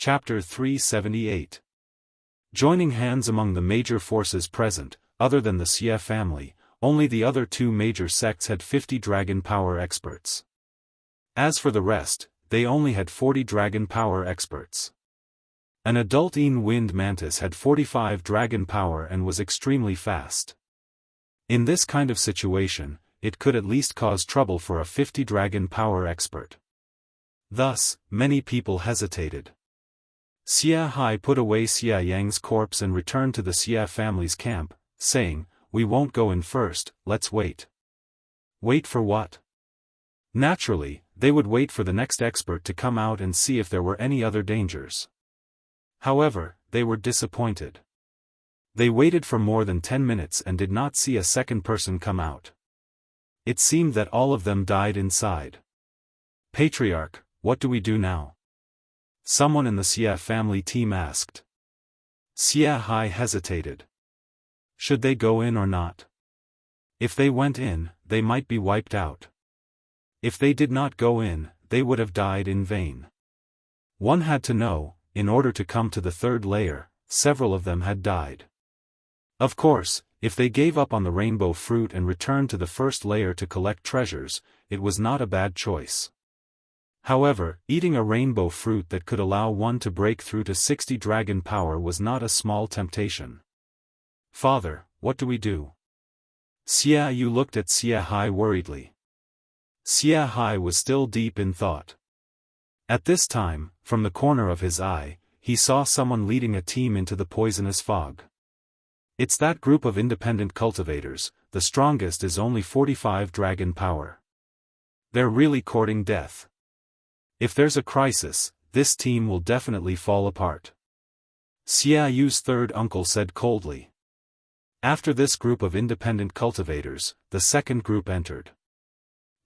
Chapter 378. Joining hands among the major forces present, other than the Xia family, only the other two major sects had 50 dragon power experts. As for the rest, they only had 40 dragon power experts. An adult wind mantis had 45 dragon power and was extremely fast. In this kind of situation, it could at least cause trouble for a 50 dragon power expert. Thus, many people hesitated. Xia Hai put away Xia Yang's corpse and returned to the Xia family's camp, saying, "We won't go in first, let's wait." Wait for what? Naturally, they would wait for the next expert to come out and see if there were any other dangers. However, they were disappointed. They waited for more than 10 minutes and did not see a second person come out. It seemed that all of them died inside. "Patriarch, what do we do now?" Someone in the Xia family team asked. Xia Hai hesitated. Should they go in or not? If they went in, they might be wiped out. If they did not go in, they would have died in vain. One had to know, in order to come to the third layer, several of them had died. Of course, if they gave up on the rainbow fruit and returned to the first layer to collect treasures, it was not a bad choice. However, eating a rainbow fruit that could allow one to break through to 60 dragon power was not a small temptation. "Father, what do we do?" Xia Yu looked at Xia Hai worriedly. Xia Hai was still deep in thought. At this time, from the corner of his eye, he saw someone leading a team into the poisonous fog. It's that group of independent cultivators, the strongest is only 45 dragon power. They're really courting death. If there's a crisis, this team will definitely fall apart. Xia Yu's third uncle said coldly. After this group of independent cultivators, the second group entered.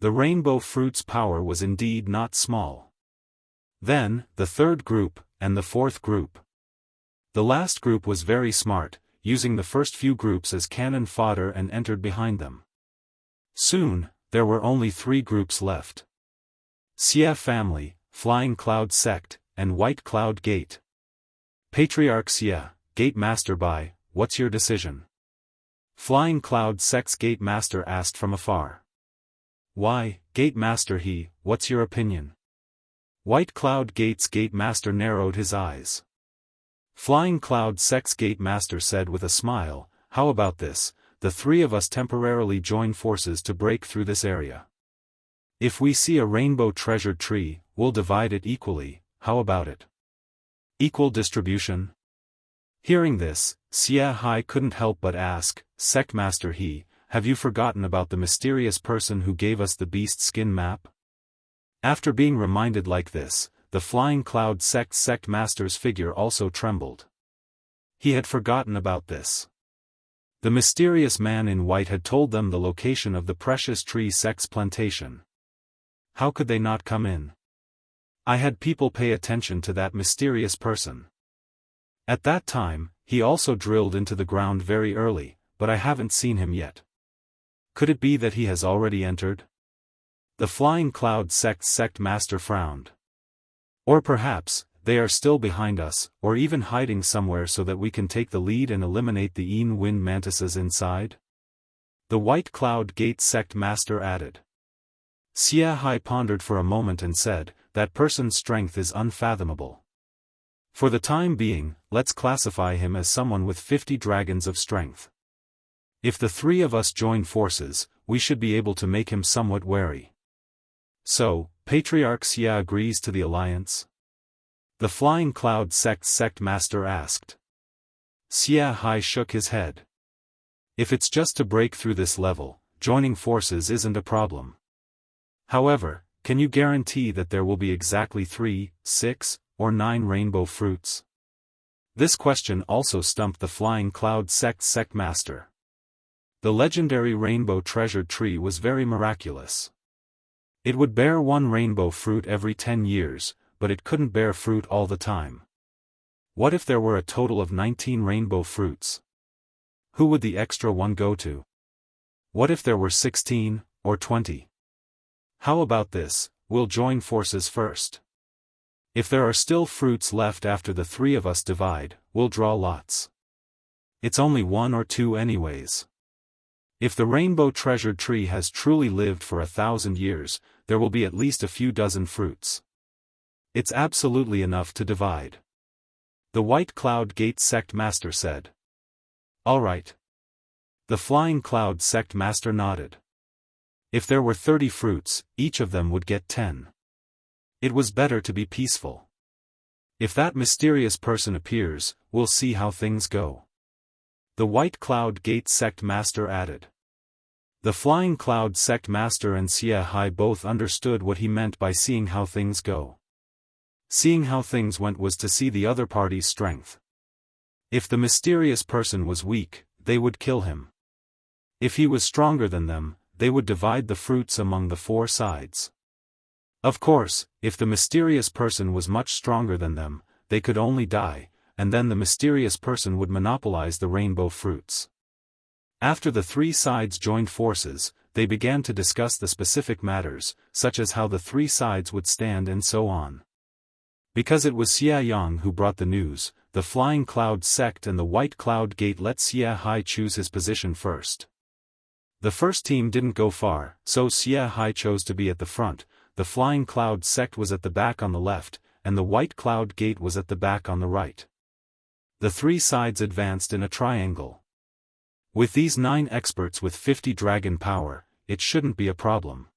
The rainbow fruit's power was indeed not small. Then, the third group, and the fourth group. The last group was very smart, using the first few groups as cannon fodder and entered behind them. Soon, there were only 3 groups left. Xia family, Flying Cloud sect, and White Cloud Gate. Patriarch Xia, Gate Master Bai, what's your decision? Flying Cloud sect's Gate Master asked from afar. Why, Gate Master He, what's your opinion? White Cloud Gate's Gate Master narrowed his eyes. Flying Cloud sect's Gate Master said with a smile, how about this, the 3 of us temporarily join forces to break through this area. If we see a rainbow treasure tree, we'll divide it equally, how about it? Equal distribution? Hearing this, Xia Hai couldn't help but ask, Sect Master He, have you forgotten about the mysterious person who gave us the beast skin map? After being reminded like this, the Flying Cloud sect master's figure also trembled. He had forgotten about this. The mysterious man in white had told them the location of the precious tree sect's plantation. How could they not come in? I had people pay attention to that mysterious person. At that time, he also drilled into the ground very early, but I haven't seen him yet. Could it be that he has already entered? The Flying Cloud sect master frowned. Or perhaps, they are still behind us, or even hiding somewhere so that we can take the lead and eliminate the wind mantises inside? The White Cloud Gate sect master added. Xia Hai pondered for a moment and said, that person's strength is unfathomable. For the time being, let's classify him as someone with 50 dragons of strength. If the 3 of us join forces, we should be able to make him somewhat wary. So, Patriarch Xia agrees to the alliance? The Flying Cloud sect master asked. Xia Hai shook his head. If it's just to break through this level, joining forces isn't a problem. However, can you guarantee that there will be exactly 3, 6, or 9 rainbow fruits? This question also stumped the Flying Cloud sect master. The legendary rainbow treasure tree was very miraculous. It would bear 1 rainbow fruit every 10 years, but it couldn't bear fruit all the time. What if there were a total of 19 rainbow fruits? Who would the extra one go to? What if there were 16, or 20? How about this, we'll join forces first. If there are still fruits left after the three of us divide, we'll draw lots. It's only 1 or 2 anyways. If the rainbow treasured tree has truly lived for 1,000 years, there will be at least a few dozen fruits. It's absolutely enough to divide. The White Cloud Gate sect master said. All right. The Flying Cloud sect master nodded. If there were 30 fruits, each of them would get 10. It was better to be peaceful. If that mysterious person appears, we'll see how things go. The White Cloud Gate sect master added. The Flying Cloud sect master and Xia Hai both understood what he meant by seeing how things go. Seeing how things went was to see the other party's strength. If the mysterious person was weak, they would kill him. If he was stronger than them, they would divide the fruits among the 4 sides. Of course, if the mysterious person was much stronger than them, they could only die, and then the mysterious person would monopolize the rainbow fruits. After the 3 sides joined forces, they began to discuss the specific matters, such as how the 3 sides would stand and so on. Because it was Xia Yang who brought the news, the Flying Cloud sect and the White Cloud Gate let Xia Hai choose his position first. The first team didn't go far, so Xia Hai chose to be at the front. The Flying Cloud sect was at the back on the left, and the White Cloud Gate was at the back on the right. The 3 sides advanced in a triangle. With these 9 experts with 50 dragon power, it shouldn't be a problem.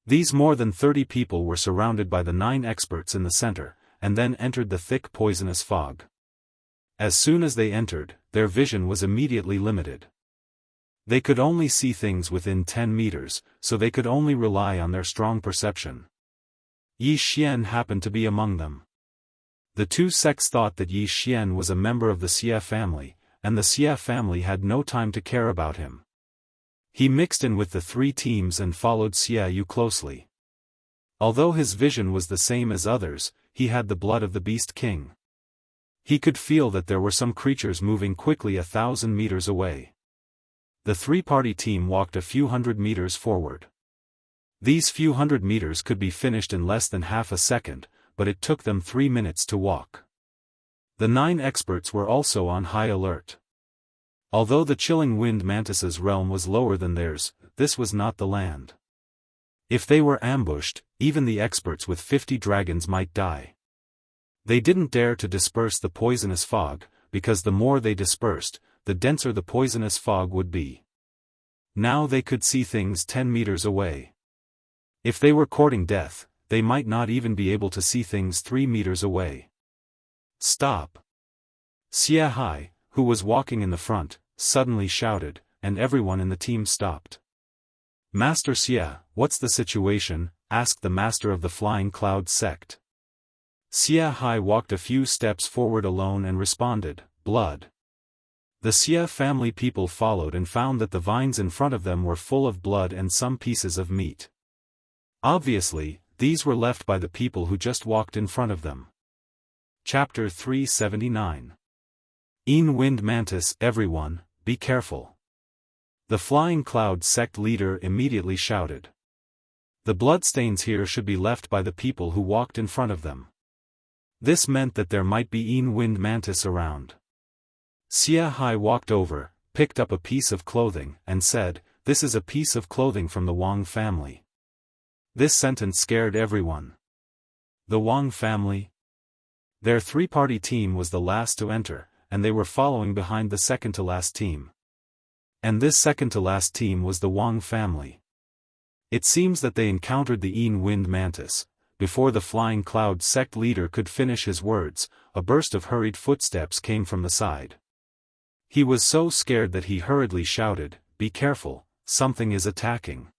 These more than 30 people were surrounded by the 9 experts in the center, and then entered the thick poisonous fog. As soon as they entered, their vision was immediately limited. They could only see things within 10 meters, so they could only rely on their strong perception. Yi Xian happened to be among them. The 2 sects thought that Yi Xian was a member of the Xia family, and the Xia family had no time to care about him. He mixed in with the 3 teams and followed Xia Yu closely. Although his vision was the same as others, he had the blood of the Beast King. He could feel that there were some creatures moving quickly 1,000 meters away. The 3-party team walked a few hundred meters forward. These few hundred meters could be finished in less than half a second, but it took them 3 minutes to walk. The 9 experts were also on high alert. Although the chilling wind mantis's realm was lower than theirs, this was not the land. If they were ambushed, even the experts with 50 dragons might die. They didn't dare to disperse the poisonous fog, because the more they dispersed, the denser the poisonous fog would be. Now they could see things 10 meters away. If they were courting death, they might not even be able to see things 3 meters away. Stop! Xia Hai, who was walking in the front, suddenly shouted, and everyone in the team stopped. Master Xia, what's the situation? Asked the master of the Flying Cloud sect. Xia Hai walked a few steps forward alone and responded, blood. The Xia family people followed and found that the vines in front of them were full of blood and some pieces of meat. Obviously, these were left by the people who just walked in front of them. Chapter 379. Wind Mantis. Everyone, be careful. The Flying Cloud sect leader immediately shouted. The bloodstains here should be left by the people who walked in front of them. This meant that there might be Wind Mantis around. Xia Hai walked over, picked up a piece of clothing, and said, "This is a piece of clothing from the Wang family." This sentence scared everyone. The Wang family? Their 3-party team was the last to enter, and they were following behind the second-to-last team. And this second-to-last team was the Wang family. It seems that they encountered the Wind Mantis. Before the Flying Cloud sect leader could finish his words, a burst of hurried footsteps came from the side. He was so scared that he hurriedly shouted, "Be careful, something is attacking."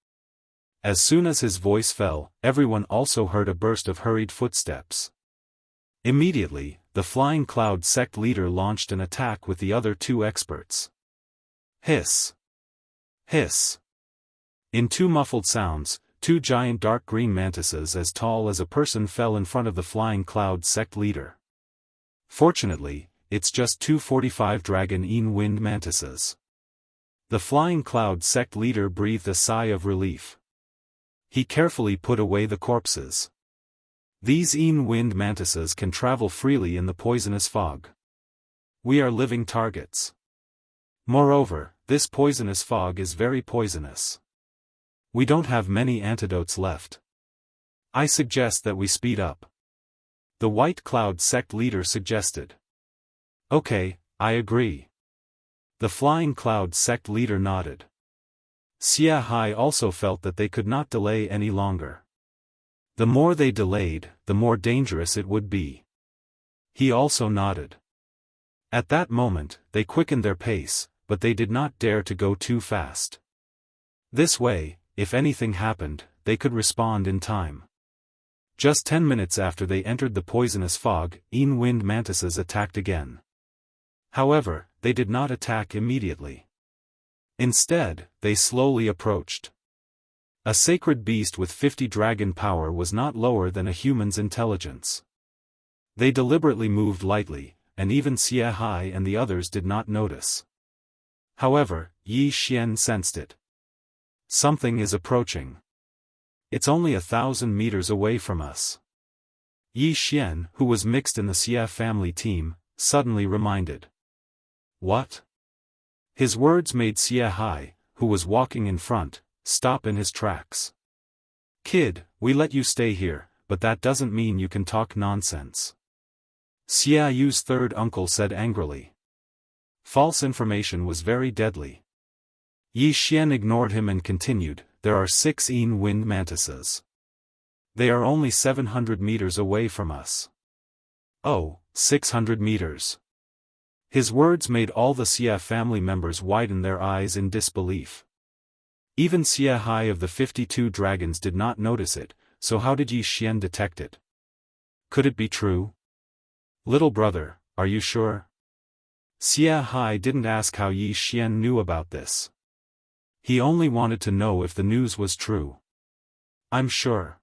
As soon as his voice fell, everyone also heard a burst of hurried footsteps. Immediately, the Flying Cloud sect leader launched an attack with the other 2 experts. Hiss! Hiss! In 2 muffled sounds, 2 giant dark green mantises as tall as a person fell in front of the Flying Cloud sect leader. Fortunately, it's just 2 45 dragon wind mantises. The Flying Cloud sect leader breathed a sigh of relief. He carefully put away the corpses. These wind mantises can travel freely in the poisonous fog. We are living targets. Moreover, this poisonous fog is very poisonous. We don't have many antidotes left. I suggest that we speed up. The White Cloud sect leader suggested. Okay, I agree. The Flying Cloud sect leader nodded. Xia Hai also felt that they could not delay any longer. The more they delayed, the more dangerous it would be. He also nodded. At that moment, they quickened their pace, but they did not dare to go too fast. This way, if anything happened, they could respond in time. Just 10 minutes after they entered the poisonous fog, wind mantises attacked again. However, they did not attack immediately. Instead, they slowly approached. A sacred beast with 50 dragon power was not lower than a human's intelligence. They deliberately moved lightly, and even Xia Hai and the others did not notice. However, Yi Xian sensed it. Something is approaching. It's only 1,000 meters away from us. Yi Xian, who was mixed in the Xia family team, suddenly reminded. What? His words made Xia Hai, who was walking in front, stop in his tracks. Kid, we let you stay here, but that doesn't mean you can talk nonsense. Xia Yu's third uncle said angrily. False information was very deadly. Yi Xian ignored him and continued, there are 6 wind mantises. They are only 700 meters away from us. Oh, 600 meters. His words made all the Xia family members widen their eyes in disbelief. Even Xia Hai of the 52 dragons did not notice it, so how did Yi Xian detect it? Could it be true? Little brother, are you sure? Xia Hai didn't ask how Yi Xian knew about this. He only wanted to know if the news was true. I'm sure.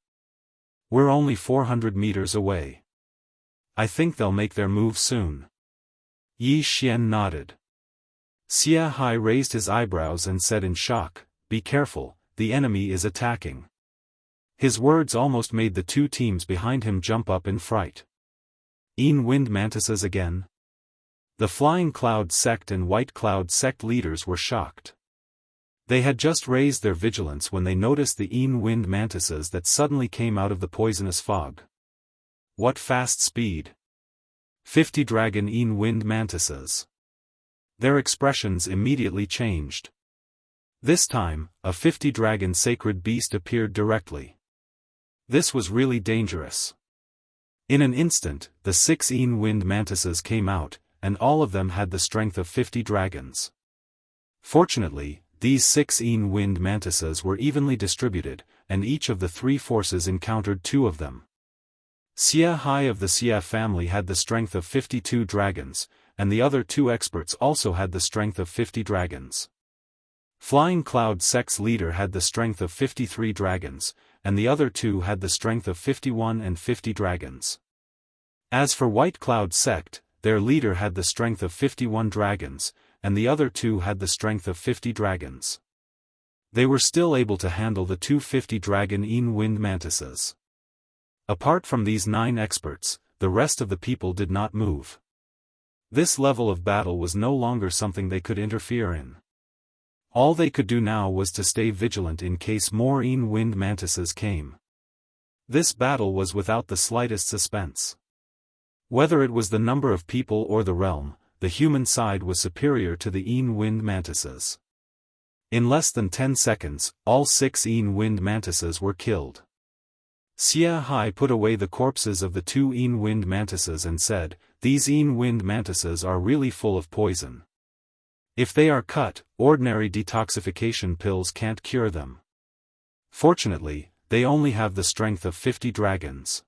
We're only 400 meters away. I think they'll make their move soon. Yi Xian nodded. Xia Hai raised his eyebrows and said in shock, be careful, the enemy is attacking. His words almost made the 2 teams behind him jump up in fright. Wind mantises again? The Flying Cloud sect and White Cloud sect leaders were shocked. They had just raised their vigilance when they noticed the wind mantises that suddenly came out of the poisonous fog. What fast speed! 50 dragon wind mantises. Their expressions immediately changed. This time, a 50 dragon sacred beast appeared directly. This was really dangerous. In an instant, the 6 wind mantises came out, and all of them had the strength of 50 dragons. Fortunately, these 6 wind mantises were evenly distributed, and each of the 3 forces encountered 2 of them. Xia Hai of the Xia family had the strength of 52 dragons, and the other 2 experts also had the strength of 50 dragons. Flying Cloud sect's leader had the strength of 53 dragons, and the other 2 had the strength of 51 and 50 dragons. As for White Cloud sect, their leader had the strength of 51 dragons, and the other 2 had the strength of 50 dragons. They were still able to handle the 250 dragon wind mantises. Apart from these 9 experts, the rest of the people did not move. This level of battle was no longer something they could interfere in. All they could do now was to stay vigilant in case more wind mantises came. This battle was without the slightest suspense. Whether it was the number of people or the realm, the human side was superior to the wind mantises. In less than 10 seconds, all 6 wind mantises were killed. Xia Hai put away the corpses of the 2 wind mantises and said, these wind mantises are really full of poison. If they are cut, ordinary detoxification pills can't cure them. Fortunately, they only have the strength of 50 dragons.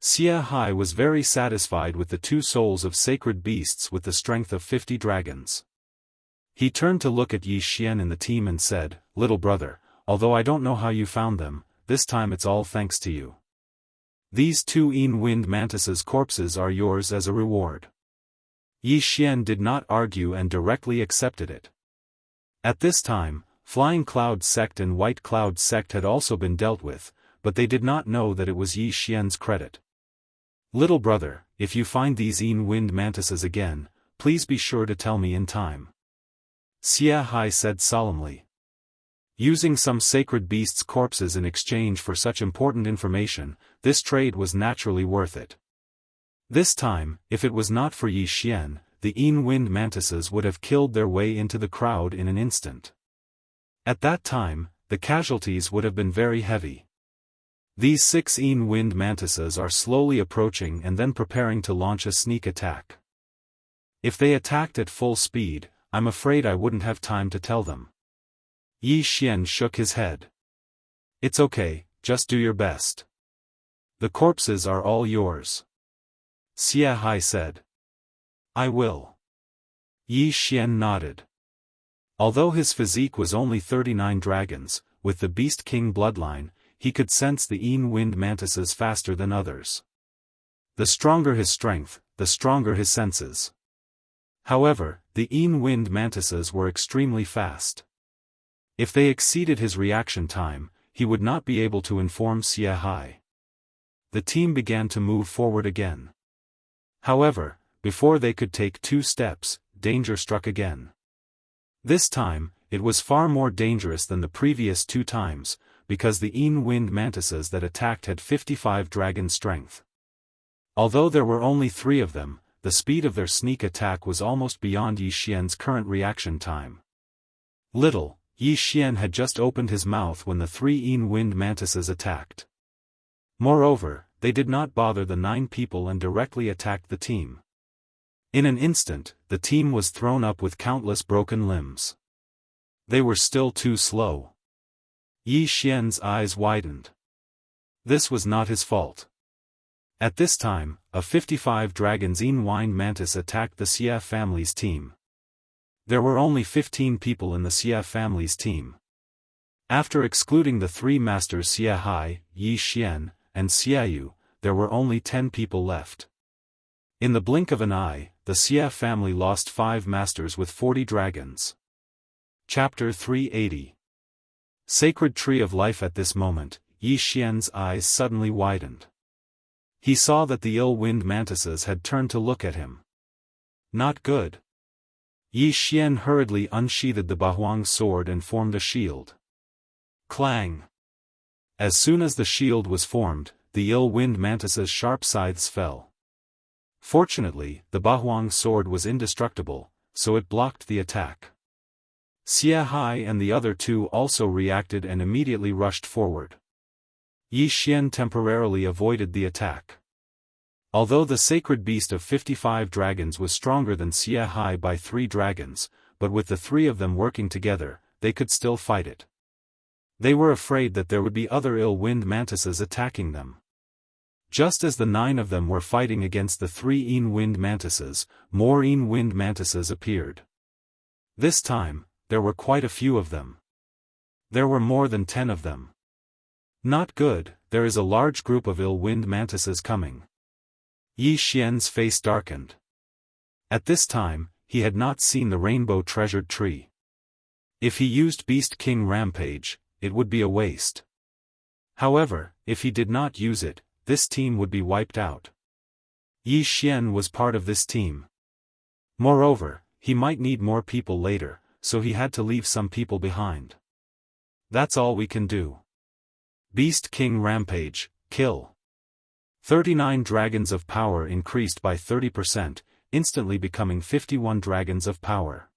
Xia Hai was very satisfied with the 2 souls of sacred beasts with the strength of 50 dragons. He turned to look at Yi Xian in the team and said, little brother, although I don't know how you found them, this time it's all thanks to you. These 2 wind mantises' corpses are yours as a reward. Yi Xian did not argue and directly accepted it. At this time, Flying Cloud sect and White Cloud sect had also been dealt with, but they did not know that it was Yi Xian's credit. "Little brother, if you find these wind mantises again, please be sure to tell me in time," Xia Hai said solemnly. Using some sacred beasts' corpses in exchange for such important information, this trade was naturally worth it. This time, if it was not for Yi Xian, the wind mantises would have killed their way into the crowd in an instant. At that time, the casualties would have been very heavy. These 6 wind mantises are slowly approaching and then preparing to launch a sneak attack. If they attacked at full speed, I'm afraid I wouldn't have time to tell them. Yi Xian shook his head. "It's okay, just do your best. The corpses are all yours," Xia Hai said. "I will." Yi Xian nodded. Although his physique was only 39 dragons, with the Beast King bloodline, he could sense the wind mantises faster than others. The stronger his strength, the stronger his senses. However, the wind mantises were extremely fast. If they exceeded his reaction time, he would not be able to inform Xia Hai. The team began to move forward again. However, before they could take 2 steps, danger struck again. This time, it was far more dangerous than the previous 2 times, because the wind mantises that attacked had 55 dragon strength. Although there were only 3 of them, the speed of their sneak attack was almost beyond Yi Xian's current reaction time. Yi Xian had just opened his mouth when the 3 wind mantises attacked. Moreover, they did not bother the 9 people and directly attacked the team. In an instant, the team was thrown up with countless broken limbs. They were still too slow. Yi Xian's eyes widened. This was not his fault. At this time, a 55 dragons wind mantis attacked the Xia family's team. There were only 15 people in the Xia family's team. After excluding the 3 masters Xia Hai, Yi Xian, and Xia Yu, there were only 10 people left. In the blink of an eye, the Xia family lost 5 masters with 40 dragons. Chapter 380. Sacred Tree of Life. At this moment, Yi Xian's eyes suddenly widened. He saw that the wind mantises had turned to look at him. Not good. Yi Xian hurriedly unsheathed the Bahuang sword and formed a shield. Clang! As soon as the shield was formed, the wind mantises' sharp scythes fell. Fortunately, the Bahuang sword was indestructible, so it blocked the attack. Xia Hai and the other 2 also reacted and immediately rushed forward. Yi Xian temporarily avoided the attack. Although the sacred beast of 55 dragons was stronger than Xia Hai by 3 dragons, but with the 3 of them working together, they could still fight it. They were afraid that there would be other wind mantises attacking them. Just as the 9 of them were fighting against the 3 wind mantises, more wind mantises appeared. This time, there were quite a few of them. There were more than 10 of them. Not good, there is a large group of wind mantises coming. Yi Xian's face darkened. At this time, he had not seen the rainbow treasured tree. If he used Beast King Rampage, it would be a waste. However, if he did not use it, this team would be wiped out. Yi Xian was part of this team. Moreover, he might need more people later, so he had to leave some people behind. That's all we can do. Beast King Rampage, kill. 39 dragons of power increased by 30%, instantly becoming 51 dragons of power.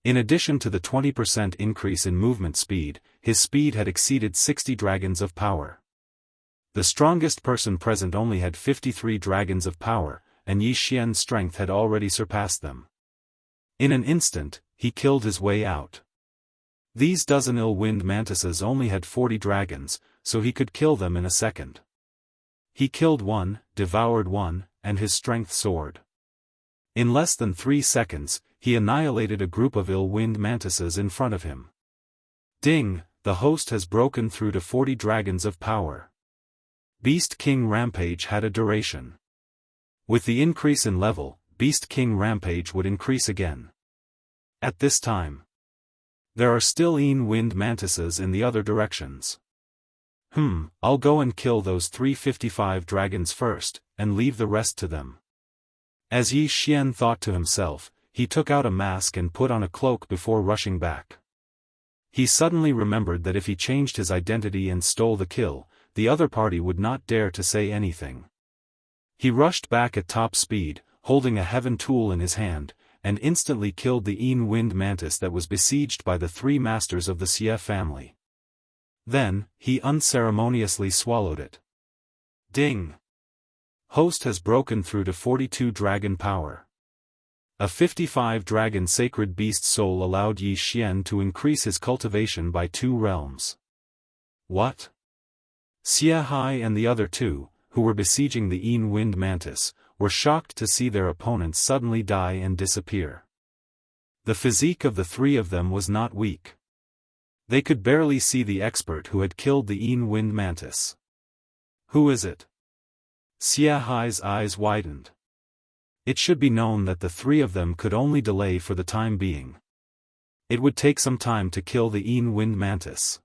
In addition to the 20% increase in movement speed, his speed had exceeded 60 dragons of power. The strongest person present only had 53 dragons of power, and Yi Xian's strength had already surpassed them. In an instant, he killed his way out. These dozen wind mantises only had 40 dragons, so he could kill them in a second. He killed one, devoured one, and his strength soared. In less than 3 seconds, he annihilated a group of wind mantises in front of him. Ding, the host has broken through to 40 dragons of power. Beast King Rampage had a duration. With the increase in level, Beast King Rampage would increase again. At this time, there are still wind mantises in the other directions. I'll go and kill those 355 dragons first, and leave the rest to them. As Yi Xian thought to himself, he took out a mask and put on a cloak before rushing back. He suddenly remembered that if he changed his identity and stole the kill, the other party would not dare to say anything. He rushed back at top speed, holding a heaven tool in his hand, and instantly killed the Yin Wind Mantis that was besieged by the 3 masters of the Xie family. Then, he unceremoniously swallowed it. Ding! Host has broken through to 42 dragon power. A 55 dragon sacred beast soul allowed Yi Xian to increase his cultivation by 2 realms. What? Xie Hai and the other 2, who were besieging the Yin Wind Mantis, were shocked to see their opponents suddenly die and disappear. The physique of the 3 of them was not weak. They could barely see the expert who had killed the Yin Wind Mantis. Who is it? Xie Hai's eyes widened. It should be known that the 3 of them could only delay for the time being. It would take some time to kill the Yin Wind Mantis.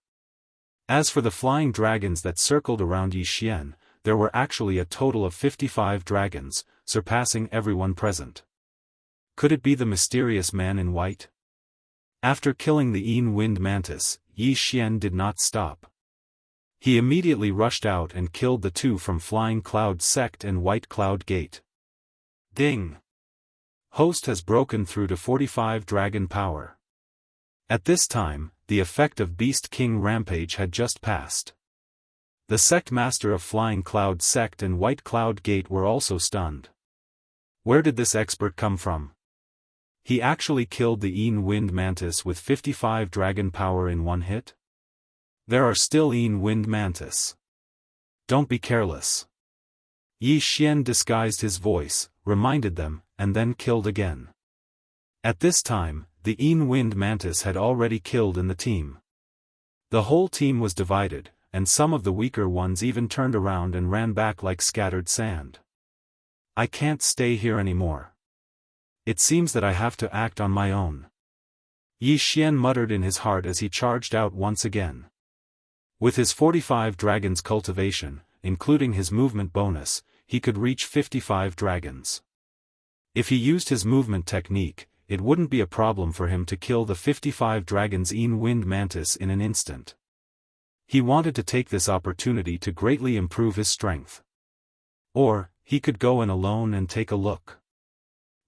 As for the flying dragons that circled around Yi Xian, there were actually a total of 55 dragons, surpassing everyone present. Could it be the mysterious man in white? After killing the Yin Wind Mantis, Yi Xian did not stop. He immediately rushed out and killed the 2 from Flying Cloud Sect and White Cloud Gate. Ding! Host has broken through to 45 dragon power. At this time, the effect of Beast King Rampage had just passed. The sect master of Flying Cloud Sect and White Cloud Gate were also stunned. Where did this expert come from? He actually killed the Yin Wind Mantis with 55 dragon power in one hit? There are still Yin Wind Mantis. Don't be careless. Yi Xian disguised his voice, reminded them, and then killed again. At this time, the Yin Wind Mantis had already killed in the team. The whole team was divided, and some of the weaker ones even turned around and ran back like scattered sand. I can't stay here anymore. It seems that I have to act on my own. Yi Xian muttered in his heart as he charged out once again. With his 45 dragons cultivation, including his movement bonus, he could reach 55 dragons. If he used his movement technique, it wouldn't be a problem for him to kill the 55 dragons Yin Wind Mantis in an instant. He wanted to take this opportunity to greatly improve his strength. Or, he could go in alone and take a look.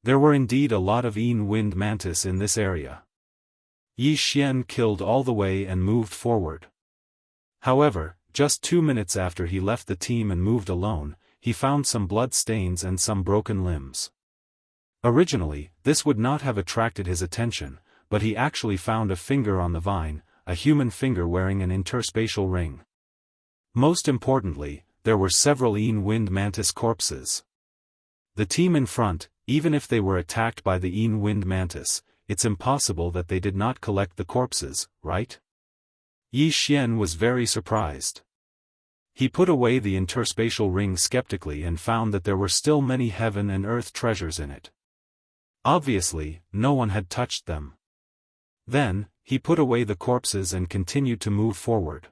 There were indeed a lot of Yin Wind Mantis in this area. Yi Xian killed all the way and moved forward. However, just 2 minutes after he left the team and moved alone, he found some blood stains and some broken limbs. Originally, this would not have attracted his attention, but he actually found a finger on the vine, a human finger wearing an interspatial ring. Most importantly, there were several Yin Wind Mantis corpses. The team in front, even if they were attacked by the Yin Wind Mantis, it's impossible that they did not collect the corpses, right? Yi Xian was very surprised. He put away the interspatial ring skeptically and found that there were still many heaven and earth treasures in it. Obviously, no one had touched them. Then, he put away the corpses and continued to move forward.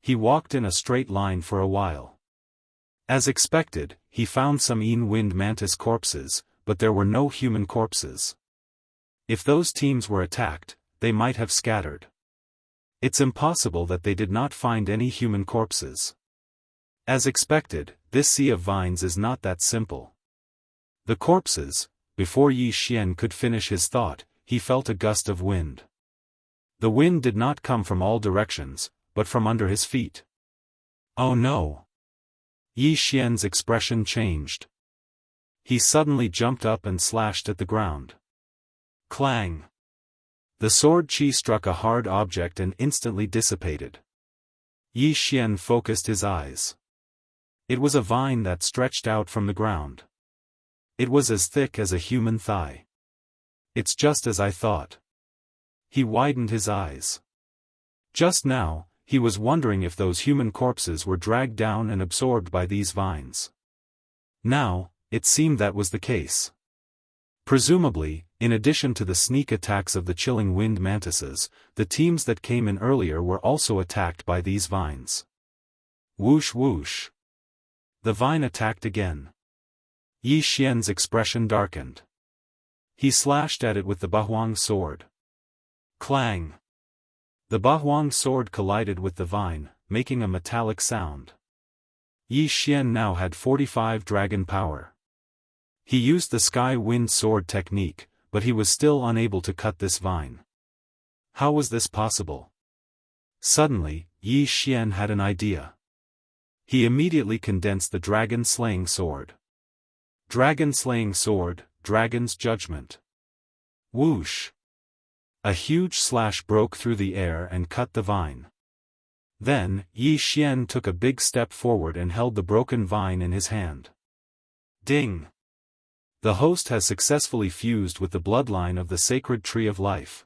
He walked in a straight line for a while. As expected, he found some Yin Wind Mantis corpses, but there were no human corpses. If those teams were attacked, they might have scattered. It's impossible that they did not find any human corpses. As expected, this sea of vines is not that simple. The corpses. Before Yi Xian could finish his thought, he felt a gust of wind. The wind did not come from all directions, but from under his feet. Oh no! Yi Xian's expression changed. He suddenly jumped up and slashed at the ground. Clang! The sword qi struck a hard object and instantly dissipated. Yi Xian focused his eyes. It was a vine that stretched out from the ground. It was as thick as a human thigh. It's just as I thought. He widened his eyes. Just now, he was wondering if those human corpses were dragged down and absorbed by these vines. Now, it seemed that was the case. Presumably, in addition to the sneak attacks of the chilling wind mantises, the teams that came in earlier were also attacked by these vines. Whoosh whoosh. The vine attacked again. Yi Xian's expression darkened. He slashed at it with the Bahuang sword. Clang! The Bahuang sword collided with the vine, making a metallic sound. Yi Xian now had 45 dragon power. He used the sky wind sword technique, but he was still unable to cut this vine. How was this possible? Suddenly, Yi Xian had an idea. He immediately condensed the dragon-slaying sword. Dragon-slaying sword, dragon's judgment. Whoosh! A huge slash broke through the air and cut the vine. Then, Yi Xian took a big step forward and held the broken vine in his hand. Ding! The host has successfully fused with the bloodline of the sacred tree of life.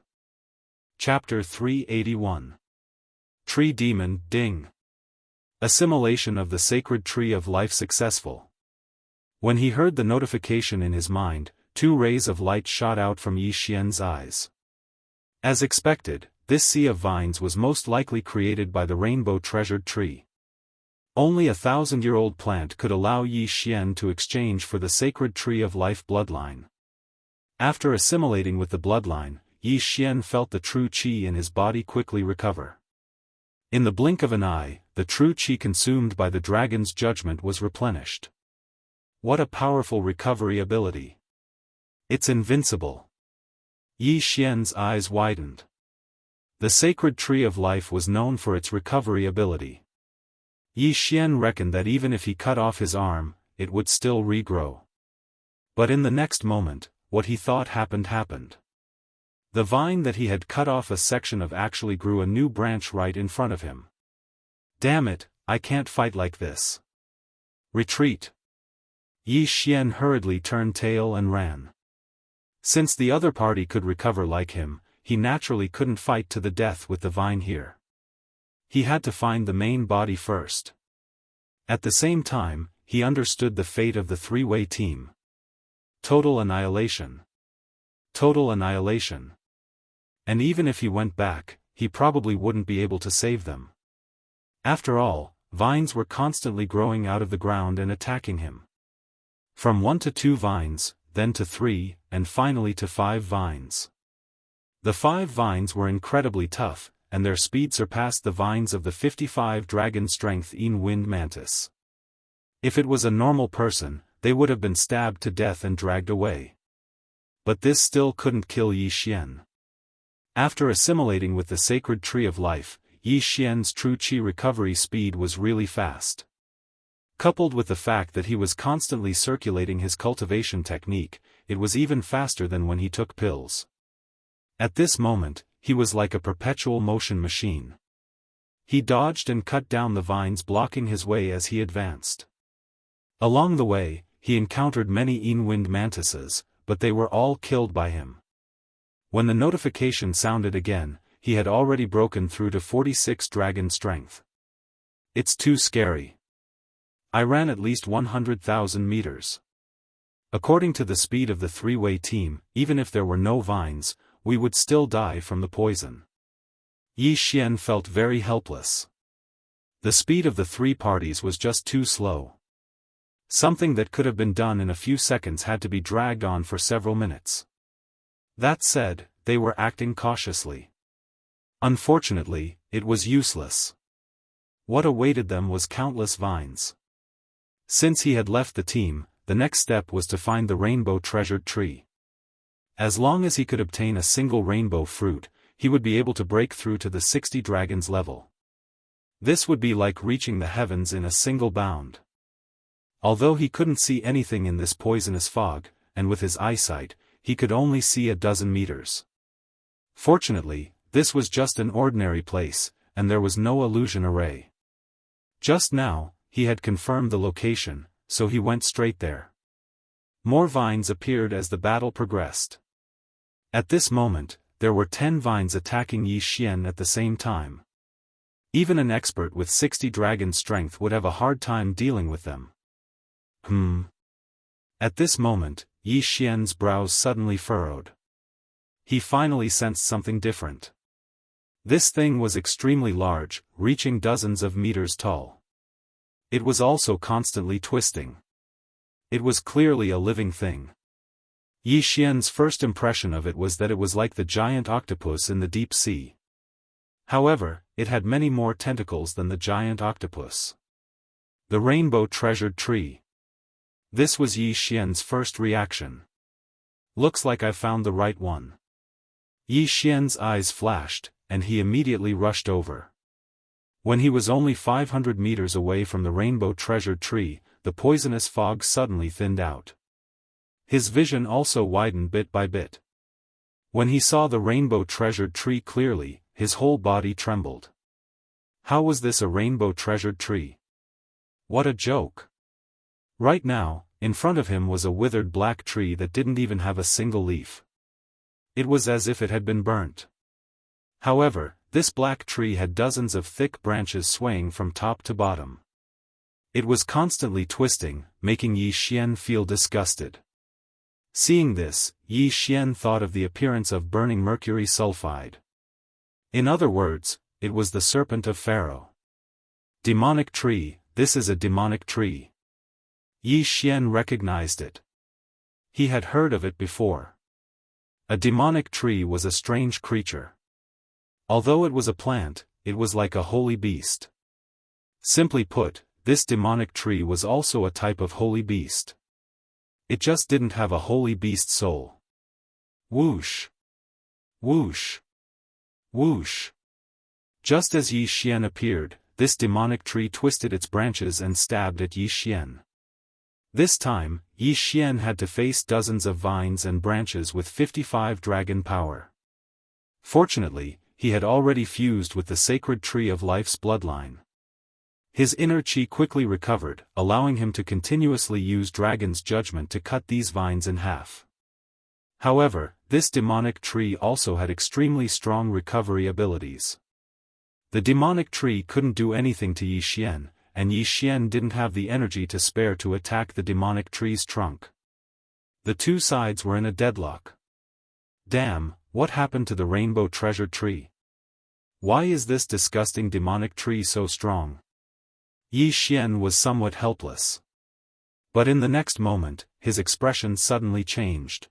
Chapter 381. Tree Demon, Ding! Assimilation of the sacred tree of life successful. When he heard the notification in his mind, 2 rays of light shot out from Yi Xian's eyes. As expected, this sea of vines was most likely created by the rainbow treasured tree. Only a 1,000-year-old plant could allow Yi Xian to exchange for the sacred tree of life bloodline. After assimilating with the bloodline, Yi Xian felt the true qi in his body quickly recover. In the blink of an eye, the true qi consumed by the dragon's judgment was replenished. What a powerful recovery ability! It's invincible. Yi Xian's eyes widened. The sacred tree of life was known for its recovery ability. Yi Xian reckoned that even if he cut off his arm, it would still regrow. But in the next moment, what he thought happened. The vine that he had cut off a section of actually grew a new branch right in front of him. Damn it, I can't fight like this. Retreat. Yi Xian hurriedly turned tail and ran. Since the other party could recover like him, he naturally couldn't fight to the death with the vine here. He had to find the main body first. At the same time, he understood the fate of the 3-way team. Total annihilation. Total annihilation. And even if he went back, he probably wouldn't be able to save them. After all, vines were constantly growing out of the ground and attacking him. From 1 to 2 vines, then to 3, and finally to 5 vines. The 5 vines were incredibly tough, and their speed surpassed the vines of the 55 dragon strength wind mantis. If it was a normal person, they would have been stabbed to death and dragged away. But this still couldn't kill Yi Xian. After assimilating with the sacred tree of life, Yi Xian's true qi recovery speed was really fast. Coupled with the fact that he was constantly circulating his cultivation technique, it was even faster than when he took pills. At this moment, he was like a perpetual motion machine. He dodged and cut down the vines blocking his way as he advanced. Along the way, he encountered many wind mantises, but they were all killed by him. When the notification sounded again, he had already broken through to 46 dragon strength. It's too scary. I ran at least 100,000 meters. According to the speed of the 3-way team, even if there were no vines, we would still die from the poison. Yi Xian felt very helpless. The speed of the 3 parties was just too slow. Something that could have been done in a few seconds had to be dragged on for several minutes. That said, they were acting cautiously. Unfortunately, it was useless. What awaited them was countless vines. Since he had left the team, the next step was to find the rainbow treasured tree. As long as he could obtain a single rainbow fruit, he would be able to break through to the 60 dragons level. This would be like reaching the heavens in a single bound. Although he couldn't see anything in this poisonous fog, and with his eyesight, he could only see a dozen meters. Fortunately, this was just an ordinary place, and there was no illusion array. Just now, he had confirmed the location, so he went straight there. More vines appeared as the battle progressed. At this moment, there were 10 vines attacking Yi Xian at the same time. Even an expert with 60 dragon strength would have a hard time dealing with them. At this moment, Yi Xian's brows suddenly furrowed. He finally sensed something different. This thing was extremely large, reaching dozens of meters tall. It was also constantly twisting. It was clearly a living thing. Yi Xian's first impression of it was that it was like the giant octopus in the deep sea. However, it had many more tentacles than the giant octopus. The rainbow treasured tree. This was Yi Xian's first reaction. Looks like I found the right one. Yi Xian's eyes flashed, and he immediately rushed over. When he was only 500 meters away from the rainbow treasured tree, the poisonous fog suddenly thinned out. His vision also widened bit by bit. When he saw the rainbow treasured tree clearly, his whole body trembled. How was this a rainbow treasured tree? What a joke! Right now, in front of him was a withered black tree that didn't even have a single leaf. It was as if it had been burnt. However, this black tree had dozens of thick branches swaying from top to bottom. It was constantly twisting, making Yi Xian feel disgusted. Seeing this, Yi Xian thought of the appearance of burning mercury sulfide. In other words, it was the serpent of Pharaoh. Demonic tree, this is a demonic tree. Yi Xian recognized it. He had heard of it before. A demonic tree was a strange creature. Although it was a plant, it was like a holy beast. Simply put, this demonic tree was also a type of holy beast. It just didn't have a holy beast soul. Whoosh! Whoosh! Whoosh! Just as Yi Xian appeared, this demonic tree twisted its branches and stabbed at Yi Xian. This time, Yi Xian had to face dozens of vines and branches with 55 dragon power. Fortunately, he had already fused with the sacred tree of life's bloodline. His inner chi quickly recovered, allowing him to continuously use dragon's judgment to cut these vines in half. However, this demonic tree also had extremely strong recovery abilities. The demonic tree couldn't do anything to Yi Xian, and Yi Xian didn't have the energy to spare to attack the demonic tree's trunk. The two sides were in a deadlock. Damn, what happened to the rainbow treasure tree? Why is this disgusting demonic tree so strong? Yi Xian was somewhat helpless. But in the next moment, his expression suddenly changed.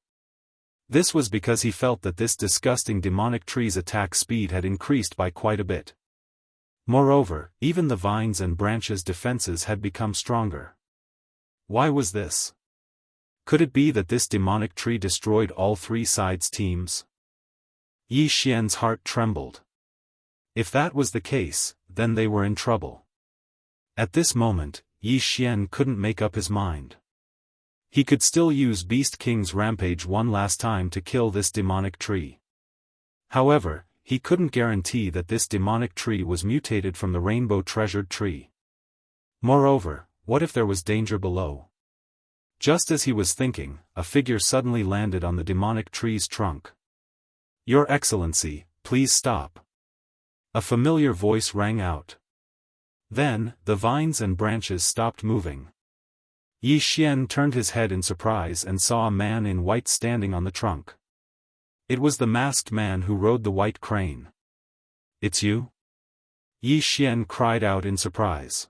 This was because he felt that this disgusting demonic tree's attack speed had increased by quite a bit. Moreover, even the vines and branches' defenses had become stronger. Why was this? Could it be that this demonic tree destroyed all three sides' teams? Yi Xian's heart trembled. If that was the case, then they were in trouble. At this moment, Yi Xian couldn't make up his mind. He could still use Beast King's Rampage one last time to kill this demonic tree. However, he couldn't guarantee that this demonic tree was mutated from the rainbow treasured tree. Moreover, what if there was danger below? Just as he was thinking, a figure suddenly landed on the demonic tree's trunk. "Your Excellency, please stop." A familiar voice rang out. Then, the vines and branches stopped moving. Yi Xian turned his head in surprise and saw a man in white standing on the trunk. It was the masked man who rode the white crane. "It's you?" Yi Xian cried out in surprise.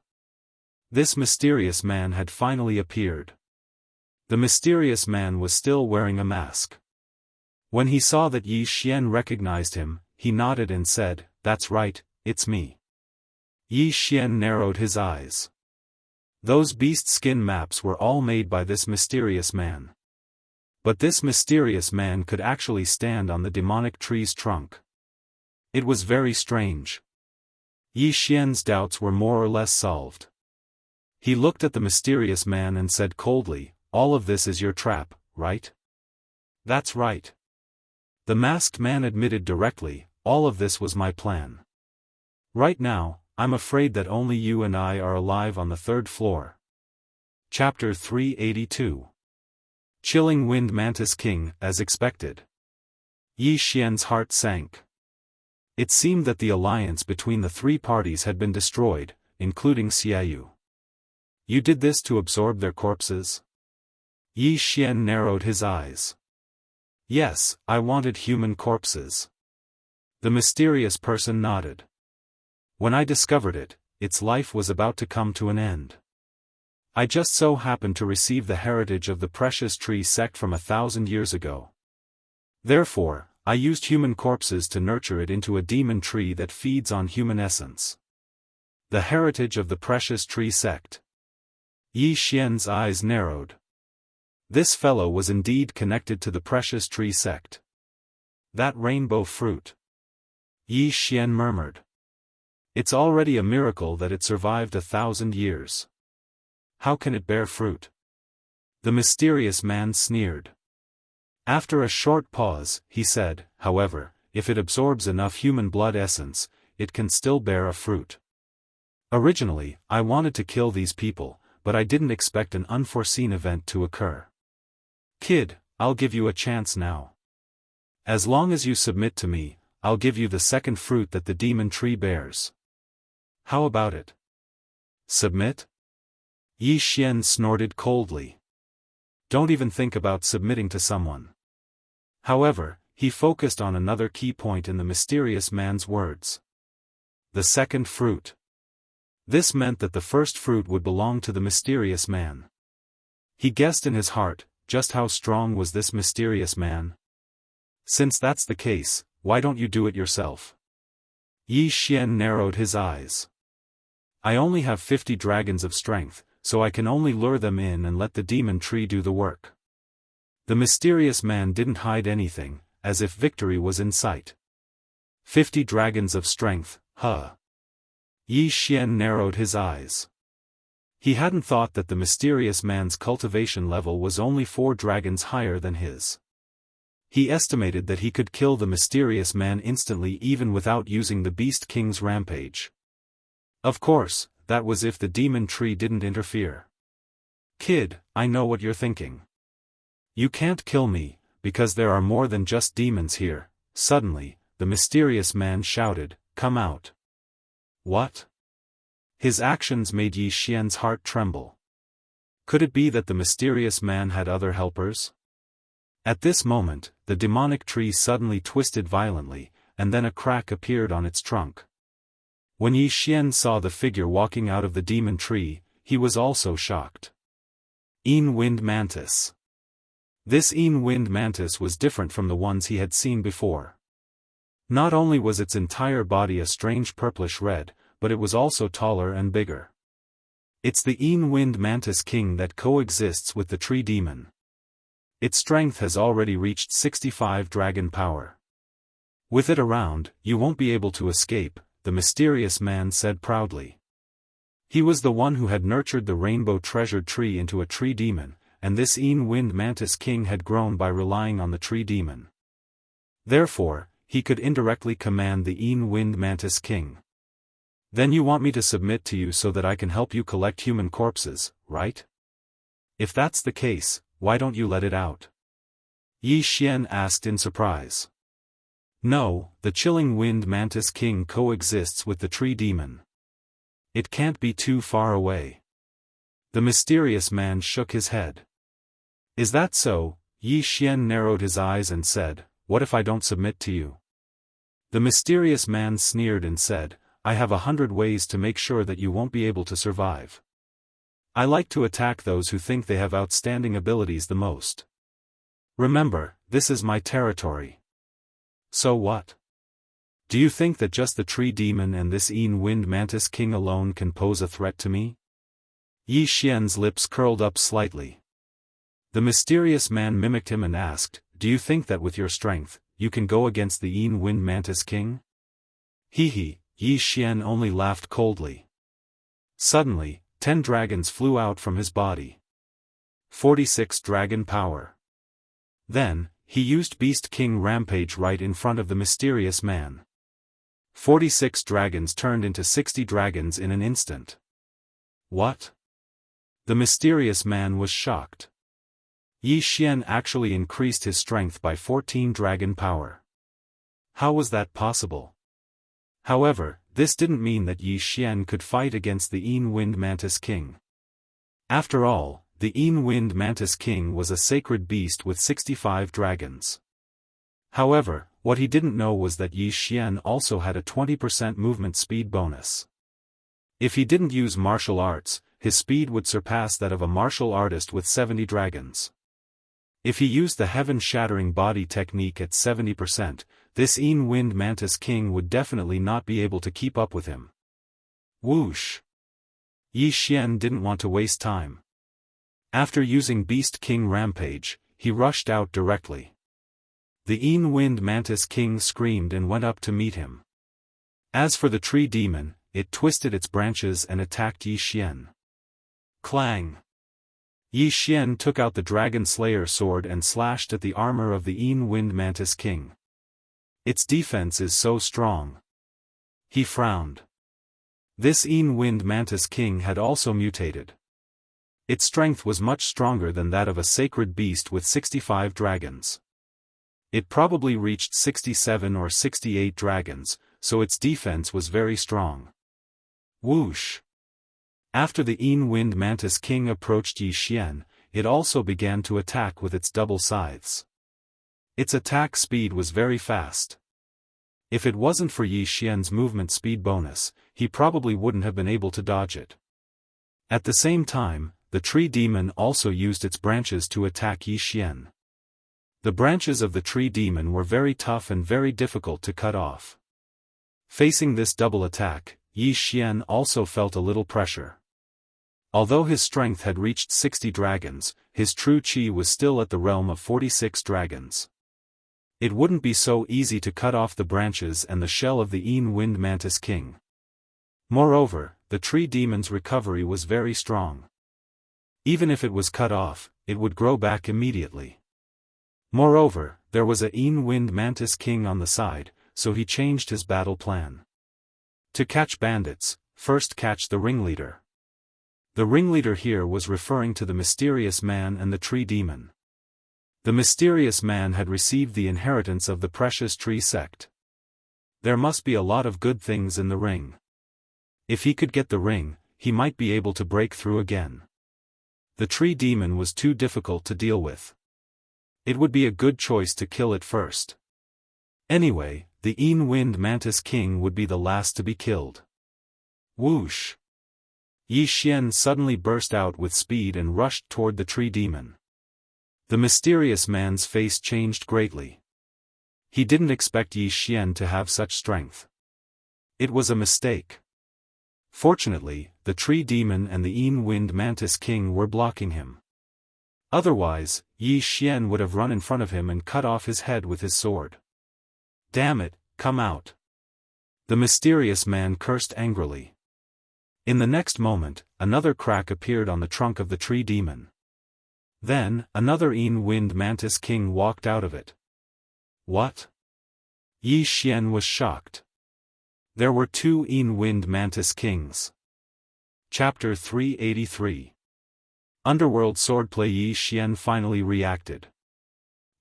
This mysterious man had finally appeared. The mysterious man was still wearing a mask. When he saw that Yi Xian recognized him, he nodded and said, "That's right, it's me." Yi Xian narrowed his eyes. Those beast skin maps were all made by this mysterious man. But this mysterious man could actually stand on the demonic tree's trunk. It was very strange. Yi Xian's doubts were more or less solved. He looked at the mysterious man and said coldly, "All of this is your trap, right?" "That's right." The masked man admitted directly, "All of this was my plan. Right now, I'm afraid that only you and I are alive on the third floor." Chapter 382. Chilling Wind Mantis King, as expected. Yi Xian's heart sank. It seemed that the alliance between the three parties had been destroyed, including Xiaoyu. "You did this to absorb their corpses?" Yi Xian narrowed his eyes. "Yes, I wanted human corpses." The mysterious person nodded. "When I discovered it, its life was about to come to an end. I just so happened to receive the heritage of the precious tree sect from 1,000 years ago. Therefore, I used human corpses to nurture it into a demon tree that feeds on human essence. The heritage of the precious tree sect. Yi Xian's eyes narrowed. This fellow was indeed connected to the precious tree sect. That rainbow fruit. Yi Xian murmured. It's already a miracle that it survived 1,000 years. How can it bear fruit? The mysterious man sneered. After a short pause, he said, however, if it absorbs enough human blood essence, it can still bear a fruit. Originally, I wanted to kill these people, but I didn't expect an unforeseen event to occur. Kid, I'll give you a chance now. As long as you submit to me, I'll give you the second fruit that the demon tree bears. How about it? Submit? Yi Xian snorted coldly. Don't even think about submitting to someone. However, he focused on another key point in the mysterious man's words. The second fruit. This meant that the first fruit would belong to the mysterious man. He guessed in his heart, just how strong was this mysterious man? Since that's the case, why don't you do it yourself? Yi Xian narrowed his eyes. I only have 50 dragons of strength, so I can only lure them in and let the demon tree do the work. The mysterious man didn't hide anything, as if victory was in sight. 50 dragons of strength, huh? Yi Xian narrowed his eyes. He hadn't thought that the mysterious man's cultivation level was only 4 dragons higher than his. He estimated that he could kill the mysterious man instantly even without using the Beast King's rampage. Of course, that was if the demon tree didn't interfere. Kid, I know what you're thinking. You can't kill me, because there are more than just demons here. Suddenly, the mysterious man shouted, "Come out." What? His actions made Yi Xian's heart tremble. Could it be that the mysterious man had other helpers? At this moment, the demonic tree suddenly twisted violently, and then a crack appeared on its trunk. When Yi Xian saw the figure walking out of the demon tree, he was also shocked. Wind Mantis. This Wind Mantis was different from the ones he had seen before. Not only was its entire body a strange purplish red, but it was also taller and bigger. It's the Wind Mantis King that coexists with the tree demon. Its strength has already reached 65 dragon power. With it around, you won't be able to escape, the mysterious man said proudly. He was the one who had nurtured the rainbow treasured tree into a tree demon, and this Wind Mantis King had grown by relying on the tree demon. Therefore, he could indirectly command the Wind Mantis King. Then you want me to submit to you so that I can help you collect human corpses, right? If that's the case, why don't you let it out? Yi Xian asked in surprise. No, the chilling Wind Mantis King coexists with the tree demon. It can't be too far away. The mysterious man shook his head. Is that so? Yi Xian narrowed his eyes and said, what if I don't submit to you? The mysterious man sneered and said, I have 100 ways to make sure that you won't be able to survive. I like to attack those who think they have outstanding abilities the most. Remember, this is my territory. So what? Do you think that just the tree demon and this Wind Mantis King alone can pose a threat to me? Yi Xian's lips curled up slightly. The mysterious man mimicked him and asked, do you think that with your strength, you can go against the Wind Mantis King? Hee. Yi Xian only laughed coldly. Suddenly, 10 dragons flew out from his body. 46 dragon power. Then, he used Beast King Rampage right in front of the mysterious man. 46 dragons turned into 60 dragons in an instant. What? The mysterious man was shocked. Yi Xian actually increased his strength by 14 dragon power. How was that possible? However, this didn't mean that Yi Xian could fight against the Wind Mantis King. After all, the Wind Mantis King was a sacred beast with 65 dragons. However, what he didn't know was that Yi Xian also had a 20% movement speed bonus. If he didn't use martial arts, his speed would surpass that of a martial artist with 70 dragons. If he used the heaven-shattering body technique at 70%, this Wind Mantis King would definitely not be able to keep up with him. Whoosh! Yi Xian didn't want to waste time. After using Beast King Rampage, he rushed out directly. The Wind Mantis King screamed and went up to meet him. As for the tree demon, it twisted its branches and attacked Yi Xian. Clang! Yi Xian took out the Dragon Slayer sword and slashed at the armor of the Wind Mantis King. Its defense is so strong. He frowned. This Wind Mantis King had also mutated. Its strength was much stronger than that of a sacred beast with 65 dragons. It probably reached 67 or 68 dragons, so its defense was very strong. Whoosh! After the Wind Mantis King approached Yi Xian, it also began to attack with its double scythes. Its attack speed was very fast. If it wasn't for Yi Xian's movement speed bonus, he probably wouldn't have been able to dodge it. At the same time, the tree demon also used its branches to attack Yi Xian. The branches of the tree demon were very tough and very difficult to cut off. Facing this double attack, Yi Xian also felt a little pressure. Although his strength had reached 60 dragons, his true chi was still at the realm of 46 dragons. It wouldn't be so easy to cut off the branches and the shell of the Wind Mantis King. Moreover, the tree demon's recovery was very strong. Even if it was cut off, it would grow back immediately. Moreover, there was a Wind Mantis King on the side, so he changed his battle plan. To catch bandits, first catch the ringleader. The ringleader here was referring to the mysterious man and the tree demon. The mysterious man had received the inheritance of the precious tree sect. There must be a lot of good things in the ring. If he could get the ring, he might be able to break through again. The tree demon was too difficult to deal with. It would be a good choice to kill it first. Anyway, the Wind Mantis King would be the last to be killed. Whoosh! Yi Xian suddenly burst out with speed and rushed toward the tree demon. The mysterious man's face changed greatly. He didn't expect Yi Xian to have such strength. It was a mistake. Fortunately, the tree demon and the Wind Mantis King were blocking him. Otherwise, Yi Xian would have run in front of him and cut off his head with his sword. Damn it, come out! The mysterious man cursed angrily. In the next moment, another crack appeared on the trunk of the tree demon. Then, another Wind Mantis King walked out of it. What? Yi Xian was shocked. There were two Wind Mantis Kings. Chapter 383. Underworld Swordplay. Yi Xian finally reacted.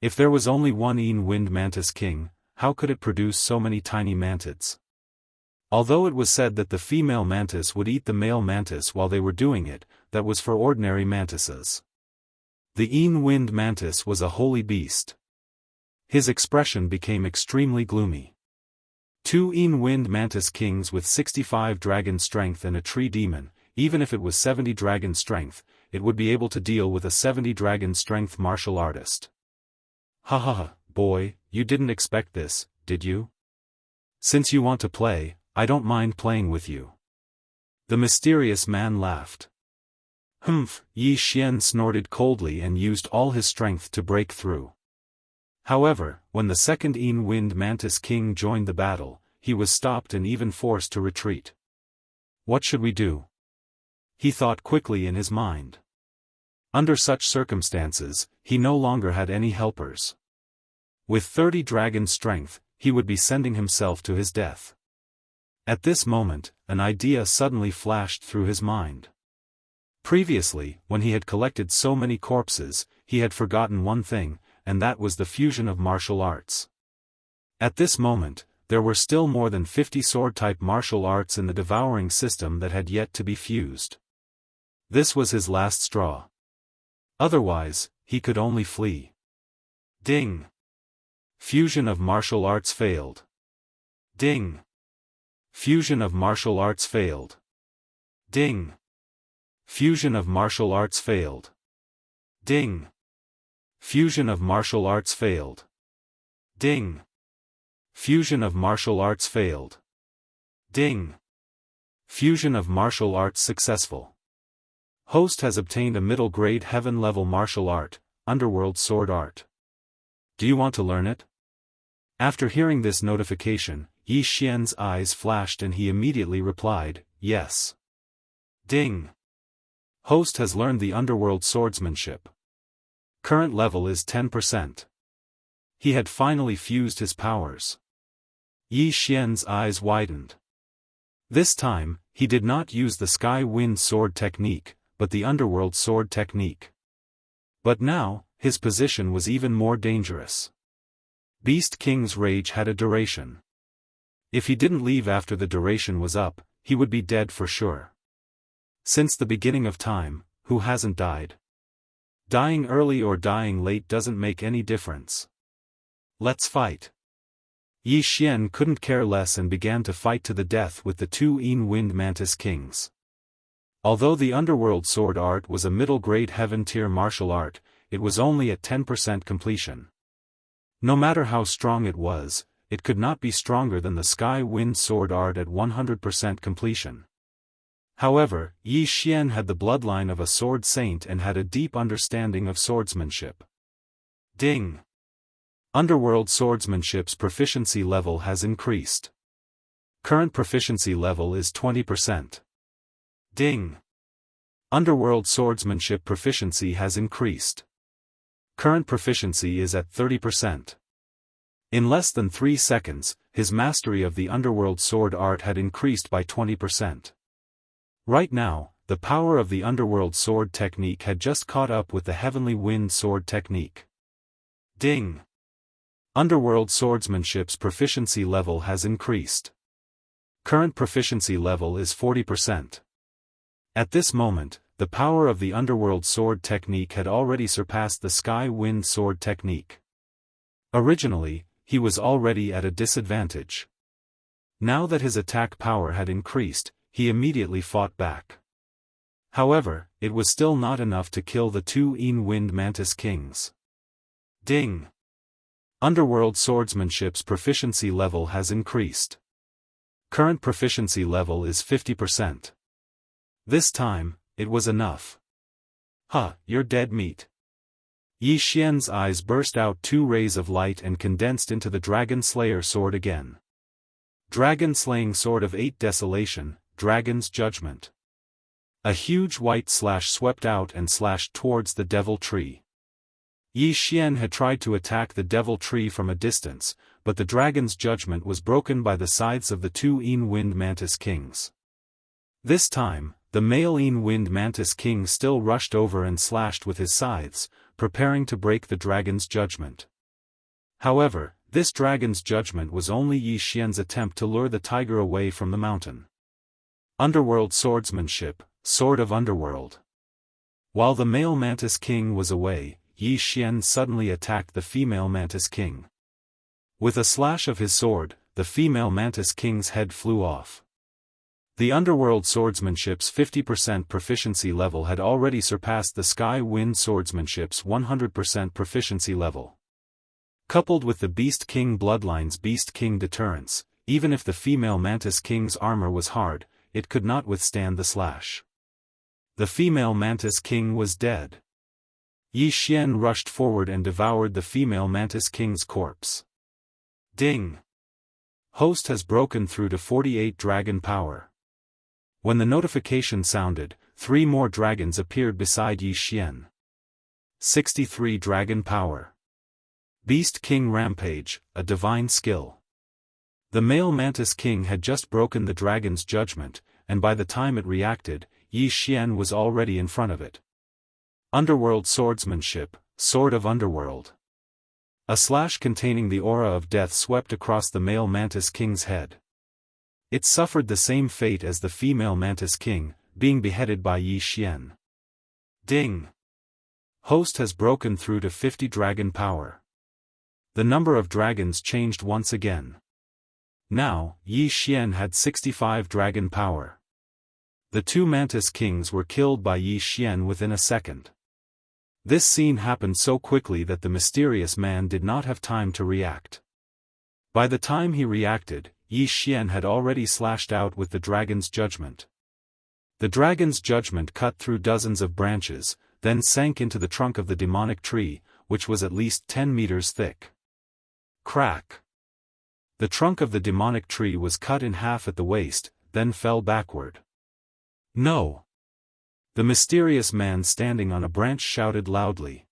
If there was only one Wind Mantis King, how could it produce so many tiny mantids? Although it was said that the female mantis would eat the male mantis while they were doing it, that was for ordinary mantises. The Wind Mantis was a holy beast. His expression became extremely gloomy. Two Wind Mantis Kings with 65 dragon strength and a tree demon, even if it was 70 dragon strength, it would be able to deal with a 70 dragon strength martial artist. Ha ha ha, boy, you didn't expect this, did you? Since you want to play, I don't mind playing with you. The mysterious man laughed. Humph, Yi Xian snorted coldly and used all his strength to break through. However, when the second Wind Mantis King joined the battle, he was stopped and even forced to retreat. What should we do? He thought quickly in his mind. Under such circumstances, he no longer had any helpers. With 30 dragon strength, he would be sending himself to his death. At this moment, an idea suddenly flashed through his mind. Previously, when he had collected so many corpses, he had forgotten one thing, and that was the fusion of martial arts. At this moment, there were still more than 50 sword-type martial arts in the Devouring system that had yet to be fused. This was his last straw. Otherwise, he could only flee. Ding! Fusion of martial arts failed. Ding! Fusion of martial arts failed. Ding. Fusion of martial arts failed. Ding. Fusion of martial arts failed. Ding. Fusion of martial arts failed. Ding. Fusion of martial arts successful. Host has obtained a middle-grade heaven-level martial art, Underworld Sword Art. Do you want to learn it? After hearing this notification, Yi Xian's eyes flashed and he immediately replied, yes. Ding. Host has learned the Underworld swordsmanship. Current level is 10%. He had finally fused his powers. Yi Xian's eyes widened. This time, he did not use the Sky Wind Sword technique, but the Underworld Sword technique. But now, his position was even more dangerous. Beast King's rage had a duration. If he didn't leave after the duration was up, he would be dead for sure. Since the beginning of time, who hasn't died? Dying early or dying late doesn't make any difference. Let's fight. Yi Xian couldn't care less and began to fight to the death with the two Wind Mantis Kings. Although the Underworld Sword Art was a middle-grade heaven-tier martial art, it was only at 10% completion. No matter how strong it was, it could not be stronger than the Sky Wind Sword Art at 100% completion. However, Yi Xian had the bloodline of a sword saint and had a deep understanding of swordsmanship. Ding! Underworld swordsmanship's proficiency level has increased. Current proficiency level is 20%. Ding! Underworld swordsmanship proficiency has increased. Current proficiency is at 30%. In less than 3 seconds, his mastery of the Underworld Sword Art had increased by 20%. Right now, the power of the Underworld Sword technique had just caught up with the Heavenly Wind Sword technique. Ding! Underworld swordsmanship's proficiency level has increased. Current proficiency level is 40%. At this moment, the power of the Underworld Sword technique had already surpassed the Sky Wind Sword technique. Originally, he was already at a disadvantage. Now that his attack power had increased, he immediately fought back. However, it was still not enough to kill the two Wind Mantis Kings. Ding! Underworld swordsmanship's proficiency level has increased. Current proficiency level is 50%. This time, it was enough. Huh, you're dead meat. Yi Xian's eyes burst out 2 rays of light and condensed into the Dragon Slayer sword again. Dragon Slaying Sword of 8 Desolation, Dragon's Judgment. A huge white slash swept out and slashed towards the Devil Tree. Yi Xian had tried to attack the Devil Tree from a distance, but the Dragon's Judgment was broken by the scythes of the two Wind Mantis Kings. This time, the male Wind Mantis King still rushed over and slashed with his scythes, preparing to break the Dragon's Judgment. However, this Dragon's Judgment was only Yi Xian's attempt to lure the tiger away from the mountain. Underworld swordsmanship, Sword of Underworld. While the male Mantis King was away, Yi Xian suddenly attacked the female Mantis King. With a slash of his sword, the female Mantis King's head flew off. The Underworld swordsmanship's 50% proficiency level had already surpassed the Sky Wind swordsmanship's 100% proficiency level. Coupled with the Beast King bloodline's Beast King deterrence, even if the female Mantis King's armor was hard, it could not withstand the slash. The female Mantis King was dead. Yi Xian rushed forward and devoured the female Mantis King's corpse. Ding! Host has broken through to 48 dragon power. When the notification sounded, 3 more dragons appeared beside Yi Xian. 63 dragon power. Beast King Rampage, a divine skill. The male Mantis King had just broken the Dragon's Judgment, and by the time it reacted, Yi Xian was already in front of it. Underworld swordsmanship, Sword of Underworld. A slash containing the aura of death swept across the male Mantis King's head. It suffered the same fate as the female Mantis King, being beheaded by Yi Xian. Ding! Host has broken through to 50 dragon power. The number of dragons changed once again. Now, Yi Xian had 65 dragon power. The two mantis kings were killed by Yi Xian within a second. This scene happened so quickly that the mysterious man did not have time to react. By the time he reacted, Yi Xian had already slashed out with the dragon's judgment. The dragon's judgment cut through dozens of branches, then sank into the trunk of the demonic tree, which was at least 10 meters thick. Crack! The trunk of the demonic tree was cut in half at the waist, then fell backward. No! The mysterious man standing on a branch shouted loudly.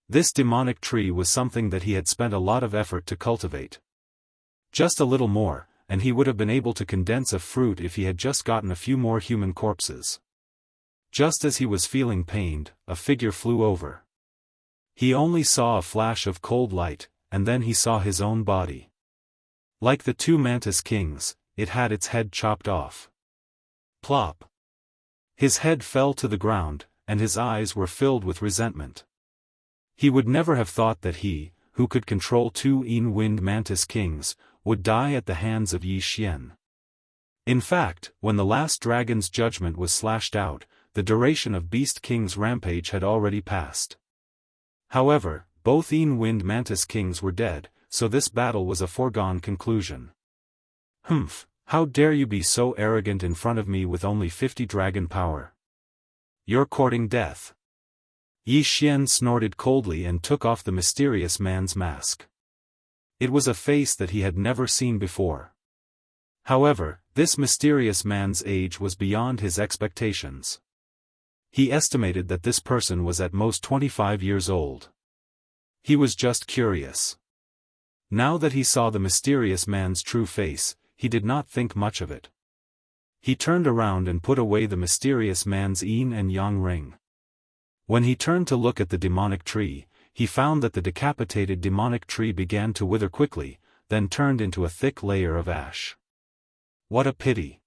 This demonic tree was something that he had spent a lot of effort to cultivate. Just a little more, and he would have been able to condense a fruit if he had just gotten a few more human corpses. Just as he was feeling pained, a figure flew over. He only saw a flash of cold light, and then he saw his own body. Like the two mantis kings, it had its head chopped off. Plop! His head fell to the ground, and his eyes were filled with resentment. He would never have thought that he, who could control two winged mantis kings, would die at the hands of Yi Xian. In fact, when the last dragon's judgment was slashed out, the duration of Beast King's rampage had already passed. However, both winged mantis kings were dead, so this battle was a foregone conclusion. Humph, how dare you be so arrogant in front of me with only 50 dragon power? You're courting death. Yi Xian snorted coldly and took off the mysterious man's mask. It was a face that he had never seen before. However, this mysterious man's age was beyond his expectations. He estimated that this person was at most 25 years old. He was just curious. Now that he saw the mysterious man's true face, he did not think much of it. He turned around and put away the mysterious man's yin and yang ring. When he turned to look at the demonic tree, he found that the decapitated demonic tree began to wither quickly, then turned into a thick layer of ash. What a pity!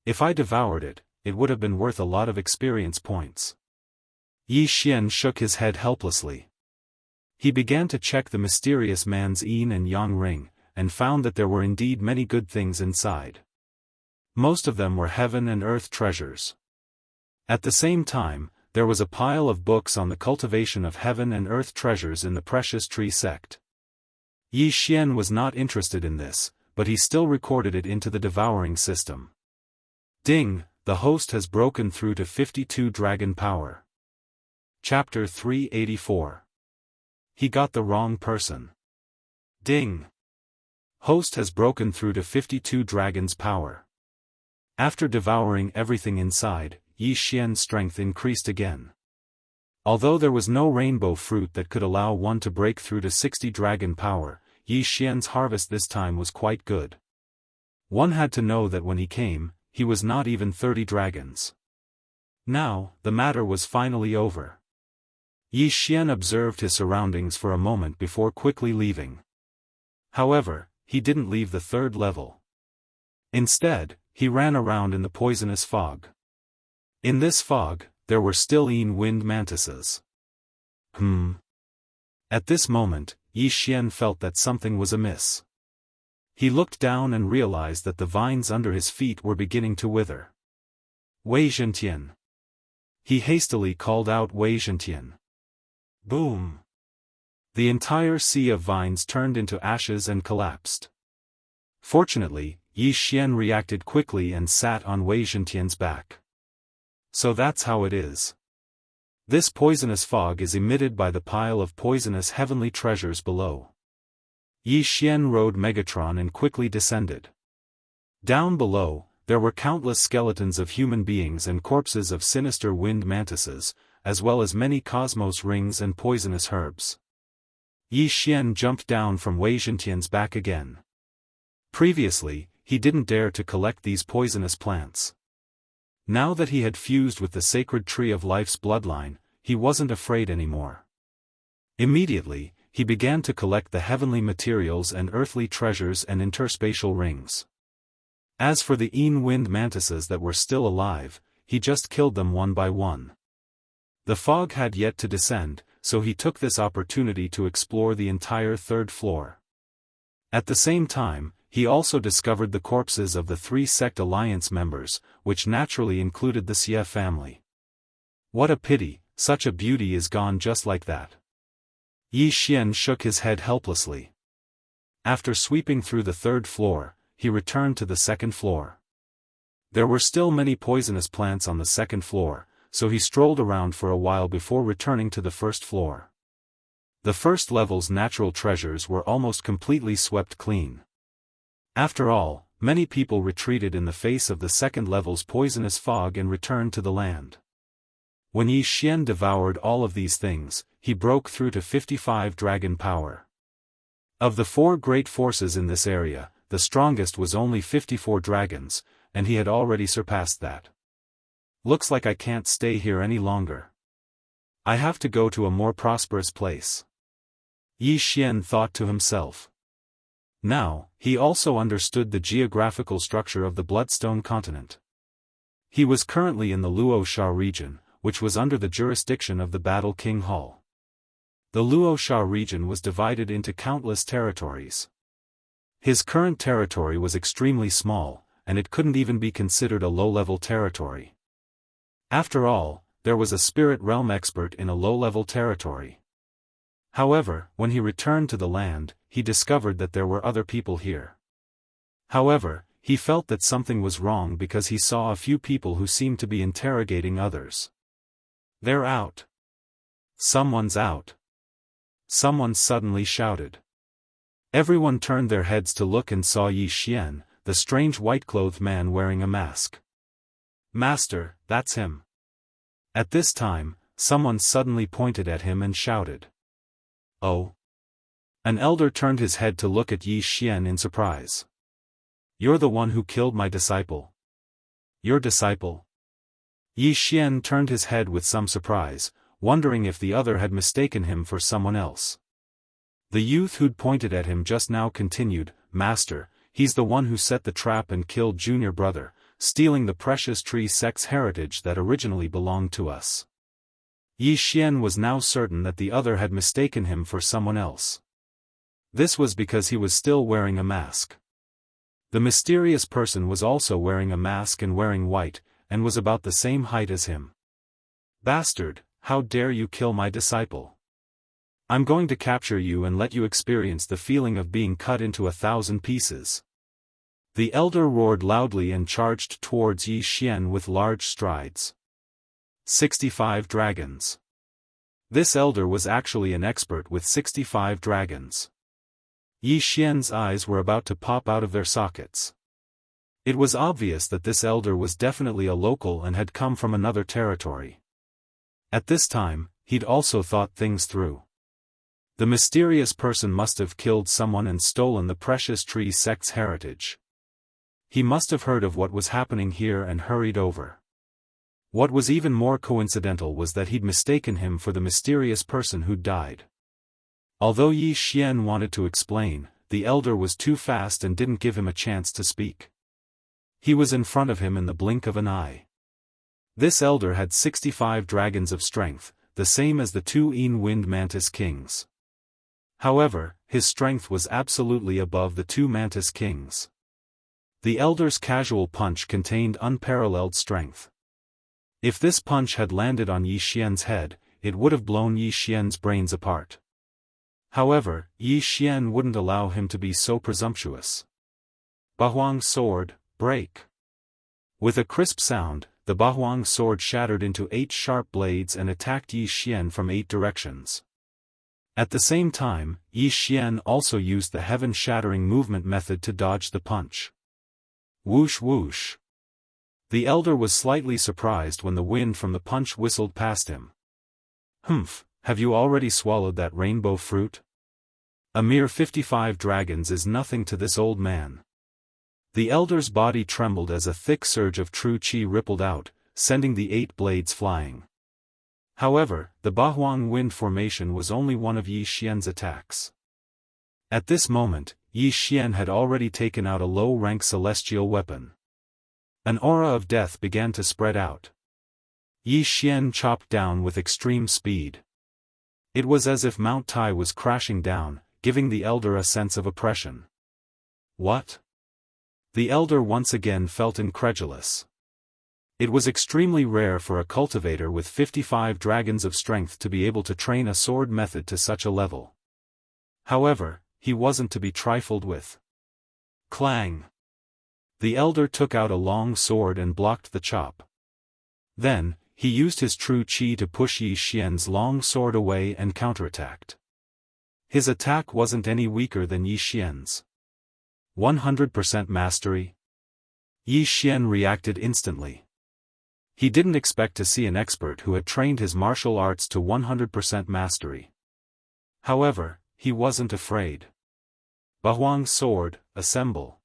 If I devoured it, it would have been worth a lot of experience points. Yi Xian shook his head helplessly. He began to check the mysterious man's yin and yang ring, and found that there were indeed many good things inside. Most of them were heaven and earth treasures. At the same time, there was a pile of books on the cultivation of heaven and earth treasures in the Precious Tree sect. Yi Xian was not interested in this, but he still recorded it into the Devouring system. Ding, the host has broken through to 52 dragon power. Chapter 384. He got the wrong person. Ding. Host has broken through to 52 dragons power. After devouring everything inside, Yi Xian's strength increased again. Although there was no rainbow fruit that could allow one to break through to 60 dragon power, Yi Xian's harvest this time was quite good. One had to know that when he came, he was not even 30 dragons. Now, the matter was finally over. Yi Xian observed his surroundings for a moment before quickly leaving. However, he didn't leave the third level. Instead, he ran around in the poisonous fog. In this fog, there were still winged mantises. At this moment, Yi Xian felt that something was amiss. He looked down and realized that the vines under his feet were beginning to wither. Wei Zhentian. He hastily called out Wei Zhentian. Boom! The entire sea of vines turned into ashes and collapsed. Fortunately, Yi Xian reacted quickly and sat on Wei Zhentian's back. So that's how it is. This poisonous fog is emitted by the pile of poisonous heavenly treasures below. Yi Xian rode Megatron and quickly descended. Down below, there were countless skeletons of human beings and corpses of sinister winged mantises, as well as many cosmos rings and poisonous herbs. Yi Xian jumped down from Wei Zhentian's back again. Previously, he didn't dare to collect these poisonous plants. Now that he had fused with the sacred tree of life's bloodline, he wasn't afraid anymore. Immediately, he began to collect the heavenly materials and earthly treasures and interspatial rings. As for the winged mantises that were still alive, he just killed them one by one. The fog had yet to descend, so he took this opportunity to explore the entire third floor. At the same time, he also discovered the corpses of the 3 sect alliance members, which naturally included the Xie family. What a pity, such a beauty is gone just like that. Yi Xian shook his head helplessly. After sweeping through the 3rd floor, he returned to the 2nd floor. There were still many poisonous plants on the 2nd floor, so he strolled around for a while before returning to the 1st floor. The first level's natural treasures were almost completely swept clean. After all, many people retreated in the face of the 2nd level's poisonous fog and returned to the land. When Yi Xian devoured all of these things, he broke through to 55 dragon power. Of the 4 great forces in this area, the strongest was only 54 dragons, and he had already surpassed that. Looks like I can't stay here any longer. I have to go to a more prosperous place. Yi Xian thought to himself. Now, he also understood the geographical structure of the Bloodstone continent. He was currently in the Luosha region, which was under the jurisdiction of the Battle King Hall. The Luosha region was divided into countless territories. His current territory was extremely small, and it couldn't even be considered a low-level territory. After all, there was a spirit realm expert in a low-level territory. However, when he returned to the land, he discovered that there were other people here. However, he felt that something was wrong because he saw a few people who seemed to be interrogating others. They're out. Someone's out. Someone suddenly shouted. Everyone turned their heads to look and saw Yi Xian, the strange white-clothed man wearing a mask. Master, that's him. At this time, someone suddenly pointed at him and shouted. Oh. An elder turned his head to look at Yi Xian in surprise. You're the one who killed my disciple. Your disciple? Yi Xian turned his head with some surprise, wondering if the other had mistaken him for someone else. The youth who'd pointed at him just now continued, Master, he's the one who set the trap and killed junior brother, stealing the precious tree sect's heritage that originally belonged to us. Yi Xian was now certain that the other had mistaken him for someone else. This was because he was still wearing a mask. The mysterious person was also wearing a mask and wearing white, and was about the same height as him. Bastard, how dare you kill my disciple? I'm going to capture you and let you experience the feeling of being cut into 1,000 pieces. The elder roared loudly and charged towards Yi Xian with large strides. 65 dragons. This elder was actually an expert with 65 dragons. Yi Xian's eyes were about to pop out of their sockets. It was obvious that this elder was definitely a local and had come from another territory. At this time, he'd also thought things through. The mysterious person must have killed someone and stolen the precious tree sect's heritage. He must have heard of what was happening here and hurried over. What was even more coincidental was that he'd mistaken him for the mysterious person who'd died. Although Yi Xian wanted to explain, the elder was too fast and didn't give him a chance to speak. He was in front of him in the blink of an eye. This elder had 65 dragons of strength, the same as the 2 wind mantis kings. However, his strength was absolutely above the 2 mantis kings. The elder's casual punch contained unparalleled strength. If this punch had landed on Yi Xian's head, it would have blown Yi Xian's brains apart. However, Yi Xian wouldn't allow him to be so presumptuous. Bahuang sword, break. With a crisp sound, the Bahuang sword shattered into 8 sharp blades and attacked Yi Xian from 8 directions. At the same time, Yi Xian also used the heaven-shattering movement method to dodge the punch. Whoosh whoosh. The elder was slightly surprised when the wind from the punch whistled past him. Humph, have you already swallowed that rainbow fruit? A mere 55 dragons is nothing to this old man. The elder's body trembled as a thick surge of true qi rippled out, sending the 8 blades flying. However, the Bahuang wind formation was only one of Yi Xian's attacks. At this moment, Yi Xian had already taken out a low-rank celestial weapon. An aura of death began to spread out. Yi Xian chopped down with extreme speed. It was as if Mount Tai was crashing down, giving the elder a sense of oppression. What? The elder once again felt incredulous. It was extremely rare for a cultivator with 55 dragons of strength to be able to train a sword method to such a level. However, he wasn't to be trifled with. Clang! The elder took out a long sword and blocked the chop. Then, he used his true chi to push Yi Xian's long sword away and counterattacked. His attack wasn't any weaker than Yi Xian's. 100% mastery? Yi Xian reacted instantly. He didn't expect to see an expert who had trained his martial arts to 100% mastery. However, he wasn't afraid. Bahuang's sword, assemble.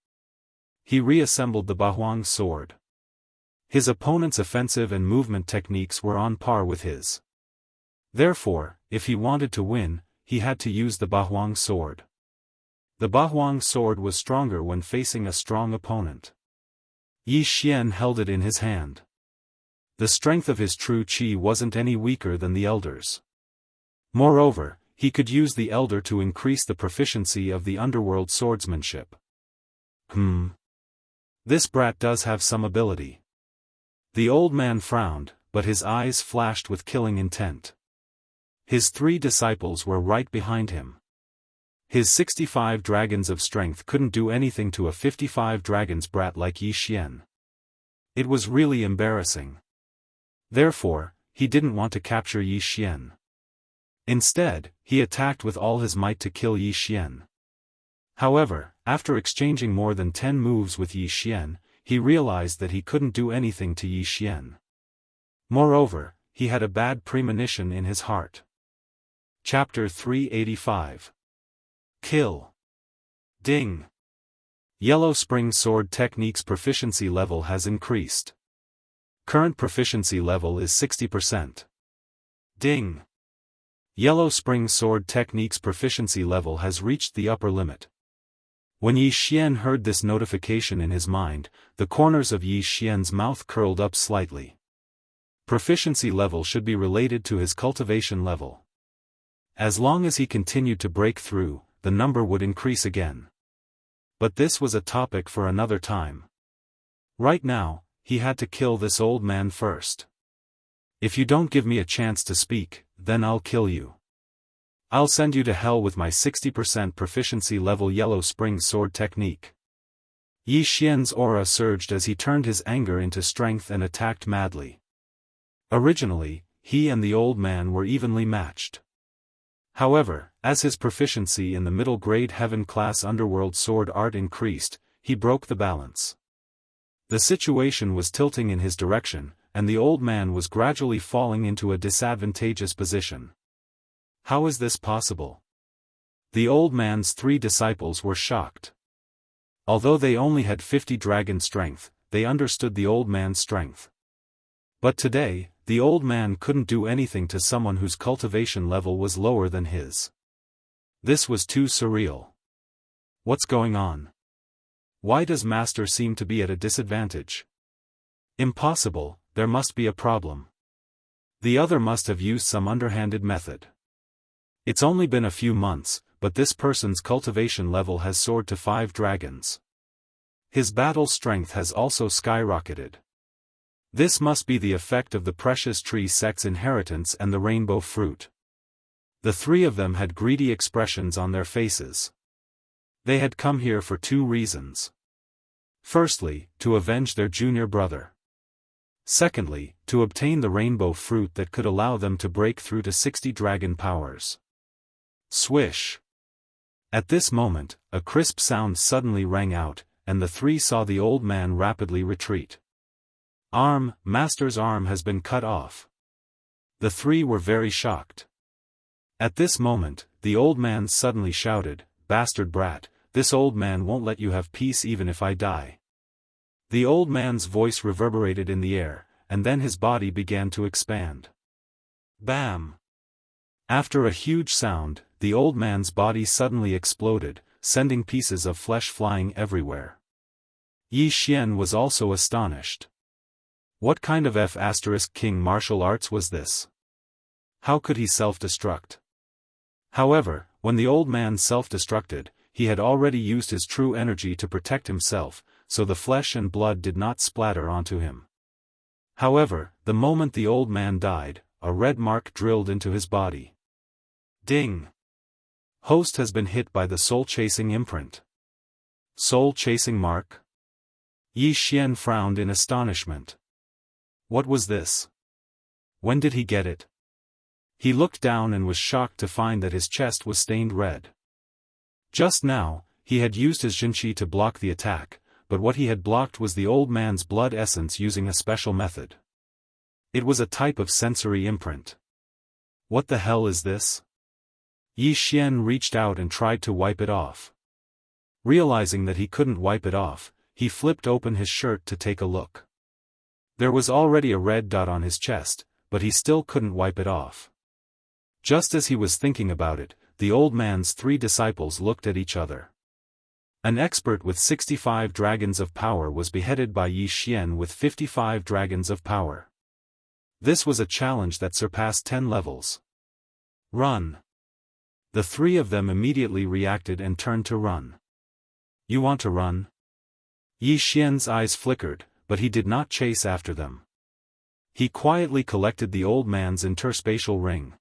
He reassembled the Bahuang sword. His opponent's offensive and movement techniques were on par with his. Therefore, if he wanted to win, he had to use the Bahuang sword. The Bahuang sword was stronger when facing a strong opponent. Yi Xian held it in his hand. The strength of his true chi wasn't any weaker than the elder's. Moreover, he could use the elder to increase the proficiency of the underworld swordsmanship. This brat does have some ability. The old man frowned, but his eyes flashed with killing intent. His 3 disciples were right behind him. His 65 dragons of strength couldn't do anything to a 55 dragons brat like Yi Xian. It was really embarrassing. Therefore, he didn't want to capture Yi Xian. Instead, he attacked with all his might to kill Yi Xian. However, after exchanging more than 10 moves with Yi Xian, he realized that he couldn't do anything to Yi Xian. Moreover, he had a bad premonition in his heart. Chapter 385. Kill. Ding. Yellow Spring Sword Technique's proficiency level has increased. Current proficiency level is 60%. Ding. Yellow Spring Sword Technique's proficiency level has reached the upper limit. When Yi Xian heard this notification in his mind, the corners of Yi Xian's mouth curled up slightly. Proficiency level should be related to his cultivation level. As long as he continued to break through, the number would increase again. But this was a topic for another time. Right now, he had to kill this old man first. If you don't give me a chance to speak, then I'll kill you. I'll send you to hell with my 60% proficiency level Yellow Spring Sword Technique. Yi Xian's aura surged as he turned his anger into strength and attacked madly. Originally, he and the old man were evenly matched. However, as his proficiency in the middle-grade heaven-class underworld sword art increased, he broke the balance. The situation was tilting in his direction, and the old man was gradually falling into a disadvantageous position. How is this possible? The old man's 3 disciples were shocked. Although they only had 50 dragon strength, they understood the old man's strength. But today, the old man couldn't do anything to someone whose cultivation level was lower than his. This was too surreal. What's going on? Why does Master seem to be at a disadvantage? Impossible, there must be a problem. The other must have used some underhanded method. It's only been a few months, but this person's cultivation level has soared to 5 dragons. His battle strength has also skyrocketed. This must be the effect of the precious tree sect's inheritance and the rainbow fruit. The 3 of them had greedy expressions on their faces. They had come here for 2 reasons. Firstly, to avenge their junior brother. Secondly, to obtain the rainbow fruit that could allow them to break through to 60 dragon powers. Swish! At this moment, a crisp sound suddenly rang out, and the 3 saw the old man rapidly retreat. Master's arm has been cut off. The 3 were very shocked. At this moment, the old man suddenly shouted, "Bastard brat, this old man won't let you have peace even if I die." The old man's voice reverberated in the air, and then his body began to expand. Bam! After a huge sound, the old man's body suddenly exploded, sending pieces of flesh flying everywhere. Yi Xian was also astonished. What kind of F***king martial arts was this? How could he self-destruct? However, when the old man self-destructed, he had already used his true energy to protect himself, so the flesh and blood did not splatter onto him. However, the moment the old man died, a red mark drilled into his body. Ding! Host has been hit by the soul-chasing imprint. Soul-chasing mark? Yi Xian frowned in astonishment. What was this? When did he get it? He looked down and was shocked to find that his chest was stained red. Just now, he had used his Jinqi to block the attack, but what he had blocked was the old man's blood essence using a special method. It was a type of sensory imprint. What the hell is this? Yi Xian reached out and tried to wipe it off. Realizing that he couldn't wipe it off, he flipped open his shirt to take a look. There was already a red dot on his chest, but he still couldn't wipe it off. Just as he was thinking about it, the old man's 3 disciples looked at each other. An expert with 65 dragons of power was beheaded by Yi Xian with 55 dragons of power. This was a challenge that surpassed 10 levels. Run! The 3 of them immediately reacted and turned to run. You want to run? Yi Xian's eyes flickered, but he did not chase after them. He quietly collected the old man's interspatial ring.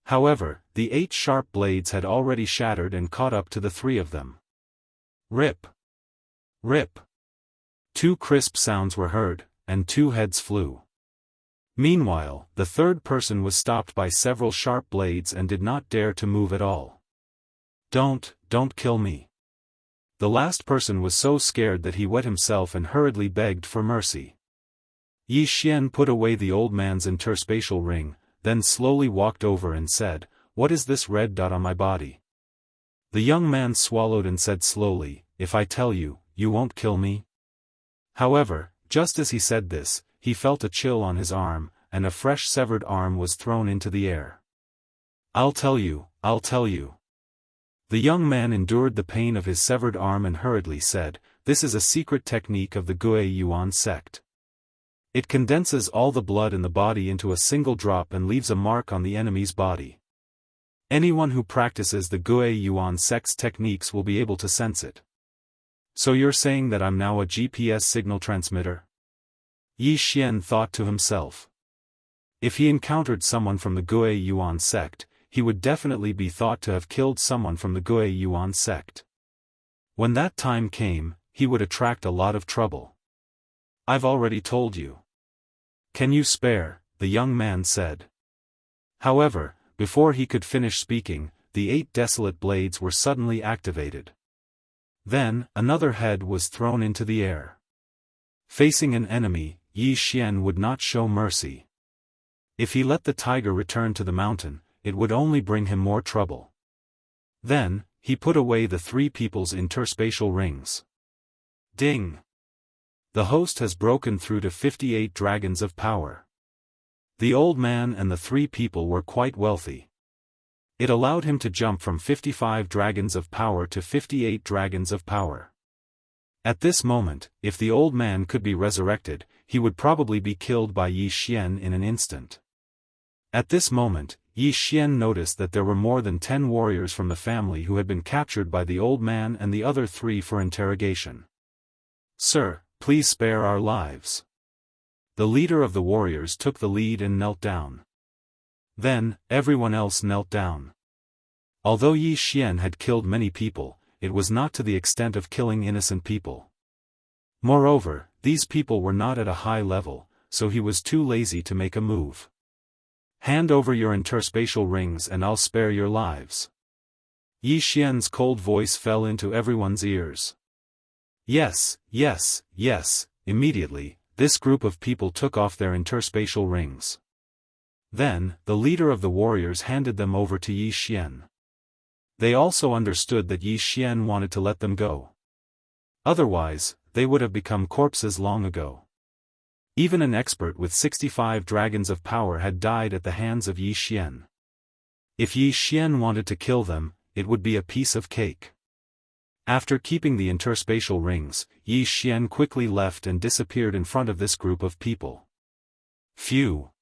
However, the 8 sharp blades had already shattered and caught up to the 3 of them. Rip! Rip! 2 crisp sounds were heard, and 2 heads flew. Meanwhile, the 3rd person was stopped by several sharp blades and did not dare to move at all. Don't kill me. The last person was so scared that he wet himself and hurriedly begged for mercy. Yi Xian put away the old man's interspatial ring, then slowly walked over and said, "What is this red dot on my body?" The young man swallowed and said slowly, "If I tell you, you won't kill me?" However, just as he said this, he felt a chill on his arm, and a fresh severed arm was thrown into the air. I'll tell you. The young man endured the pain of his severed arm and hurriedly said, "This is a secret technique of the Gue Yuan sect. It condenses all the blood in the body into a single drop and leaves a mark on the enemy's body. Anyone who practices the Gue Yuan sect's techniques will be able to sense it. So you're saying that I'm now a GPS signal transmitter?" Yi Xian thought to himself. If he encountered someone from the Gue Yuan sect, he would definitely be thought to have killed someone from the Gue Yuan sect. When that time came, he would attract a lot of trouble. "I've already told you. Can you spare?" the young man said. However, before he could finish speaking, the 8 desolate blades were suddenly activated. Then, another head was thrown into the air. Facing an enemy, Yi Xian would not show mercy. If he let the tiger return to the mountain, it would only bring him more trouble. Then, he put away the 3 people's interspatial rings. Ding! The host has broken through to 58 dragons of power. The old man and the 3 people were quite wealthy. It allowed him to jump from 55 dragons of power to 58 dragons of power. At this moment, if the old man could be resurrected, he would probably be killed by Yi Xian in an instant. At this moment, Yi Xian noticed that there were more than 10 warriors from the family who had been captured by the old man and the other 3 for interrogation. "Sir, please spare our lives." The leader of the warriors took the lead and knelt down. Then, everyone else knelt down. Although Yi Xian had killed many people, it was not to the extent of killing innocent people. Moreover, these people were not at a high level, so he was too lazy to make a move. "Hand over your interspatial rings and I'll spare your lives." Yi Xian's cold voice fell into everyone's ears. Yes. Immediately, this group of people took off their interspatial rings. Then, the leader of the warriors handed them over to Yi Xian. They also understood that Yi Xian wanted to let them go. Otherwise, they would have become corpses long ago. Even an expert with 65 dragons of power had died at the hands of Yi Xian. If Yi Xian wanted to kill them, it would be a piece of cake. After keeping the interspatial rings, Yi Xian quickly left and disappeared in front of this group of people. Phew!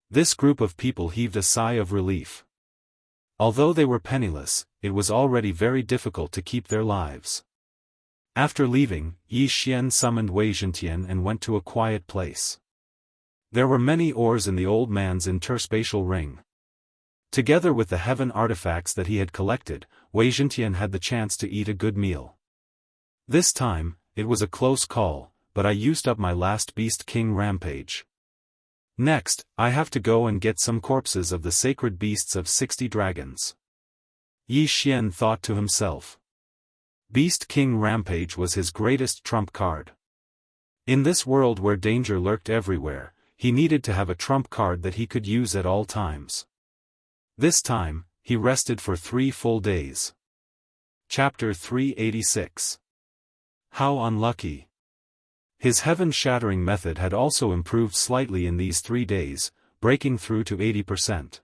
This group of people heaved a sigh of relief. Although they were penniless, it was already very difficult to keep their lives. After leaving, Yi Xian summoned Wei Zhentian and went to a quiet place. There were many ores in the old man's interspatial ring. Together with the heaven artifacts that he had collected, Wei Zhentian had the chance to eat a good meal. This time, it was a close call, but I used up my last Beast King rampage. Next, I have to go and get some corpses of the sacred beasts of 60 dragons. Yi Xian thought to himself. Beast King Rampage was his greatest trump card. In this world where danger lurked everywhere, he needed to have a trump card that he could use at all times. This time, he rested for 3 full days. Chapter 386. How unlucky. His heaven-shattering method had also improved slightly in these 3 days, breaking through to 80%.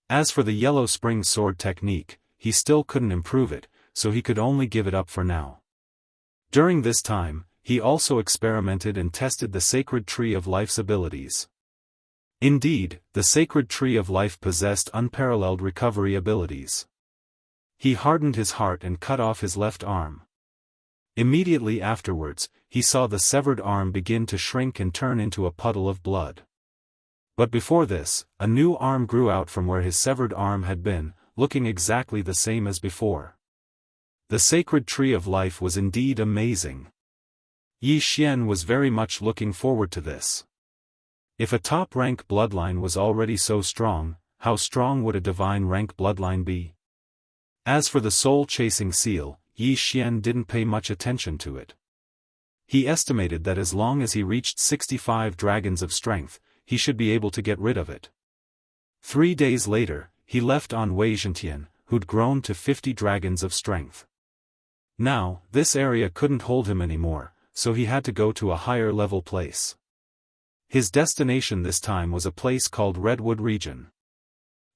As for the Yellow Spring Sword technique, he still couldn't improve it, so he could only give it up for now. During this time, he also experimented and tested the Sacred Tree of Life's abilities. Indeed, the Sacred Tree of Life possessed unparalleled recovery abilities. He hardened his heart and cut off his left arm. Immediately afterwards, he saw the severed arm begin to shrink and turn into a puddle of blood. But before this, a new arm grew out from where his severed arm had been, looking exactly the same as before. The Sacred Tree of Life was indeed amazing. Yi Xian was very much looking forward to this. If a top-rank bloodline was already so strong, how strong would a divine-rank bloodline be? As for the soul-chasing seal, Yi Xian didn't pay much attention to it. He estimated that as long as he reached 65 dragons of strength, he should be able to get rid of it. 3 days later, he left on Wei Zhentian, who'd grown to 50 dragons of strength. Now, this area couldn't hold him anymore, so he had to go to a higher-level place. His destination this time was a place called Redwood Region.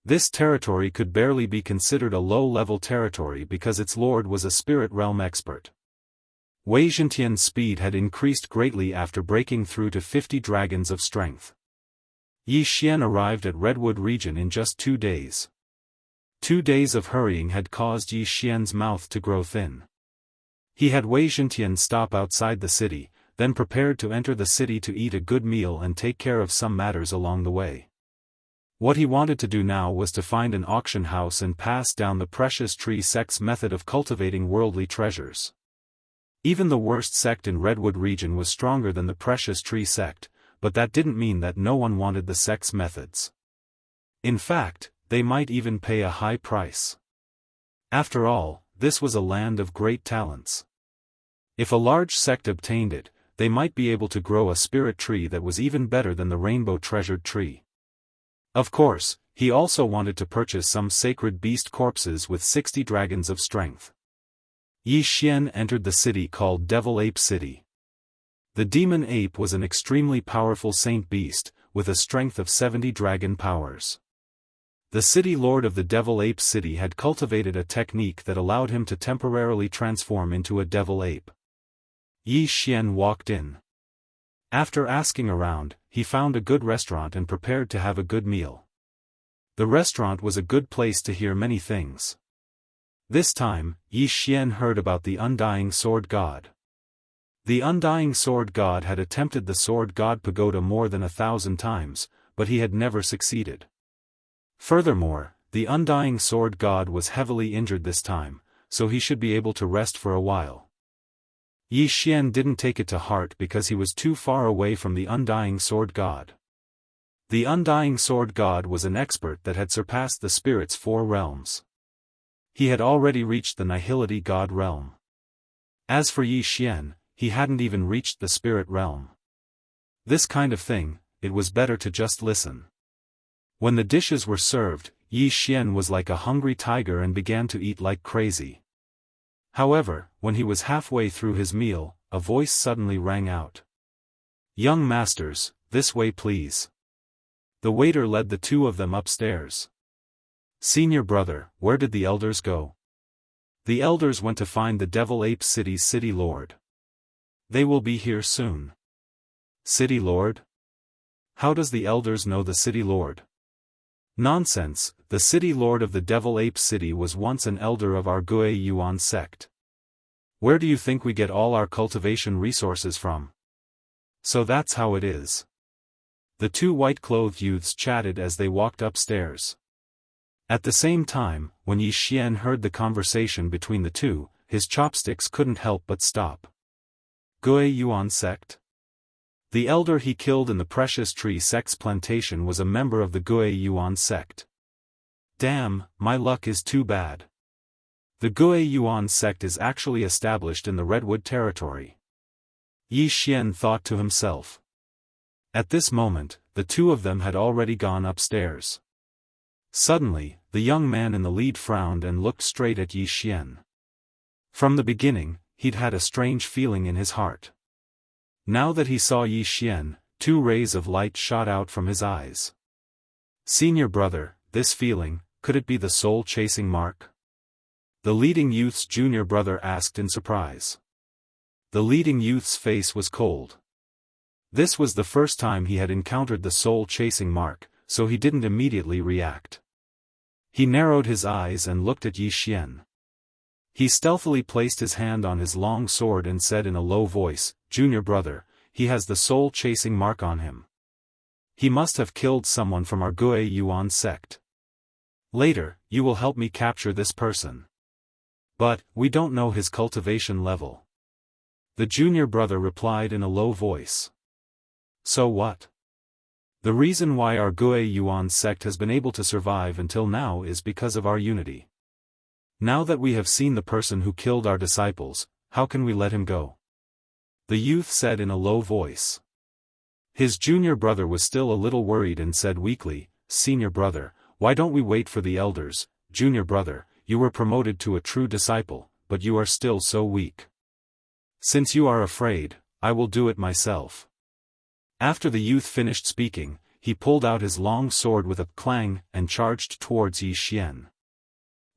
This territory could barely be considered a low-level territory because its lord was a spirit realm expert. Wei Zhentian's speed had increased greatly after breaking through to 50 dragons of strength. Yi Xian arrived at Redwood Region in just 2 days. 2 days of hurrying had caused Yi Xian's mouth to grow thin. He had Wei Zhentian stop outside the city, then prepared to enter the city to eat a good meal and take care of some matters along the way. What he wanted to do now was to find an auction house and pass down the Precious Tree sect's method of cultivating worldly treasures. Even the worst sect in Redwood Region was stronger than the Precious Tree sect, but that didn't mean that no one wanted the sect's methods. In fact, they might even pay a high price. After all, this was a land of great talents. If a large sect obtained it, they might be able to grow a spirit tree that was even better than the rainbow treasured tree. Of course, he also wanted to purchase some sacred beast corpses with 60 dragons of strength. Yi Xian entered the city called Devil Ape City. The demon ape was an extremely powerful saint beast, with a strength of 70 dragon powers. The city lord of the Devil Ape City had cultivated a technique that allowed him to temporarily transform into a devil ape. Yi Xian walked in. After asking around, he found a good restaurant and prepared to have a good meal. The restaurant was a good place to hear many things. This time, Yi Xian heard about the Undying Sword God. The Undying Sword God had attempted the Sword God Pagoda more than 1,000 times, but he had never succeeded. Furthermore, the Undying Sword God was heavily injured this time, so he should be able to rest for a while. Yi Xian didn't take it to heart because he was too far away from the Undying Sword God. The Undying Sword God was an expert that had surpassed the spirit's 4 realms. He had already reached the Nihility God realm. As for Yi Xian, he hadn't even reached the spirit realm. This kind of thing, it was better to just listen. When the dishes were served, Yi Xian was like a hungry tiger and began to eat like crazy. However, when he was halfway through his meal, a voice suddenly rang out. "Young masters, this way please." The waiter led the 2 of them upstairs. "Senior brother, where did the elders go?" "The elders went to find the Devil Ape City's city lord. They will be here soon." "City lord? How does the elders know the city lord?" "Nonsense, the city lord of the Devil Ape City was once an elder of our Gui Yuan sect." Where do you think we get all our cultivation resources from? So that's how it is. The two white-clothed youths chatted as they walked upstairs. At the same time, when Yi Xian heard the conversation between the two, his chopsticks couldn't help but stop. Gui Yuan sect? The elder he killed in the Precious Tree sect's plantation was a member of the Gui Yuan sect. Damn, my luck is too bad. The Gui Yuan sect is actually established in the Redwood territory. Yi Xian thought to himself. At this moment, the two of them had already gone upstairs. Suddenly, the young man in the lead frowned and looked straight at Yi Xian. From the beginning, he'd had a strange feeling in his heart. Now that he saw Yi Xian, two rays of light shot out from his eyes. Senior brother, this feeling, could it be the soul-chasing mark? The leading youth's junior brother asked in surprise. The leading youth's face was cold. This was the first time he had encountered the soul-chasing mark, so he didn't immediately react. He narrowed his eyes and looked at Yi Xian. He stealthily placed his hand on his long sword and said in a low voice, "Junior brother, he has the soul-chasing mark on him. He must have killed someone from our Gui Yuan sect. Later, you will help me capture this person. But, we don't know his cultivation level." The junior brother replied in a low voice. So what? The reason why our Gui Yuan sect has been able to survive until now is because of our unity. Now that we have seen the person who killed our disciples, how can we let him go? The youth said in a low voice. His junior brother was still a little worried and said weakly, "Senior brother, why don't we wait for the elders? Junior brother, you were promoted to a true disciple, but you are still so weak. Since you are afraid, I will do it myself." After the youth finished speaking, he pulled out his long sword with a clang and charged towards Yi Xian.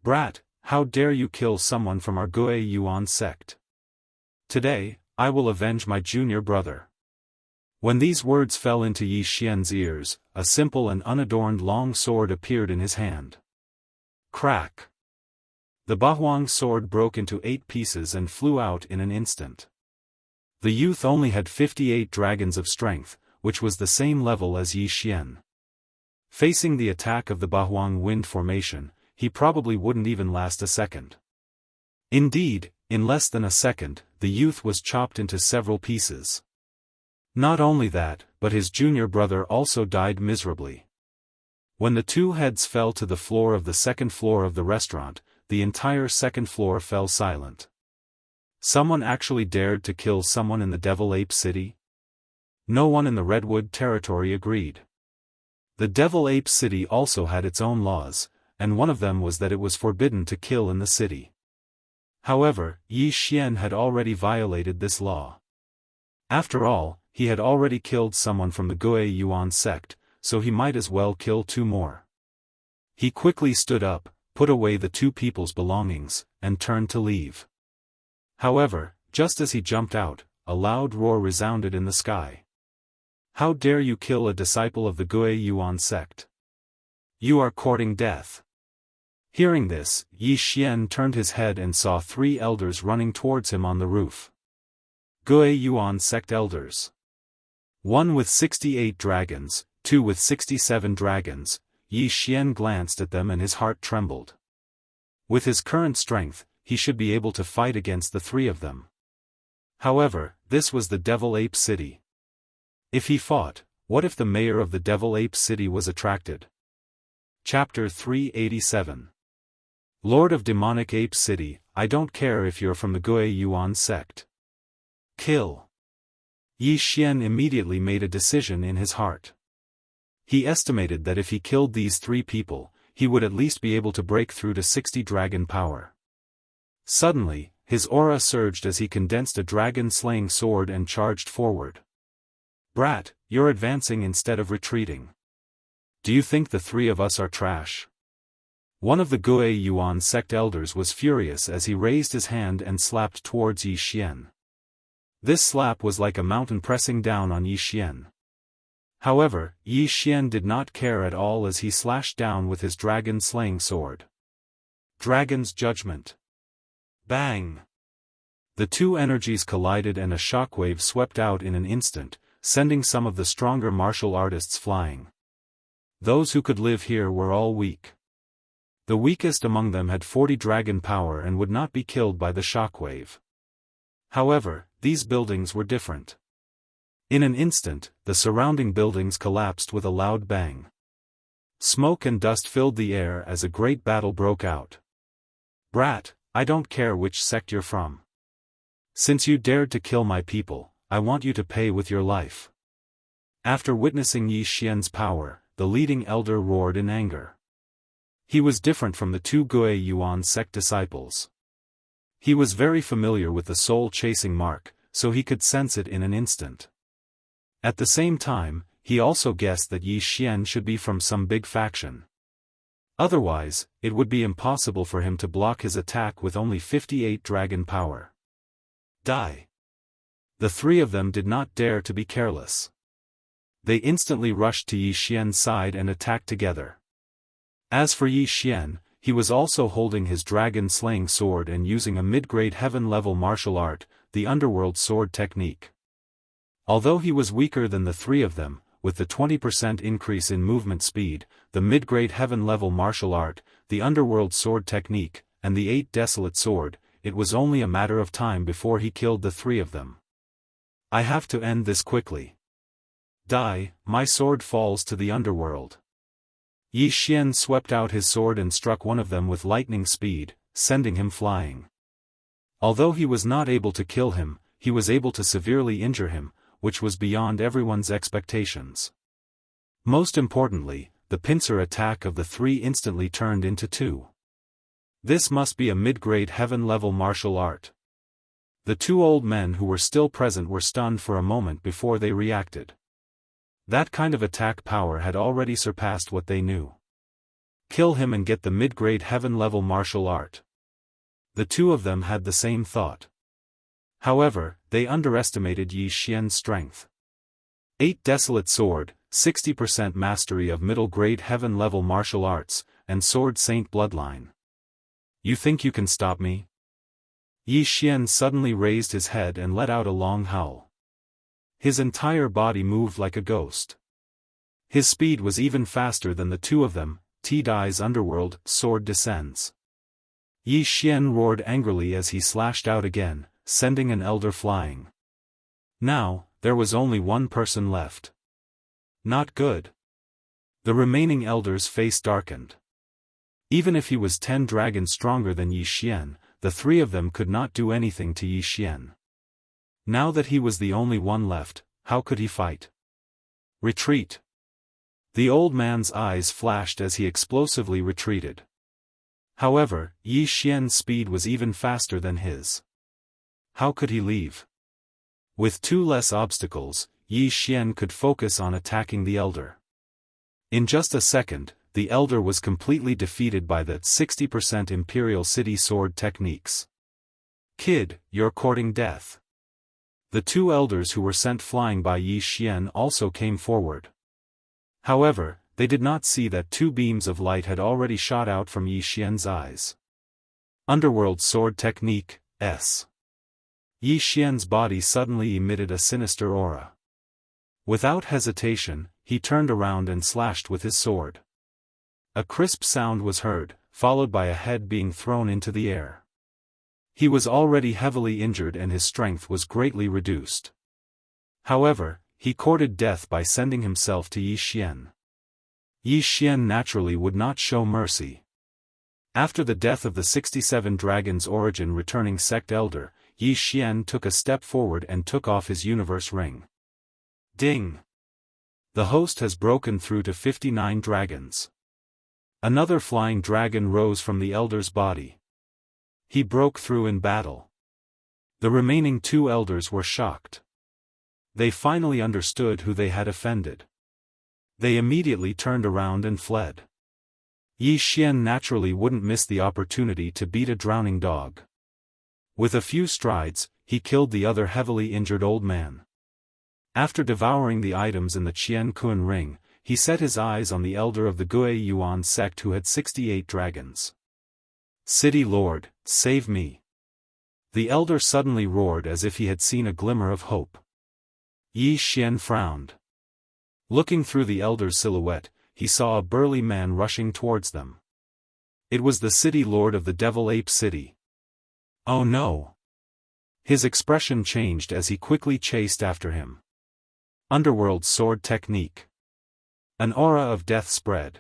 "Brat, how dare you kill someone from our Gui Yuan sect? Today, I will avenge my junior brother." When these words fell into Yi Xian's ears, a simple and unadorned long sword appeared in his hand. Crack! The Bahuang sword broke into 8 pieces and flew out in an instant. The youth only had 58 dragons of strength, which was the same level as Yi Xian. Facing the attack of the Bahuang wind formation, he probably wouldn't even last a second. Indeed, in less than a second, the youth was chopped into several pieces. Not only that, but his junior brother also died miserably. When the two heads fell to the floor of the second floor of the restaurant, the entire second floor fell silent. Someone actually dared to kill someone in the Devil Ape City? No one in the Redwood territory agreed. The Devil Ape City also had its own laws, and one of them was that it was forbidden to kill in the city. However, Yi Xian had already violated this law. After all, he had already killed someone from the Gui Yuan sect, so he might as well kill 2 more. He quickly stood up, put away the 2 people's belongings, and turned to leave. However, just as he jumped out, a loud roar resounded in the sky. "How dare you kill a disciple of the Gui Yuan sect? You are courting death." Hearing this, Yi Xian turned his head and saw 3 elders running towards him on the roof. Gui Yuan sect elders. 1 with 68 dragons, 2 with 67 dragons. Yi Xian glanced at them and his heart trembled. With his current strength, he should be able to fight against the 3 of them. However, this was the Devil Ape City. If he fought, what if the mayor of the Devil Ape City was attracted? Chapter 387. Lord of Demonic Ape City, I don't care if you're from the Gui Yuan sect. Kill. Yi Xian immediately made a decision in his heart. He estimated that if he killed these 3 people, he would at least be able to break through to 60 dragon power. Suddenly, his aura surged as he condensed a dragon-slaying sword and charged forward. "Brat, you're advancing instead of retreating. Do you think the 3 of us are trash?" One of the Gui Yuan sect elders was furious as he raised his hand and slapped towards Yi Xian. This slap was like a mountain pressing down on Yi Xian. However, Yi Xian did not care at all as he slashed down with his dragon-slaying sword. Dragon's Judgment. Bang! The two energies collided and a shockwave swept out in an instant, sending some of the stronger martial artists flying. Those who could live here were all weak. The weakest among them had 40 dragon power and would not be killed by the shockwave. However, these buildings were different. In an instant, the surrounding buildings collapsed with a loud bang. Smoke and dust filled the air as a great battle broke out. "Brat, I don't care which sect you're from. Since you dared to kill my people, I want you to pay with your life." After witnessing Yi Xian's power, the leading elder roared in anger. He was different from the two Gue Yuan sect disciples. He was very familiar with the soul-chasing mark, so he could sense it in an instant. At the same time, he also guessed that Yi Xian should be from some big faction. Otherwise, it would be impossible for him to block his attack with only 58 dragon power. Die! The three of them did not dare to be careless. They instantly rushed to Yi Xian's side and attacked together. As for Yi Xian, he was also holding his dragon-slaying sword and using a mid-grade heaven-level martial art, the underworld sword technique. Although he was weaker than the three of them, with the 20% increase in movement speed, the mid-grade heaven-level martial art, the underworld sword technique, and the 8 desolate sword, it was only a matter of time before he killed the three of them. "I have to end this quickly. Die, my sword falls to the underworld." Yi Xian swept out his sword and struck one of them with lightning speed, sending him flying. Although he was not able to kill him, he was able to severely injure him, which was beyond everyone's expectations. Most importantly, the pincer attack of the three instantly turned into 2. This must be a mid-grade heaven-level martial art. The two old men who were still present were stunned for a moment before they reacted. That kind of attack power had already surpassed what they knew. Kill him and get the mid-grade heaven-level martial art. The two of them had the same thought. However, they underestimated Yi Xian's strength. 8 desolate sword, 60% mastery of middle-grade heaven-level martial arts, and sword saint bloodline. "You think you can stop me?" Yi Xian suddenly raised his head and let out a long howl. His entire body moved like a ghost. His speed was even faster than the two of them. T-Dai's underworld sword descends. Yi Xian roared angrily as he slashed out again, sending an elder flying. Now, there was only one person left. Not good. The remaining elder's face darkened. Even if he was 10 dragons stronger than Yi Xian, the three of them could not do anything to Yi Xian. Now that he was the only one left, how could he fight? Retreat! The old man's eyes flashed as he explosively retreated. However, Yi Xian's speed was even faster than his. How could he leave? With 2 less obstacles, Yi Xian could focus on attacking the elder. In just a second, the elder was completely defeated by the 60% Imperial City sword techniques. "Kid, you're courting death." The 2 elders who were sent flying by Yi Xian also came forward. However, they did not see that 2 beams of light had already shot out from Yi Xian's eyes. Underworld sword technique, S. Yi Xian's body suddenly emitted a sinister aura. Without hesitation, he turned around and slashed with his sword. A crisp sound was heard, followed by a head being thrown into the air. He was already heavily injured and his strength was greatly reduced. However, he courted death by sending himself to Yi Xian. Yi Xian naturally would not show mercy. After the death of the 67 Dragons Origin returning sect elder, Yi Xian took a step forward and took off his universe ring. Ding! The host has broken through to 59 dragons. Another flying dragon rose from the elder's body. He broke through in battle. The remaining 2 elders were shocked. They finally understood who they had offended. They immediately turned around and fled. Yi Xian naturally wouldn't miss the opportunity to beat a drowning dog. With a few strides, he killed the other heavily injured old man. After devouring the items in the Qian-Kun ring, he set his eyes on the elder of the Gue Yuan sect who had 68 dragons. "City Lord, save me." The elder suddenly roared as if he had seen a glimmer of hope. Yi Xian frowned. Looking through the elder's silhouette, he saw a burly man rushing towards them. It was the city lord of the Devil Ape City. Oh no! His expression changed as he quickly chased after him. Underworld sword technique. An aura of death spread.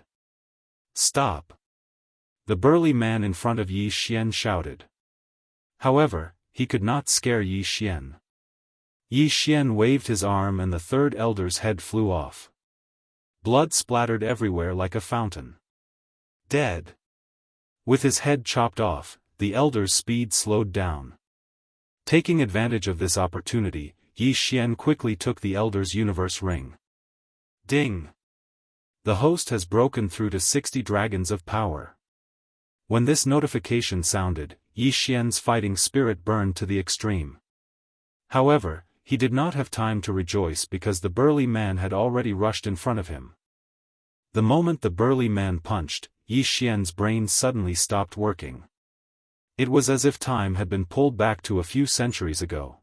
Stop! The burly man in front of Yi Xian shouted. However, he could not scare Yi Xian. Yi Xian waved his arm and the third elder's head flew off. Blood splattered everywhere like a fountain. Dead. With his head chopped off, the elder's speed slowed down. Taking advantage of this opportunity, Yi Xian quickly took the elder's universe ring. Ding! The host has broken through to 60 dragons of power. When this notification sounded, Yi Xian's fighting spirit burned to the extreme. However, he did not have time to rejoice because the burly man had already rushed in front of him. The moment the burly man punched, Yi Xian's brain suddenly stopped working. It was as if time had been pulled back to a few centuries ago.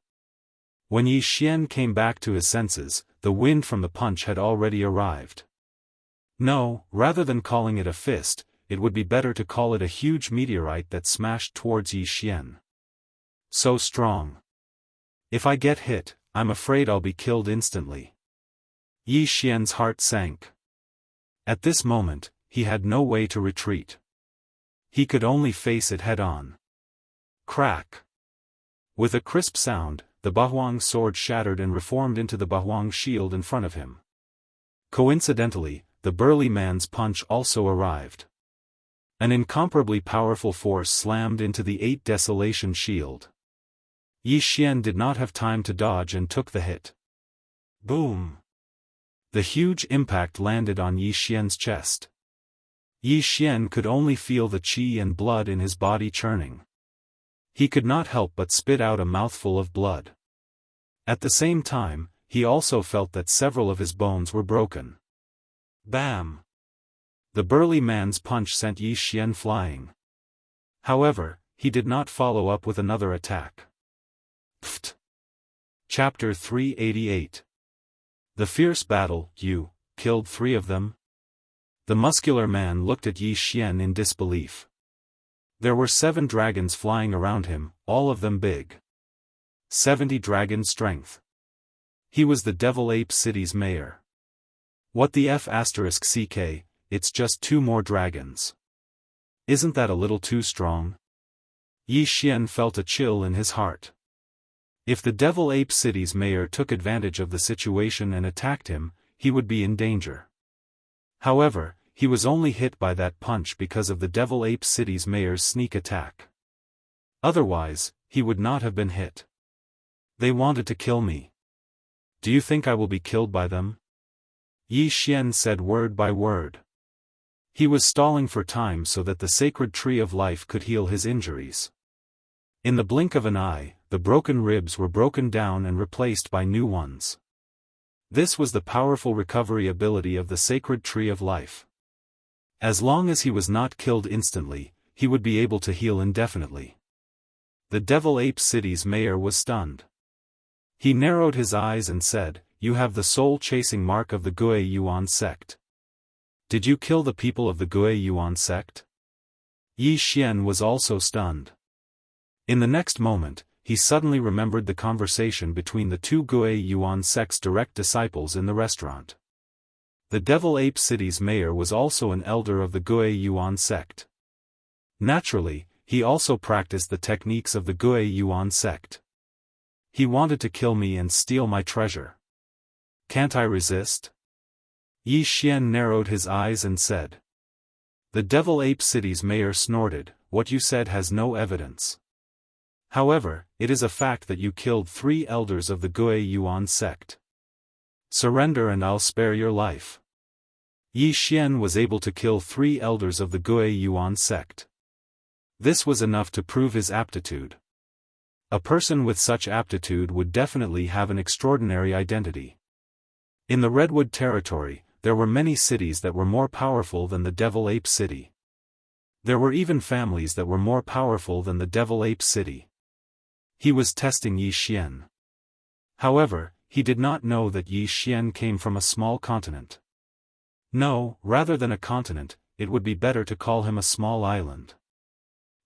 When Yi Xian came back to his senses, the wind from the punch had already arrived. No, rather than calling it a fist, it would be better to call it a huge meteorite that smashed towards Yi Xian. So strong. If I get hit, I'm afraid I'll be killed instantly. Yi Xian's heart sank. At this moment, he had no way to retreat. He could only face it head-on. Crack! With a crisp sound, the Bahuang sword shattered and reformed into the Bahuang shield in front of him. Coincidentally, the burly man's punch also arrived. An incomparably powerful force slammed into the 8 Desolation shield. Yi Xian did not have time to dodge and took the hit. Boom! The huge impact landed on Yi Xian's chest. Yi Xian could only feel the qi and blood in his body churning. He could not help but spit out a mouthful of blood. At the same time, he also felt that several of his bones were broken. Bam! The burly man's punch sent Yi Xian flying. However, he did not follow up with another attack. Pfft! Chapter 388. The fierce battle. You killed 3 of them? The muscular man looked at Yi Xian in disbelief. There were 7 dragons flying around him, all of them big. 70 dragon strength. He was the Devil Ape City's mayor. What the F***ck, it's just 2 more dragons. Isn't that a little too strong? Yi Xian felt a chill in his heart. If the Devil Ape City's mayor took advantage of the situation and attacked him, he would be in danger. However, he was only hit by that punch because of the Devil Ape City's mayor's sneak attack. Otherwise, he would not have been hit. They wanted to kill me. Do you think I will be killed by them? Yi Xian said word by word. He was stalling for time so that the sacred tree of life could heal his injuries. In the blink of an eye, the broken ribs were broken down and replaced by new ones. This was the powerful recovery ability of the sacred tree of life. As long as he was not killed instantly, he would be able to heal indefinitely. The Devil Ape City's mayor was stunned. He narrowed his eyes and said, "You have the soul-chasing mark of the Gue Yuan sect. Did you kill the people of the Gue Yuan sect?" Yi Xian was also stunned. In the next moment, he suddenly remembered the conversation between the 2 Gue Yuan sect's direct disciples in the restaurant. The Devil Ape City's mayor was also an elder of the Gue Yuan sect. Naturally, he also practiced the techniques of the Gue Yuan sect. He wanted to kill me and steal my treasure. Can't I resist? Yi Xian narrowed his eyes and said. The Devil Ape City's mayor snorted, "What you said has no evidence. However, it is a fact that you killed 3 elders of the Gue Yuan sect. Surrender and I'll spare your life." Yi Xian was able to kill 3 elders of the Gue Yuan sect. This was enough to prove his aptitude. A person with such aptitude would definitely have an extraordinary identity. In the Redwood territory, there were many cities that were more powerful than the Devil Ape City. There were even families that were more powerful than the Devil Ape City. He was testing Yi Xian. However, he did not know that Yi Xian came from a small continent. No, rather than a continent, it would be better to call him a small island.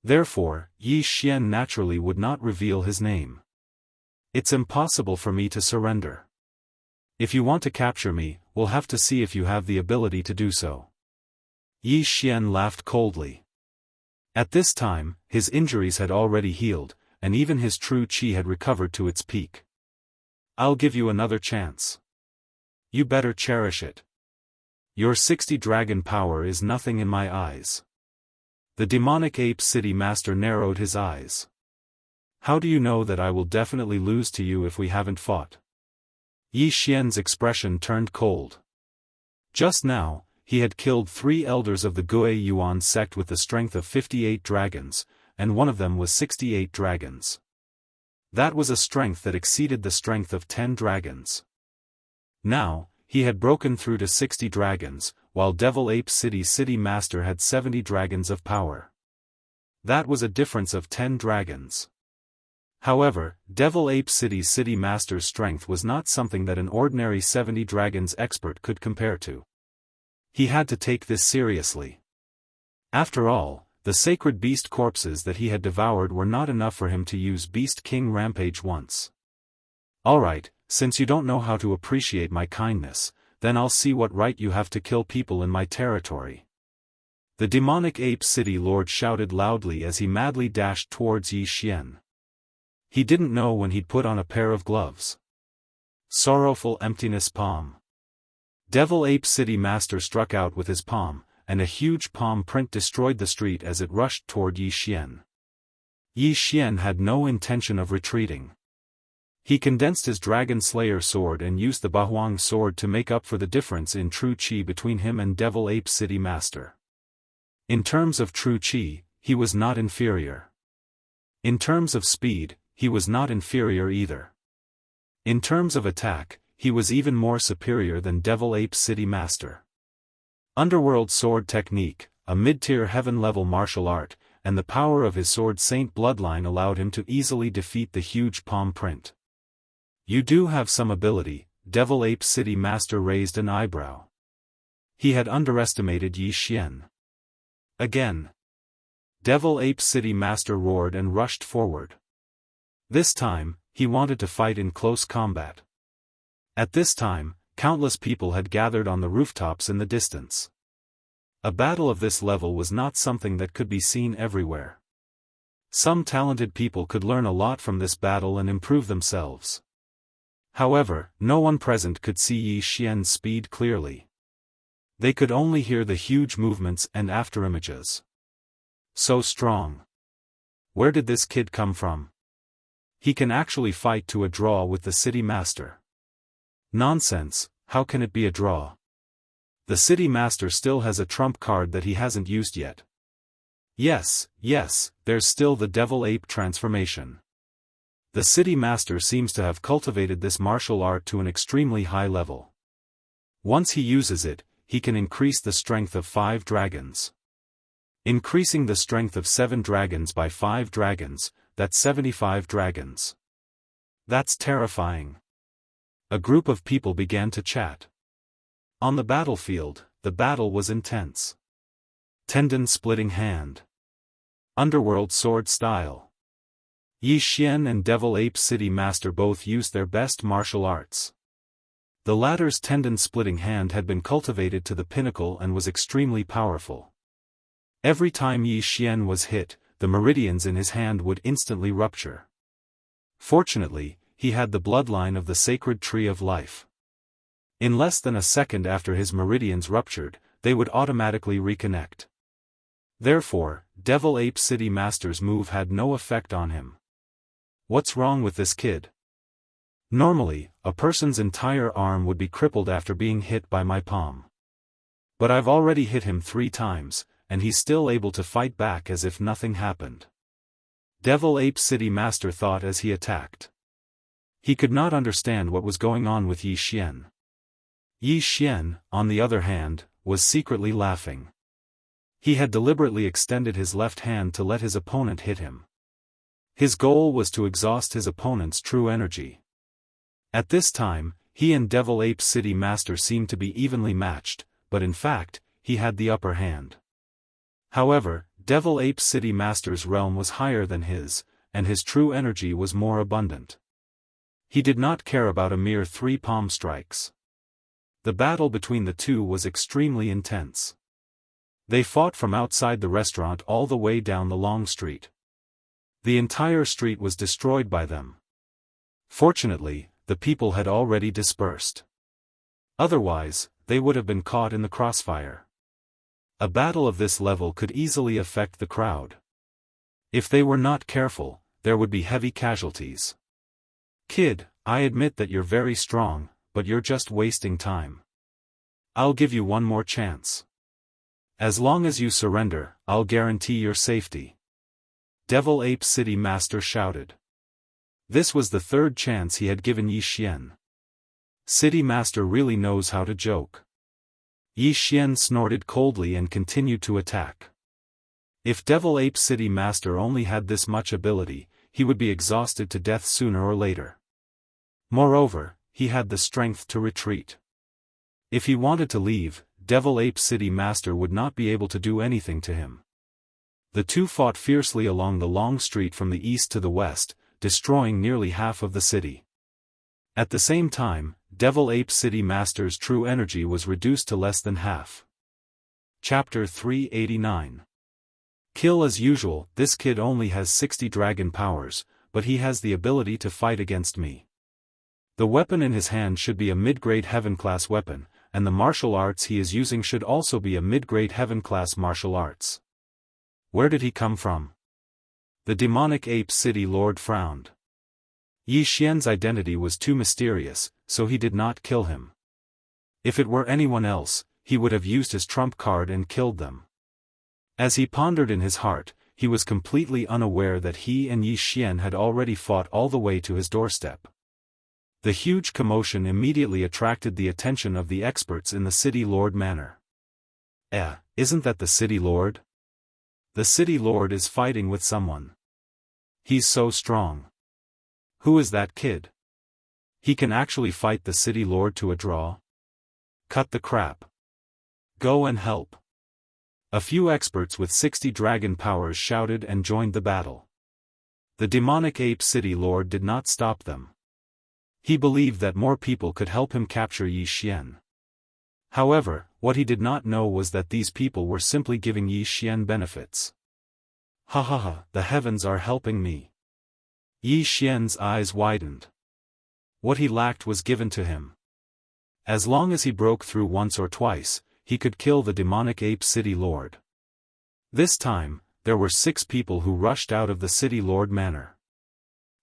Therefore, Yi Xian naturally would not reveal his name. It's impossible for me to surrender. If you want to capture me, we'll have to see if you have the ability to do so. Yi Xian laughed coldly. At this time, his injuries had already healed, and even his true qi had recovered to its peak. I'll give you another chance. You better cherish it. Your 60 dragon power is nothing in my eyes. The demonic ape city master narrowed his eyes. How do you know that I will definitely lose to you if we haven't fought? Yi Xian's expression turned cold. Just now, he had killed 3 elders of the Gue Yuan sect with the strength of 58 dragons, and one of them was 68 dragons. That was a strength that exceeded the strength of 10 dragons. Now, he had broken through to 60 dragons, while Devil Ape City Master had 70 dragons of power. That was a difference of 10 dragons. However, Devil Ape City Master's strength was not something that an ordinary 70 dragons expert could compare to. He had to take this seriously. After all, the sacred beast corpses that he had devoured were not enough for him to use Beast King Rampage once. Alright, since you don't know how to appreciate my kindness, then I'll see what right you have to kill people in my territory. The demonic ape city lord shouted loudly as he madly dashed towards Yi Xian. He didn't know when he'd put on a pair of gloves. Sorrowful emptiness palm. Devil Ape City Master struck out with his palm, and a huge palm print destroyed the street as it rushed toward Yi Xian. Yi Xian had no intention of retreating. He condensed his Dragon Slayer sword and used the Bahuang sword to make up for the difference in true qi between him and Devil Ape City Master. In terms of true qi, he was not inferior. In terms of speed, he was not inferior either. In terms of attack, he was even more superior than Devil Ape City Master. Underworld sword technique, a mid-tier heaven-level martial art, and the power of his sword saint bloodline allowed him to easily defeat the huge palm print. You do have some ability, Devil Ape City Master raised an eyebrow. He had underestimated Yi Xian. Again. Devil Ape City Master roared and rushed forward. This time, he wanted to fight in close combat. At this time, countless people had gathered on the rooftops in the distance. A battle of this level was not something that could be seen everywhere. Some talented people could learn a lot from this battle and improve themselves. However, no one present could see Yi Xian's speed clearly. They could only hear the huge movements and afterimages. So strong. Where did this kid come from? He can actually fight to a draw with the city master. Nonsense, how can it be a draw? The city master still has a trump card that he hasn't used yet. Yes, there's still the devil ape transformation. The city master seems to have cultivated this martial art to an extremely high level. Once he uses it, he can increase the strength of 5 dragons. Increasing the strength of 7 dragons by 5 dragons, that's 75 dragons. That's terrifying. A group of people began to chat. On the battlefield, the battle was intense. Tendon-splitting hand. Underworld sword style. Yi Xian and Devil Ape City Master both used their best martial arts. The latter's tendon-splitting hand had been cultivated to the pinnacle and was extremely powerful. Every time Yi Xian was hit, the meridians in his hand would instantly rupture. Fortunately, he had the bloodline of the sacred tree of life. In less than a second after his meridians ruptured, they would automatically reconnect. Therefore, Devil Ape City Master's move had no effect on him. What's wrong with this kid? Normally, a person's entire arm would be crippled after being hit by my palm. But I've already hit him 3 times, and he's still able to fight back as if nothing happened. Devil Ape City Master thought as he attacked. He could not understand what was going on with Yi Xian. Yi Xian, on the other hand, was secretly laughing. He had deliberately extended his left hand to let his opponent hit him. His goal was to exhaust his opponent's true energy. At this time, he and Devil Ape City Master seemed to be evenly matched, but in fact, he had the upper hand. However, Devil Ape City Master's realm was higher than his, and his true energy was more abundant. He did not care about a mere 3 palm strikes. The battle between the two was extremely intense. They fought from outside the restaurant all the way down the long street. The entire street was destroyed by them. Fortunately, the people had already dispersed. Otherwise, they would have been caught in the crossfire. A battle of this level could easily affect the crowd. If they were not careful, there would be heavy casualties. Kid, I admit that you're very strong, but you're just wasting time. I'll give you one more chance. As long as you surrender, I'll guarantee your safety. Devil Ape City Master shouted. This was the 3rd chance he had given Yi Xian. City Master really knows how to joke. Yi Xian snorted coldly and continued to attack. If Devil Ape City Master only had this much ability, he would be exhausted to death sooner or later. Moreover, he had the strength to retreat. If he wanted to leave, Devil Ape City Master would not be able to do anything to him. The two fought fiercely along the long street from the east to the west, destroying nearly half of the city. At the same time, Devil Ape City Master's true energy was reduced to less than half. Chapter 389. Kill as usual. This kid only has 60 dragon powers, but he has the ability to fight against me. The weapon in his hand should be a mid-grade heaven-class weapon, and the martial arts he is using should also be a mid-grade heaven-class martial arts. Where did he come from? The demonic ape city lord frowned. Yi Xian's identity was too mysterious, so he did not kill him. If it were anyone else, he would have used his trump card and killed them. As he pondered in his heart, he was completely unaware that he and Yi Xian had already fought all the way to his doorstep. The huge commotion immediately attracted the attention of the experts in the city lord manor. Isn't that the city lord? The city lord is fighting with someone. He's so strong. Who is that kid? He can actually fight the city lord to a draw? Cut the crap. Go and help. A few experts with 60 dragon powers shouted and joined the battle. The demonic ape city lord did not stop them. He believed that more people could help him capture Yi Xian. However, what he did not know was that these people were simply giving Yi Xian benefits. Ha ha ha, the heavens are helping me. Yi Xian's eyes widened. What he lacked was given to him. As long as he broke through once or twice, he could kill the demonic ape city lord. This time, there were 6 people who rushed out of the city lord manor.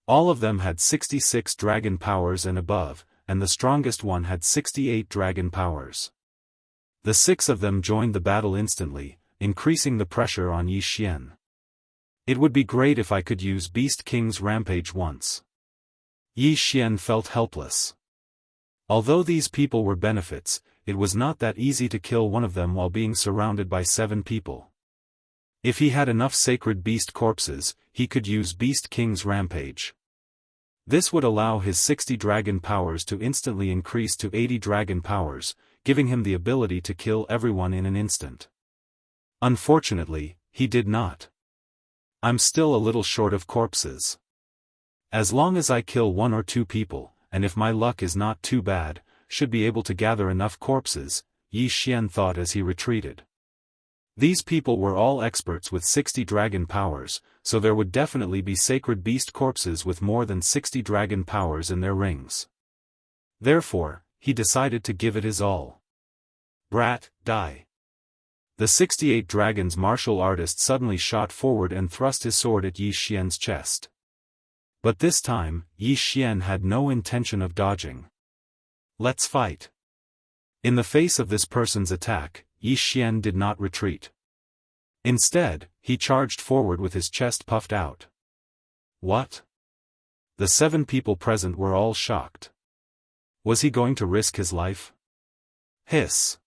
All of them had 66 dragon powers and above, and the strongest one had 68 dragon powers. The 6 of them joined the battle instantly, increasing the pressure on Yi Xian. It would be great if I could use Beast King's rampage once. Yi Xian felt helpless. Although these people were benefits, it was not that easy to kill one of them while being surrounded by 7 people. If he had enough sacred beast corpses, he could use Beast King's rampage. This would allow his 60 dragon powers to instantly increase to 80 dragon powers, giving him the ability to kill everyone in an instant. Unfortunately, he did not. I'm still a little short of corpses. As long as I kill 1 or 2 people, and if my luck is not too bad, should be able to gather enough corpses, Yi Xian thought as he retreated. These people were all experts with 60 dragon powers, so there would definitely be sacred beast corpses with more than 60 dragon powers in their rings. Therefore, he decided to give it his all. Brat, die. The 68 dragons martial artist suddenly shot forward and thrust his sword at Yi Xian's chest. But this time, Yi Xian had no intention of dodging. Let's fight. In the face of this person's attack, Yi Xian did not retreat. Instead, he charged forward with his chest puffed out. What? The 7 people present were all shocked. Was he going to risk his life? Hiss.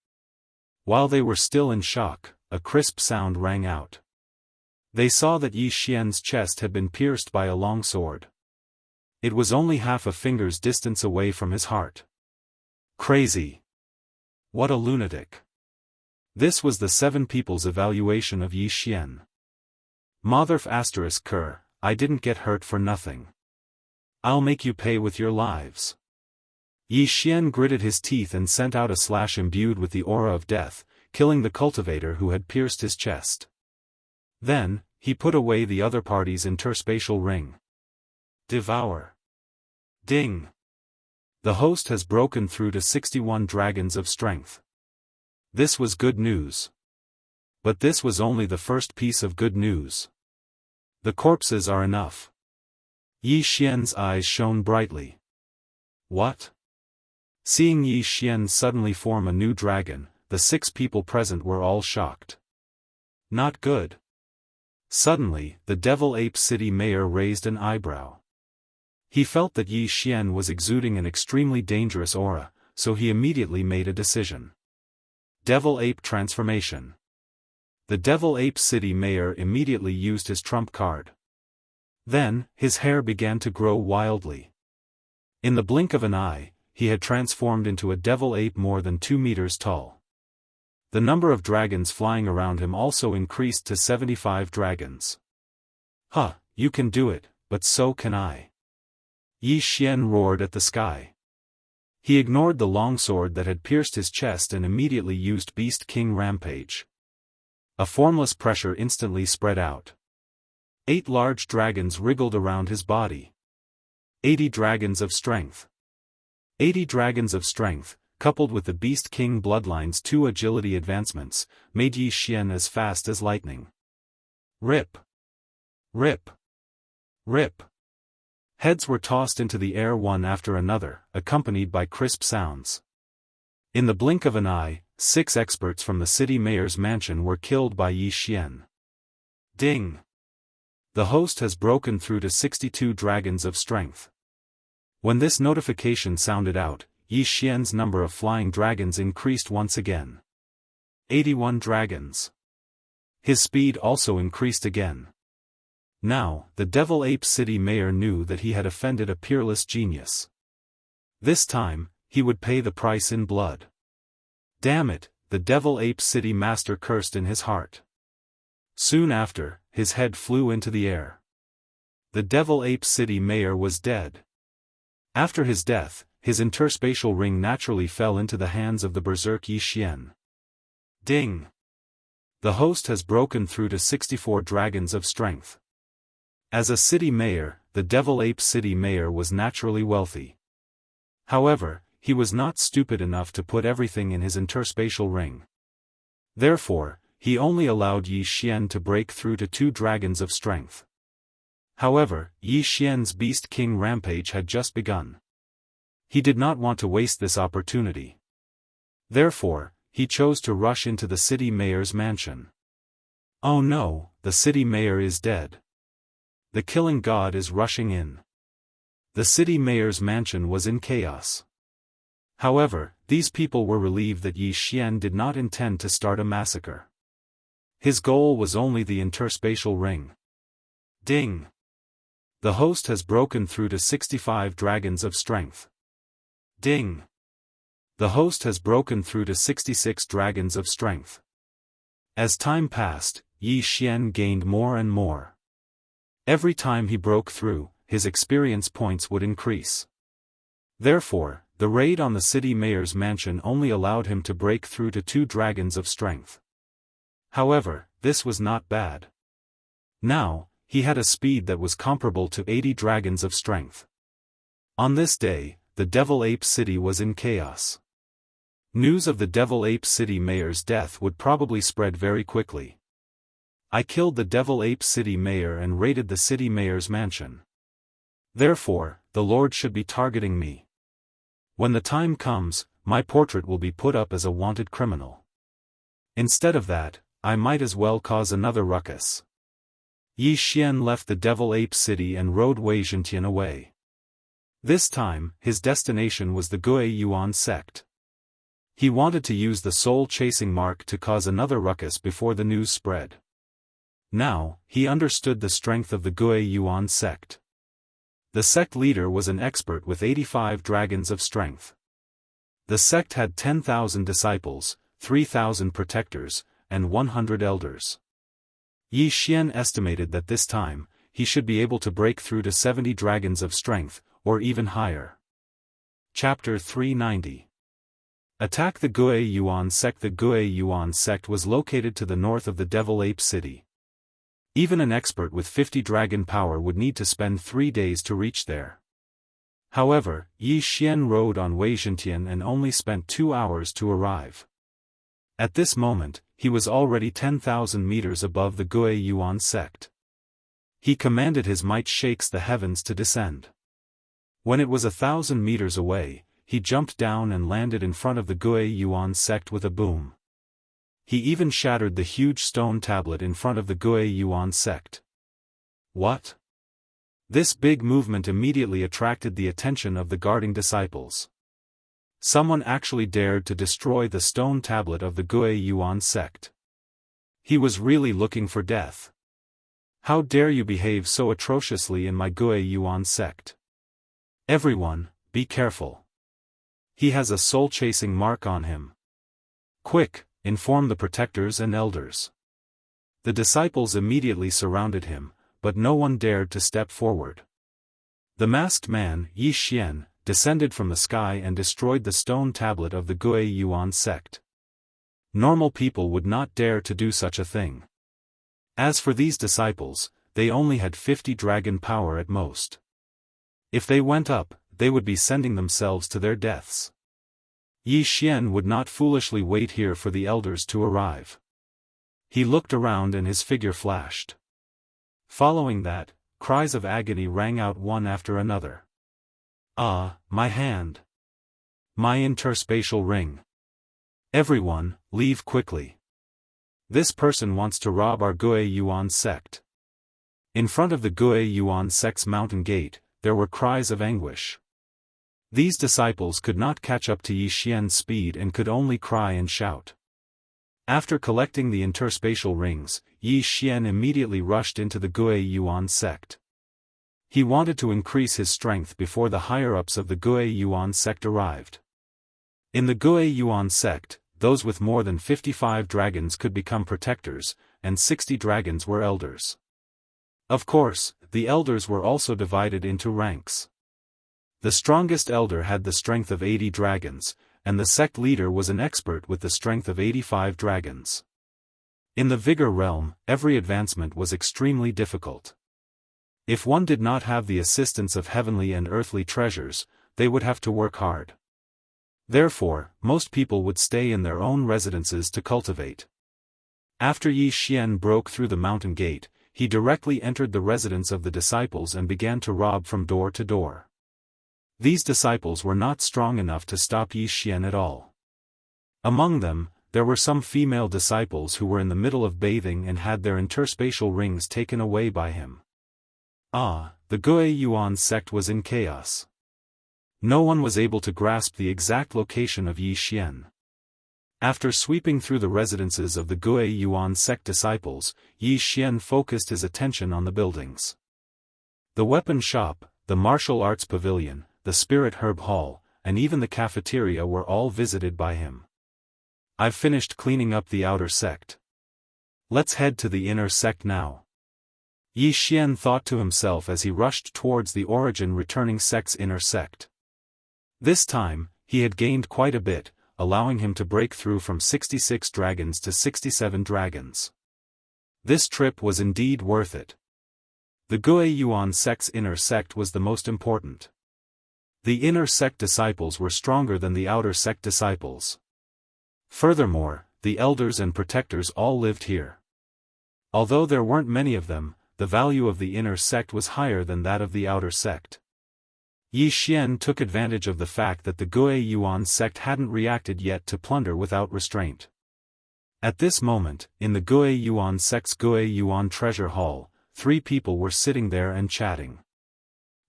While they were still in shock, a crisp sound rang out. They saw that Yi Xian's chest had been pierced by a long sword. It was only half a finger's distance away from his heart. Crazy. What a lunatic. This was the 7 people's evaluation of Yi Xian. Motherf asterisk cur, I didn't get hurt for nothing. I'll make you pay with your lives. Yi Xian gritted his teeth and sent out a slash imbued with the aura of death, killing the cultivator who had pierced his chest. Then, he put away the other party's interspatial ring. Devour. Ding. The host has broken through to 61 dragons of strength. This was good news. But this was only the first piece of good news. The corpses are enough. Yi Xian's eyes shone brightly. What? Seeing Yi Xian suddenly form a new dragon, the 6 people present were all shocked. Not good. Suddenly, the Devil Ape City mayor raised an eyebrow. He felt that Yi Xian was exuding an extremely dangerous aura, so he immediately made a decision. Devil Ape Transformation. The Devil Ape City mayor immediately used his trump card. Then, his hair began to grow wildly. In the blink of an eye, he had transformed into a devil ape more than 2 meters tall. The number of dragons flying around him also increased to 75 dragons. Huh, you can do it, but so can I. Yi Xian roared at the sky. He ignored the longsword that had pierced his chest and immediately used Beast King Rampage. A formless pressure instantly spread out. 8 large dragons wriggled around his body. 80 dragons of strength. 80 dragons of strength, coupled with the Beast King Bloodline's 2 agility advancements, made Yi Xian as fast as lightning. Rip. Rip. Rip. Heads were tossed into the air one after another, accompanied by crisp sounds. In the blink of an eye, 6 experts from the city mayor's mansion were killed by Yi Xian. Ding! The host has broken through to 62 dragons of strength. When this notification sounded out, Yi Xian's number of flying dragons increased once again. 81 dragons. His speed also increased again. Now, the Devil Ape City mayor knew that he had offended a peerless genius. This time, he would pay the price in blood. Damn it, the Devil Ape City master cursed in his heart. Soon after, his head flew into the air. The Devil Ape City mayor was dead. After his death, his interspatial ring naturally fell into the hands of the berserk Yi Xian. Ding! The host has broken through to 64 dragons of strength. As a city mayor, the Devil Ape City mayor was naturally wealthy. However, he was not stupid enough to put everything in his interspatial ring. Therefore, he only allowed Yi Xian to break through to 2 dragons of strength. However, Yi Xian's Beast King Rampage had just begun. He did not want to waste this opportunity. Therefore, he chose to rush into the city mayor's mansion. Oh no, the city mayor is dead. The killing god is rushing in. The city mayor's mansion was in chaos. However, these people were relieved that Yi Xian did not intend to start a massacre. His goal was only the interspatial ring. Ding! The host has broken through to 65 dragons of strength. Ding! The host has broken through to 66 dragons of strength. As time passed, Yi Xian gained more and more. Every time he broke through, his experience points would increase. Therefore, the raid on the city mayor's mansion only allowed him to break through to 2 dragons of strength. However, this was not bad. Now, he had a speed that was comparable to 80 dragons of strength. On this day, the Devil Ape City was in chaos. News of the Devil Ape City mayor's death would probably spread very quickly. I killed the Devil Ape City mayor and raided the city mayor's mansion. Therefore, the Lord should be targeting me. When the time comes, my portrait will be put up as a wanted criminal. Instead of that, I might as well cause another ruckus. Yi Xian left the Devil Ape City and rode Wei Zhentian away. This time, his destination was the Gui Yuan sect. He wanted to use the soul-chasing mark to cause another ruckus before the news spread. Now, he understood the strength of the Gui Yuan sect. The sect leader was an expert with 85 dragons of strength. The sect had 10,000 disciples, 3,000 protectors, and 100 elders. Yi Xian estimated that this time, he should be able to break through to 70 dragons of strength, or even higher. Chapter 390. Attack the Gui Yuan sect. The Gui Yuan sect was located to the north of the Devil Ape City. Even an expert with 50 dragon power would need to spend 3 days to reach there. However, Yi Xian rode on Wei Zhentian and only spent 2 hours to arrive. At this moment, he was already 10,000 meters above the Gui Yuan sect. He commanded his might shakes the heavens to descend. When it was 1,000 meters away, he jumped down and landed in front of the Gui Yuan sect with a boom. He even shattered the huge stone tablet in front of the Gui Yuan sect. What? This big movement immediately attracted the attention of the guarding disciples. Someone actually dared to destroy the stone tablet of the Gui Yuan sect. He was really looking for death. How dare you behave so atrociously in my Gui Yuan sect? Everyone, be careful. He has a soul-chasing mark on him. Quick, inform the protectors and elders. The disciples immediately surrounded him, but no one dared to step forward. The masked man, Yi Xian, descended from the sky and destroyed the stone tablet of the Gui Yuan sect. Normal people would not dare to do such a thing. As for these disciples, they only had 50 dragon power at most. If they went up, they would be sending themselves to their deaths. Yi Xian would not foolishly wait here for the elders to arrive. He looked around and his figure flashed. Following that, cries of agony rang out one after another. Ah, my hand! My interspatial ring! Everyone, leave quickly. This person wants to rob our Gui Yuan sect. In front of the Gui Yuan sect's mountain gate, there were cries of anguish. These disciples could not catch up to Yi Xian's speed and could only cry and shout. After collecting the interspatial rings, Yi Xian immediately rushed into the Gui Yuan sect. He wanted to increase his strength before the higher-ups of the Gui Yuan sect arrived. In the Gui Yuan sect, those with more than 55 dragons could become protectors, and 60 dragons were elders. Of course, the elders were also divided into ranks. The strongest elder had the strength of 80 dragons, and the sect leader was an expert with the strength of 85 dragons. In the vigor realm, every advancement was extremely difficult. If one did not have the assistance of heavenly and earthly treasures, they would have to work hard. Therefore, most people would stay in their own residences to cultivate. After Yi Xian broke through the mountain gate, he directly entered the residence of the disciples and began to rob from door to door. These disciples were not strong enough to stop Yi Xian at all. Among them, there were some female disciples who were in the middle of bathing and had their interspatial rings taken away by him. Ah, the Gui Yuan sect was in chaos. No one was able to grasp the exact location of Yi Xian. After sweeping through the residences of the Gui Yuan sect disciples, Yi Xian focused his attention on the buildings. The weapon shop, the martial arts pavilion, the spirit herb hall, and even the cafeteria were all visited by him. I've finished cleaning up the outer sect. Let's head to the inner sect now. Yi Xian thought to himself as he rushed towards the origin returning sect's inner sect. This time, he had gained quite a bit, allowing him to break through from 66 dragons to 67 dragons. This trip was indeed worth it. The Gui Yuan sect's inner sect was the most important. The inner sect disciples were stronger than the outer sect disciples. Furthermore, the elders and protectors all lived here. Although there weren't many of them, the value of the inner sect was higher than that of the outer sect. Yi Xian took advantage of the fact that the Gui Yuan sect hadn't reacted yet to plunder without restraint. At this moment, in the Gui Yuan sect's Gui Yuan treasure hall, 3 people were sitting there and chatting.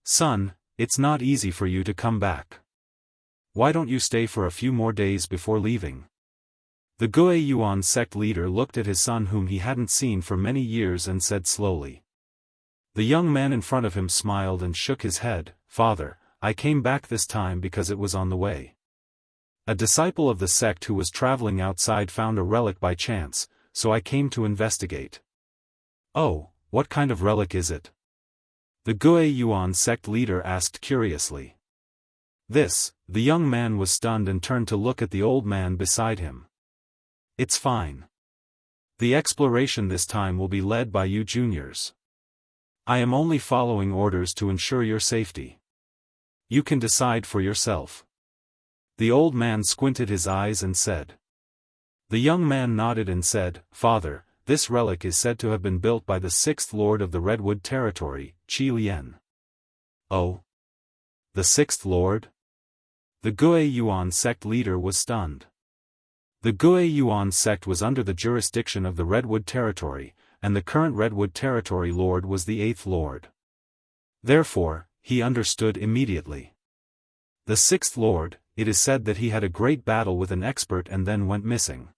Son, it's not easy for you to come back. Why don't you stay for a few more days before leaving? The Gui Yuan sect leader looked at his son whom he hadn't seen for many years and said slowly. The young man in front of him smiled and shook his head. Father, I came back this time because it was on the way. A disciple of the sect who was traveling outside found a relic by chance, so I came to investigate. Oh, what kind of relic is it? The Gui Yuan sect leader asked curiously. The young man was stunned and turned to look at the old man beside him. It's fine. The exploration this time will be led by you juniors. I am only following orders to ensure your safety. You can decide for yourself. The old man squinted his eyes and said. The young man nodded and said, Father, this relic is said to have been built by the sixth lord of the Redwood territory, Qi Lian. Oh? The sixth lord? The Gui Yuan sect leader was stunned. The Gui Yuan sect was under the jurisdiction of the Redwood territory, and the current Redwood territory lord was the eighth lord. Therefore, he understood immediately. The sixth lord, it is said that he had a great battle with an expert and then went missing.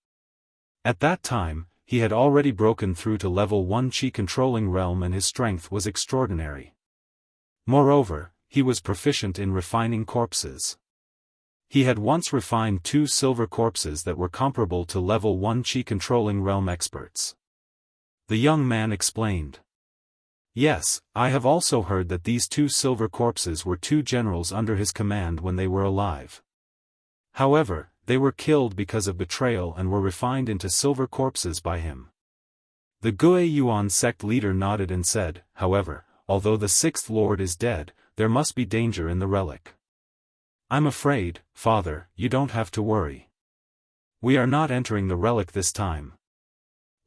At that time, he had already broken through to level 1 Qi controlling realm and his strength was extraordinary. Moreover, he was proficient in refining corpses. He had once refined 2 silver corpses that were comparable to level 1 Qi controlling realm experts. The young man explained. Yes, I have also heard that these 2 silver corpses were 2 generals under his command when they were alive. However, they were killed because of betrayal and were refined into silver corpses by him. The Gui Yuan sect leader nodded and said, however, although the sixth lord is dead, there must be danger in the relic. I'm afraid, Father, you don't have to worry. We are not entering the relic this time.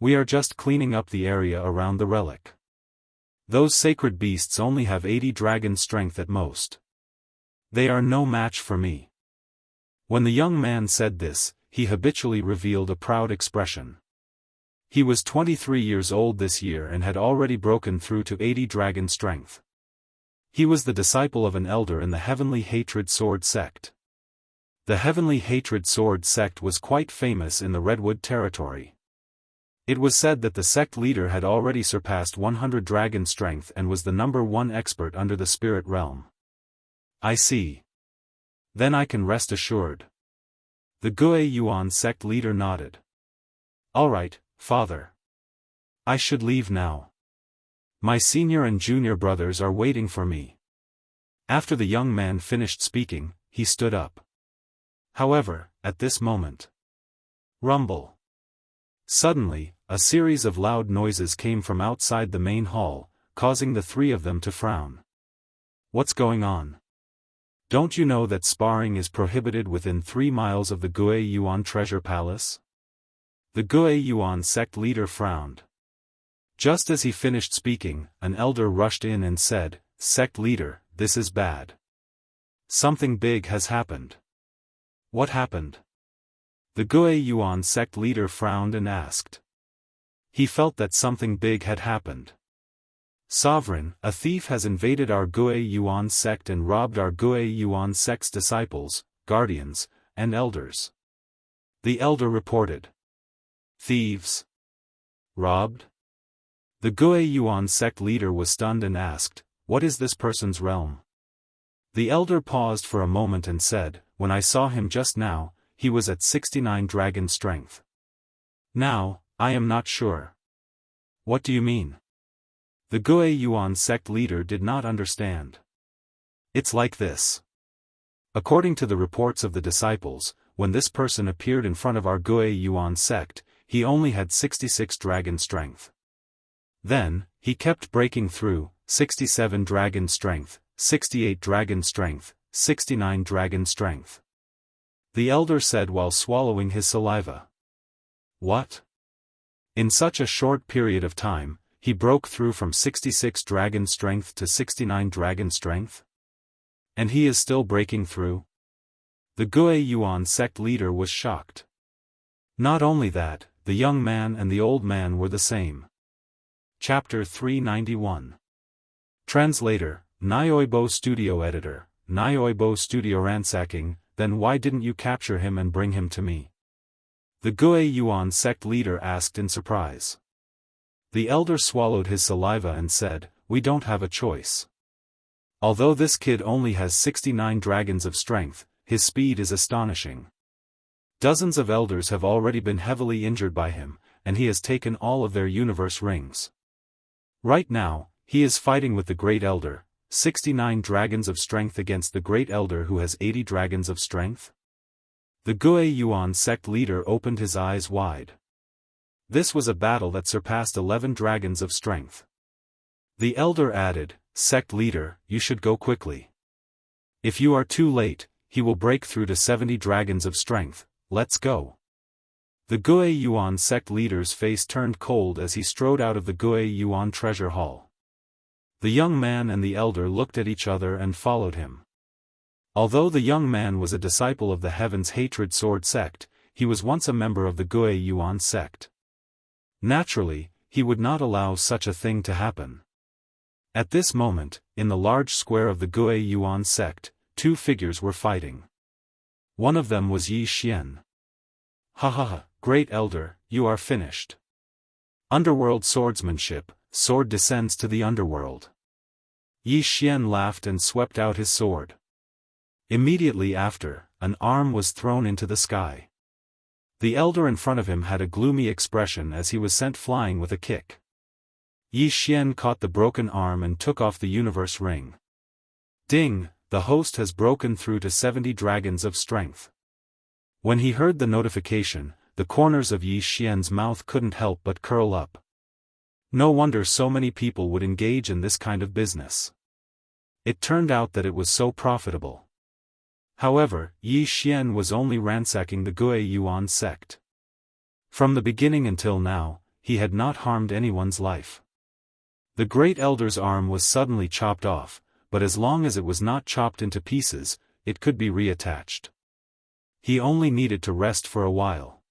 We are just cleaning up the area around the relic. Those sacred beasts only have 80 dragon strength at most. They are no match for me. When the young man said this, he habitually revealed a proud expression. He was 23 years old this year and had already broken through to 80 dragon strength. He was the disciple of an elder in the Heavenly Hatred Sword sect. The Heavenly Hatred Sword sect was quite famous in the Redwood territory. It was said that the sect leader had already surpassed 100 dragon strength and was the #1 expert under the spirit realm. I see. Then I can rest assured. The Gui Yuan sect leader nodded. Alright, Father. I should leave now. My senior and junior brothers are waiting for me. After the young man finished speaking, he stood up. However, at this moment. Rumble. Suddenly, a series of loud noises came from outside the main hall, causing the 3 of them to frown. What's going on? Don't you know that sparring is prohibited within 3 miles of the Gui Yuan treasure palace? The Gui Yuan sect leader frowned. Just as he finished speaking, an elder rushed in and said, Sect leader, this is bad. Something big has happened. What happened? The Gui Yuan sect leader frowned and asked. He felt that something big had happened. Sovereign, a thief has invaded our Gui Yuan sect and robbed our Gui Yuan sect's disciples, guardians, and elders. The elder reported. Thieves? Robbed? The Gui Yuan sect leader was stunned and asked, what is this person's realm? The elder paused for a moment and said, when I saw him just now, he was at 69 dragon strength. Now, I am not sure. What do you mean? The Gui Yuan sect leader did not understand. It's like this. According to the reports of the disciples, when this person appeared in front of our Gui Yuan sect, he only had 66 dragon strength. Then, he kept breaking through, 67 dragon strength, 68 dragon strength, 69 dragon strength. The elder said while swallowing his saliva. What? In such a short period of time, he broke through from 66 dragon strength to 69 dragon strength? And he is still breaking through? The Gui Yuan sect leader was shocked. Not only that, the young man and the old man were the same. Chapter 391. Translator, Nyoibo Studio Editor, Nyoibo Studio Ransacking, then why didn't you capture him and bring him to me? The Gui Yuan sect leader asked in surprise. The elder swallowed his saliva and said, "We don't have a choice. Although this kid only has 69 dragons of strength, his speed is astonishing. Dozens of elders have already been heavily injured by him, and he has taken all of their universe rings. Right now, he is fighting with the Great Elder, 69 dragons of strength against the Great Elder who has 80 dragons of strength." The Gui Yuan sect leader opened his eyes wide. This was a battle that surpassed 11 dragons of strength. The elder added, "Sect leader, you should go quickly. If you are too late, he will break through to 70 dragons of strength. Let's go." The Gui Yuan sect leader's face turned cold as he strode out of the Gui Yuan treasure hall. The young man and the elder looked at each other and followed him. Although the young man was a disciple of the Heaven's Hatred Sword sect, he was once a member of the Gui Yuan sect. Naturally, he would not allow such a thing to happen. At this moment, in the large square of the Gui Yuan sect, two figures were fighting. One of them was Yi Xian. "Ha ha ha, Great Elder, you are finished. Underworld swordsmanship, sword descends to the underworld." Yi Xian laughed and swept out his sword. Immediately after, an arm was thrown into the sky. The elder in front of him had a gloomy expression as he was sent flying with a kick. Yi Xian caught the broken arm and took off the universe ring. Ding, the host has broken through to 70 dragons of strength. When he heard the notification, the corners of Yi Xian's mouth couldn't help but curl up. No wonder so many people would engage in this kind of business. It turned out that it was so profitable. However, Yi Xian was only ransacking the Gui Yuan sect. From the beginning until now, he had not harmed anyone's life. The Great Elder's arm was suddenly chopped off, but as long as it was not chopped into pieces, it could be reattached. He only needed to rest for a while.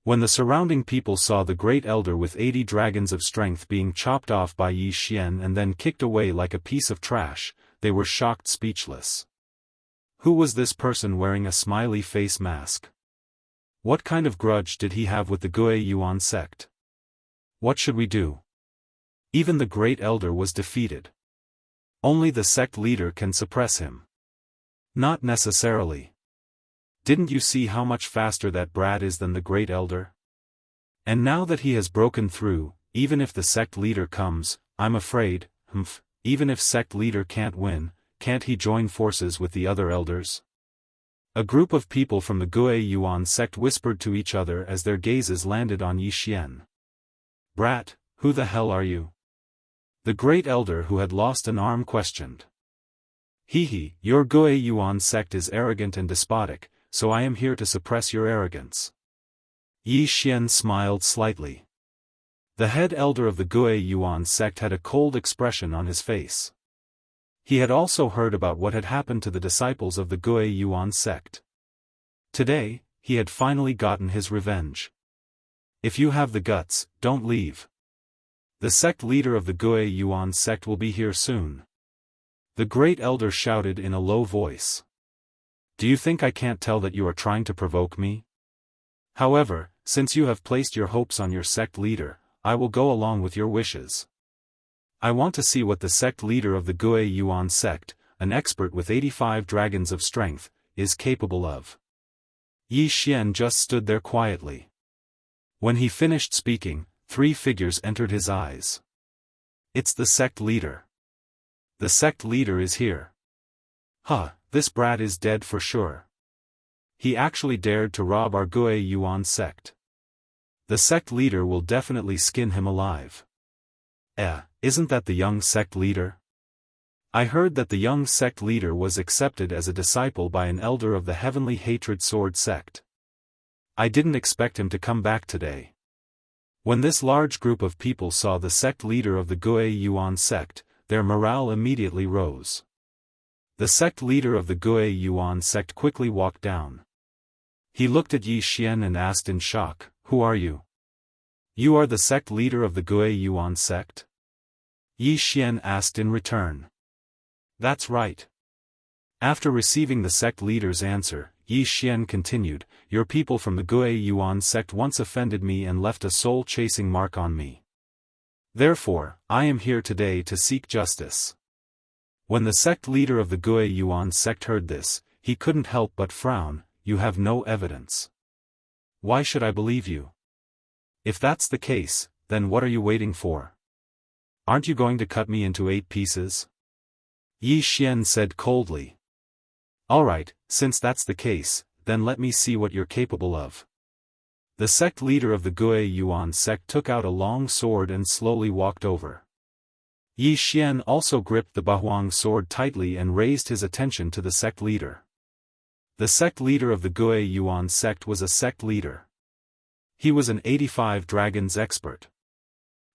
When the surrounding people saw the Great Elder with 80 dragons of strength being chopped off by Yi Xian and then kicked away like a piece of trash, they were shocked speechless. Who was this person wearing a smiley face mask? What kind of grudge did he have with the Gui Yuan sect? What should we do? Even the Great Elder was defeated. Only the sect leader can suppress him. Not necessarily. Didn't you see how much faster that brat is than the Great Elder? And now that he has broken through, even if the sect leader comes, I'm afraid, even if sect leader can't win, can't he join forces with the other elders? A group of people from the Gui Yuan sect whispered to each other as their gazes landed on Yi Xian. "Brat, who the hell are you?" The Great Elder who had lost an arm questioned. "Hee, your Gui Yuan sect is arrogant and despotic, so I am here to suppress your arrogance." Yi Xian smiled slightly. The head elder of the Gui Yuan sect had a cold expression on his face. He had also heard about what had happened to the disciples of the Gui Yuan sect. Today, he had finally gotten his revenge. "If you have the guts, don't leave. The sect leader of the Gui Yuan sect will be here soon." The Great Elder shouted in a low voice. "Do you think I can't tell that you are trying to provoke me? However, since you have placed your hopes on your sect leader, I will go along with your wishes. I want to see what the sect leader of the Gui Yuan sect, an expert with 85 dragons of strength, is capable of." Yi Xian just stood there quietly. When he finished speaking, 3 figures entered his eyes. "It's the sect leader. The sect leader is here. This brat is dead for sure. He actually dared to rob our Gui Yuan sect. The sect leader will definitely skin him alive. Isn't that the young sect leader? I heard that the young sect leader was accepted as a disciple by an elder of the Heavenly Hatred Sword sect. I didn't expect him to come back today." When this large group of people saw the sect leader of the Gui Yuan sect, their morale immediately rose. The sect leader of the Gui Yuan sect quickly walked down. He looked at Yi Xian and asked in shock, "Who are you? You are the sect leader of the Gui Yuan sect?" Yi Xian asked in return. "That's right." After receiving the sect leader's answer, Yi Xian continued, your people from the Gui Yuan sect once offended me and left a soul-chasing mark on me. Therefore, I am here today to seek justice. When the sect leader of the Gui Yuan sect heard this, he couldn't help but frown. You have no evidence. Why should I believe you? If that's the case, then what are you waiting for? Aren't you going to cut me into 8 pieces? Yi Xian said coldly. Alright, since that's the case, then let me see what you're capable of. The sect leader of the Gui Yuan sect took out a long sword and slowly walked over. Yi Xian also gripped the Bahuang sword tightly and raised his attention to the sect leader. The sect leader of the Gui Yuan sect was a sect leader. He was an 85 dragons expert.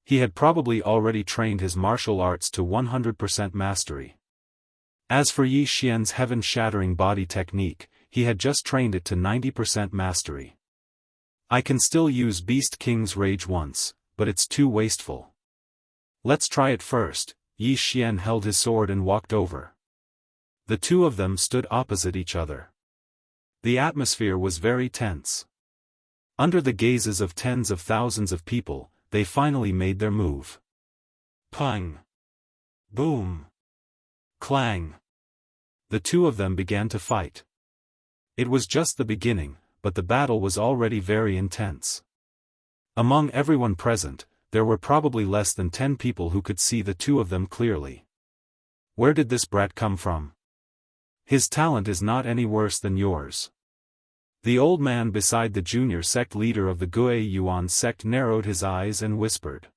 He had probably already trained his martial arts to 100% mastery. As for Yi Xian's heaven-shattering body technique, he had just trained it to 90% mastery. I can still use Beast King's Rage once, but it's too wasteful. Let's try it first. Yi Xian held his sword and walked over. The two of them stood opposite each other. The atmosphere was very tense. Under the gazes of tens of thousands of people, they finally made their move. Pang! Boom! Clang! The two of them began to fight. It was just the beginning, but the battle was already very intense. Among everyone present, there were probably less than 10 people who could see the two of them clearly. Where did this brat come from? His talent is not any worse than yours. The old man beside the junior sect leader of the Gui Yuan sect narrowed his eyes and whispered.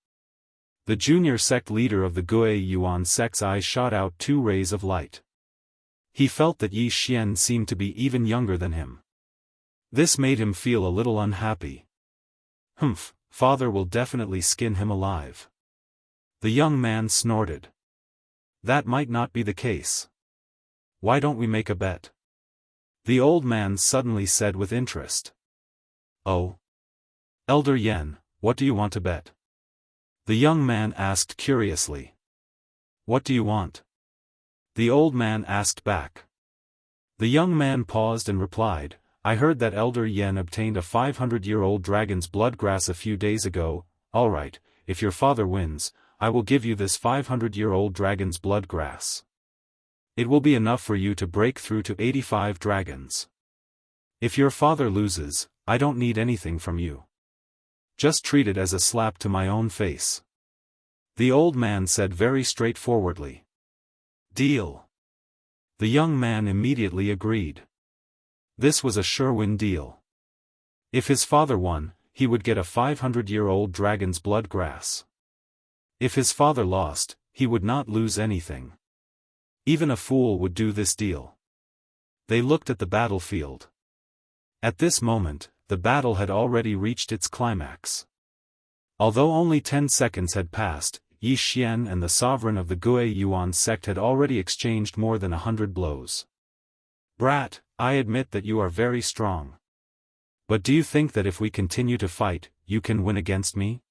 The junior sect leader of the Gui Yuan sect's eyes shot out 2 rays of light. He felt that Yi Xian seemed to be even younger than him. This made him feel a little unhappy. Humph, father will definitely skin him alive. The young man snorted. That might not be the case. Why don't we make a bet? The old man suddenly said with interest. Oh. Elder Yen, what do you want to bet? The young man asked curiously. What do you want? The old man asked back. The young man paused and replied, I heard that Elder Yen obtained a 500-year-old dragon's blood grass a few days ago. Alright, if your father wins, I will give you this 500-year-old dragon's blood grass. It will be enough for you to break through to 85 dragons. If your father loses, I don't need anything from you. Just treat it as a slap to my own face. The old man said very straightforwardly. Deal. The young man immediately agreed. This was a sure-win deal. If his father won, he would get a 500-year-old dragon's blood grass. If his father lost, he would not lose anything. Even a fool would do this deal. They looked at the battlefield. At this moment, the battle had already reached its climax. Although only 10 seconds had passed, Yi Xian and the sovereign of the Gui Yuan sect had already exchanged more than 100 blows. Brat, I admit that you are very strong. But do you think that if we continue to fight, you can win against me?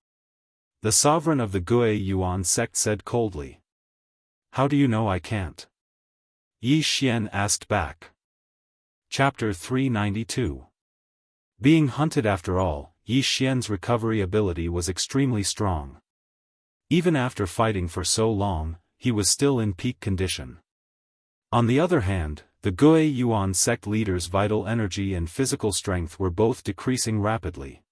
The sovereign of the Gui Yuan sect said coldly. How do you know I can't? Yi Xian asked back. Chapter 392. Being hunted after all, Yi Xian's recovery ability was extremely strong. Even after fighting for so long, he was still in peak condition. On the other hand, the Gui Yuan sect leader's vital energy and physical strength were both decreasing rapidly.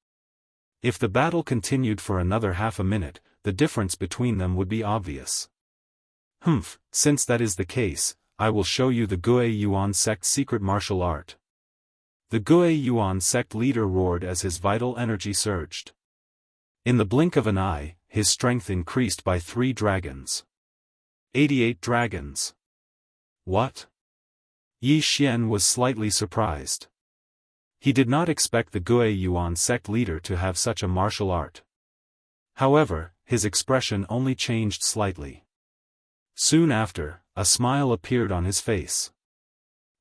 If the battle continued for another half a minute, the difference between them would be obvious. Humph, since that is the case, I will show you the Gui Yuan sect's secret martial art. The Gui Yuan sect leader roared as his vital energy surged. In the blink of an eye, his strength increased by 3 dragons. 88 dragons. What? Yi Xian was slightly surprised. He did not expect the Gui Yuan sect leader to have such a martial art. However, his expression only changed slightly. Soon after, a smile appeared on his face.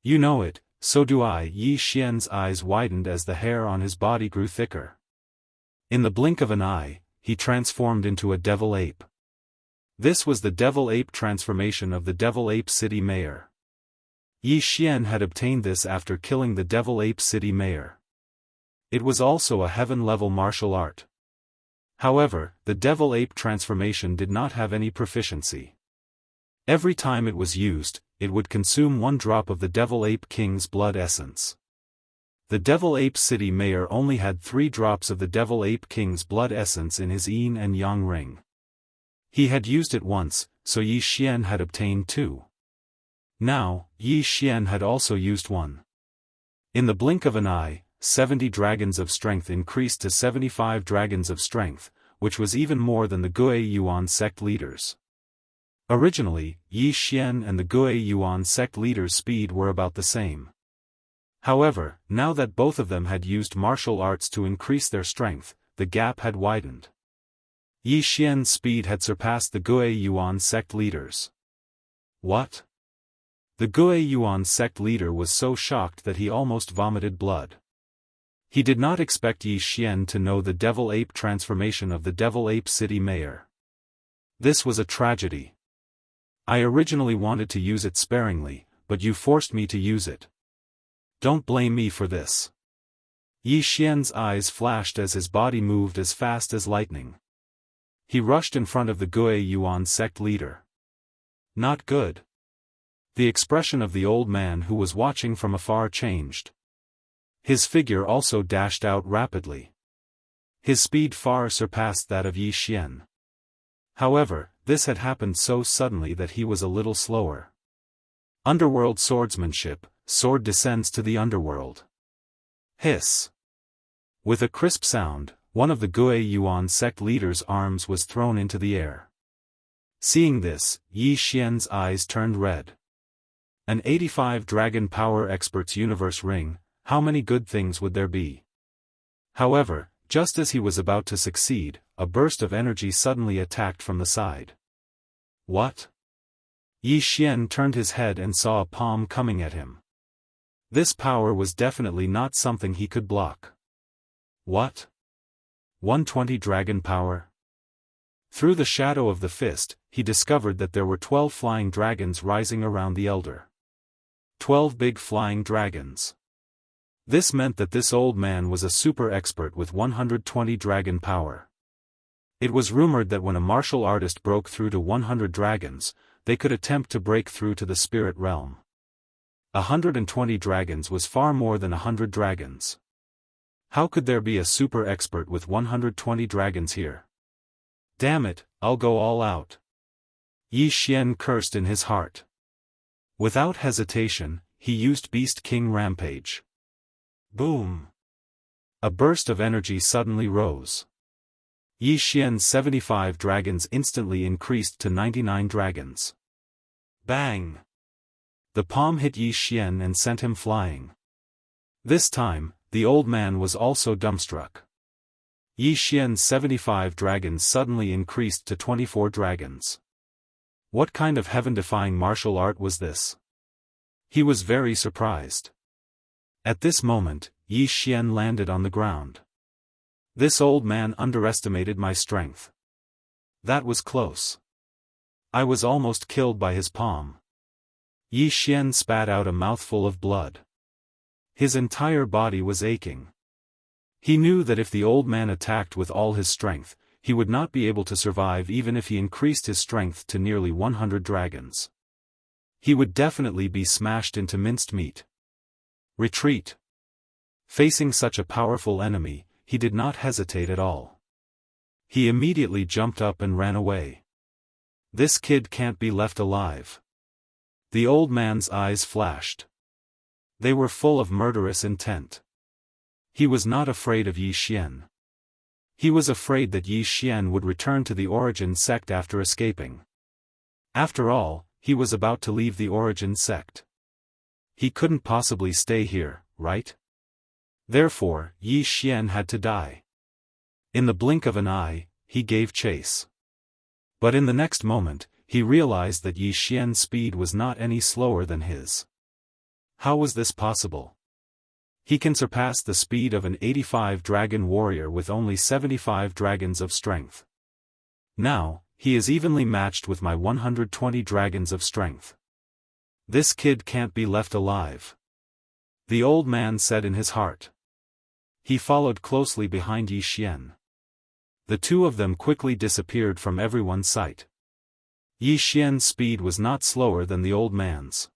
You know it, so do I. Yi Xian's eyes widened as the hair on his body grew thicker. In the blink of an eye, he transformed into a devil ape. This was the devil ape transformation of the devil ape city mayor. Yi Xian had obtained this after killing the Devil Ape City mayor. It was also a heaven-level martial art. However, the Devil Ape transformation did not have any proficiency. Every time it was used, it would consume 1 drop of the Devil Ape King's blood essence. The Devil Ape City mayor only had 3 drops of the Devil Ape King's blood essence in his yin and yang ring. He had used it once, so Yi Xian had obtained 2. Now, Yi Xian had also used 1. In the blink of an eye, 70 dragons of strength increased to 75 dragons of strength, which was even more than the Guo Yuan sect leaders. Originally, Yi Xian and the Guo Yuan sect leaders' speed were about the same. However, now that both of them had used martial arts to increase their strength, the gap had widened. Yi Xian's speed had surpassed the Guo Yuan sect leaders. What? The Guo Yuan sect leader was so shocked that he almost vomited blood. He did not expect Yi Xian to know the Devil Ape transformation of the Devil Ape City mayor. This was a tragedy. I originally wanted to use it sparingly, but you forced me to use it. Don't blame me for this. Yi Xian's eyes flashed as his body moved as fast as lightning. He rushed in front of the Guo Yuan sect leader. Not good. The expression of the old man who was watching from afar changed. His figure also dashed out rapidly. His speed far surpassed that of Yi Xian. However, this had happened so suddenly that he was a little slower. Underworld swordsmanship, sword descends to the underworld. Hiss. With a crisp sound, one of the Guo Yuan sect leader's arms was thrown into the air. Seeing this, Yi Xian's eyes turned red. An 85 Dragon Power Expert's Universe Ring, how many good things would there be? However, just as he was about to succeed, a burst of energy suddenly attacked from the side. What? Yi Xian turned his head and saw a palm coming at him. This power was definitely not something he could block. What? 120 Dragon Power? Through the shadow of the fist, he discovered that there were 12 flying dragons rising around the elder. 12 big flying dragons. This meant that this old man was a super expert with 120 dragon power. It was rumored that when a martial artist broke through to 100 dragons, they could attempt to break through to the spirit realm. 120 dragons was far more than 100 dragons. How could there be a super expert with 120 dragons here? Damn it, I'll go all out. Yi Xian cursed in his heart. Without hesitation, he used Beast King Rampage. Boom! A burst of energy suddenly rose. Yi Xian's 75 dragons instantly increased to 99 dragons. Bang! The palm hit Yi Xian and sent him flying. This time, the old man was also dumbstruck. Yi Xian's 75 dragons suddenly increased to 24 dragons. What kind of heaven-defying martial art was this? He was very surprised. At this moment, Yi Xian landed on the ground. This old man underestimated my strength. That was close. I was almost killed by his palm. Yi Xian spat out a mouthful of blood. His entire body was aching. He knew that if the old man attacked with all his strength, he would not be able to survive even if he increased his strength to nearly 100 dragons. He would definitely be smashed into minced meat. Retreat. Facing such a powerful enemy, he did not hesitate at all. He immediately jumped up and ran away. This kid can't be left alive. The old man's eyes flashed. They were full of murderous intent. He was not afraid of Yi Xian. He was afraid that Yi Xian would return to the Origin sect after escaping. After all, he was about to leave the Origin sect. He couldn't possibly stay here, right? Therefore, Yi Xian had to die. In the blink of an eye, he gave chase. But in the next moment, he realized that Yi Xian's speed was not any slower than his. How was this possible? He can surpass the speed of an 85 dragon warrior with only 75 dragons of strength. Now, he is evenly matched with my 120 dragons of strength. This kid can't be left alive, the old man said in his heart. He followed closely behind Yi Xian. The two of them quickly disappeared from everyone's sight. Yi Xian's speed was not slower than the old man's.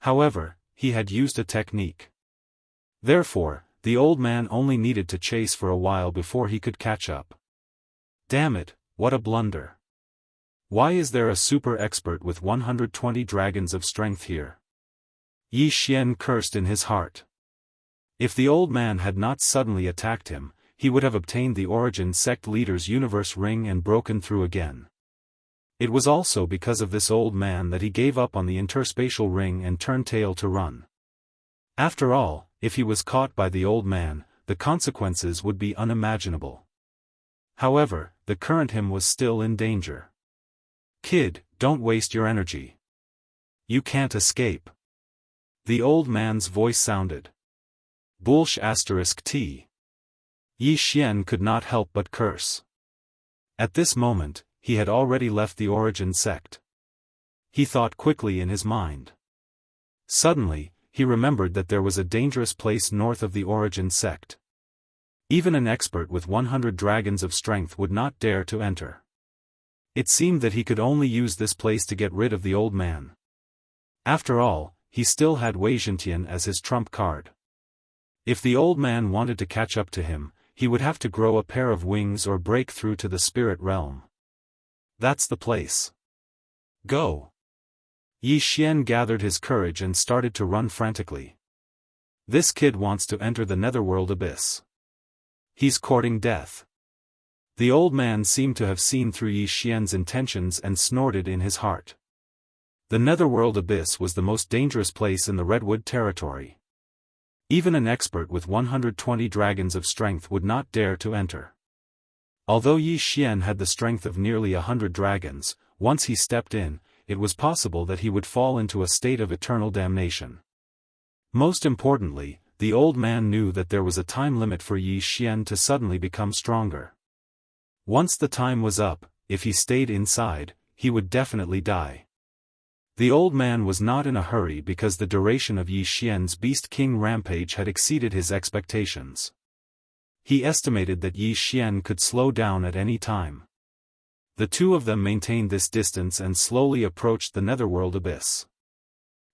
However, he had used a technique. Therefore, the old man only needed to chase for a while before he could catch up. Damn it, what a blunder. Why is there a super expert with 120 dragons of strength here? Yi Xian cursed in his heart. If the old man had not suddenly attacked him, he would have obtained the Origin sect leader's universe ring and broken through again. It was also because of this old man that he gave up on the interspatial ring and turned tail to run. After all, if he was caught by the old man, the consequences would be unimaginable. However, the current him was still in danger. Kid, don't waste your energy. You can't escape. The old man's voice sounded. Bullsh *t. Yi Xian could not help but curse. At this moment, he had already left the Origin sect. He thought quickly in his mind. Suddenly, he remembered that there was a dangerous place north of the Origin sect. Even an expert with 100 dragons of strength would not dare to enter. It seemed that he could only use this place to get rid of the old man. After all, he still had Wei Zhentian as his trump card. If the old man wanted to catch up to him, he would have to grow a pair of wings or break through to the spirit realm. That's the place. Go! Yi Xian gathered his courage and started to run frantically. This kid wants to enter the netherworld abyss. He's courting death. The old man seemed to have seen through Yi Xian's intentions and snorted in his heart. The netherworld abyss was the most dangerous place in the Redwood territory. Even an expert with 120 dragons of strength would not dare to enter. Although Yi Xian had the strength of nearly 100 dragons, once he stepped in, it was possible that he would fall into a state of eternal damnation. Most importantly, the old man knew that there was a time limit for Yi Xian to suddenly become stronger. Once the time was up, if he stayed inside, he would definitely die. The old man was not in a hurry because the duration of Yi Xian's Beast King rampage had exceeded his expectations. He estimated that Yi Xian could slow down at any time. The two of them maintained this distance and slowly approached the netherworld abyss.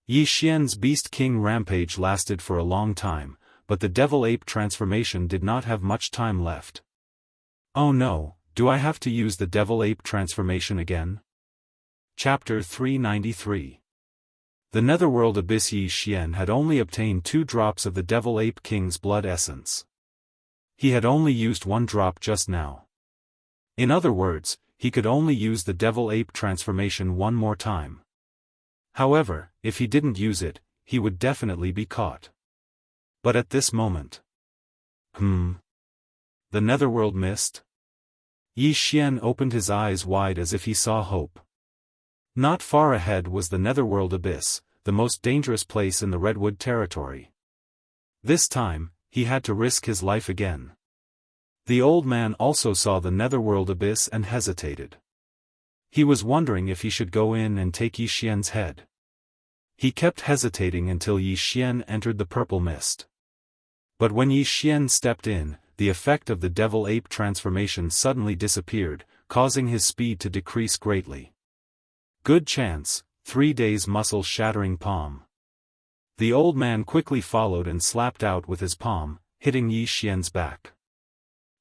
Yi Xian's Beast King rampage lasted for a long time, but the devil ape transformation did not have much time left. Oh no, do I have to use the devil ape transformation again? Chapter 393. The netherworld abyss. Yi Xian had only obtained 2 drops of the devil ape king's blood essence. He had only used 1 drop just now. In other words, he could only use the devil ape transformation 1 more time. However, if he didn't use it, he would definitely be caught. But at this moment... The netherworld mist? Yi Xian opened his eyes wide as if he saw hope. Not far ahead was the netherworld abyss, the most dangerous place in the Redwood territory. This time, he had to risk his life again. The old man also saw the netherworld abyss and hesitated. He was wondering if he should go in and take Yi Xian's head. He kept hesitating until Yi Xian entered the purple mist. But when Yi Xian stepped in, the effect of the devil ape transformation suddenly disappeared, causing his speed to decrease greatly. Good chance, 3 days muscle-shattering palm. The old man quickly followed and slapped out with his palm, hitting Yi Xian's back.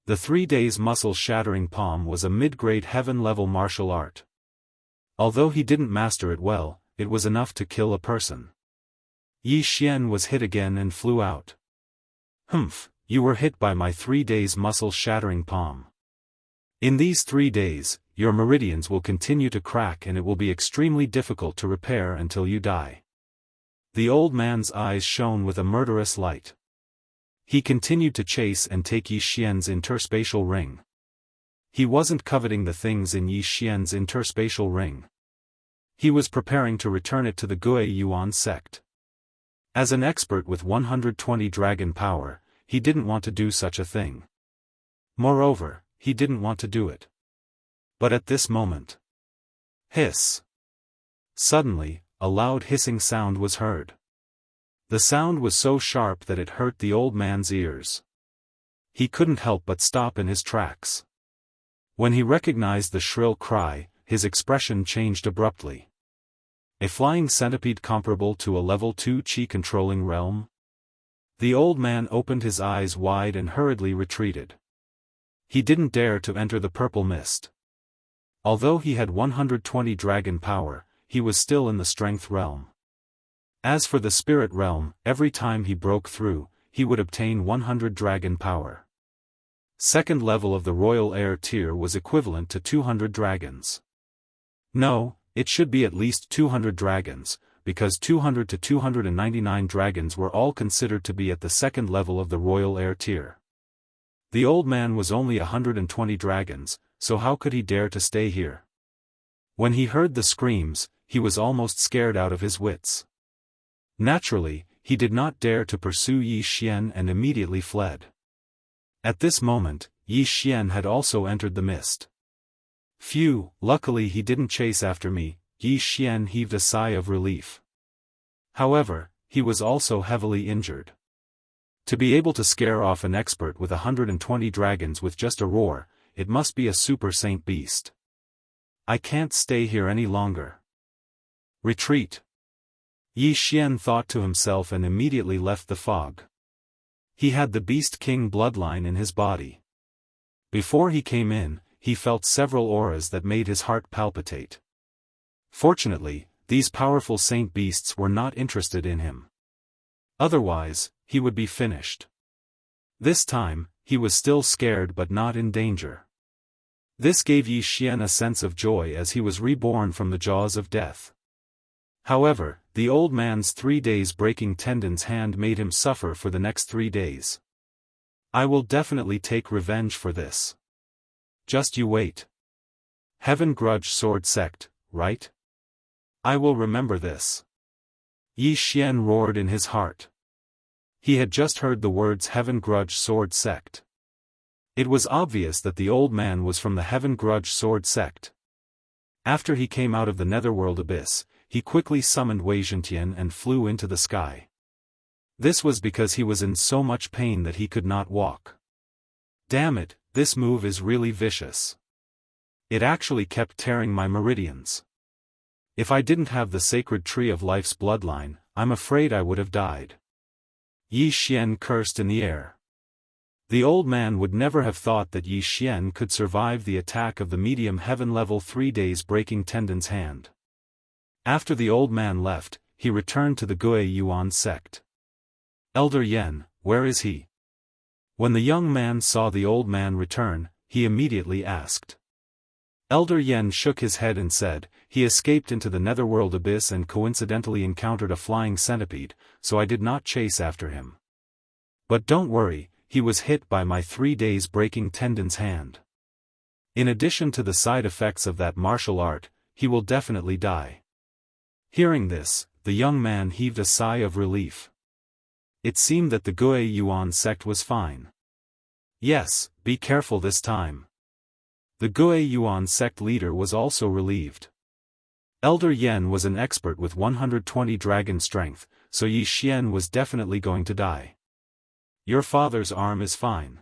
The 3 days muscle-shattering palm was a mid-grade heaven-level martial art. Although he didn't master it well, it was enough to kill a person. Yi Xian was hit again and flew out. You were hit by my 3 days muscle-shattering palm. In these 3 days, your meridians will continue to crack and it will be extremely difficult to repair until you die. The old man's eyes shone with a murderous light. He continued to chase and take Yi Xian's interspatial ring. He wasn't coveting the things in Yi Xian's interspatial ring. He was preparing to return it to the Gui Yuan sect. As an expert with 120 dragon power, he didn't want to do such a thing. Moreover, he didn't want to do it. But at this moment... Hiss! Suddenly, a loud hissing sound was heard. The sound was so sharp that it hurt the old man's ears. He couldn't help but stop in his tracks. When he recognized the shrill cry, his expression changed abruptly. A flying centipede comparable to a level 2 chi-controlling realm? The old man opened his eyes wide and hurriedly retreated. He didn't dare to enter the purple mist. Although he had 120 dragon power, he was still in the strength realm. As for the spirit realm, every time he broke through, he would obtain 100 dragon power. Second level of the royal heir tier was equivalent to 200 dragons. No, it should be at least 200 dragons, because 200 to 299 dragons were all considered to be at the second level of the royal heir tier. The old man was only 120 dragons, so how could he dare to stay here? When he heard the screams, he was almost scared out of his wits. Naturally, he did not dare to pursue Yi Xian and immediately fled. At this moment, Yi Xian had also entered the mist. Phew, luckily he didn't chase after me, Yi Xian heaved a sigh of relief. However, he was also heavily injured. To be able to scare off an expert with 120 dragons with just a roar, it must be a super saint beast. I can't stay here any longer. Retreat. Yi Xian thought to himself and immediately left the fog. He had the Beast King bloodline in his body. Before he came in, he felt several auras that made his heart palpitate. Fortunately, these powerful saint beasts were not interested in him. Otherwise, he would be finished. This time, he was still scared but not in danger. This gave Yi Xian a sense of joy as he was reborn from the jaws of death. However, the old man's 3 days breaking tendons hand made him suffer for the next 3 days. I will definitely take revenge for this. Just you wait. Heaven Grudge Sword Sect, right? I will remember this. Yi Xian roared in his heart. He had just heard the words Heaven Grudge Sword Sect. It was obvious that the old man was from the Heaven Grudge Sword Sect. After he came out of the netherworld abyss, he quickly summoned Wei Zhentian and flew into the sky. This was because he was in so much pain that he could not walk. Damn it, this move is really vicious. It actually kept tearing my meridians. If I didn't have the sacred tree of life's bloodline, I'm afraid I would have died. Yi Xian cursed in the air. The old man would never have thought that Yi Xian could survive the attack of the medium heaven level 3 days breaking tendons hand. After the old man left, he returned to the Gui Yuan sect. Elder Yen, where is he? When the young man saw the old man return, he immediately asked. Elder Yen shook his head and said, he escaped into the netherworld abyss and coincidentally encountered a flying centipede, so I did not chase after him. But don't worry, he was hit by my 3 days breaking tendons hand. In addition to the side effects of that martial art, he will definitely die. Hearing this, the young man heaved a sigh of relief. It seemed that the Gui Yuan sect was fine. Yes, be careful this time. The Gui Yuan sect leader was also relieved. Elder Yen was an expert with 120 dragon strength, so Yi Xian was definitely going to die. Your father's arm is fine.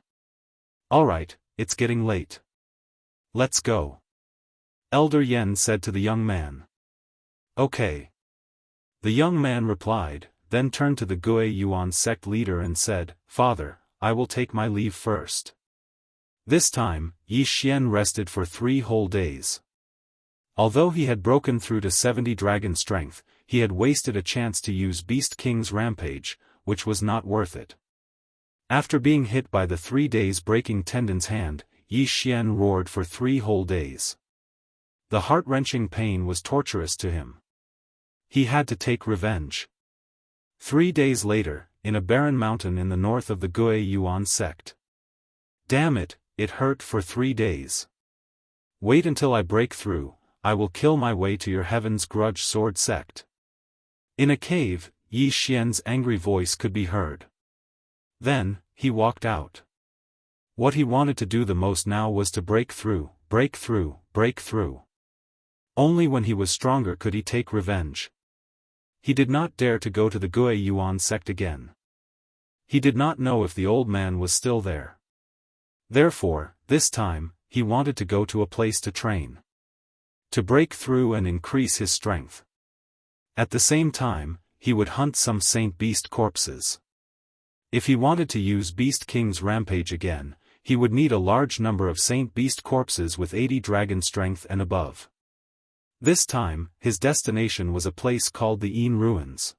Alright, it's getting late. Let's go. Elder Yen said to the young man. Okay. The young man replied, then turned to the Gui Yuan sect leader and said, Father, I will take my leave first. This time, Yi Xian rested for 3 whole days. Although he had broken through to 70 dragon strength, he had wasted a chance to use Beast King's rampage, which was not worth it. After being hit by the 3 days breaking tendons hand, Yi Xian roared for 3 whole days. The heart-wrenching pain was torturous to him. He had to take revenge. 3 days later, in a barren mountain in the north of the Gui Yuan sect. Damn it, it hurt for 3 days. Wait until I break through, I will kill my way to your Heaven's Grudge Sword sect. In a cave, Yi Xian's angry voice could be heard. Then, he walked out. What he wanted to do the most now was to break through, break through, break through. Only when he was stronger could he take revenge. He did not dare to go to the Gui Yuan sect again. He did not know if the old man was still there. Therefore, this time, he wanted to go to a place to train. To break through and increase his strength. At the same time, he would hunt some Saint Beast corpses. If he wanted to use Beast King's rampage again, he would need a large number of Saint Beast corpses with 80 dragon strength and above. This time, his destination was a place called the Yin Ruins.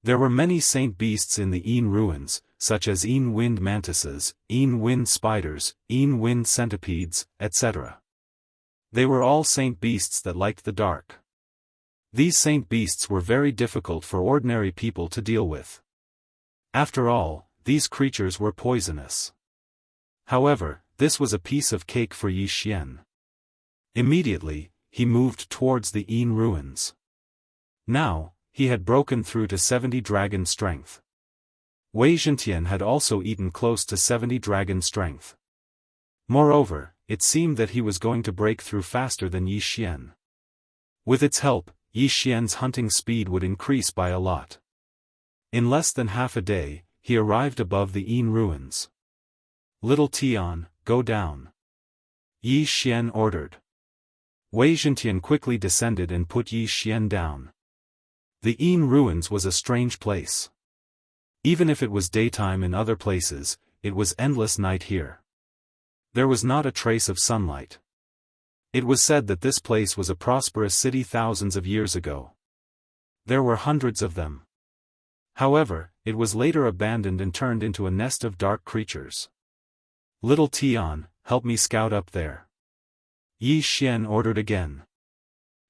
There were many Saint Beasts in the Yin Ruins, such as Yin Wind Mantises, Yin Wind Spiders, Yin Wind Centipedes, etc. They were all Saint Beasts that liked the dark. These Saint Beasts were very difficult for ordinary people to deal with. After all, these creatures were poisonous. However, this was a piece of cake for Yi Xian. Immediately, he moved towards the Yin Ruins. Now, he had broken through to 70 dragon strength. Wei Zhentian had also eaten close to 70 dragon strength. Moreover, it seemed that he was going to break through faster than Yi Xian. With its help, Yi Xian's hunting speed would increase by a lot. In less than half a day, he arrived above the Yin Ruins. Little Tian, go down. Yi Xian ordered. Wei Zhentian quickly descended and put Yi Xian down. The Yin Ruins was a strange place. Even if it was daytime in other places, it was endless night here. There was not a trace of sunlight. It was said that this place was a prosperous city thousands of years ago. There were hundreds of them. However, it was later abandoned and turned into a nest of dark creatures. Little Tian, help me scout up there. Yi Xian ordered again.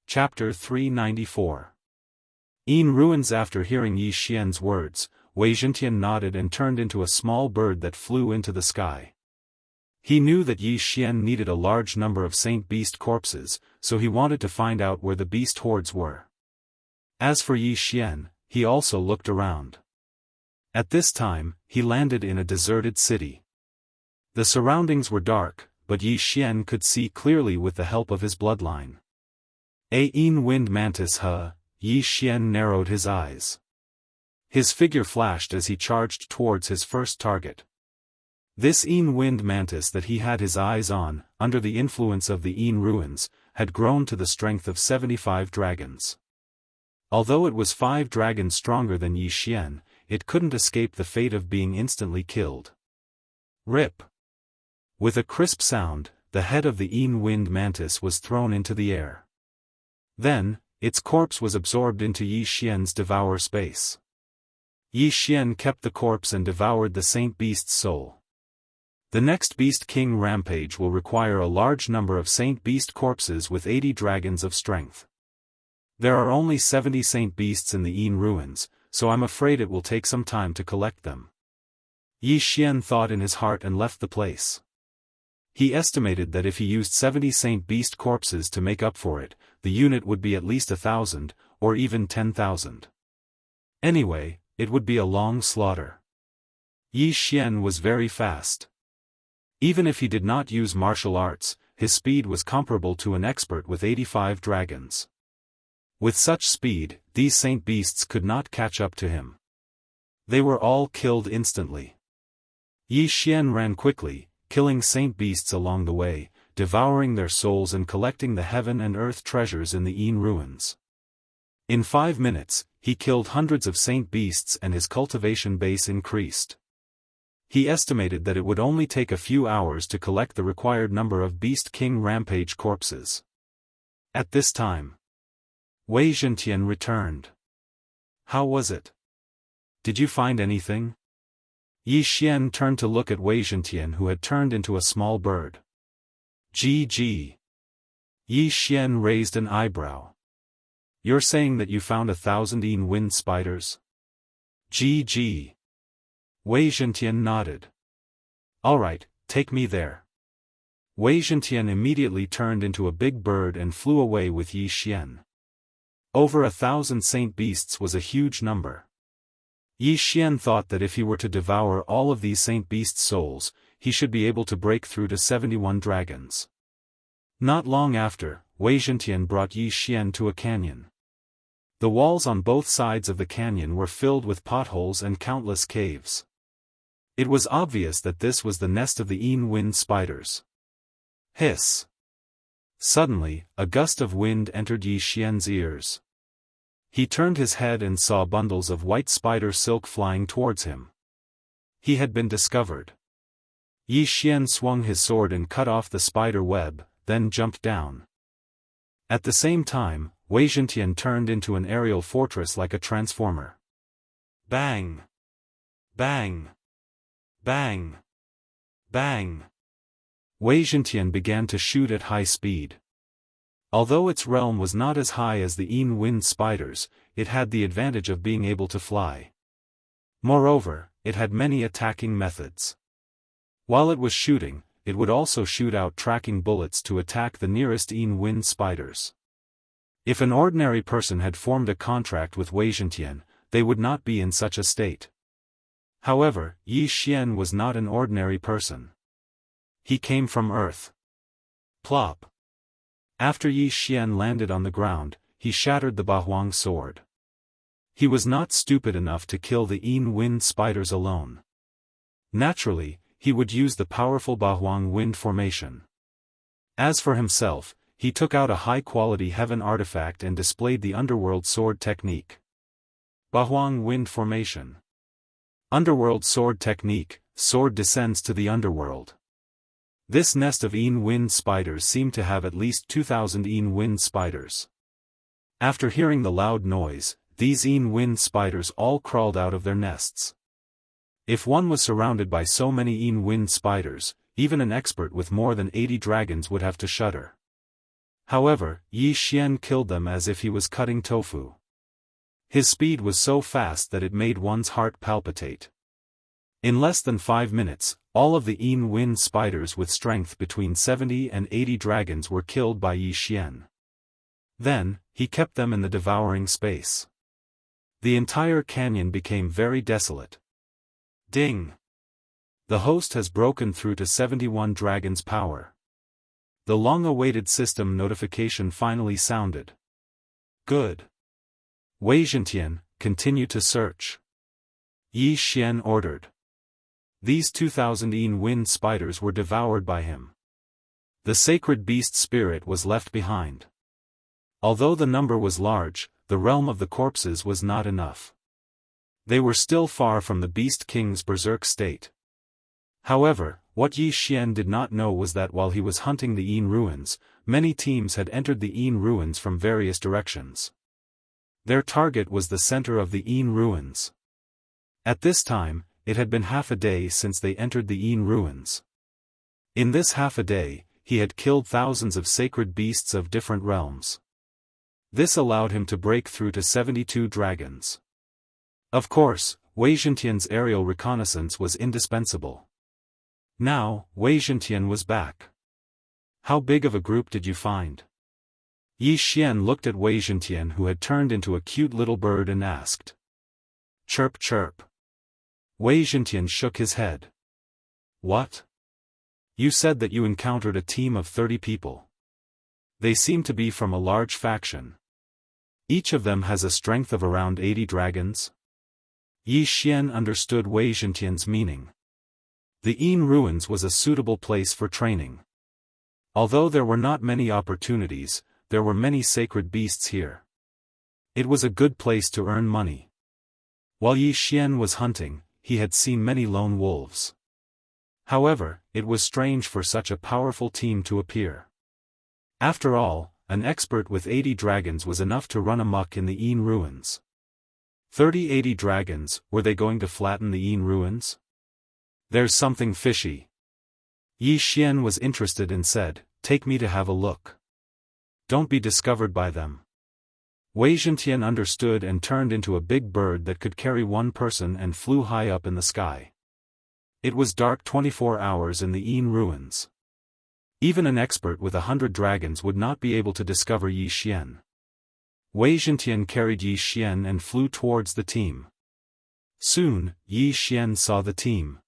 Chapter 394. Yin Ruins. After hearing Yi Xian's words, Wei Zhentian nodded and turned into a small bird that flew into the sky. He knew that Yi Xian needed a large number of Saint Beast corpses, so he wanted to find out where the beast hordes were. As for Yi Xian, he also looked around. At this time, he landed in a deserted city. The surroundings were dark, but Yi Xian could see clearly with the help of his bloodline. A Yin Wind Mantis. Yi Xian narrowed his eyes. His figure flashed as he charged towards his first target. This Yin Wind Mantis that he had his eyes on, under the influence of the Yin Ruins, had grown to the strength of 75 dragons. Although it was 5 dragons stronger than Yi Xian, it couldn't escape the fate of being instantly killed. Rip! With a crisp sound, the head of the Yin Wind Mantis was thrown into the air. Then, its corpse was absorbed into Yi Xian's devour space. Yi Xian kept the corpse and devoured the Saint Beast's soul. The next Beast King rampage will require a large number of Saint Beast corpses with 80 dragons of strength. There are only 70 Saint Beasts in the Yin Ruins, so I'm afraid it will take some time to collect them. Yi Xian thought in his heart and left the place. He estimated that if he used 70 Saint Beast corpses to make up for it, the unit would be at least 1,000, or even 10,000. Anyway, it would be a long slaughter. Yi Xian was very fast. Even if he did not use martial arts, his speed was comparable to an expert with 85 dragons. With such speed, these Saint Beasts could not catch up to him. They were all killed instantly. Yi Xian ran quickly, killing Saint Beasts along the way, devouring their souls and collecting the heaven and earth treasures in the Yin Ruins. In 5 minutes, he killed hundreds of Saint Beasts and his cultivation base increased. He estimated that it would only take a few hours to collect the required number of Beast King rampage corpses. At this time, Wei Zhentian returned. How was it? Did you find anything? Yi Xian turned to look at Wei Zhentian, who had turned into a small bird. GG. Yi Xian raised an eyebrow. You're saying that you found 1,000 Yin Wind spiders? GG. Wei Zhentian nodded. Alright, take me there. Wei Zhentian immediately turned into a big bird and flew away with Yi Xian. Over 1,000 Saint Beasts was a huge number. Yi Xian thought that if he were to devour all of these Saint Beast souls, he should be able to break through to 71 dragons. Not long after, Wei Zhentian brought Yi Xian to a canyon. The walls on both sides of the canyon were filled with potholes and countless caves. It was obvious that this was the nest of the wind spiders. Hiss! Suddenly, a gust of wind entered Yi Xian's ears. He turned his head and saw bundles of white spider silk flying towards him. He had been discovered. Yi Xian swung his sword and cut off the spider web, then jumped down. At the same time, Wei Zhentian turned into an aerial fortress like a transformer. Bang! Bang! Bang! Bang! Wei Zhentian began to shoot at high speed. Although its realm was not as high as the wind spiders, it had the advantage of being able to fly. Moreover, it had many attacking methods. While it was shooting, it would also shoot out tracking bullets to attack the nearest wind spiders. If an ordinary person had formed a contract with Wei Zhentian, they would not be in such a state. However, Yi Xian was not an ordinary person. He came from Earth. Plop! After Yi Xian landed on the ground, he shattered the Bahuang sword. He was not stupid enough to kill the wind spiders alone. Naturally, he would use the powerful Bahuang wind formation. As for himself, he took out a high-quality heaven artifact and displayed the underworld sword technique. Bahuang wind formation. Underworld sword technique, sword descends to the underworld. This nest of wind spiders seemed to have at least 2,000 wind spiders. After hearing the loud noise, these wind spiders all crawled out of their nests. If one was surrounded by so many wind spiders, even an expert with more than 80 dragons would have to shudder. However, Yi Xian killed them as if he was cutting tofu. His speed was so fast that it made one's heart palpitate. In less than 5 minutes, all of the wind spiders with strength between 70 and 80 dragons were killed by Yi Xian. Then, he kept them in the devouring space. The entire canyon became very desolate. Ding! The host has broken through to 71 dragons' power. The long-awaited system notification finally sounded. Good. Wei Zhentian, continue to search. Yi Xian ordered. These 2,000 wind spiders were devoured by him. The sacred beast spirit was left behind. Although the number was large, the realm of the corpses was not enough. They were still far from the Beast King's berserk state. However, what Yi Xian did not know was that while he was hunting the ruins, many teams had entered the ruins from various directions. Their target was the center of the ruins. At this time, it had been half a day since they entered the ruins. In this half a day, he had killed thousands of sacred beasts of different realms. This allowed him to break through to 72 dragons. Of course, Wei Zhentian's aerial reconnaissance was indispensable. Now, Wei Zhentian was back. How big of a group did you find? Yi Xian looked at Wei Zhentian, who had turned into a cute little bird, and asked. Chirp chirp. Wei Zhentian shook his head. What? You said that you encountered a team of 30 people. They seem to be from a large faction. Each of them has a strength of around 80 dragons? Yi Xian understood Wei Zhentian's meaning. The ruins was a suitable place for training. Although there were not many opportunities, there were many sacred beasts here. It was a good place to earn money. While Yi Xian was hunting, he had seen many lone wolves. However, it was strange for such a powerful team to appear. After all, an expert with 80 dragons was enough to run amok in the ruins. 80 dragons, were they going to flatten the ruins? There's something fishy. Yi Xian was interested and said, Take me to have a look. Don't be discovered by them. Wei Zhentian understood and turned into a big bird that could carry one person and flew high up in the sky. It was dark 24 hours in the ruins. Even an expert with 100 dragons would not be able to discover Yi Xian. Wei Zhentian carried Yi Xian and flew towards the team. Soon, Yi Xian saw the team.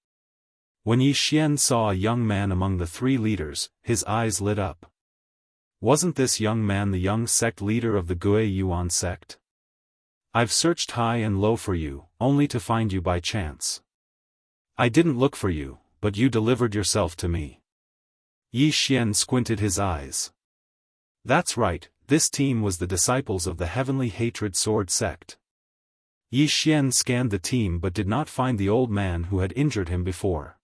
When Yi Xian saw a young man among the 3 leaders, his eyes lit up. Wasn't this young man the young sect leader of the Gue Yuan sect? I've searched high and low for you, only to find you by chance. I didn't look for you, but you delivered yourself to me. Yi Xian squinted his eyes. That's right, this team was the disciples of the Heavenly Hatred Sword sect. Yi Xian scanned the team but did not find the old man who had injured him before.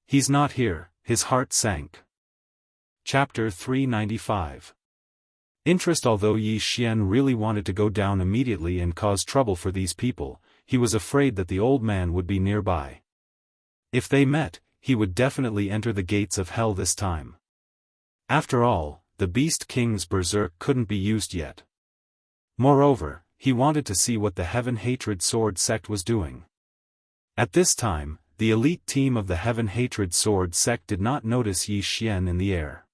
He's not here, his heart sank. Chapter 395. Interest. Although Yi Xian really wanted to go down immediately and cause trouble for these people, he was afraid that the old man would be nearby. If they met, he would definitely enter the gates of hell this time. After all, the Beast King's berserk couldn't be used yet. Moreover, he wanted to see what the Heaven Hatred Sword sect was doing. At this time, the elite team of the Heaven Hatred Sword sect did not notice Yi Xian in the air.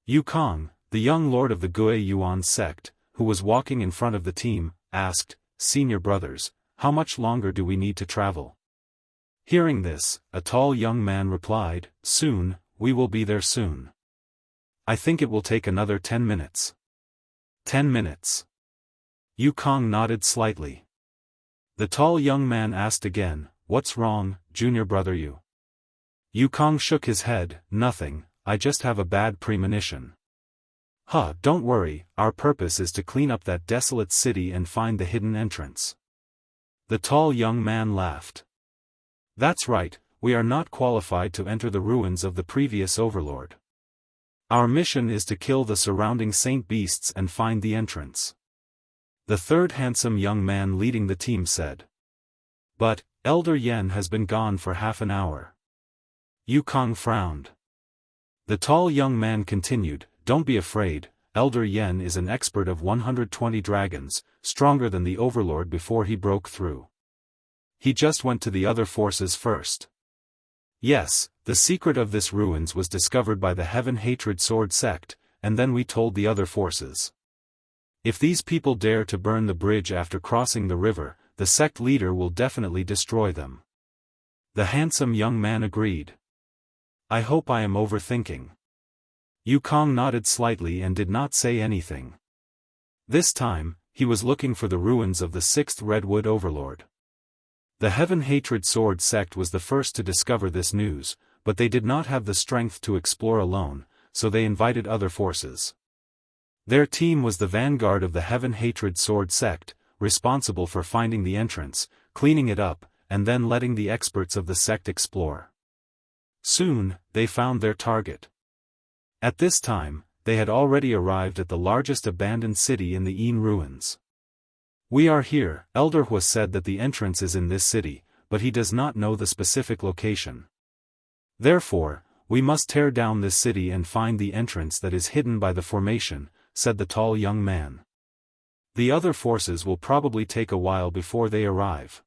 Yukong, the young lord of the Gui Yuan sect, who was walking in front of the team, asked, "Senior brothers, how much longer do we need to travel?" Hearing this, a tall young man replied, "Soon, we will be there soon. I think it will take another 10 minutes. 10 minutes. Yukong nodded slightly. The tall young man asked again, "What's wrong, junior brother you?" Yukong shook his head, "Nothing, I just have a bad premonition." "Huh, don't worry, our purpose is to clean up that desolate city and find the hidden entrance." The tall young man laughed. "That's right, we are not qualified to enter the ruins of the previous overlord. Our mission is to kill the surrounding saint beasts and find the entrance." The third handsome young man leading the team said. "But, Elder Yen has been gone for half an hour." Yukong frowned. The tall young man continued, "Don't be afraid, Elder Yen is an expert of 120 dragons, stronger than the overlord before he broke through. He just went to the other forces first." Yes, the secret of this ruins was discovered by the Heaven Hatred Sword sect, and then we told the other forces. If these people dare to burn the bridge after crossing the river, the sect leader will definitely destroy them. The handsome young man agreed. "I hope I am overthinking." Yukong nodded slightly and did not say anything. This time, he was looking for the ruins of the 6th Redwood Overlord. The Heaven Hatred Sword sect was the first to discover this news, but they did not have the strength to explore alone, so they invited other forces. Their team was the vanguard of the Heaven Hatred Sword sect, responsible for finding the entrance, cleaning it up, and then letting the experts of the sect explore. Soon, they found their target. At this time, they had already arrived at the largest abandoned city in the Yin ruins. "We are here." Elder Hua said that the entrance is in this city, but he does not know the specific location. "Therefore, we must tear down this city and find the entrance that is hidden by the formation," said the tall young man. "The other forces will probably take a while before they arrive.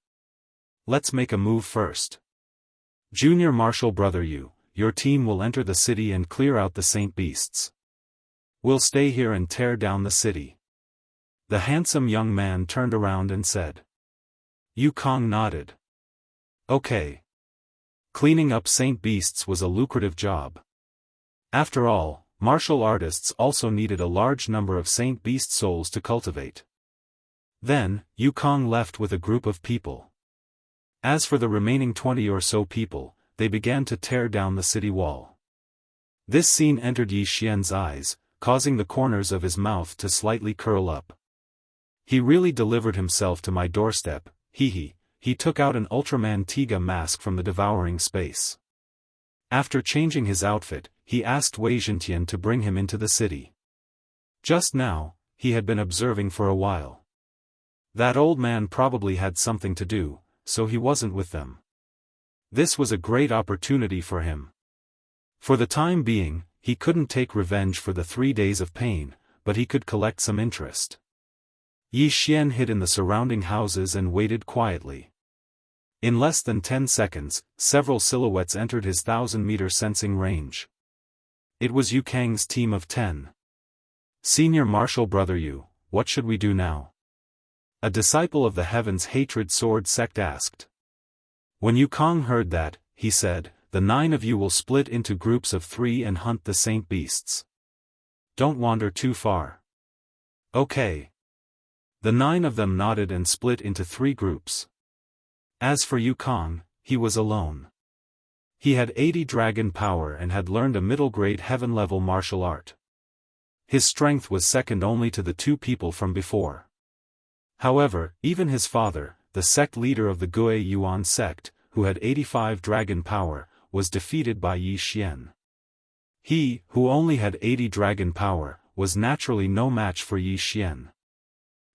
Let's make a move first. Junior Marshal Brother your team will enter the city and clear out the saint beasts. We'll stay here and tear down the city." The handsome young man turned around and said. Yukong nodded. Okay. Cleaning up saint beasts was a lucrative job. After all, martial artists also needed a large number of saint beast souls to cultivate. Then, Yukong left with a group of people. As for the remaining 20 or so people, they began to tear down the city wall. This scene entered Yi Xian's eyes, causing the corners of his mouth to slightly curl up. He really delivered himself to my doorstep, he took out an Ultraman Tiga mask from the Devouring space. After changing his outfit, he asked Wei Zhentian to bring him into the city. Just now, he had been observing for a while. That old man probably had something to do, so he wasn't with them. This was a great opportunity for him. For the time being, he couldn't take revenge for the 3 days of pain, but he could collect some interest. Yi Xian hid in the surrounding houses and waited quietly. In less than 10 seconds, several silhouettes entered his 1,000-meter sensing range. It was Yu Kang's team of 10. Senior Marshal Brother Yu, what should we do now? A disciple of the Heaven's Hatred Sword sect asked. When Yukong heard that, he said, the 9 of you will split into groups of 3 and hunt the saint beasts. Don't wander too far. Okay. The 9 of them nodded and split into 3 groups. As for Yukong, he was alone. He had 80 dragon power and had learned a middle-grade heaven-level martial art. His strength was second only to the 2 people from before. However, even his father, the sect leader of the Gui Yuan sect, who had 85 dragon power, was defeated by Yi Xian. He, who only had 80 dragon power, was naturally no match for Yi Xian.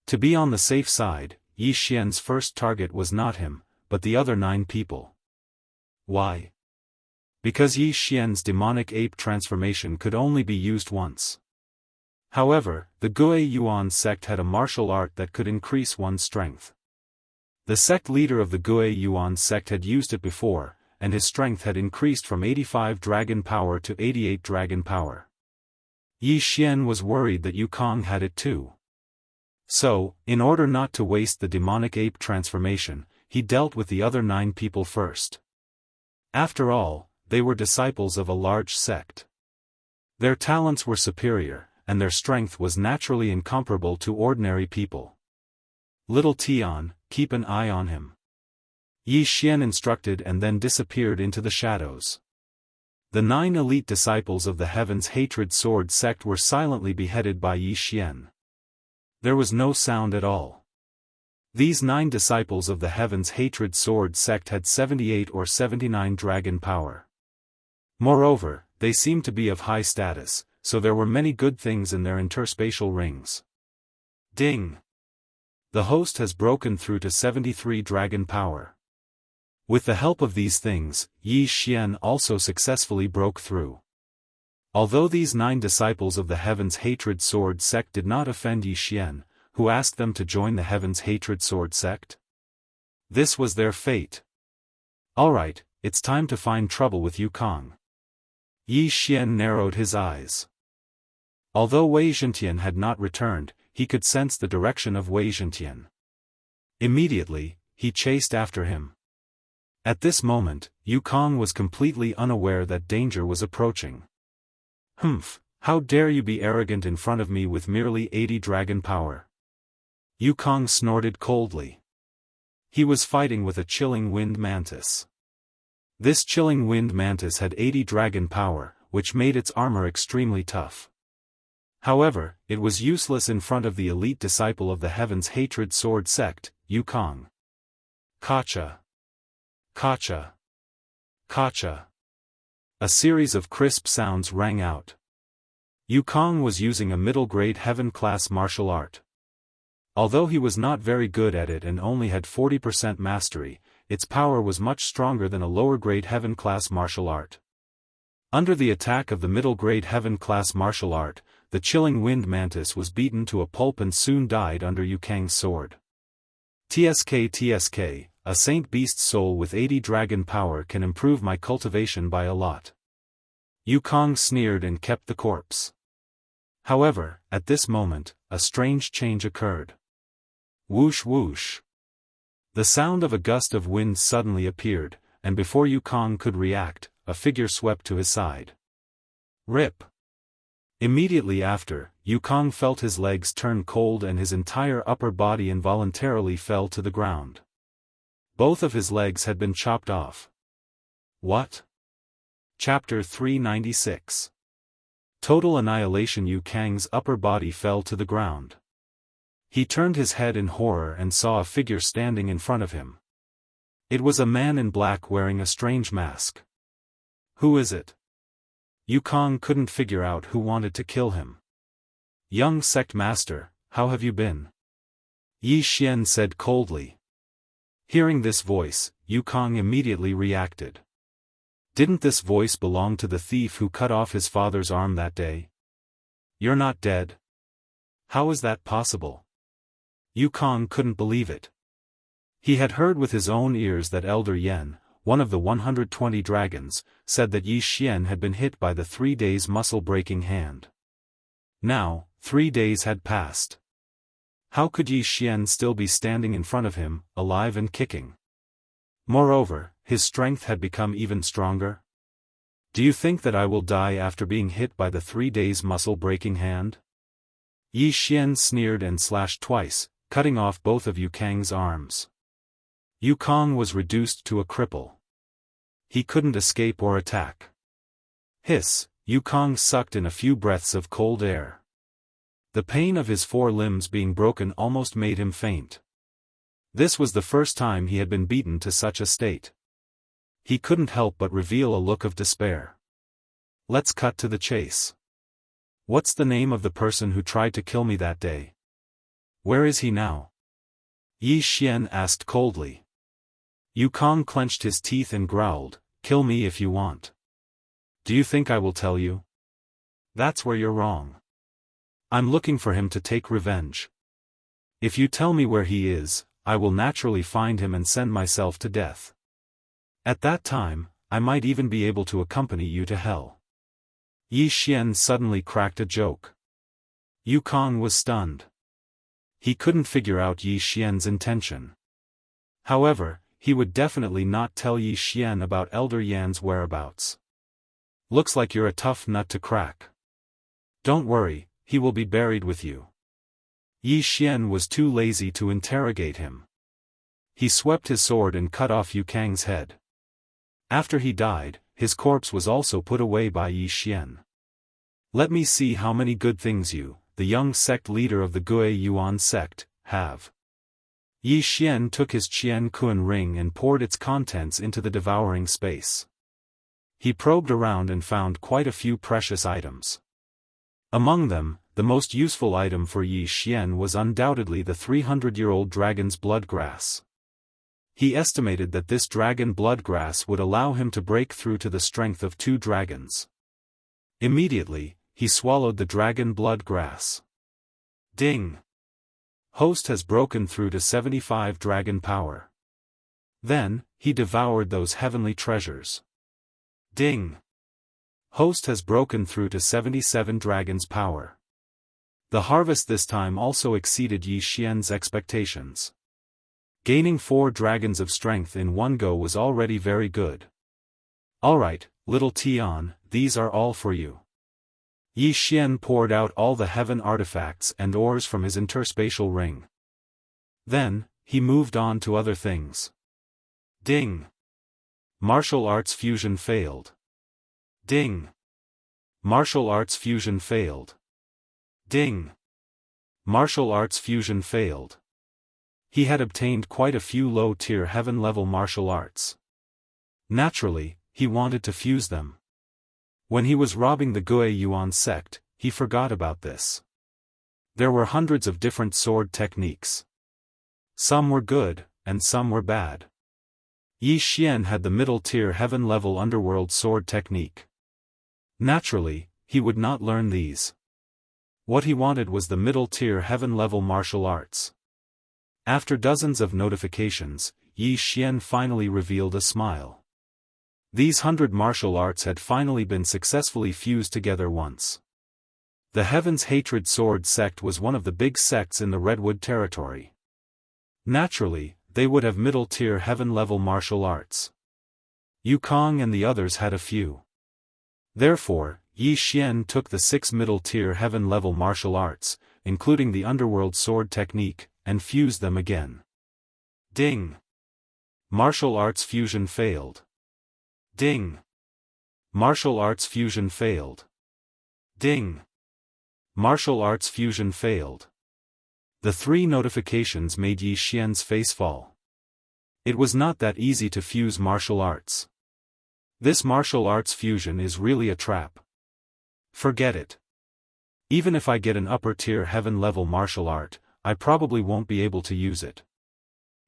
To be on the safe side, Yi Xian's first target was not him, but the other 9 people. Why? Because Yi Xian's demonic ape transformation could only be used once. However, the Gui Yuan sect had a martial art that could increase one's strength. The sect leader of the Gui Yuan sect had used it before, and his strength had increased from 85 dragon power to 88 dragon power. Yi Xian was worried that Yukong had it too. So, in order not to waste the demonic ape transformation, he dealt with the other 9 people first. After all, they were disciples of a large sect. Their talents were superior, and their strength was naturally incomparable to ordinary people. Little Tian, keep an eye on him. Yi Xian instructed and then disappeared into the shadows. The 9 elite disciples of the Heaven's Hatred Sword sect were silently beheaded by Yi Xian. There was no sound at all. These 9 disciples of the Heaven's Hatred Sword sect had 78 or 79 dragon power. Moreover, they seemed to be of high status, so there were many good things in their interspatial rings. Ding! The host has broken through to 73 dragon power. With the help of these things, Yi Xian also successfully broke through. Although these 9 disciples of the Heaven's Hatred Sword sect did not offend Yi Xian, who asked them to join the Heaven's Hatred Sword sect? This was their fate. Alright, it's time to find trouble with Yukong. Yi Xian narrowed his eyes. Although Wei Zhentian had not returned, he could sense the direction of Wei Zhentian. Immediately, he chased after him. At this moment, Yukong was completely unaware that danger was approaching. Humph, how dare you be arrogant in front of me with merely 80 dragon power? Yukong snorted coldly. He was fighting with a chilling wind mantis. This chilling wind mantis had 80 dragon power, which made its armor extremely tough. However, it was useless in front of the elite disciple of the Heaven's Hatred Sword sect, Yukong. Kacha! Kacha! Kacha! A series of crisp sounds rang out. Yukong was using a middle-grade heaven-class martial art. Although he was not very good at it and only had 40% mastery, its power was much stronger than a lower-grade heaven-class martial art. Under the attack of the middle-grade heaven-class martial art, the chilling wind mantis was beaten to a pulp and soon died under Yukong's sword. TSK, a saint beast soul with 80 dragon power can improve my cultivation by a lot. Yukong sneered and kept the corpse. However, at this moment, a strange change occurred. Whoosh whoosh. The sound of a gust of wind suddenly appeared, and before Yukong could react, a figure swept to his side. Rip! Immediately after, Yukong felt his legs turn cold and his entire upper body involuntarily fell to the ground. Both of his legs had been chopped off. What? Chapter 396. Total annihilation. Yukong's upper body fell to the ground. He turned his head in horror and saw a figure standing in front of him. It was a man in black wearing a strange mask. Who is it? Yukong couldn't figure out who wanted to kill him. Young sect master, how have you been? Yi Xian said coldly. Hearing this voice, Yukong immediately reacted. Didn't this voice belong to the thief who cut off his father's arm that day? You're not dead. How is that possible? Yukong couldn't believe it. He had heard with his own ears that Elder Yen, one of the 120 dragons, said that Yi Xian had been hit by the 3 days muscle-breaking hand. Now, 3 days had passed. How could Yi Xian still be standing in front of him, alive and kicking? Moreover, his strength had become even stronger. Do you think that I will die after being hit by the 3 days muscle-breaking hand? Yi Xian sneered and slashed twice, cutting off both of Yukang's arms. Yukang was reduced to a cripple. He couldn't escape or attack. Hiss, Yukang sucked in a few breaths of cold air. The pain of his 4 limbs being broken almost made him faint. This was the first time he had been beaten to such a state. He couldn't help but reveal a look of despair. Let's cut to the chase. What's the name of the person who tried to kill me that day? Where is he now? Yi Xian asked coldly. Yukang clenched his teeth and growled, "Kill me if you want. Do you think I will tell you? That's where you're wrong. I'm looking for him to take revenge. If you tell me where he is, I will naturally find him and send myself to death. At that time, I might even be able to accompany you to hell." Yi Xian suddenly cracked a joke. Yukang was stunned. He couldn't figure out Yi Xian's intention. However, he would definitely not tell Yi Xian about Elder Yan's whereabouts. Looks like you're a tough nut to crack. Don't worry, he will be buried with you. Yi Xian was too lazy to interrogate him. He swept his sword and cut off Yukang's head. After he died, his corpse was also put away by Yi Xian. Let me see how many good things you, the young sect leader of the Gue Yuan sect, have. Yi Xian took his Qian Kun ring and poured its contents into the devouring space. He probed around and found quite a few precious items. Among them, the most useful item for Yi Xian was undoubtedly the 300-year-old dragon's blood grass. He estimated that this dragon blood grass would allow him to break through to the strength of 2 dragons. Immediately, he swallowed the dragon blood grass. Ding! Host has broken through to 75 dragon power. Then, he devoured those heavenly treasures. Ding! Host has broken through to 77 dragons power. The harvest this time also exceeded Yi Xian's expectations. Gaining 4 dragons of strength in one go was already very good. Alright, little Tian, these are all for you. Yi Xian poured out all the heaven artifacts and ores from his interspatial ring. Then, he moved on to other things. Ding! Martial arts fusion failed. Ding! Martial arts fusion failed. Ding! Martial arts fusion failed. He had obtained quite a few low-tier heaven-level martial arts. Naturally, he wanted to fuse them. When he was robbing the Gue Yuan sect, he forgot about this. There were hundreds of different sword techniques. Some were good, and some were bad. Yi Xian had the middle-tier heaven-level underworld sword technique. Naturally, he would not learn these. What he wanted was the middle-tier heaven-level martial arts. After dozens of notifications, Yi Xian finally revealed a smile. These 100 martial arts had finally been successfully fused together once. The Heaven's Hatred Sword sect was one of the big sects in the Redwood territory. Naturally, they would have middle-tier heaven-level martial arts. Yukang and the others had a few. Therefore, Yi Xian took the 6 middle-tier heaven-level martial arts, including the underworld sword technique, and fused them again. Ding! Martial arts fusion failed. Ding! Martial arts fusion failed. Ding! Martial arts fusion failed. The 3 notifications made Yi Xian's face fall. It was not that easy to fuse martial arts. This martial arts fusion is really a trap. Forget it. Even if I get an upper-tier heaven-level martial art, I probably won't be able to use it.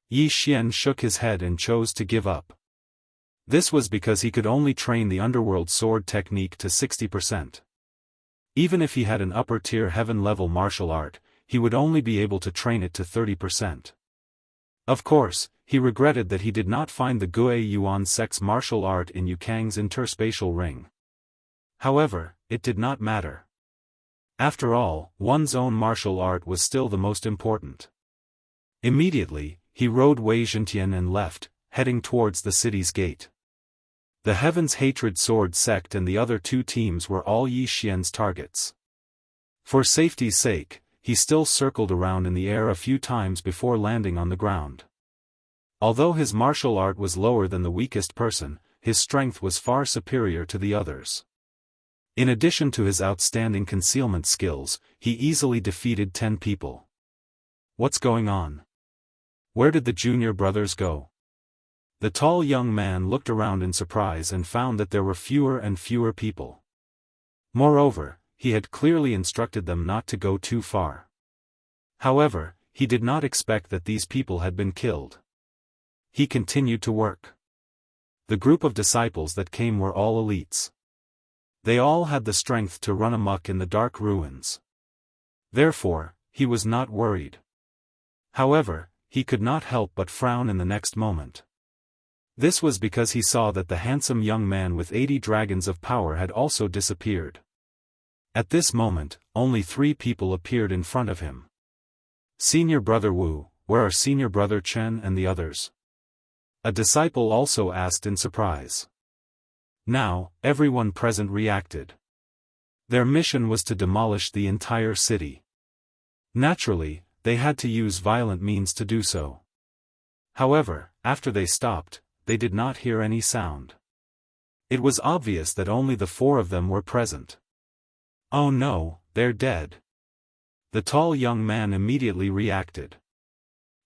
Yi Xian shook his head and chose to give up. This was because he could only train the underworld sword technique to 60%. Even if he had an upper-tier heaven-level martial art, he would only be able to train it to 30%. Of course, he regretted that he did not find the Gue Yuan sect's martial art in Yukang's interspatial ring. However, it did not matter. After all, one's own martial art was still the most important. Immediately, he rode Wei Zhentian and left, heading towards the city's gate. The Heaven's Hatred Sword sect and the other 2 teams were all Yi Xian's targets. For safety's sake, he still circled around in the air a few times before landing on the ground. Although his martial art was lower than the weakest person, his strength was far superior to the others. In addition to his outstanding concealment skills, he easily defeated 10 people. What's going on? Where did the junior brothers go? The tall young man looked around in surprise and found that there were fewer and fewer people. Moreover, he had clearly instructed them not to go too far. However, he did not expect that these people had been killed. He continued to work. The group of disciples that came were all elites. They all had the strength to run amok in the dark ruins. Therefore, he was not worried. However, he could not help but frown in the next moment. This was because he saw that the handsome young man with 80 dragons of power had also disappeared. At this moment, only 3 people appeared in front of him. Senior Brother Wu, where are Senior Brother Chen and the others? A disciple also asked in surprise. Now, everyone present reacted. Their mission was to demolish the entire city. Naturally, they had to use violent means to do so. However, after they stopped, they did not hear any sound. It was obvious that only the 4 of them were present. Oh no, they're dead. The tall young man immediately reacted.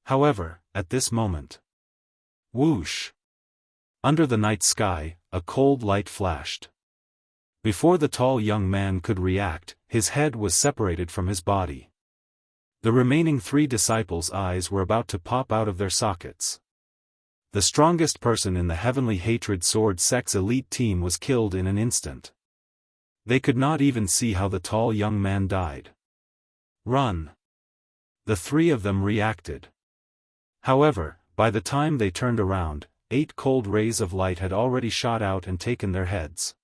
However, at this moment, whoosh! Under the night sky, a cold light flashed. Before the tall young man could react, his head was separated from his body. The remaining 3 disciples' eyes were about to pop out of their sockets. The strongest person in the Heavenly Hatred Sword Sect's elite team was killed in an instant. They could not even see how the tall young man died. Run! The 3 of them reacted. However, by the time they turned around, 8 cold rays of light had already shot out and taken their heads.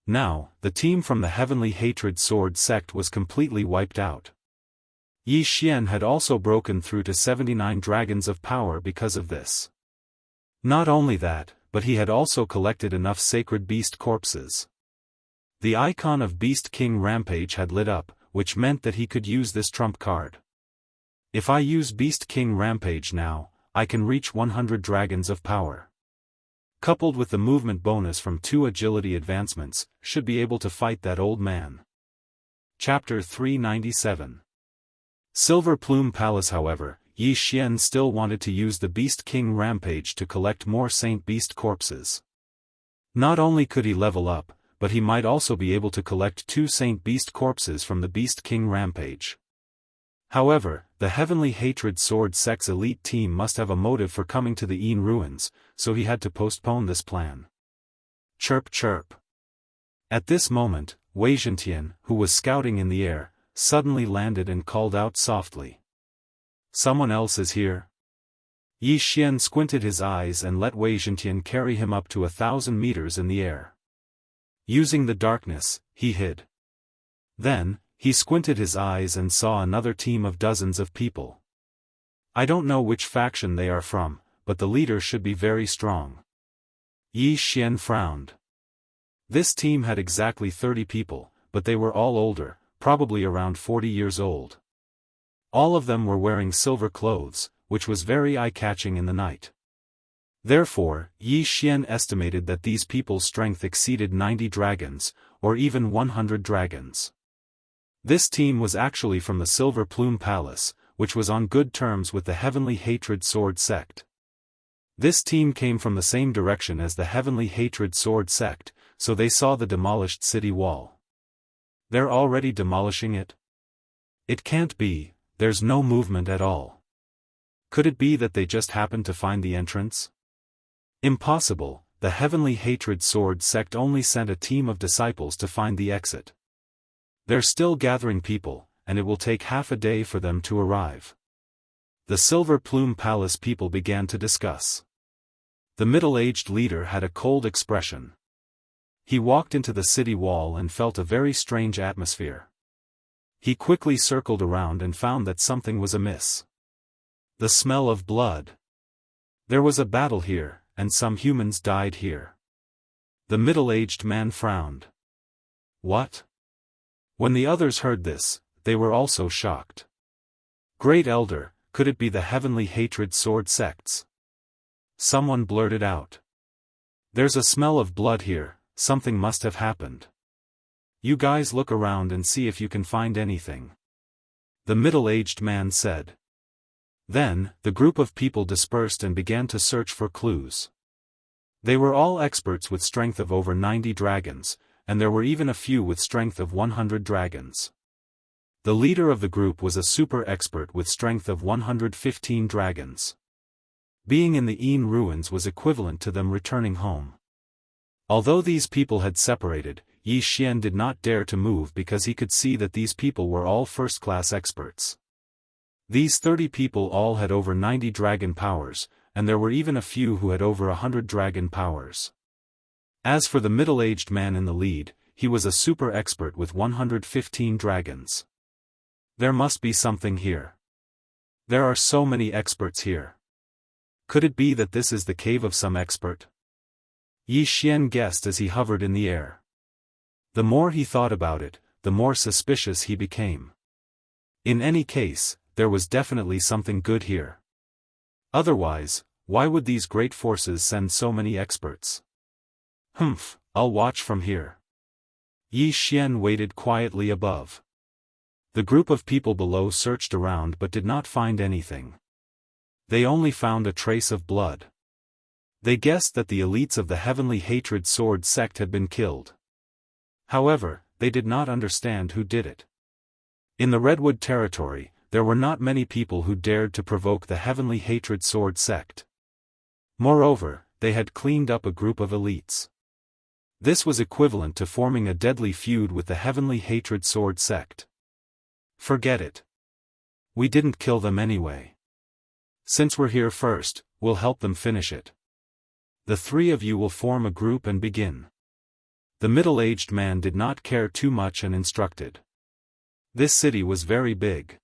Now, the team from the Heavenly Hatred Sword Sect was completely wiped out. Yi Xian had also broken through to 79 dragons of power because of this. Not only that, but he had also collected enough sacred beast corpses. The icon of Beast King Rampage had lit up, which meant that he could use this trump card. If I use Beast King Rampage now, I can reach 100 dragons of power. Coupled with the movement bonus from 2 agility advancements, should be able to fight that old man. Chapter 397. Silver Plume Palace. However, Yi Xian still wanted to use the Beast King Rampage to collect more Saint Beast corpses. Not only could he level up, but he might also be able to collect 2 Saint Beast corpses from the Beast King Rampage. However, the Heavenly Hatred Sword Sect's elite team must have a motive for coming to the Yin ruins, so he had to postpone this plan. Chirp chirp. At this moment, Wei Zhentian, who was scouting in the air, suddenly landed and called out softly. Someone else is here? Yi Xian squinted his eyes and let Wei Zhentian carry him up to 1,000 meters in the air. Using the darkness, he hid. Then, he squinted his eyes and saw another team of dozens of people. I don't know which faction they are from, but the leader should be very strong. Yi Xian frowned. This team had exactly 30 people, but they were all older, probably around 40 years old. All of them were wearing silver clothes, which was very eye-catching in the night. Therefore, Yi Xian estimated that these people's strength exceeded 90 dragons, or even 100 dragons. This team was actually from the Silver Plume Palace, which was on good terms with the Heavenly Hatred Sword Sect. This team came from the same direction as the Heavenly Hatred Sword Sect, so they saw the demolished city wall. They're already demolishing it? It can't be, there's no movement at all. Could it be that they just happened to find the entrance? Impossible, the Heavenly Hatred Sword Sect only sent a team of disciples to find the exit. They're still gathering people, and it will take half a day for them to arrive. The Silver Plume Palace people began to discuss. The middle-aged leader had a cold expression. He walked into the city wall and felt a very strange atmosphere. He quickly circled around and found that something was amiss. The smell of blood. There was a battle here, and some humans died here. The middle-aged man frowned. What? When the others heard this, they were also shocked. Great Elder, could it be the Heavenly Hatred Sword sects? Someone blurted out. There's a smell of blood here, something must have happened. You guys look around and see if you can find anything. The middle-aged man said. Then, the group of people dispersed and began to search for clues. They were all experts with strength of over 90 dragons, and there were even a few with strength of 100 dragons. The leader of the group was a super expert with strength of 115 dragons. Being in the Yin ruins was equivalent to them returning home. Although these people had separated, Yi Xian did not dare to move because he could see that these people were all first-class experts. These 30 people all had over 90 dragon powers, and there were even a few who had over 100 dragon powers. As for the middle-aged man in the lead, he was a super expert with 115 dragons. There must be something here. There are so many experts here. Could it be that this is the cave of some expert? Yi Xian guessed as he hovered in the air. The more he thought about it, the more suspicious he became. In any case, there was definitely something good here. Otherwise, why would these great forces send so many experts? Humph, I'll watch from here. Yi Xian waited quietly above. The group of people below searched around but did not find anything. They only found a trace of blood. They guessed that the elites of the Heavenly Hatred Sword sect had been killed. However, they did not understand who did it. In the Redwood territory, there were not many people who dared to provoke the Heavenly Hatred Sword sect. Moreover, they had cleaned up a group of elites. This was equivalent to forming a deadly feud with the Heavenly Hatred Sword sect. Forget it. We didn't kill them anyway. Since we're here first, we'll help them finish it. The three of you will form a group and begin. The middle-aged man did not care too much and instructed. This city was very big.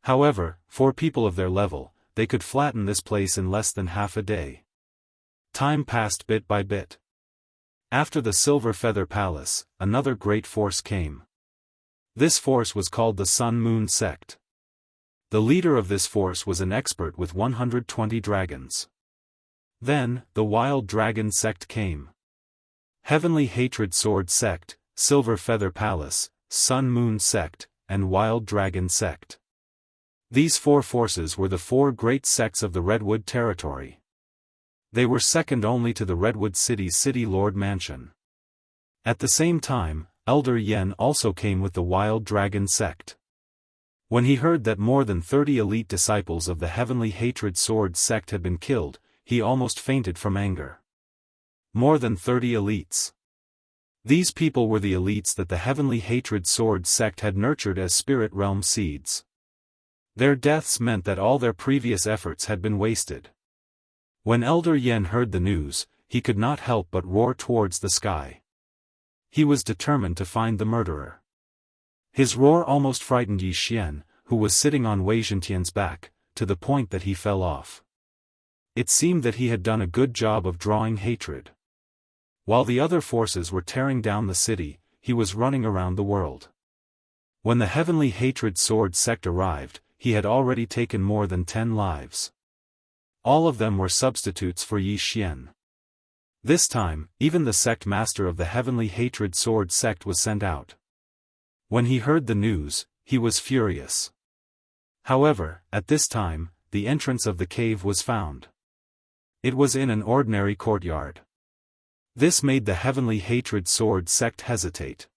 However, for people of their level, they could flatten this place in less than half a day. Time passed bit by bit. After the Silver Feather Palace, another great force came. This force was called the Sun Moon sect. The leader of this force was an expert with 120 dragons. Then, the Wild Dragon sect came. Heavenly Hatred Sword sect, Silver Feather Palace, Sun Moon sect, and Wild Dragon sect. These four forces were the four great sects of the Redwood territory. They were second only to the Redwood City's City Lord Mansion. At the same time, Elder Yen also came with the Wild Dragon sect. When he heard that more than 30 elite disciples of the Heavenly Hatred Sword sect had been killed, he almost fainted from anger. More than 30 elites. These people were the elites that the Heavenly Hatred Sword sect had nurtured as spirit realm seeds. Their deaths meant that all their previous efforts had been wasted. When Elder Yen heard the news, he could not help but roar towards the sky. He was determined to find the murderer. His roar almost frightened Yi Xian, who was sitting on Wei Zhentian's back, to the point that he fell off. It seemed that he had done a good job of drawing hatred. While the other forces were tearing down the city, he was running around the world. When the Heavenly Hatred Sword sect arrived, he had already taken more than 10 lives. All of them were substitutes for Yi Xian. This time, even the sect master of the Heavenly Hatred Sword sect was sent out. When he heard the news, he was furious. However, at this time, the entrance of the cave was found. It was in an ordinary courtyard. This made the Heavenly Hatred Sword sect hesitate.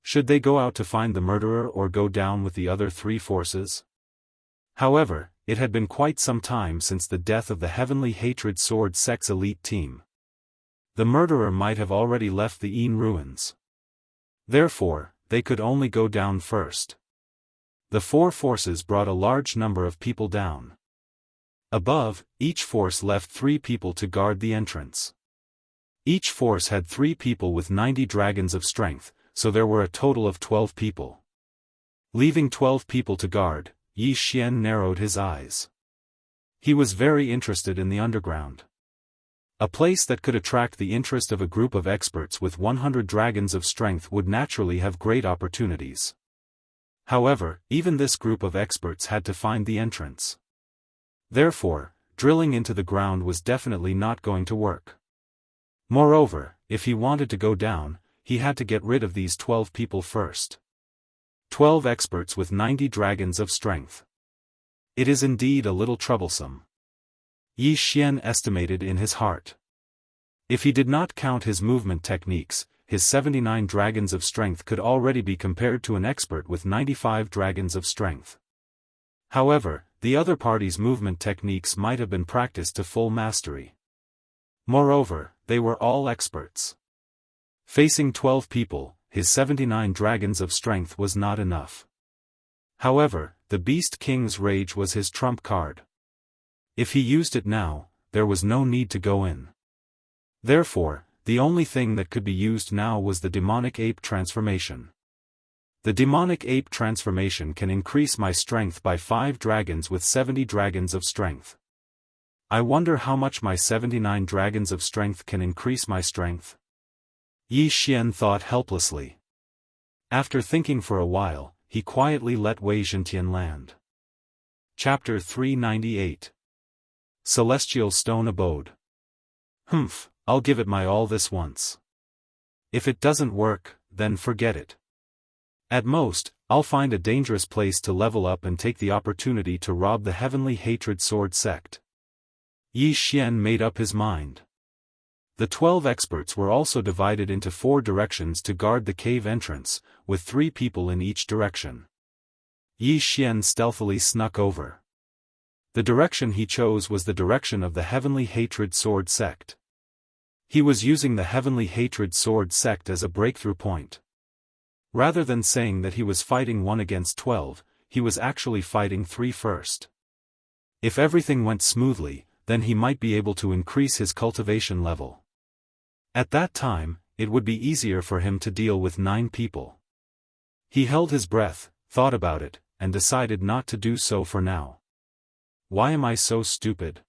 Should they go out to find the murderer or go down with the other three forces? However, it had been quite some time since the death of the Heavenly Hatred Sword sect's elite team. The murderer might have already left the Yin ruins. Therefore, they could only go down first. The four forces brought a large number of people down. Above, each force left 3 people to guard the entrance. Each force had 3 people with 90 dragons of strength, so there were a total of 12 people. Leaving 12 people to guard, Yi Xian narrowed his eyes. He was very interested in the underground. A place that could attract the interest of a group of experts with 100 dragons of strength would naturally have great opportunities. However, even this group of experts had to find the entrance. Therefore, drilling into the ground was definitely not going to work. Moreover, if he wanted to go down, he had to get rid of these 12 people first. 12 experts with 90 dragons of strength. It is indeed a little troublesome. Yi Xian estimated in his heart. If he did not count his movement techniques, his 79 dragons of strength could already be compared to an expert with 95 dragons of strength. However, the other party's movement techniques might have been practiced to full mastery. Moreover, they were all experts. Facing 12 people, his 79 dragons of strength was not enough. However, the Beast King's rage was his trump card. If he used it now, there was no need to go in. Therefore, the only thing that could be used now was the demonic ape transformation. The demonic ape transformation can increase my strength by 5 dragons with 70 dragons of strength. I wonder how much my 79 dragons of strength can increase my strength. Yi Xian thought helplessly. After thinking for a while, he quietly let Wei Zhentian land. Chapter 398. Celestial Stone Abode. Humph, I'll give it my all this once. If it doesn't work, then forget it. At most, I'll find a dangerous place to level up and take the opportunity to rob the Heavenly Hatred Sword sect. Yi Xian made up his mind. The 12 experts were also divided into 4 directions to guard the cave entrance, with 3 people in each direction. Yi Xian stealthily snuck over. The direction he chose was the direction of the Heavenly Hatred Sword sect. He was using the Heavenly Hatred Sword sect as a breakthrough point. Rather than saying that he was fighting 1 against 12, he was actually fighting 3 first. If everything went smoothly, then he might be able to increase his cultivation level. At that time, it would be easier for him to deal with 9 people. He held his breath, thought about it, and decided not to do so for now. Why am I so stupid?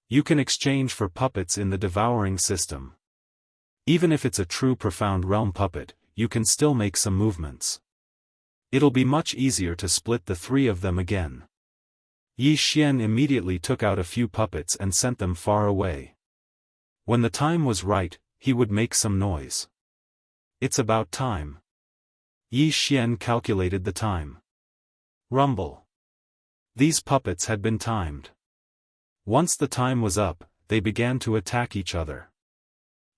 You can exchange for puppets in the Devouring system. Even if it's a true profound realm puppet, you can still make some movements. It'll be much easier to split the 3 of them again. Yi Xian immediately took out a few puppets and sent them far away. When the time was right, he would make some noise. It's about time. Yi Xian calculated the time. Rumble. These puppets had been timed. Once the time was up, they began to attack each other.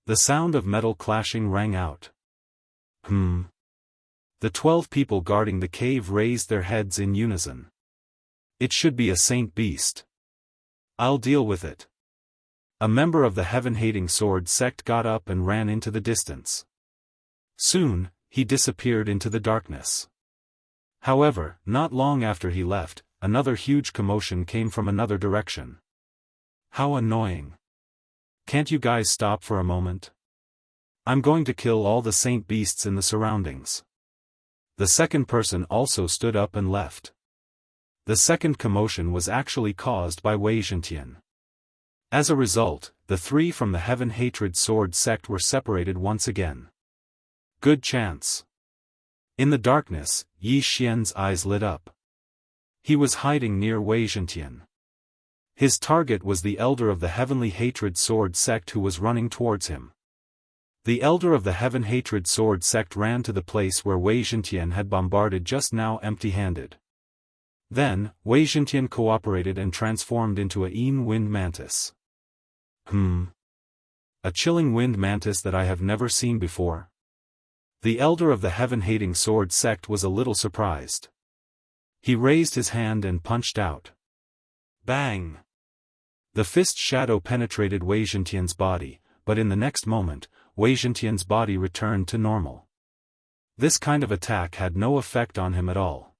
The sound of metal clashing rang out. The 12 people guarding the cave raised their heads in unison. It should be a saint beast. I'll deal with it. A member of the heaven-hating sword sect got up and ran into the distance. Soon, he disappeared into the darkness. However, not long after he left, another huge commotion came from another direction. How annoying. Can't you guys stop for a moment? I'm going to kill all the saint beasts in the surroundings. The second person also stood up and left. The second commotion was actually caused by Wei Zhentian. As a result, the 3 from the Heaven Hatred Sword sect were separated once again. Good chance. In the darkness, Yi Xian's eyes lit up. He was hiding near Wei Zhentian. His target was the elder of the Heavenly Hatred Sword sect who was running towards him. The elder of the Heaven Hatred Sword sect ran to the place where Wei Zhentian had bombarded just now empty-handed. Then, Wei Zhentian cooperated and transformed into a wind mantis. A chilling wind mantis that I have never seen before. The elder of the heaven-hating sword sect was a little surprised. He raised his hand and punched out. Bang! The fist shadow penetrated Wei Zhentian's body, but in the next moment, Wei Zhentian's body returned to normal. This kind of attack had no effect on him at all.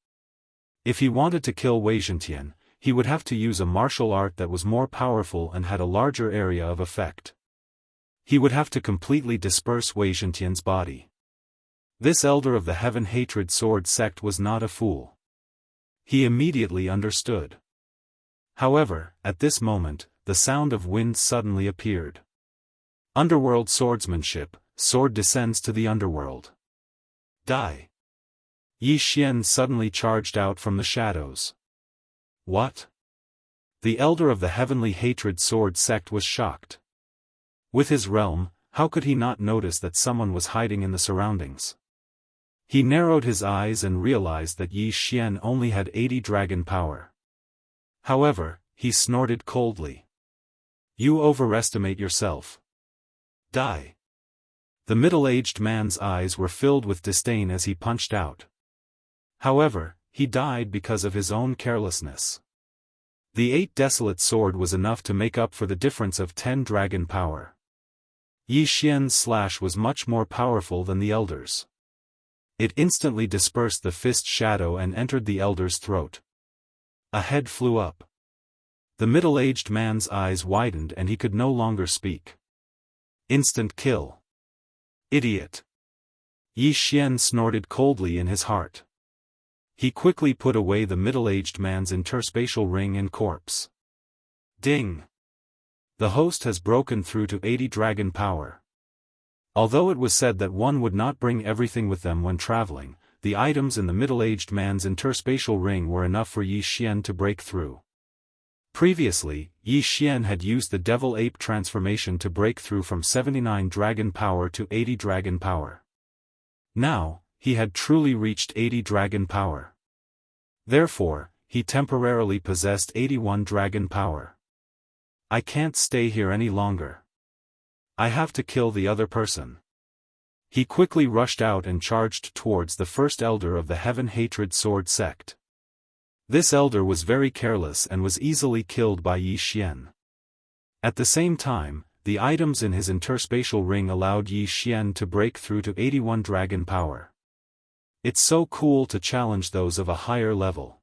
If he wanted to kill Wei Zhentian, he would have to use a martial art that was more powerful and had a larger area of effect. He would have to completely disperse Wei Zhentian's body. This elder of the Heaven Hatred Sword sect was not a fool. He immediately understood. However, at this moment, the sound of wind suddenly appeared. Underworld swordsmanship, sword descends to the underworld. Die. Yi Xian suddenly charged out from the shadows. What? The elder of the Heavenly Hatred Sword sect was shocked. With his realm, how could he not notice that someone was hiding in the surroundings? He narrowed his eyes and realized that Yi Xian only had 80 dragon power. However, he snorted coldly. You overestimate yourself. Die. The middle-aged man's eyes were filled with disdain as he punched out. However, he died because of his own carelessness. The 8 desolate sword was enough to make up for the difference of 10 dragon power. Yi Xian's slash was much more powerful than the elder's. It instantly dispersed the fist shadow and entered the elder's throat. A head flew up. The middle-aged man's eyes widened and he could no longer speak. Instant kill. Idiot. Yi Xian snorted coldly in his heart. He quickly put away the middle-aged man's interspatial ring and corpse. Ding! The host has broken through to 80 dragon power. Although it was said that one would not bring everything with them when traveling, the items in the middle-aged man's interspatial ring were enough for Yi Xian to break through. Previously, Yi Xian had used the devil ape transformation to break through from 79 dragon power to 80 dragon power. Now, he had truly reached 80 dragon power. Therefore, he temporarily possessed 81 dragon power. I can't stay here any longer. I have to kill the other person. He quickly rushed out and charged towards the first elder of the Heaven Hatred Sword sect. This elder was very careless and was easily killed by Yi Xian. At the same time, the items in his interspatial ring allowed Yi Xian to break through to 81 dragon power. It's so cool to challenge those of a higher level.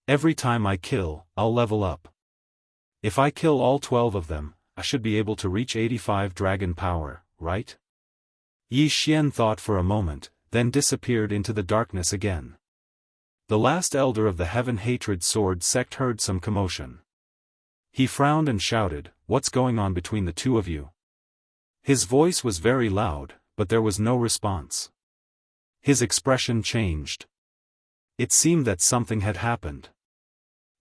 Every time I kill, I'll level up. If I kill all 12 of them, I should be able to reach 85 dragon power, right? Yi Xian thought for a moment, then disappeared into the darkness again. The last elder of the Heaven Hatred Sword sect heard some commotion. He frowned and shouted, "What's going on between the two of you?" His voice was very loud, but there was no response. His expression changed. It seemed that something had happened.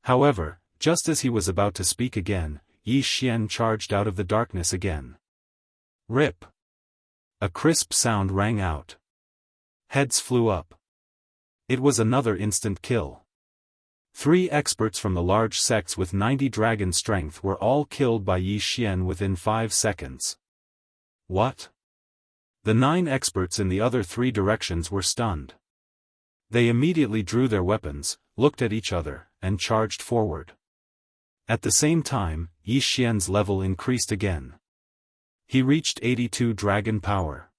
However, just as he was about to speak again, Yi Xian charged out of the darkness again. Rip! A crisp sound rang out. Heads flew up. It was another instant kill. 3 experts from the large sects with 90 dragon strength were all killed by Yi Xian within 5 seconds. What? The 9 experts in the other 3 directions were stunned. They immediately drew their weapons, looked at each other, and charged forward. At the same time, Yi Xian's level increased again. He reached 82 dragon power.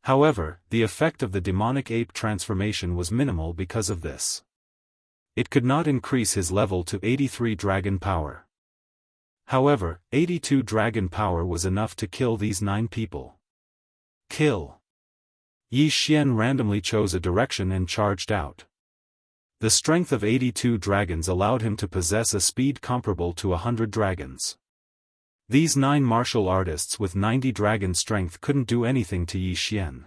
However, the effect of the demonic ape transformation was minimal because of this. It could not increase his level to 83 dragon power. However, 82 dragon power was enough to kill these 9 people. Kill. Yi Xian randomly chose a direction and charged out. The strength of 82 dragons allowed him to possess a speed comparable to 100 dragons. These 9 martial artists with 90 dragon strength couldn't do anything to Yi Xian.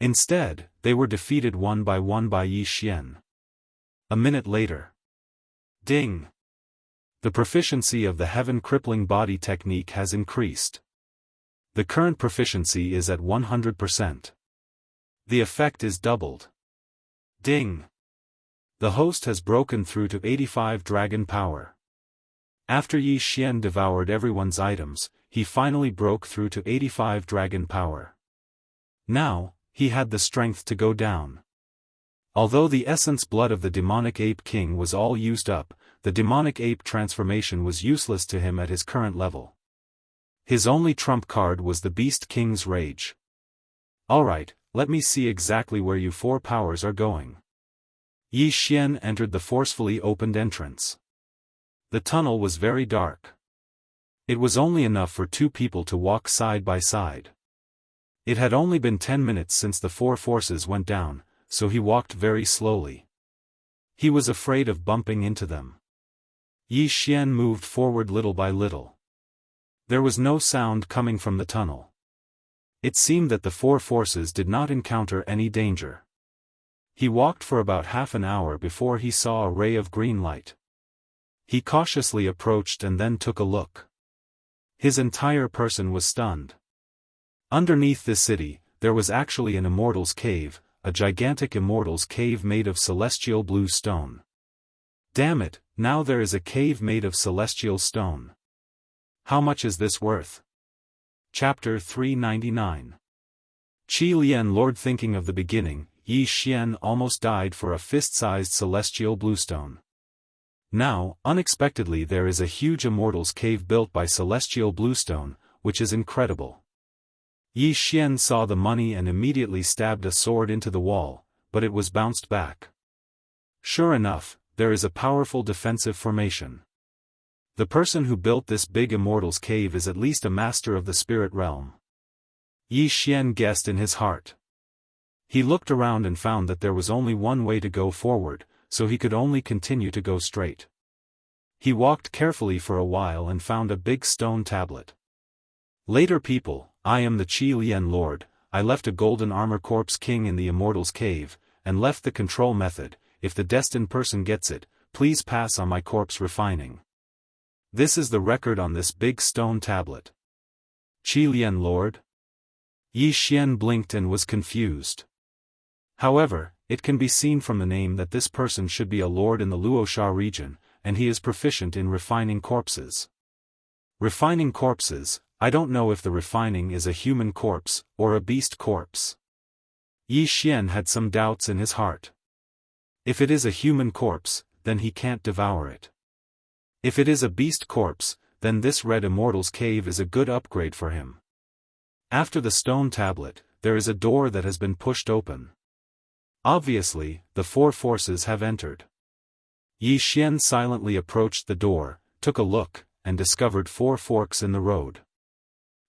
Instead, they were defeated one by Yi Xian. A minute later. Ding! The proficiency of the Heaven Crippling Body technique has increased. The current proficiency is at 100%. The effect is doubled. Ding! The host has broken through to 85 dragon power. After Yi Xian devoured everyone's items, he finally broke through to 85 dragon power. Now, he had the strength to go down. Although the essence blood of the demonic ape king was all used up, the demonic ape transformation was useless to him at his current level. His only trump card was the beast king's rage. Alright, let me see exactly where you 4 powers are going. Yi Xian entered the forcefully opened entrance. The tunnel was very dark. It was only enough for 2 people to walk side by side. It had only been 10 minutes since the 4 forces went down, so he walked very slowly. He was afraid of bumping into them. Yi Xian moved forward little by little. There was no sound coming from the tunnel. It seemed that the 4 forces did not encounter any danger. He walked for about half an hour before he saw a ray of green light. He cautiously approached and then took a look. His entire person was stunned. Underneath this city, there was actually an immortal's cave, a gigantic immortal's cave made of celestial blue stone. Damn it, now there is a cave made of celestial stone. How much is this worth? Chapter 399. Qi Lian Lord. Thinking of the beginning, Yi Xian almost died for a fist-sized celestial bluestone. Now, unexpectedly there is a huge immortal's cave built by celestial bluestone, which is incredible. Yi Xian saw the money and immediately stabbed a sword into the wall, but it was bounced back. Sure enough, there is a powerful defensive formation. The person who built this big immortal's cave is at least a master of the spirit realm. Yi Xian guessed in his heart. He looked around and found that there was only one way to go forward, so he could only continue to go straight. He walked carefully for a while and found a big stone tablet. Later people, I am the Qi Lian Lord, I left a golden armor corpse king in the immortal's cave, and left the control method. If the destined person gets it, please pass on my corpse refining. This is the record on this big stone tablet. Qi Lian Lord? Yi Xian blinked and was confused. However, it can be seen from the name that this person should be a lord in the Luosha region, and he is proficient in refining corpses. Refining corpses, I don't know if the refining is a human corpse, or a beast corpse. Yi Xian had some doubts in his heart. If it is a human corpse, then he can't devour it. If it is a beast corpse, then this red immortal's cave is a good upgrade for him. After the stone tablet, there is a door that has been pushed open. Obviously, the four forces have entered. Yi Xian silently approached the door, took a look, and discovered four forks in the road.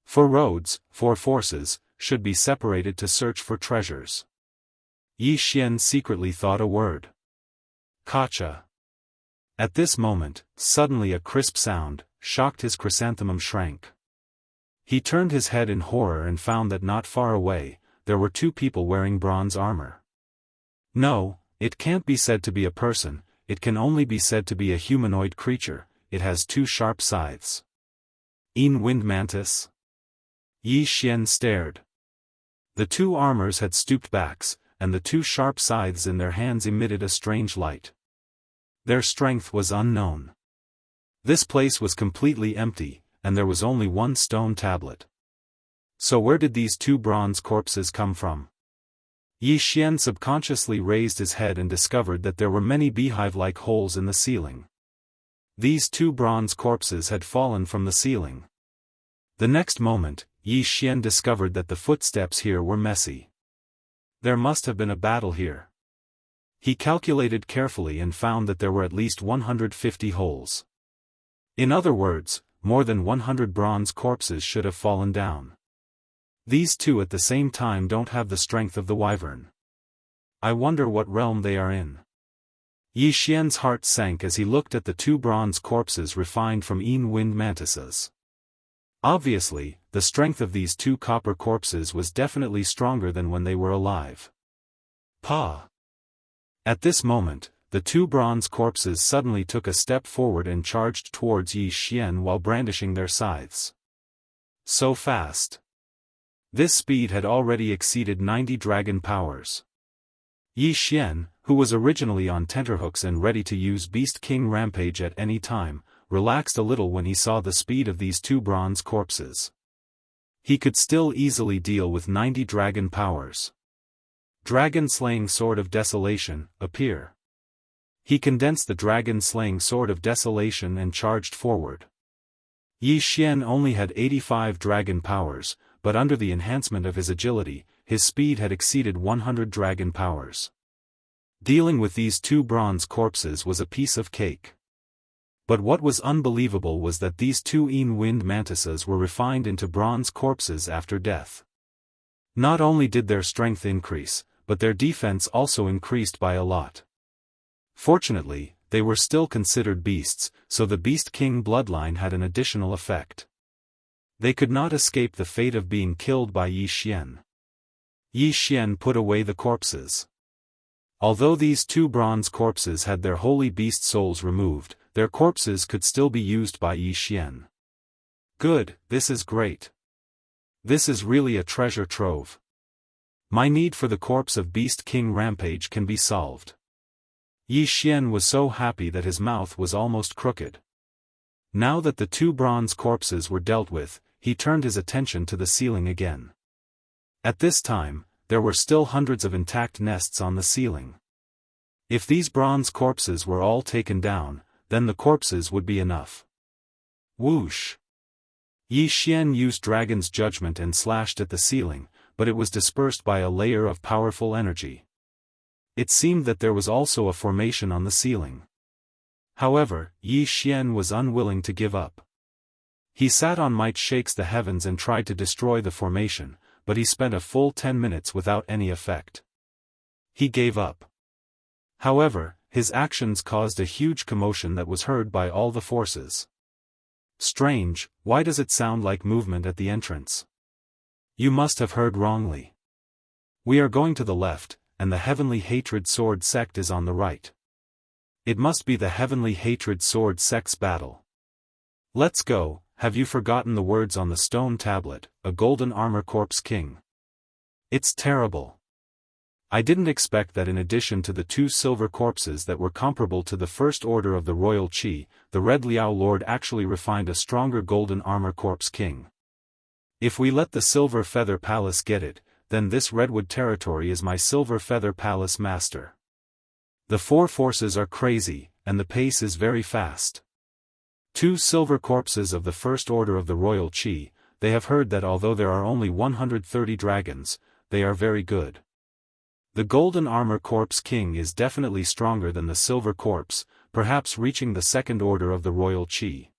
Four roads, four forces, should be separated to search for treasures. Yi Xian secretly thought a word. Kacha. At this moment, suddenly a crisp sound, shocked his chrysanthemum shrank. He turned his head in horror and found that not far away, there were two people wearing bronze armor. No, it can't be said to be a person, it can only be said to be a humanoid creature, it has two sharp scythes. Wind mantis? Yi Xian stared. The two armors had stooped backs, and the two sharp scythes in their hands emitted a strange light. Their strength was unknown. This place was completely empty, and there was only one stone tablet. So where did these two bronze corpses come from? Yi Xian subconsciously raised his head and discovered that there were many beehive-like holes in the ceiling. These two bronze corpses had fallen from the ceiling. The next moment, Yi Xian discovered that the footsteps here were messy. There must have been a battle here. He calculated carefully and found that there were at least 150 holes. In other words, more than 100 bronze corpses should have fallen down. These two at the same time don't have the strength of the wyvern. I wonder what realm they are in. Yi Xian's heart sank as he looked at the two bronze corpses refined from wind mantises. Obviously, the strength of these two copper corpses was definitely stronger than when they were alive. Pa! At this moment, the two bronze corpses suddenly took a step forward and charged towards Yi Xian while brandishing their scythes. So fast. This speed had already exceeded 90 dragon powers. Yi Xian, who was originally on tenterhooks and ready to use Beast King Rampage at any time, relaxed a little when he saw the speed of these two bronze corpses. He could still easily deal with 90 dragon powers. Dragon-slaying Sword of Desolation, appear. He condensed the dragon-slaying Sword of Desolation and charged forward. Yi Xian only had 85 dragon powers, but under the enhancement of his agility, his speed had exceeded 100 dragon powers. Dealing with these two bronze corpses was a piece of cake. But what was unbelievable was that these two wind mantises were refined into bronze corpses after death. Not only did their strength increase, but their defense also increased by a lot. Fortunately, they were still considered beasts, so the Beast King bloodline had an additional effect. They could not escape the fate of being killed by Yi Xian. Yi Xian put away the corpses. Although these two bronze corpses had their holy beast souls removed, their corpses could still be used by Yi Xian. Good, this is great. This is really a treasure trove. My need for the corpse of Beast King Rampage can be solved. Yi Xian was so happy that his mouth was almost crooked. Now that the two bronze corpses were dealt with, he turned his attention to the ceiling again. At this time, there were still hundreds of intact nests on the ceiling. If these bronze corpses were all taken down, then the corpses would be enough. Whoosh! Yi Xian used Dragon's Judgment and slashed at the ceiling, but it was dispersed by a layer of powerful energy. It seemed that there was also a formation on the ceiling. However, Yi Xian was unwilling to give up. He sat on Might Shakes the Heavens and tried to destroy the formation, but he spent a full 10 minutes without any effect. He gave up. However, his actions caused a huge commotion that was heard by all the forces. Strange, why does it sound like movement at the entrance? You must have heard wrongly. We are going to the left, and the Heavenly Hatred Sword sect is on the right. It must be the Heavenly Hatred Sword sect's battle. Let's go. Have you forgotten the words on the stone tablet, a golden armor corpse king? It's terrible. I didn't expect that in addition to the two silver corpses that were comparable to the first order of the royal Qi, the Red Liao Lord actually refined a stronger golden armor corpse king. If we let the Silver Feather Palace get it, then this Redwood territory is my Silver Feather Palace master. The four forces are crazy, and the pace is very fast. Two silver corpses of the first order of the royal Qi, they have heard that although there are only 130 dragons, they are very good. The golden armor corpse king is definitely stronger than the silver corpse, perhaps reaching the second order of the royal Qi.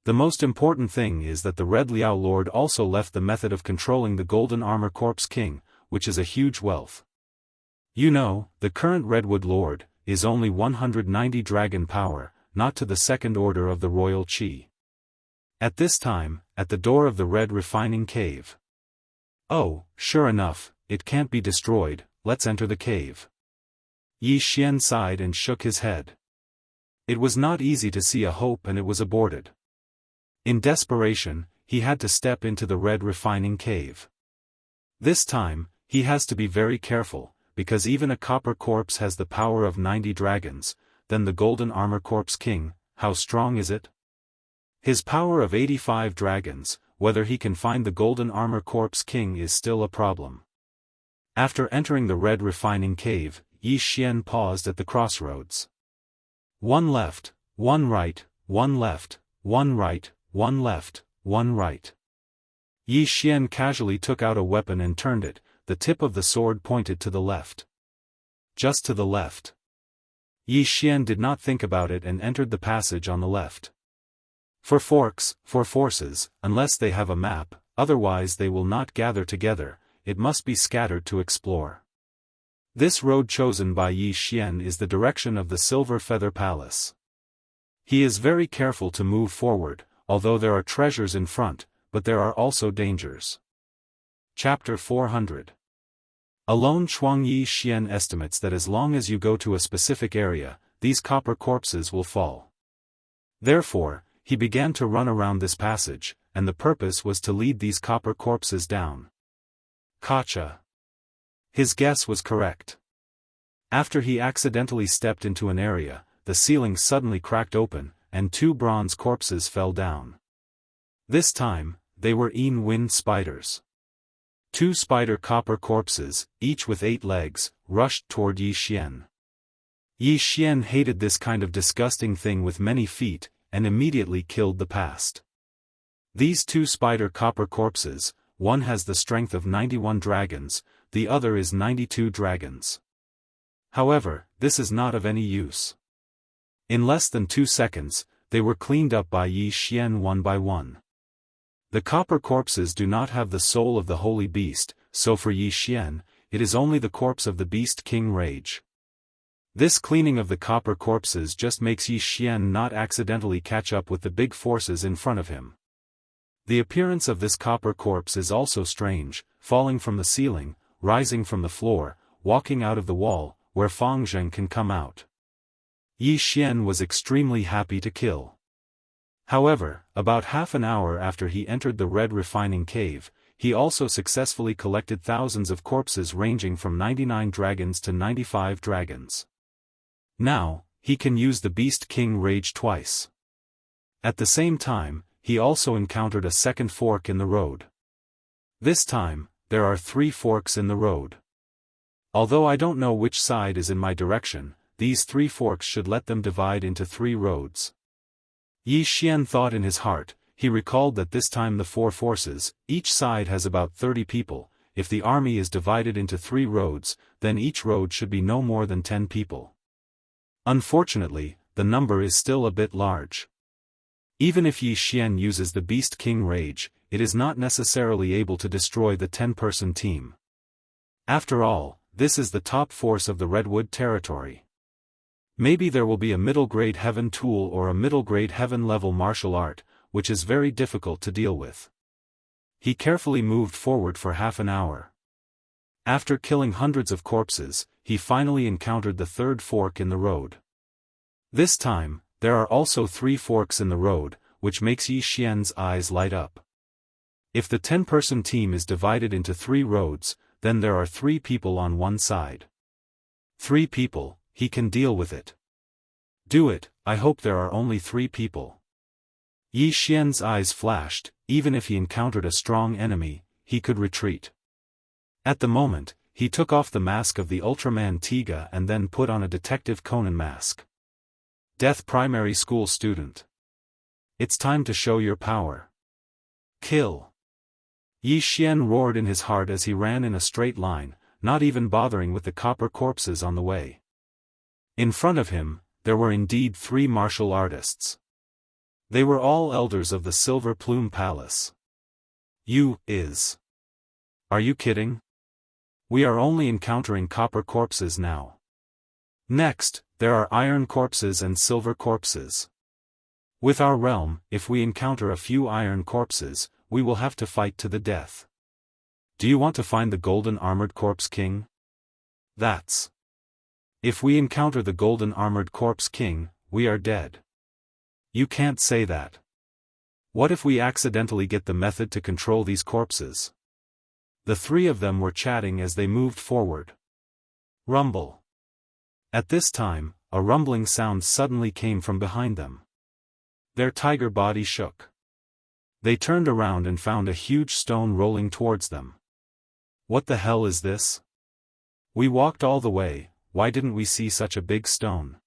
The most important thing is that the Red Liao Lord also left the method of controlling the golden armor corpse king, which is a huge wealth. You know, the current Redwood Lord is only 190 dragon power, not to the second order of the royal Qi. At this time, at the door of the red refining cave. Oh, sure enough, it can't be destroyed, let's enter the cave. Yi Xian sighed and shook his head. It was not easy to see a hope and it was aborted. In desperation, he had to step into the red refining cave. This time, he has to be very careful, because even a copper corpse has the power of 90 dragons, then the golden armor corpse king, how strong is it? His power of 85 dragons, whether he can find the golden armor corpse king is still a problem. After entering the red refining cave, Yi Xian paused at the crossroads. One left, one right, one left, one right, one left, one right. Yi Xian casually took out a weapon and turned it, the tip of the sword pointed to the left. Just to the left. Yi Xian did not think about it and entered the passage on the left. For forks, for forces, unless they have a map, otherwise they will not gather together, it must be scattered to explore. This road chosen by Yi Xian is the direction of the Silver Feather Palace. He is very careful to move forward, although there are treasures in front, but there are also dangers. Chapter 400. Alone Chuang Yi Xian estimates that as long as you go to a specific area, these copper corpses will fall. Therefore, he began to run around this passage, and the purpose was to lead these copper corpses down. Gotcha. His guess was correct. After he accidentally stepped into an area, the ceiling suddenly cracked open, and two bronze corpses fell down. This time, they were wind spiders. Two spider copper corpses, each with 8 legs, rushed toward Yi Xian. Yi Xian hated this kind of disgusting thing with many feet, and immediately killed the past. These two spider copper corpses, one has the strength of 91 dragons, the other is 92 dragons. However, this is not of any use. In less than 2 seconds, they were cleaned up by Yi Xian one by one. The copper corpses do not have the soul of the holy beast, so for Yi Xian, it is only the corpse of the beast king Rage. This cleaning of the copper corpses just makes Yi Xian not accidentally catch up with the big forces in front of him. The appearance of this copper corpse is also strange, falling from the ceiling, rising from the floor, walking out of the wall, where Fangzheng can come out. Yi Xian was extremely happy to kill. However, about half an hour after he entered the red refining cave, he also successfully collected thousands of corpses ranging from 99 dragons to 95 dragons. Now, he can use the Beast King Rage twice. At the same time, he also encountered a second fork in the road. This time, there are 3 forks in the road. Although I don't know which side is in my direction, these 3 forks should let them divide into 3 roads. Yi Xian thought in his heart. He recalled that this time the 4 forces, each side has about 30 people. If the army is divided into 3 roads, then each road should be no more than 10 people. Unfortunately, the number is still a bit large. Even if Yi Xian uses the Beast King Rage, it is not necessarily able to destroy the 10-person team. After all, this is the top force of the Redwood territory. Maybe there will be a middle-grade heaven tool or a middle-grade heaven-level martial art, which is very difficult to deal with. He carefully moved forward for half an hour. After killing hundreds of corpses, he finally encountered the 3rd fork in the road. This time, there are also 3 forks in the road, which makes Yi Xian's eyes light up. If the 10-person team is divided into 3 roads, then there are 3 people on one side. 3 people, he can deal with it. Do it, I hope there are only 3 people. Yi Xian's eyes flashed. Even if he encountered a strong enemy, he could retreat. At the moment, he took off the mask of the Ultraman Tiga and then put on a Detective Conan mask. Death Primary School student. It's time to show your power. Kill. Yi Xian roared in his heart as he ran in a straight line, not even bothering with the copper corpses on the way. In front of him, there were indeed 3 martial artists. They were all elders of the Silver Plume Palace. Are you kidding? We are only encountering copper corpses now. Next, there are iron corpses and silver corpses. With our realm, if we encounter a few iron corpses, we will have to fight to the death. Do you want to find the golden armored corpse king? If we encounter the golden armored corpse king, we are dead. You can't say that. What if we accidentally get the method to control these corpses? The 3 of them were chatting as they moved forward. Rumble. At this time, a rumbling sound suddenly came from behind them. Their tiger body shook. They turned around and found a huge stone rolling towards them. What the hell is this? We walked all the way, why didn't we see such a big stone?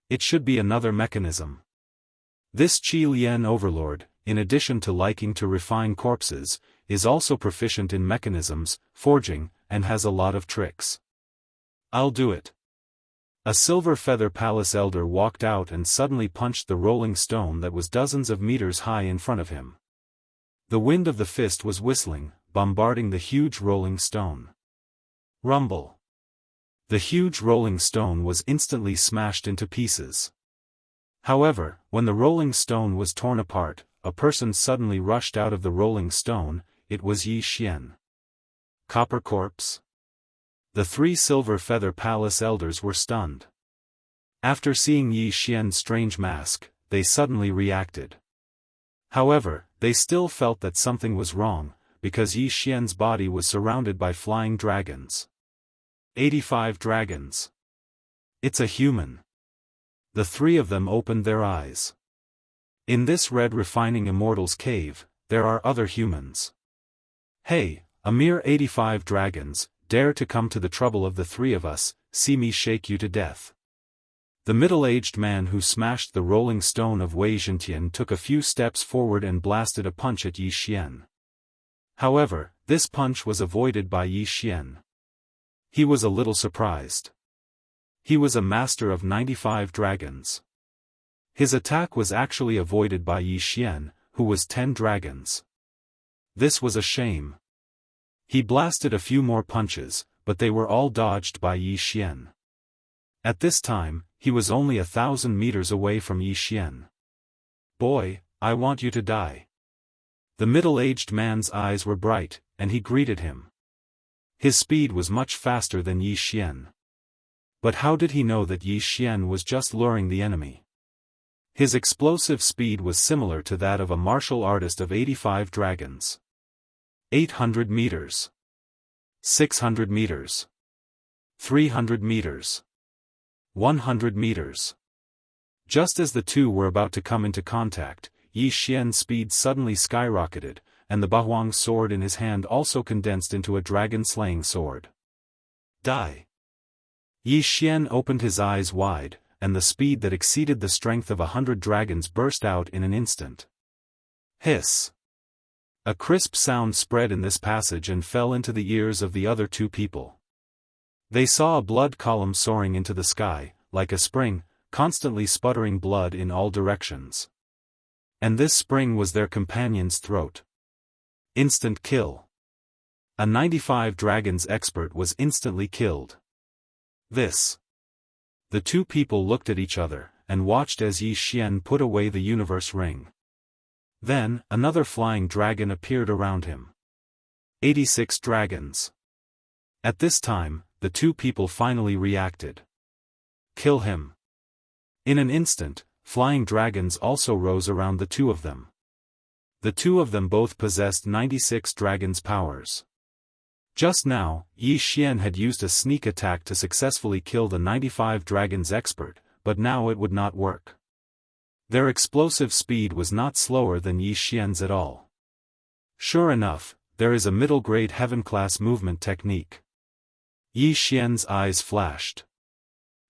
It should be another mechanism. This Qi Lian overlord, in addition to liking to refine corpses, is also proficient in mechanisms, forging, and has a lot of tricks. I'll do it. A Silver Feather Palace elder walked out and suddenly punched the rolling stone that was dozens of meters high in front of him. The wind of the fist was whistling, bombarding the huge rolling stone. Rumble. The huge rolling stone was instantly smashed into pieces. However, when the rolling stone was torn apart, a person suddenly rushed out of the rolling stone. It was Yi Xian. Copper corpse? The 3 Silver Feather Palace elders were stunned. After seeing Yi Xian's strange mask, they suddenly reacted. However, they still felt that something was wrong, because Yi Xian's body was surrounded by flying dragons. 85 dragons. It's a human. The 3 of them opened their eyes. In this red refining immortal's cave, there are other humans. Hey, a mere 85 dragons, dare to come to the trouble of the 3 of us, see me shake you to death. The middle-aged man who smashed the rolling stone of Wei Zhentian took a few steps forward and blasted a punch at Yi Xian. However, this punch was avoided by Yi Xian. He was a little surprised. He was a master of 95 dragons. His attack was actually avoided by Yi Xian, who was 10 dragons. This was a shame. He blasted a few more punches, but they were all dodged by Yi Xian. At this time, he was only 1,000 meters away from Yi Xian. Boy, I want you to die. The middle-aged man's eyes were bright, and he greeted him. His speed was much faster than Yi Xian. But how did he know that Yi Xian was just luring the enemy? His explosive speed was similar to that of a martial artist of 85 dragons. 800 meters. 600 meters. 300 meters. 100 meters. Just as the two were about to come into contact, Yi Xian's speed suddenly skyrocketed, and the Bahuang sword in his hand also condensed into a dragon-slaying sword. Die! Yi Xian opened his eyes wide, and the speed that exceeded the strength of 100 dragons burst out in an instant. Hiss! A crisp sound spread in this passage and fell into the ears of the other two people. They saw a blood column soaring into the sky, like a spring, constantly sputtering blood in all directions. And this spring was their companion's throat. Instant kill. A 95 dragons expert was instantly killed. This. The two people looked at each other, and watched as Yi Xian put away the universe ring. Then, another flying dragon appeared around him. 86 dragons. At this time, the two people finally reacted. Kill him. In an instant, flying dragons also rose around the two of them. The two of them both possessed 96 dragons' powers. Just now, Yi Xian had used a sneak attack to successfully kill the 95 dragons expert, but now it would not work. Their explosive speed was not slower than Yi Xian's at all. Sure enough, there is a middle-grade heaven-class movement technique. Yi Xian's eyes flashed.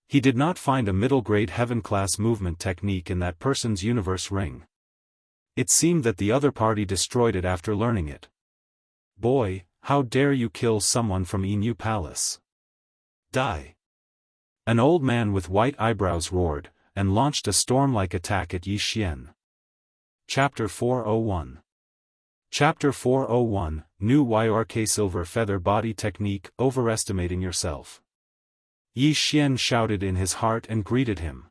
He did not find a middle-grade heaven-class movement technique in that person's universe ring. It seemed that the other party destroyed it after learning it. Boy, how dare you kill someone from Inu Palace? Die! An old man with white eyebrows roared, and launched a storm-like attack at Yi Xian. Chapter 401. Chapter 401, New YRK Silver Feather Body Technique, Overestimating Yourself. Yi Xian shouted in his heart and greeted him.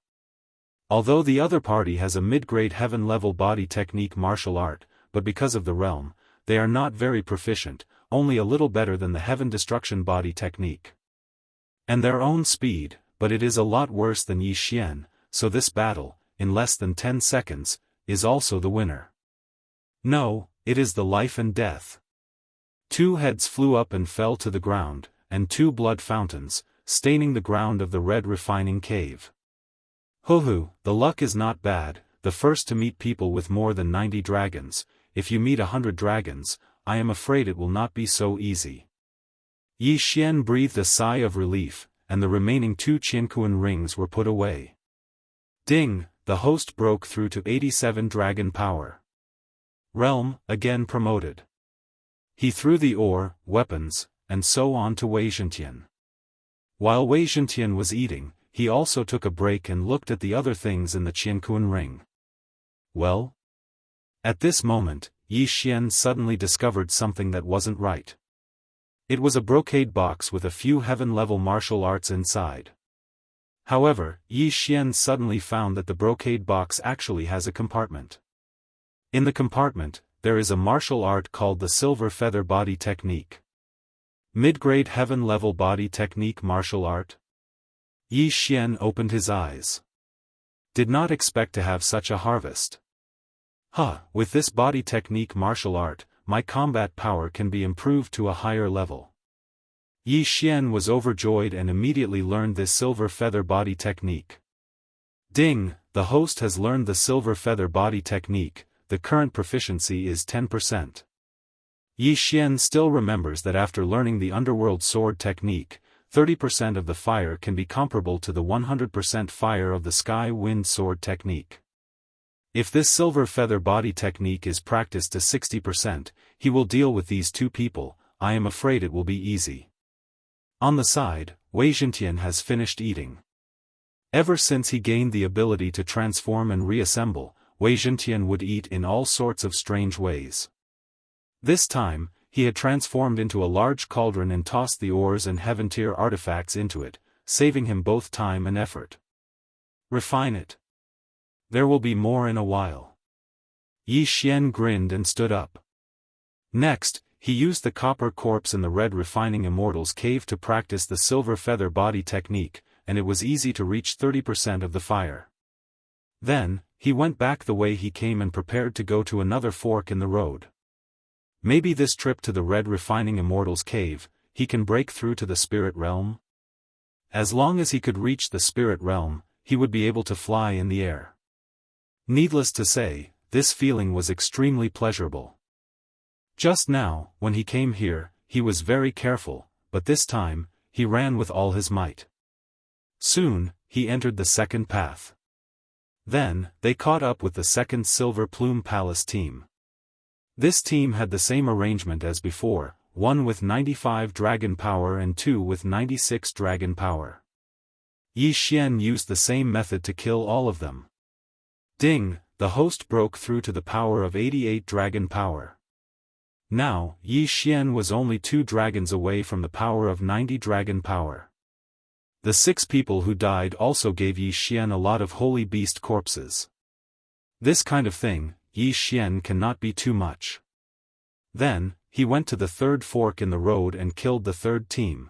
Although the other party has a mid-grade heaven-level body technique martial art, but because of the realm, they are not very proficient, only a little better than the heaven destruction body technique. And their own speed, but it is a lot worse than Yi Xian, so this battle, in less than 10 seconds, is also the winner. No, it is the life and death. Two heads flew up and fell to the ground, and two blood fountains, staining the ground of the red refining cave. Hoo-hoo, the luck is not bad, the first to meet people with more than 90 dragons. If you meet 100 dragons, I am afraid it will not be so easy. Yi Xian breathed a sigh of relief, and the remaining two Qianquan rings were put away. Ding, the host broke through to 87 dragon power. Realm, again promoted. He threw the ore, weapons, and so on to Wei Zhentian. While Wei Zhentian was eating, he also took a break and looked at the other things in the Qianquan ring. Well? At this moment, Yi Xian suddenly discovered something that wasn't right. It was a brocade box with a few heaven-level martial arts inside. However, Yi Xian suddenly found that the brocade box actually has a compartment. In the compartment, there is a martial art called the Silver Feather Body Technique. Mid-grade heaven-level body technique martial art? Yi Xian opened his eyes. Did not expect to have such a harvest. With this body technique martial art, my combat power can be improved to a higher level. Yi Xian was overjoyed and immediately learned this silver feather body technique. Ding, the host has learned the silver feather body technique, the current proficiency is 10%. Yi Xian still remembers that after learning the underworld sword technique, 30% of the fire can be comparable to the 100% fire of the sky wind sword technique. If this silver feather body technique is practiced to 60%, he will deal with these two people. I am afraid it will be easy. On the side, Wei Zhentian has finished eating. Ever since he gained the ability to transform and reassemble, Wei Zhentian would eat in all sorts of strange ways. This time, he had transformed into a large cauldron and tossed the ores and heaven-tier artifacts into it, saving him both time and effort. Refine it. There will be more in a while. Yi Xian grinned and stood up. Next, he used the copper corpse in the red refining Immortal's cave to practice the silver feather body technique, and it was easy to reach 30% of the fire. Then, he went back the way he came and prepared to go to another fork in the road. Maybe this trip to the Red Refining Immortal's cave, he can break through to the spirit realm? As long as he could reach the spirit realm, he would be able to fly in the air. Needless to say, this feeling was extremely pleasurable. Just now, when he came here, he was very careful, but this time, he ran with all his might. Soon, he entered the second path. Then, they caught up with the second Silver Plume Palace team. This team had the same arrangement as before, one with 95 dragon power and two with 96 dragon power. Yi Xian used the same method to kill all of them. Ding, the host broke through to the power of 88 dragon power. Now, Yi Xian was only 2 dragons away from the power of 90 dragon power. The 6 people who died also gave Yi Xian a lot of holy beast corpses. This kind of thing, Yi Xian cannot be too much. Then, he went to the third fork in the road and killed the third team.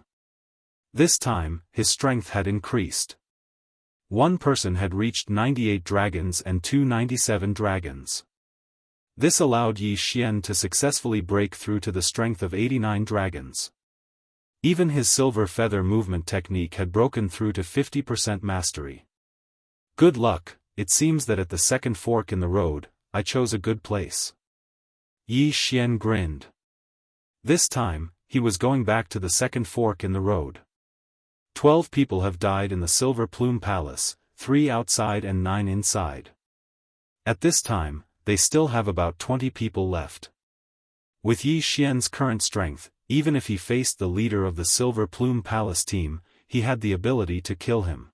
This time, his strength had increased. One person had reached 98 dragons and 297 dragons. This allowed Yi Xian to successfully break through to the strength of 89 dragons. Even his silver feather movement technique had broken through to 50% mastery. Good luck, it seems that at the second fork in the road, I chose a good place. Yi Xian grinned. This time, he was going back to the second fork in the road. 12 people have died in the Silver Plume Palace, 3 outside and 9 inside. At this time, they still have about 20 people left. With Yi Xian's current strength, even if he faced the leader of the Silver Plume Palace team, he had the ability to kill him.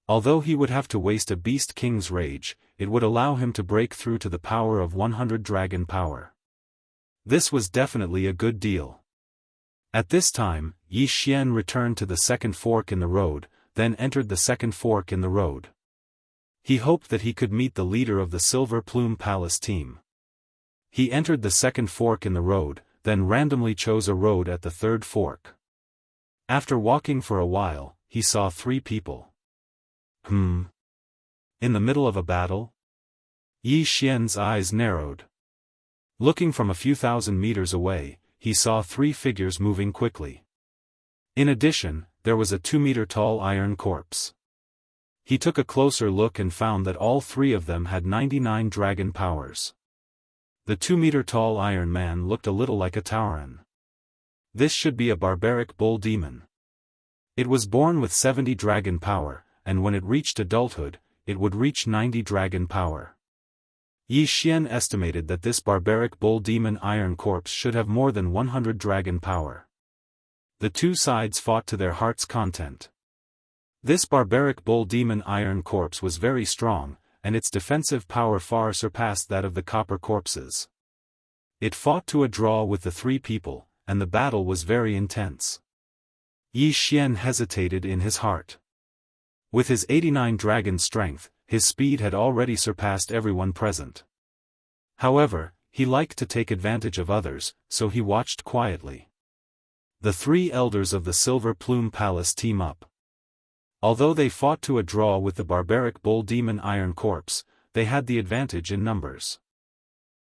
Although he would have to waste a Beast King's rage, it would allow him to break through to the power of 100 dragon power. This was definitely a good deal. At this time, Yi Xian returned to the second fork in the road, then entered the second fork in the road. He hoped that he could meet the leader of the Silver Plume Palace team. He entered the second fork in the road, then randomly chose a road at the third fork. After walking for a while, he saw 3 people. In the middle of a battle? Yi Xian's eyes narrowed. Looking from a few thousand meters away, he saw 3 figures moving quickly. In addition, there was a 2-meter-tall iron corpse. He took a closer look and found that all 3 of them had 99 dragon powers. The 2-meter-tall Iron Man looked a little like a Tauren. This should be a barbaric bull demon. It was born with 70 dragon power, and when it reached adulthood, it would reach 90 dragon power. Yi Xian estimated that this barbaric bull demon iron corpse should have more than 100 dragon power. The 2 sides fought to their heart's content. This barbaric bull demon iron corpse was very strong, and its defensive power far surpassed that of the copper corpses. It fought to a draw with the 3 people, and the battle was very intense. Yi Xian hesitated in his heart. With his 89 dragon strength, his speed had already surpassed everyone present. However, he liked to take advantage of others, so he watched quietly. The 3 elders of the Silver Plume Palace team up. Although they fought to a draw with the barbaric bull demon iron corpse, they had the advantage in numbers.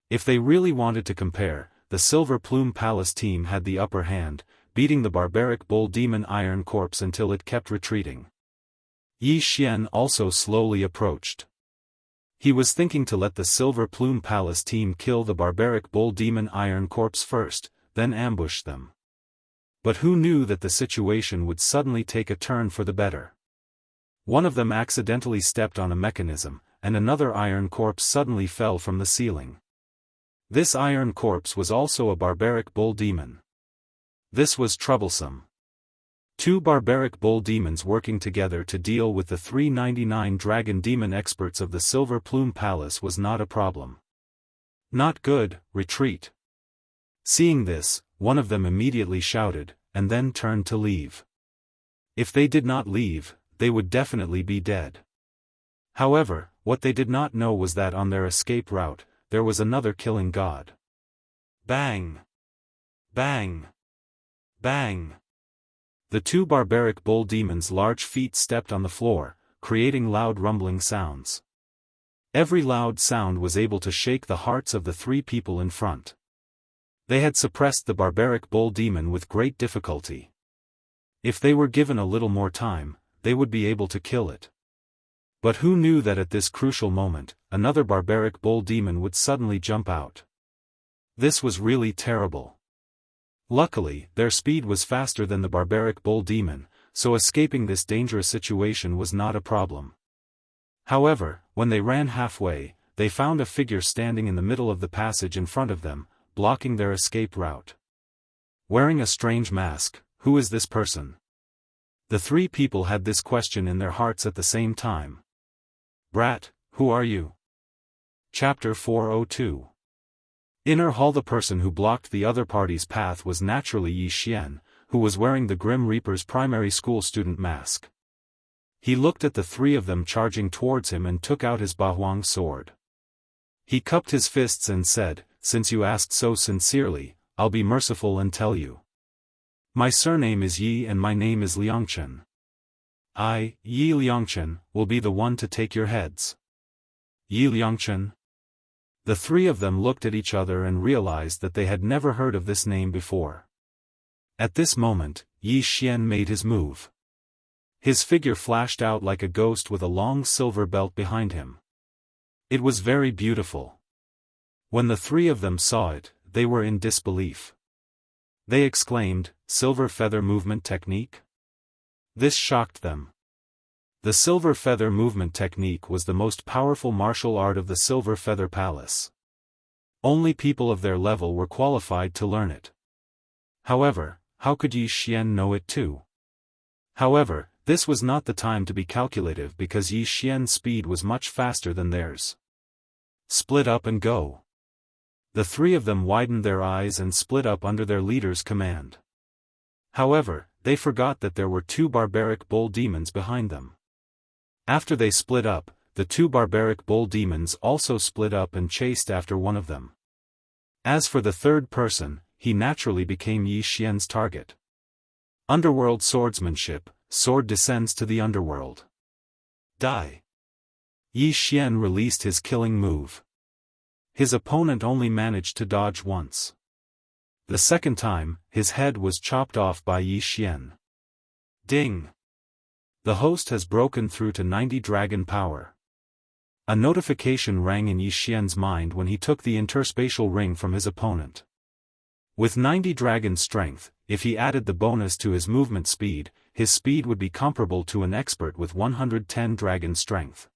If they really wanted to compare, the Silver Plume Palace team had the upper hand, beating the barbaric bull demon iron corpse until it kept retreating. Yi Xian also slowly approached. He was thinking to let the Silver Plume Palace team kill the barbaric bull demon iron corpse first, then ambush them. But who knew that the situation would suddenly take a turn for the better? One of them accidentally stepped on a mechanism, and another iron corpse suddenly fell from the ceiling. This iron corpse was also a barbaric bull demon. This was troublesome. 2 barbaric bull demons working together to deal with the 399 dragon demon experts of the Silver Plume Palace was not a problem. Not good, retreat. Seeing this, one of them immediately shouted, and then turned to leave. If they did not leave, they would definitely be dead. However, what they did not know was that on their escape route, there was another killing god. Bang! Bang! Bang! The two barbaric bull demons' large feet stepped on the floor, creating loud rumbling sounds. Every loud sound was able to shake the hearts of the three people in front. They had suppressed the barbaric bull demon with great difficulty. If they were given a little more time, they would be able to kill it. But who knew that at this crucial moment, another barbaric bull demon would suddenly jump out? This was really terrible. Luckily, their speed was faster than the barbaric bull demon, so escaping this dangerous situation was not a problem. However, when they ran halfway, they found a figure standing in the middle of the passage in front of them, blocking their escape route. Wearing a strange mask, who is this person? The three people had this question in their hearts at the same time. Brat, who are you? Chapter 402. Inner hall. The person who blocked the other party's path was naturally Yi Xian, who was wearing the Grim Reaper's primary school student mask. He looked at the three of them charging towards him and took out his Bahuang sword. He cupped his fists and said, "Since you asked so sincerely, I'll be merciful and tell you. My surname is Yi and my name is Liangchen. I, Yi Liangchen, will be the one to take your heads." Yi Liangchen? The three of them looked at each other and realized that they had never heard of this name before. At this moment, Yi Xian made his move. His figure flashed out like a ghost with a long silver belt behind him. It was very beautiful. When the three of them saw it, they were in disbelief. They exclaimed, "Silver feather movement technique?" This shocked them. The silver feather movement technique was the most powerful martial art of the Silver Feather Palace. Only people of their level were qualified to learn it. However, how could Yi Xian know it too? However, this was not the time to be calculative because Yi Xian's speed was much faster than theirs. Split up and go. The three of them widened their eyes and split up under their leader's command. However, they forgot that there were two barbaric bull demons behind them. After they split up, the two barbaric bull demons also split up and chased after one of them. As for the third person, he naturally became Yi Xian's target. Underworld swordsmanship, sword descends to the underworld. Die. Yi Xian released his killing move. His opponent only managed to dodge once. The second time, his head was chopped off by Yi Xian. Ding! The host has broken through to 90 dragon power. A notification rang in Yi Xian's mind when he took the interspatial ring from his opponent. With 90 dragon strength, if he added the bonus to his movement speed, his speed would be comparable to an expert with 110 dragon strength.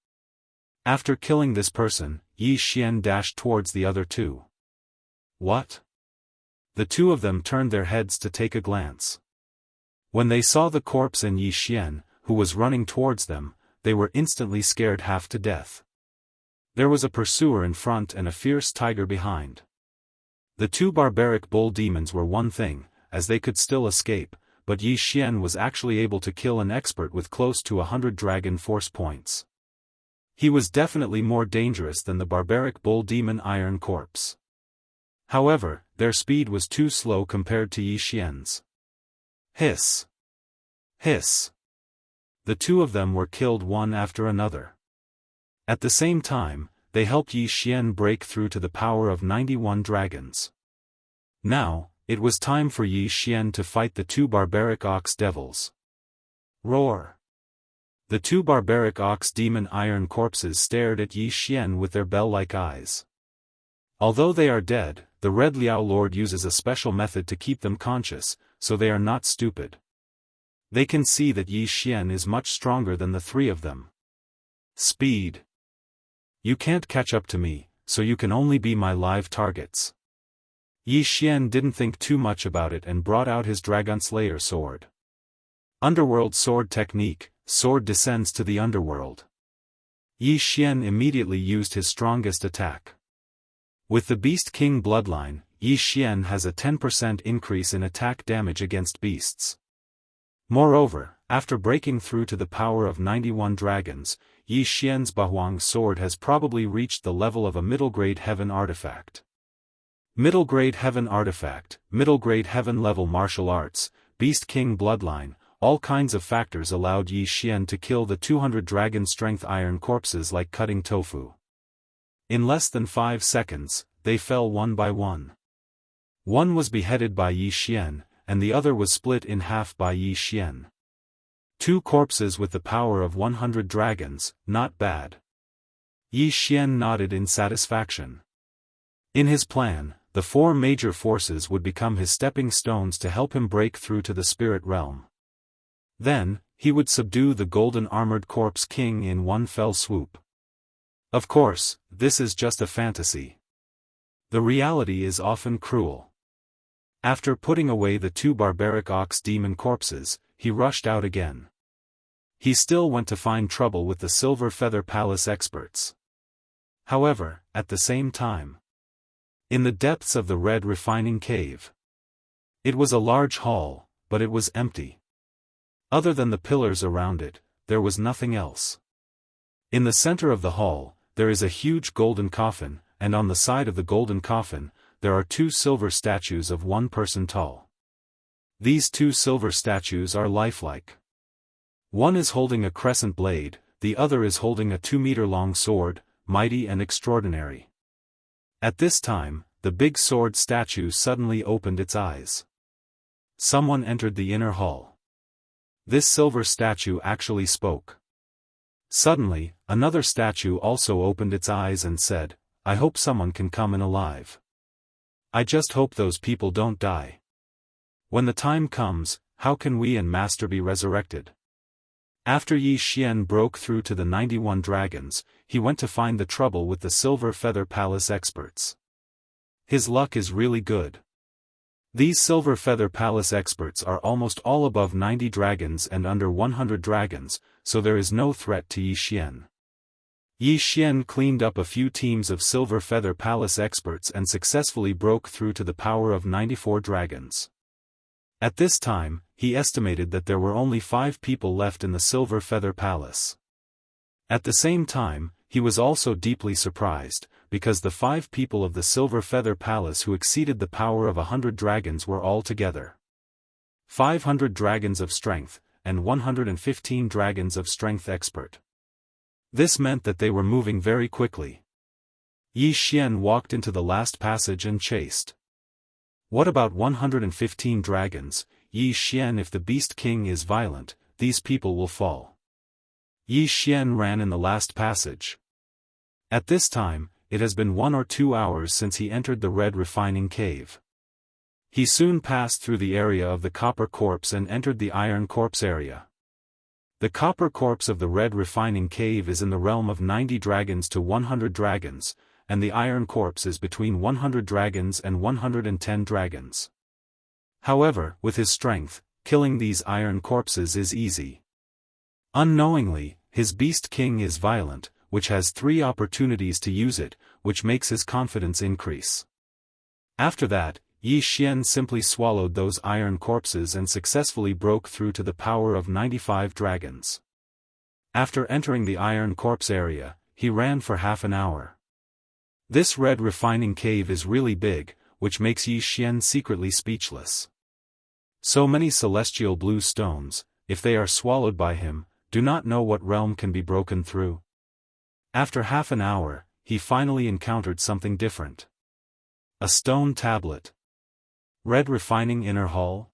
After killing this person, Yi Xian dashed towards the other two. What? The two of them turned their heads to take a glance. When they saw the corpse and Yi Xian, who was running towards them, they were instantly scared half to death. There was a pursuer in front and a fierce tiger behind. The two barbaric bull demons were one thing, as they could still escape, but Yi Xian was actually able to kill an expert with close to 100 dragon force points. He was definitely more dangerous than the barbaric bull demon Iron Corpse. However, their speed was too slow compared to Yi Xian's. Hiss! Hiss! The two of them were killed one after another. At the same time, they helped Yi Xian break through to the power of 91 dragons. Now, it was time for Yi Xian to fight the two barbaric ox devils. Roar! The two barbaric ox demon Iron Corpses stared at Yi Xian with their bell-like eyes. Although they are dead, the Red Liao Lord uses a special method to keep them conscious, so they are not stupid. They can see that Yi Xian is much stronger than the three of them. Speed! You can't catch up to me, so you can only be my live targets. Yi Xian didn't think too much about it and brought out his Dragon Slayer sword. Underworld sword technique, sword descends to the underworld. Yi Xian immediately used his strongest attack. With the Beast King bloodline, Yi Xian has a 10% increase in attack damage against beasts. Moreover, after breaking through to the power of 91 dragons, Yi Xian's Bahuang sword has probably reached the level of a middle-grade heaven artifact. Middle-grade heaven artifact, middle-grade heaven level martial arts, Beast King bloodline, all kinds of factors allowed Yi Xian to kill the 200 dragon strength iron corpses like cutting tofu. In less than 5 seconds, they fell one by one. One was beheaded by Yi Xian, and the other was split in half by Yi Xian. 2 corpses with the power of 100 dragons, not bad. Yi Xian nodded in satisfaction. In his plan, the 4 major forces would become his stepping stones to help him break through to the spirit realm. Then, he would subdue the golden armored corpse king in one fell swoop. Of course, this is just a fantasy. The reality is often cruel. After putting away the 2 barbaric ox demon corpses, he rushed out again. He still went to find trouble with the Silver Feather Palace experts. However, at the same time, in the depths of the red refining cave, it was a large hall, but it was empty. Other than the pillars around it, there was nothing else. In the center of the hall, there is a huge golden coffin, and on the side of the golden coffin, there are 2 silver statues of 1 person tall. These 2 silver statues are lifelike. One is holding a crescent blade, the other is holding a 2-meter-long sword, mighty and extraordinary. At this time, the big sword statue suddenly opened its eyes. Someone entered the inner hall. This silver statue actually spoke. Suddenly, another statue also opened its eyes and said, "I hope someone can come in alive. I just hope those people don't die. When the time comes, how can we and Master be resurrected?" After Yi Xian broke through to the 91 dragons, he went to find the trouble with the Silver Feather Palace experts. His luck is really good. These Silver Feather Palace experts are almost all above 90 dragons and under 100 dragons, so there is no threat to Yi Xian. Yi Xian cleaned up a few teams of Silver Feather Palace experts and successfully broke through to the power of 94 dragons. At this time, he estimated that there were only 5 people left in the Silver Feather Palace. At the same time, he was also deeply surprised, because the 5 people of the Silver Feather Palace who exceeded the power of 100 dragons were all together. 500 dragons of strength, and 115 dragons of strength expert. This meant that they were moving very quickly. Yi Xian walked into the last passage and chased. What about 115 dragons, Yi Xian? If the Beast King is violent, these people will fall. Yi Xian ran in the last passage. At this time, it has been 1 or 2 hours since he entered the red refining cave. He soon passed through the area of the copper corpse and entered the iron corpse area. The copper corpse of the red refining cave is in the realm of 90 dragons to 100 dragons, and the iron corpse is between 100 dragons and 110 dragons. However, with his strength, killing these iron corpses is easy. Unknowingly, his Beast King is violent, which has 3 opportunities to use it, which makes his confidence increase. After that, Yi Xian simply swallowed those iron corpses and successfully broke through to the power of 95 dragons. After entering the iron corpse area, he ran for half an hour. This red refining cave is really big, which makes Yi Xian secretly speechless. So many celestial blue stones, if they are swallowed by him, do not know what realm can be broken through. After half an hour, he finally encountered something different. A stone tablet. Red refining inner hall?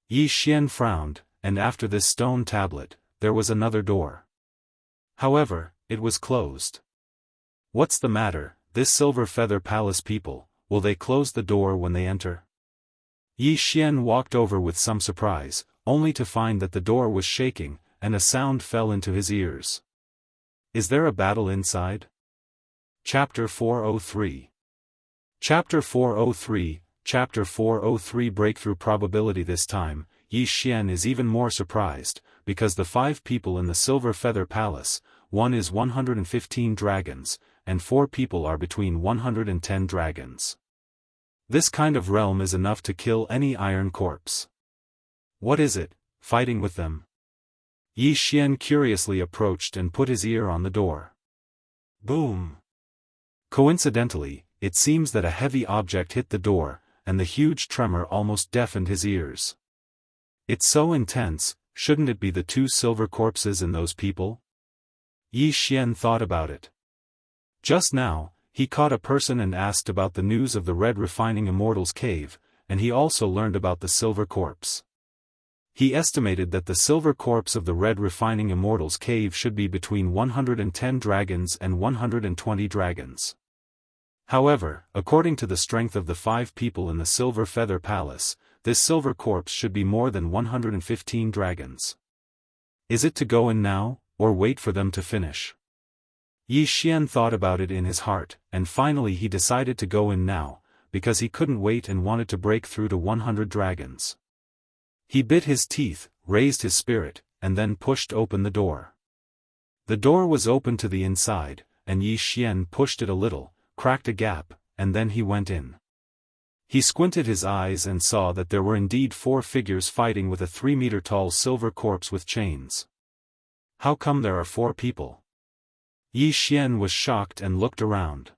Yi Xian frowned, and after this stone tablet, there was another door. However, it was closed. What's the matter, this Silver Feather Palace people, will they close the door when they enter? Yi Xian walked over with some surprise, only to find that the door was shaking, and a sound fell into his ears. Is there a battle inside? Chapter 403. Chapter 403, Chapter 403 Breakthrough Probability. This time, Yi Xian is even more surprised, because the 5 people in the Silver Feather Palace, one is 115 dragons, and 4 people are between 110 dragons. This kind of realm is enough to kill any iron corpse. What is it, fighting with them? Yi Xian curiously approached and put his ear on the door. Boom! Coincidentally, it seems that a heavy object hit the door, and the huge tremor almost deafened his ears. It's so intense, shouldn't it be the two silver corpses in those people? Yi Xian thought about it. Just now, he caught a person and asked about the news of the Red Refining Immortal's cave, and he also learned about the silver corpse. He estimated that the silver corpse of the Red Refining Immortal's cave should be between 110 dragons and 120 dragons. However, according to the strength of the 5 people in the Silver Feather Palace, this silver corpse should be more than 115 dragons. Is it to go in now, or wait for them to finish? Yi Xian thought about it in his heart, and finally he decided to go in now, because he couldn't wait and wanted to break through to 100 dragons. He bit his teeth, raised his spirit, and then pushed open the door. The door was open to the inside, and Yi Xian pushed it a little, cracked a gap, and then he went in. He squinted his eyes and saw that there were indeed 4 figures fighting with a 3-meter-tall silver corpse with chains. How come there are 4 people? Yi Xian was shocked and looked around.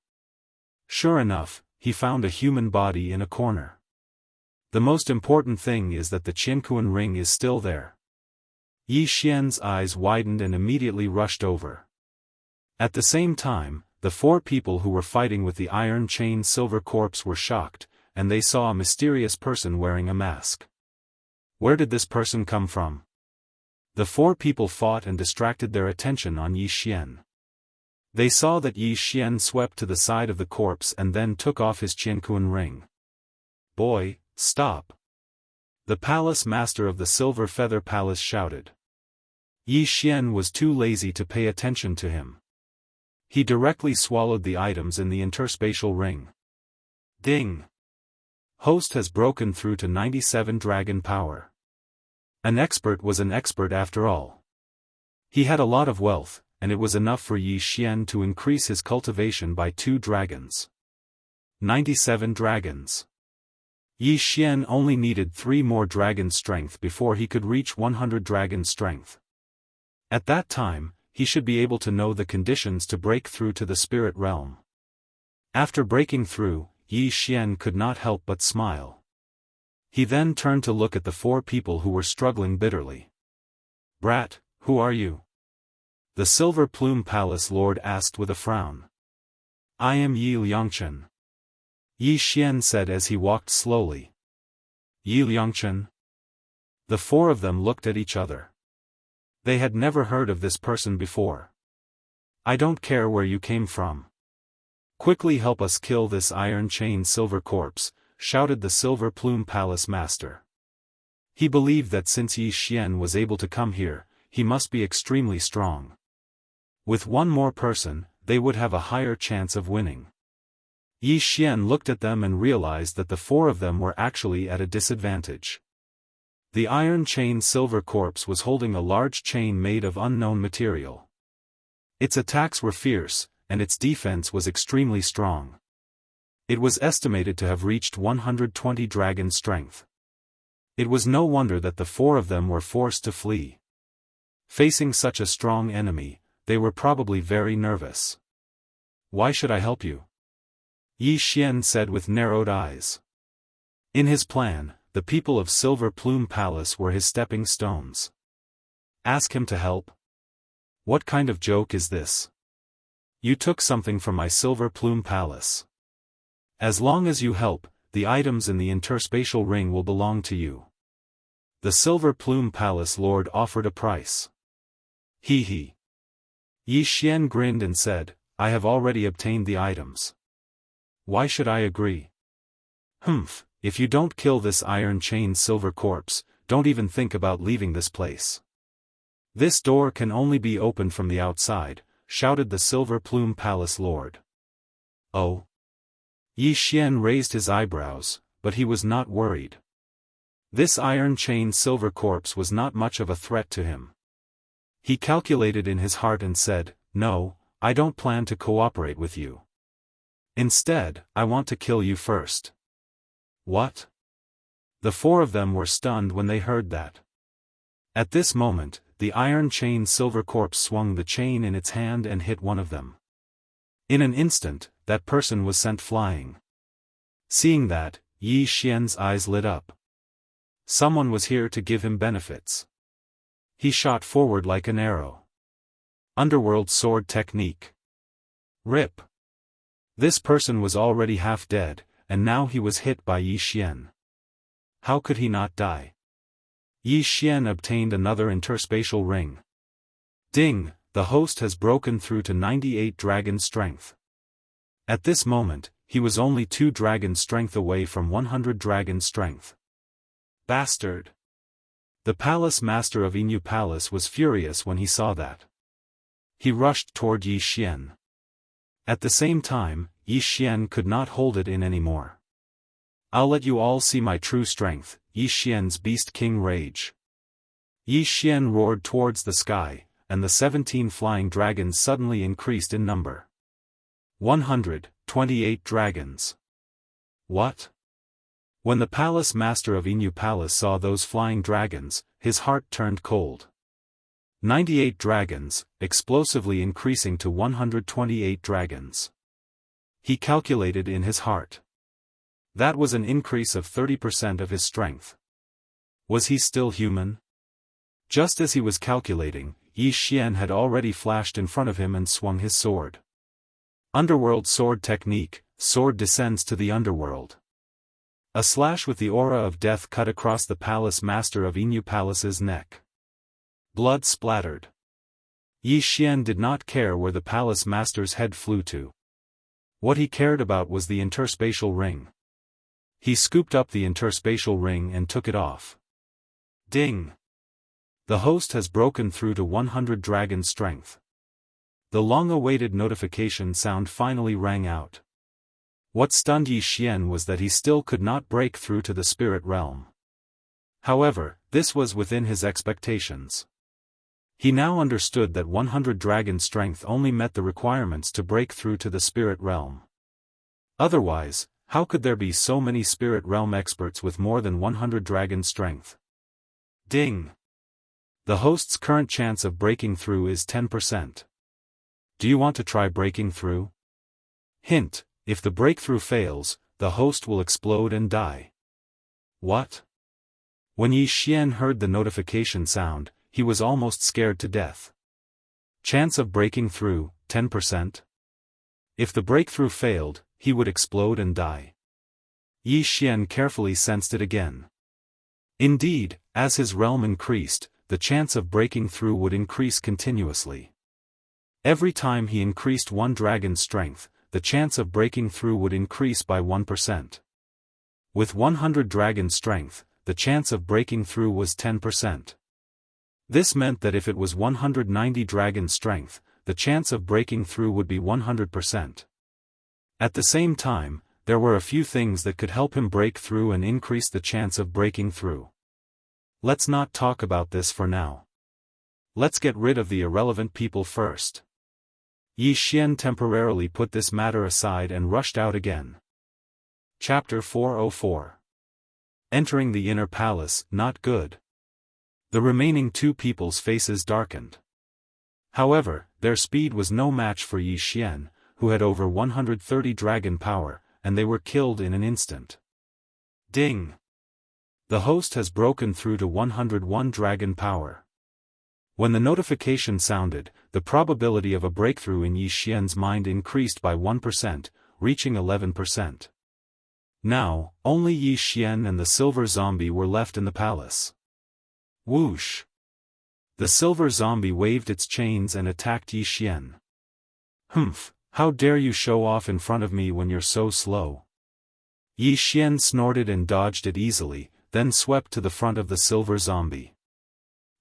Sure enough, he found a human body in a corner. The most important thing is that the Qianquan ring is still there. Yi Xian's eyes widened and immediately rushed over. At the same time, the 4 people who were fighting with the iron chain silver corpse were shocked, and they saw a mysterious person wearing a mask. Where did this person come from? The 4 people fought and distracted their attention on Yi Xian. They saw that Yi Xian swept to the side of the corpse and then took off his Qianquan ring. Boy, stop! The palace master of the Silver Feather Palace shouted. Yi Xian was too lazy to pay attention to him. He directly swallowed the items in the interspatial ring. Ding! Host has broken through to 97 dragon power. An expert was an expert after all. He had a lot of wealth, and it was enough for Yi Xian to increase his cultivation by 2 dragons. 97 dragons. Yi Xian only needed 3 more dragon strength before he could reach 100 dragon strength. At that time, he should be able to know the conditions to break through to the spirit realm. After breaking through, Yi Xian could not help but smile. He then turned to look at the 4 people who were struggling bitterly. Brat, who are you? The Silver Plume Palace Lord asked with a frown. I am Yi Liangchen. Yi Xian said as he walked slowly. Yi Liangchen? The 4 of them looked at each other. They had never heard of this person before. I don't care where you came from. Quickly help us kill this iron chain silver corpse, shouted the Silver Plume Palace Master. He believed that since Yi Xian was able to come here, he must be extremely strong. With 1 more person, they would have a higher chance of winning. Yi Xian looked at them and realized that the 4 of them were actually at a disadvantage. The iron chain silver corpse was holding a large chain made of unknown material. Its attacks were fierce, and its defense was extremely strong. It was estimated to have reached 120 dragon strength. It was no wonder that the 4 of them were forced to flee. Facing such a strong enemy, they were probably very nervous. Why should I help you? Yi Xian said with narrowed eyes. In his plan, the people of Silver Plume Palace were his stepping stones. Ask him to help? What kind of joke is this? You took something from my Silver Plume Palace. As long as you help, the items in the interspatial ring will belong to you. The Silver Plume Palace Lord offered a price. He. Yi Xian grinned and said, I have already obtained the items. Why should I agree? Humph, if you don't kill this iron chain silver corpse, don't even think about leaving this place. This door can only be opened from the outside, shouted the Silver Plume Palace Lord. Oh. Yi Xian raised his eyebrows, but he was not worried. This iron chain silver corpse was not much of a threat to him. He calculated in his heart and said, No, I don't plan to cooperate with you. Instead, I want to kill you first. What? The 4 of them were stunned when they heard that. At this moment, the iron chain silver corpse swung the chain in its hand and hit one of them. In an instant, that person was sent flying. Seeing that, Yi Xian's eyes lit up. Someone was here to give him benefits. He shot forward like an arrow. Underworld sword technique. Rip. This person was already half dead, and now he was hit by Yi Xian. How could he not die? Yi Xian obtained another interspatial ring. Ding, the host has broken through to 98 dragon strength. At this moment, he was only 2 dragon strength away from 100 dragon strength. Bastard! The palace master of Inu Palace was furious when he saw that. He rushed toward Yi Xian. At the same time, Yi Xian could not hold it in anymore. I'll let you all see my true strength, Yi Xian's Beast King rage. Yi Xian roared towards the sky, and the 17 flying dragons suddenly increased in number. 128 dragons. What? When the palace master of Inu Palace saw those flying dragons, his heart turned cold. 98 dragons, explosively increasing to 128 dragons. He calculated in his heart. That was an increase of 30% of his strength. Was he still human? Just as he was calculating, Yi Xian had already flashed in front of him and swung his sword. Underworld sword technique, sword descends to the underworld. A slash with the aura of death cut across the palace master of Inu Palace's neck. Blood splattered. Yi Xian did not care where the palace master's head flew to. What he cared about was the interspatial ring. He scooped up the interspatial ring and took it off. Ding! The host has broken through to 100 dragon strength. The long-awaited notification sound finally rang out. What stunned Yi Xian was that he still could not break through to the spirit realm. However, this was within his expectations. He now understood that 100 dragon strength only met the requirements to break through to the spirit realm. Otherwise, how could there be so many spirit realm experts with more than 100 dragon strength? Ding! The host's current chance of breaking through is 10%. Do you want to try breaking through? Hint: if the breakthrough fails, the host will explode and die. What? When Yi Xian heard the notification sound, he was almost scared to death. Chance of breaking through, 10%? If the breakthrough failed, he would explode and die. Yi Xian carefully sensed it again. Indeed, as his realm increased, the chance of breaking through would increase continuously. Every time he increased 1 dragon strength, the chance of breaking through would increase by 1%. With 100 dragon strength, the chance of breaking through was 10%. This meant that if it was 190 dragon strength, the chance of breaking through would be 100%. At the same time, there were a few things that could help him break through and increase the chance of breaking through. Let's not talk about this for now. Let's get rid of the irrelevant people first. Yi Xian temporarily put this matter aside and rushed out again. Chapter 404. Entering the inner palace, not good. The remaining 2 people's faces darkened. However, their speed was no match for Yi Xian, who had over 130 dragon power, and they were killed in an instant. Ding! The host has broken through to 101 dragon power. When the notification sounded, the probability of a breakthrough in Yi Xian's mind increased by 1%, reaching 11%. Now, only Yi Xian and the silver zombie were left in the palace. Whoosh! The silver zombie waved its chains and attacked Yi Xian. Humph, how dare you show off in front of me when you're so slow? Yi Xian snorted and dodged it easily, then swept to the front of the silver zombie.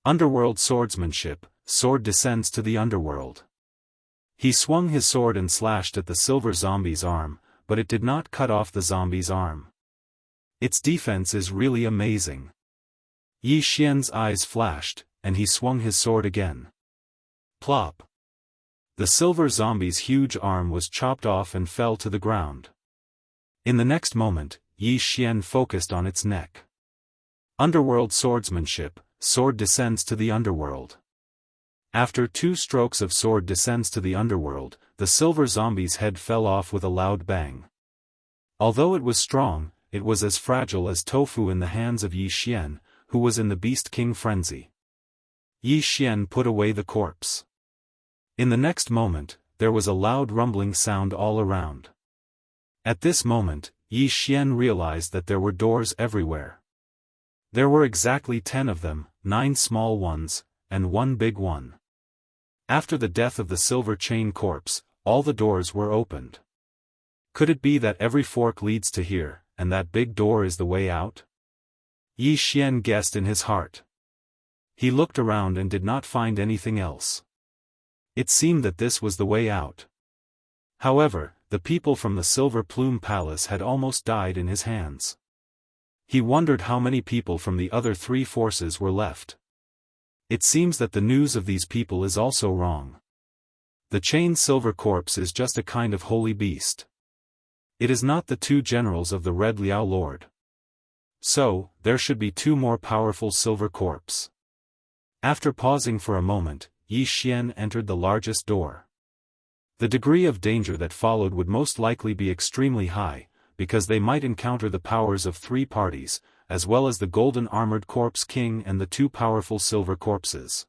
Underworld swordsmanship, sword descends to the underworld. He swung his sword and slashed at the silver zombie's arm, but it did not cut off the zombie's arm. Its defense is really amazing. Yi Xian's eyes flashed, and he swung his sword again. Plop! The silver zombie's huge arm was chopped off and fell to the ground. In the next moment, Yi Xian focused on its neck. Underworld swordsmanship, sword descends to the underworld. After 2 strokes of sword descends to the underworld, the silver zombie's head fell off with a loud bang. Although it was strong, it was as fragile as tofu in the hands of Yi Xian, who was in the Beast King frenzy. Yi Xian put away the corpse. In the next moment, there was a loud rumbling sound all around. At this moment, Yi Xian realized that there were doors everywhere. There were exactly 10 of them, 9 small ones, and 1 big one. After the death of the silver chain corpse, all the doors were opened. Could it be that every fork leads to here, and that big door is the way out? Yi Xian guessed in his heart. He looked around and did not find anything else. It seemed that this was the way out. However, the people from the Silver Plume Palace had almost died in his hands. He wondered how many people from the other 3 forces were left. It seems that the news of these people is also wrong. The chained silver corpse is just a kind of holy beast. It is not the 2 generals of the Red Liao Lord. So, there should be 2 more powerful silver corpse. After pausing for a moment, Yi Xian entered the largest door. The degree of danger that followed would most likely be extremely high, because they might encounter the powers of 3 parties, as well as the golden armored corpse king and the 2 powerful silver corpses.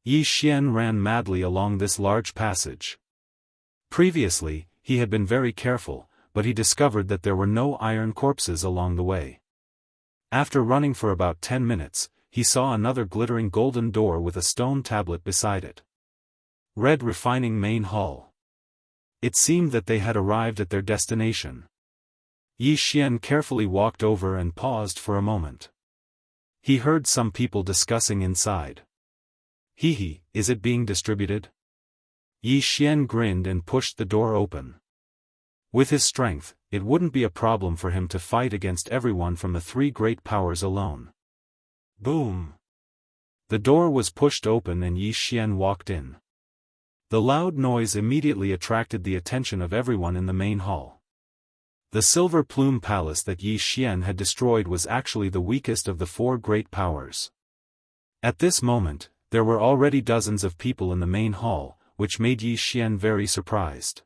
Yi Xian ran madly along this large passage. Previously, he had been very careful, but he discovered that there were no iron corpses along the way. After running for about 10 minutes, he saw another glittering golden door with a stone tablet beside it. Red Refining Main Hall. It seemed that they had arrived at their destination. Yi Xian carefully walked over and paused for a moment. He heard some people discussing inside. Hee, is it being distributed? Yi Xian grinned and pushed the door open. With his strength, it wouldn't be a problem for him to fight against everyone from the 3 great powers alone. Boom! The door was pushed open and Yi Xian walked in. The loud noise immediately attracted the attention of everyone in the main hall. The Silver Plume Palace that Yi Xian had destroyed was actually the weakest of the 4 great powers. At this moment, there were already dozens of people in the main hall, which made Yi Xian very surprised.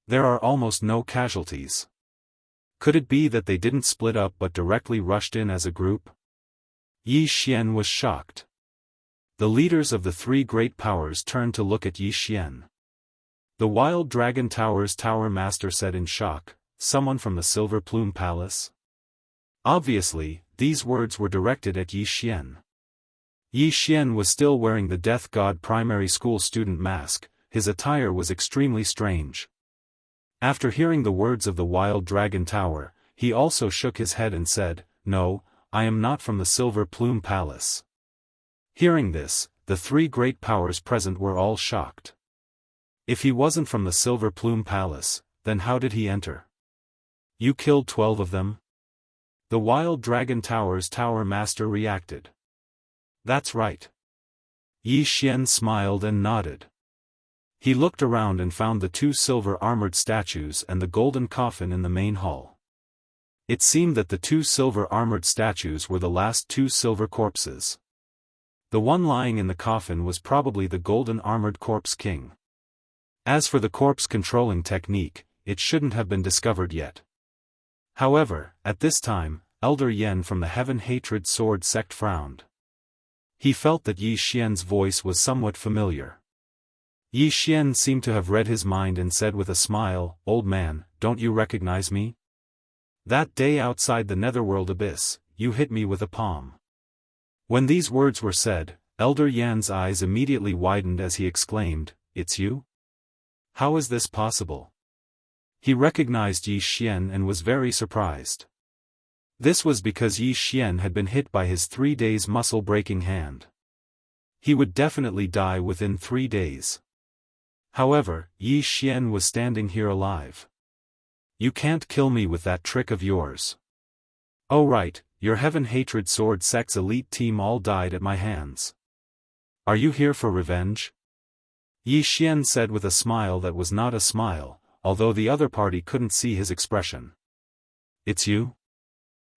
There are almost no casualties. Could it be that they didn't split up but directly rushed in as a group? Yi Xian was shocked. The leaders of the 3 great powers turned to look at Yi Xian. The Wild Dragon Tower's Tower Master said in shock, "Someone from the Silver Plume Palace?" Obviously, these words were directed at Yi Xian. Yi Xian was still wearing the Death God primary school student mask. His attire was extremely strange. After hearing the words of the Wild Dragon Tower, he also shook his head and said, "No, I am not from the Silver Plume Palace." Hearing this, the 3 great powers present were all shocked. If he wasn't from the Silver Plume Palace, then how did he enter? "You killed 12 of them?" The Wild Dragon Tower's Tower Master reacted. "That's right." Yi Xian smiled and nodded. He looked around and found the 2 silver-armored statues and the golden coffin in the main hall. It seemed that the 2 silver-armored statues were the last 2 silver corpses. The one lying in the coffin was probably the golden armored corpse king. As for the corpse controlling technique, it shouldn't have been discovered yet. However, at this time, Elder Yen from the Heaven Hatred Sword sect frowned. He felt that Yi Xian's voice was somewhat familiar. Yi Xian seemed to have read his mind and said with a smile, "Old man, don't you recognize me? That day outside the Netherworld Abyss, you hit me with a palm." When these words were said, Elder Yan's eyes immediately widened as he exclaimed, "It's you? How is this possible?" He recognized Yi Xian and was very surprised. This was because Yi Xian had been hit by his 3 days muscle-breaking hand. He would definitely die within 3 days. However, Yi Xian was standing here alive. "You can't kill me with that trick of yours." "Oh right, your Heaven Hatred Sword sect's elite team all died at my hands. Are you here for revenge?" Yi Xian said with a smile that was not a smile, although the other party couldn't see his expression. "It's you?"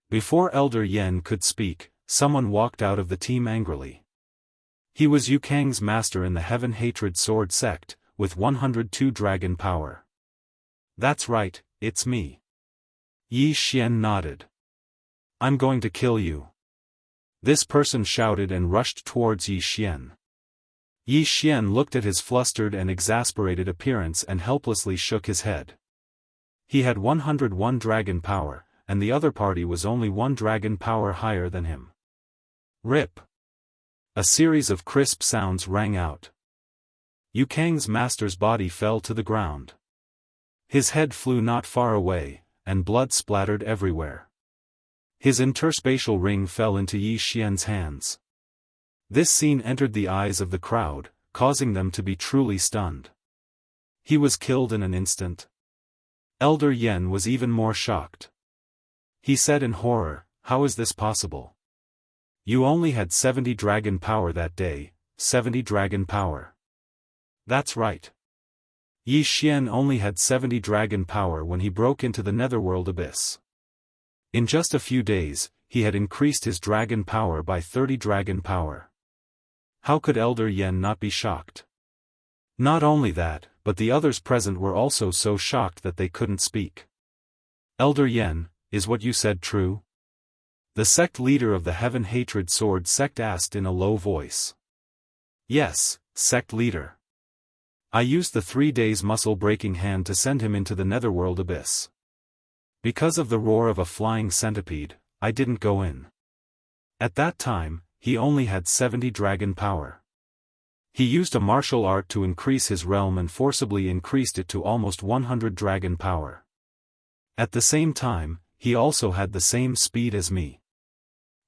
Before Elder Yen could speak, someone walked out of the team angrily. He was Yu Kang's master in the Heaven Hatred Sword sect, with 102 dragon power. "That's right, it's me." Yi Xian nodded. "I'm going to kill you." This person shouted and rushed towards Yi Xian. Yi Xian looked at his flustered and exasperated appearance and helplessly shook his head. He had 101 dragon power, and the other party was only 1 dragon power higher than him. Rip! A series of crisp sounds rang out. Yu Kang's master's body fell to the ground. His head flew not far away, and blood splattered everywhere. His interspatial ring fell into Yi Xian's hands. This scene entered the eyes of the crowd, causing them to be truly stunned. He was killed in an instant. Elder Yen was even more shocked. He said in horror, "How is this possible? You only had 70 dragon power that day, 70 dragon power." That's right. Yi Xian only had 70 dragon power when he broke into the netherworld abyss. In just a few days, he had increased his dragon power by 30 dragon power. How could Elder Yen not be shocked? Not only that, but the others present were also so shocked that they couldn't speak. Elder Yen, is what you said true? The sect leader of the Heaven Hatred Sword sect asked in a low voice. Yes, sect leader. I used the 3 days muscle-breaking hand to send him into the netherworld abyss. Because of the roar of a flying centipede, I didn't go in. At that time, he only had 70 dragon power. He used a martial art to increase his realm and forcibly increased it to almost 100 dragon power. At the same time, he also had the same speed as me.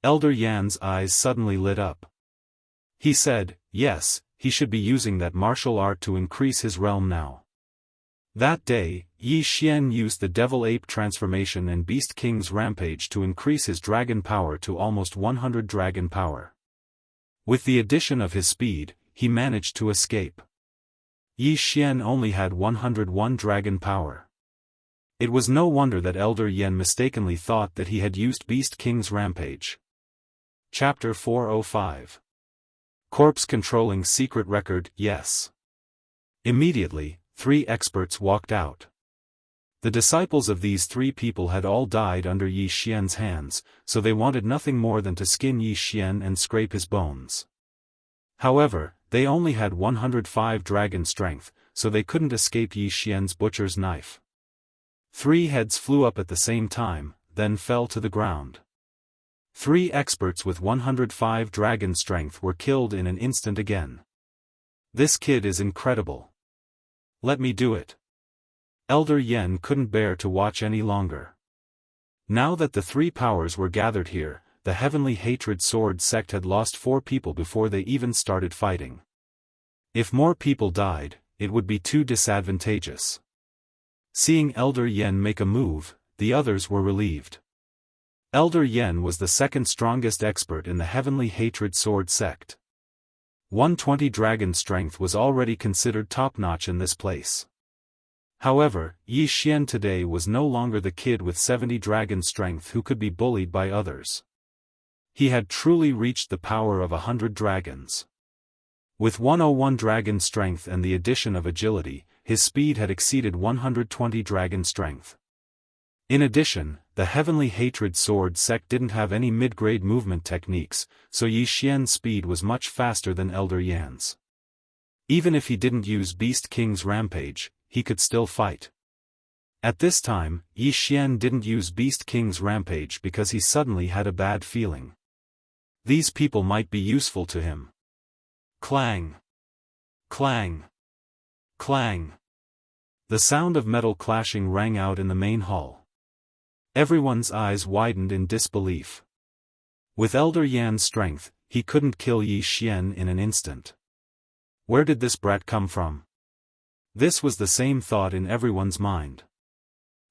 Elder Yan's eyes suddenly lit up. He said, yes, he should be using that martial art to increase his realm now. That day, Yi Xian used the Devil Ape transformation and Beast King's rampage to increase his dragon power to almost 100 dragon power. With the addition of his speed, he managed to escape. Yi Xian only had 101 dragon power. It was no wonder that Elder Yen mistakenly thought that he had used Beast King's rampage. Chapter 405. Corpse controlling secret record, yes. Immediately, 3 experts walked out. The disciples of these 3 people had all died under Yi Xian's hands, so they wanted nothing more than to skin Yi Xian and scrape his bones. However, they only had 105 dragon strength, so they couldn't escape Yi Xian's butcher's knife. 3 heads flew up at the same time, then fell to the ground. 3 experts with 105 dragon strength were killed in an instant again. This kid is incredible. Let me do it. Elder Yen couldn't bear to watch any longer. Now that the 3 powers were gathered here, the Heavenly Hatred Sword sect had lost 4 people before they even started fighting. If more people died, it would be too disadvantageous. Seeing Elder Yen make a move, the others were relieved. Elder Yen was the second strongest expert in the Heavenly Hatred Sword sect. 120 dragon strength was already considered top-notch in this place. However, Yi Xian today was no longer the kid with 70 dragon strength who could be bullied by others. He had truly reached the power of 100 dragons. With 101 dragon strength and the addition of agility, his speed had exceeded 120 dragon strength. In addition, the Heavenly Hatred Sword sect didn't have any mid-grade movement techniques, so Yi Xian's speed was much faster than Elder Yan's. Even if he didn't use Beast King's rampage, he could still fight. At this time, Yi Xian didn't use Beast King's rampage because he suddenly had a bad feeling. These people might be useful to him. Clang! Clang! Clang! The sound of metal clashing rang out in the main hall. Everyone's eyes widened in disbelief. With Elder Yan's strength, he couldn't kill Yi Xian in an instant. Where did this brat come from? This was the same thought in everyone's mind.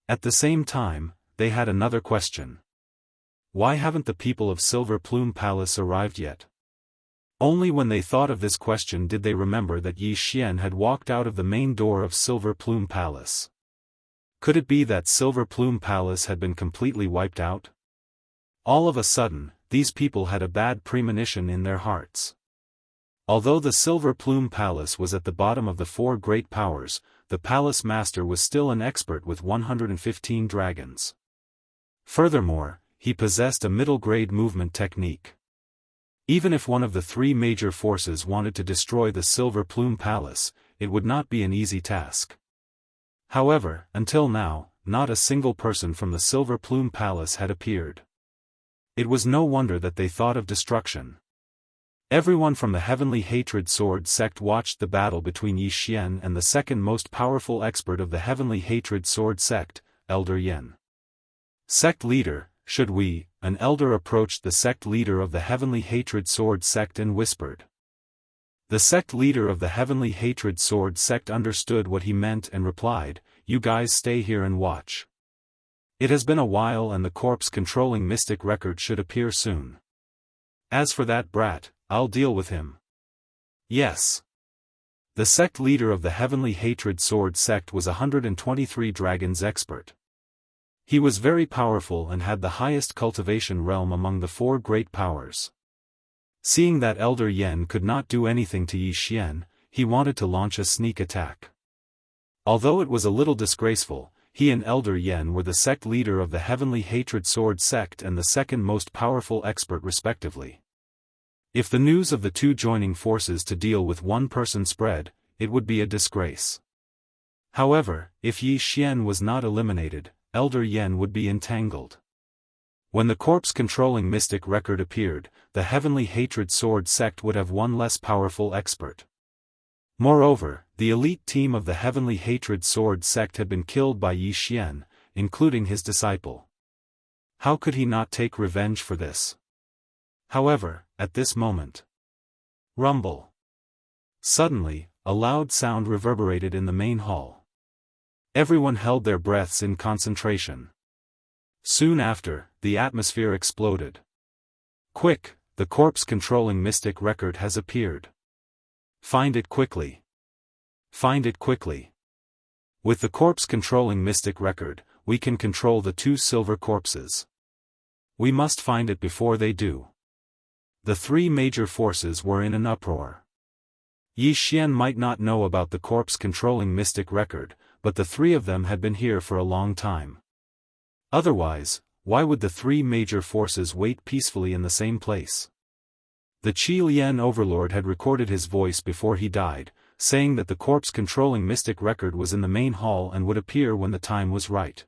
At the same time, they had another question. Why haven't the people of Silver Plume Palace arrived yet? Only when they thought of this question did they remember that Yi Xian had walked out of the main door of Silver Plume Palace. Could it be that Silver Plume Palace had been completely wiped out? All of a sudden, these people had a bad premonition in their hearts. Although the Silver Plume Palace was at the bottom of the 4 great powers, the palace master was still an expert with 115 dragons. Furthermore, he possessed a middle-grade movement technique. Even if one of the three major forces wanted to destroy the Silver Plume Palace, it would not be an easy task. However, until now, not a single person from the Silver Plume Palace had appeared. It was no wonder that they thought of destruction. Everyone from the Heavenly Hatred Sword sect watched the battle between Yi Xian and the second most powerful expert of the Heavenly Hatred Sword sect, Elder Yen. Sect leader, should we? An elder approached the sect leader of the Heavenly Hatred Sword sect and whispered. The sect leader of the Heavenly Hatred Sword sect understood what he meant and replied, "You guys stay here and watch. It has been a while and the corpse-controlling mystic record should appear soon. As for that brat, I'll deal with him." Yes. The sect leader of the Heavenly Hatred Sword sect was 123 dragons expert. He was very powerful and had the highest cultivation realm among the four great powers. Seeing that Elder Yen could not do anything to Yi Xian, he wanted to launch a sneak attack. Although it was a little disgraceful, he and Elder Yen were the sect leader of the Heavenly Hatred Sword sect and the second most powerful expert respectively. If the news of the two joining forces to deal with one person spread, it would be a disgrace. However, if Yi Xian was not eliminated, Elder Yen would be entangled. When the corpse-controlling mystic record appeared, the Heavenly Hatred Sword sect would have one less powerful expert. Moreover, the elite team of the Heavenly Hatred Sword sect had been killed by Yi Xian, including his disciple. How could he not take revenge for this? However, at this moment, rumble. Suddenly, a loud sound reverberated in the main hall. Everyone held their breaths in concentration. Soon after, the atmosphere exploded. Quick, the corpse-controlling mystic record has appeared. Find it quickly. Find it quickly. With the corpse-controlling mystic record, we can control the two silver corpses. We must find it before they do. The three major forces were in an uproar. Yi Xian might not know about the corpse-controlling mystic record, but the three of them had been here for a long time. Otherwise, why would the three major forces wait peacefully in the same place? The Qi Lian overlord had recorded his voice before he died, saying that the corpse-controlling mystic record was in the main hall and would appear when the time was right.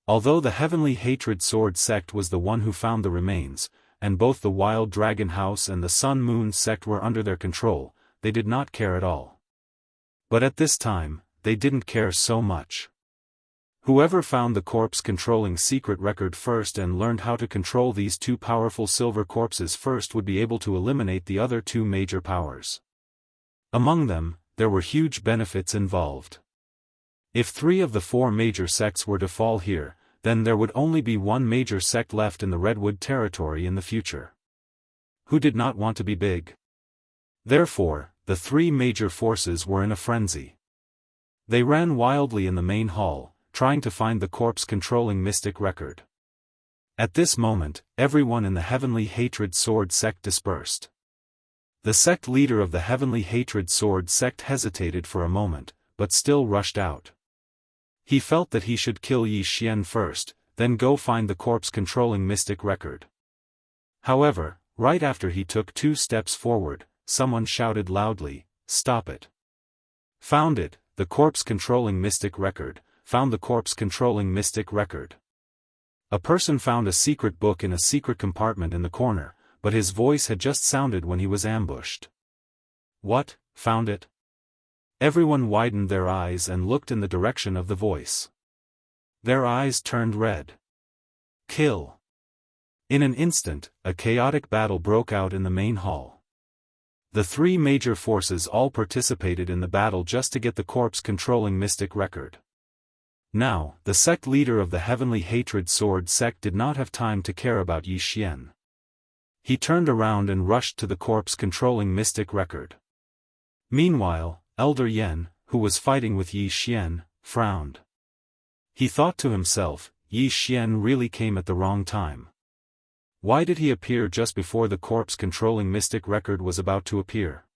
Although the Heavenly Hatred Sword sect was the one who found the remains, and both the Wild Dragon House and the Sun Moon sect were under their control, they did not care at all. But at this time, they didn't care so much. Whoever found the corpse-controlling secret record first and learned how to control these two powerful silver corpses first would be able to eliminate the other two major powers. Among them, there were huge benefits involved. If three of the four major sects were to fall here, then there would only be one major sect left in the Redwood territory in the future. Who did not want to be big? Therefore, the three major forces were in a frenzy. They ran wildly in the main hall, trying to find the corpse-controlling mystic record. At this moment, everyone in the Heavenly Hatred Sword sect dispersed. The sect leader of the Heavenly Hatred Sword sect hesitated for a moment, but still rushed out. He felt that he should kill Yi Xian first, then go find the corpse-controlling mystic record. However, right after he took 2 steps forward, someone shouted loudly, "Stop it!" Found it, the corpse-controlling mystic record. Found the corpse-controlling mystic record. A person found a secret book in a secret compartment in the corner, but his voice had just sounded when he was ambushed. What, found it? Everyone widened their eyes and looked in the direction of the voice. Their eyes turned red. Kill. In an instant, a chaotic battle broke out in the main hall. The 3 major forces all participated in the battle just to get the corpse-controlling mystic record. Now, the sect leader of the Heavenly Hatred Sword sect did not have time to care about Yi Xian. He turned around and rushed to the corpse-controlling mystic record. Meanwhile, Elder Yen, who was fighting with Yi Xian, frowned. He thought to himself, Yi Xian really came at the wrong time. Why did he appear just before the corpse-controlling mystic record was about to appear?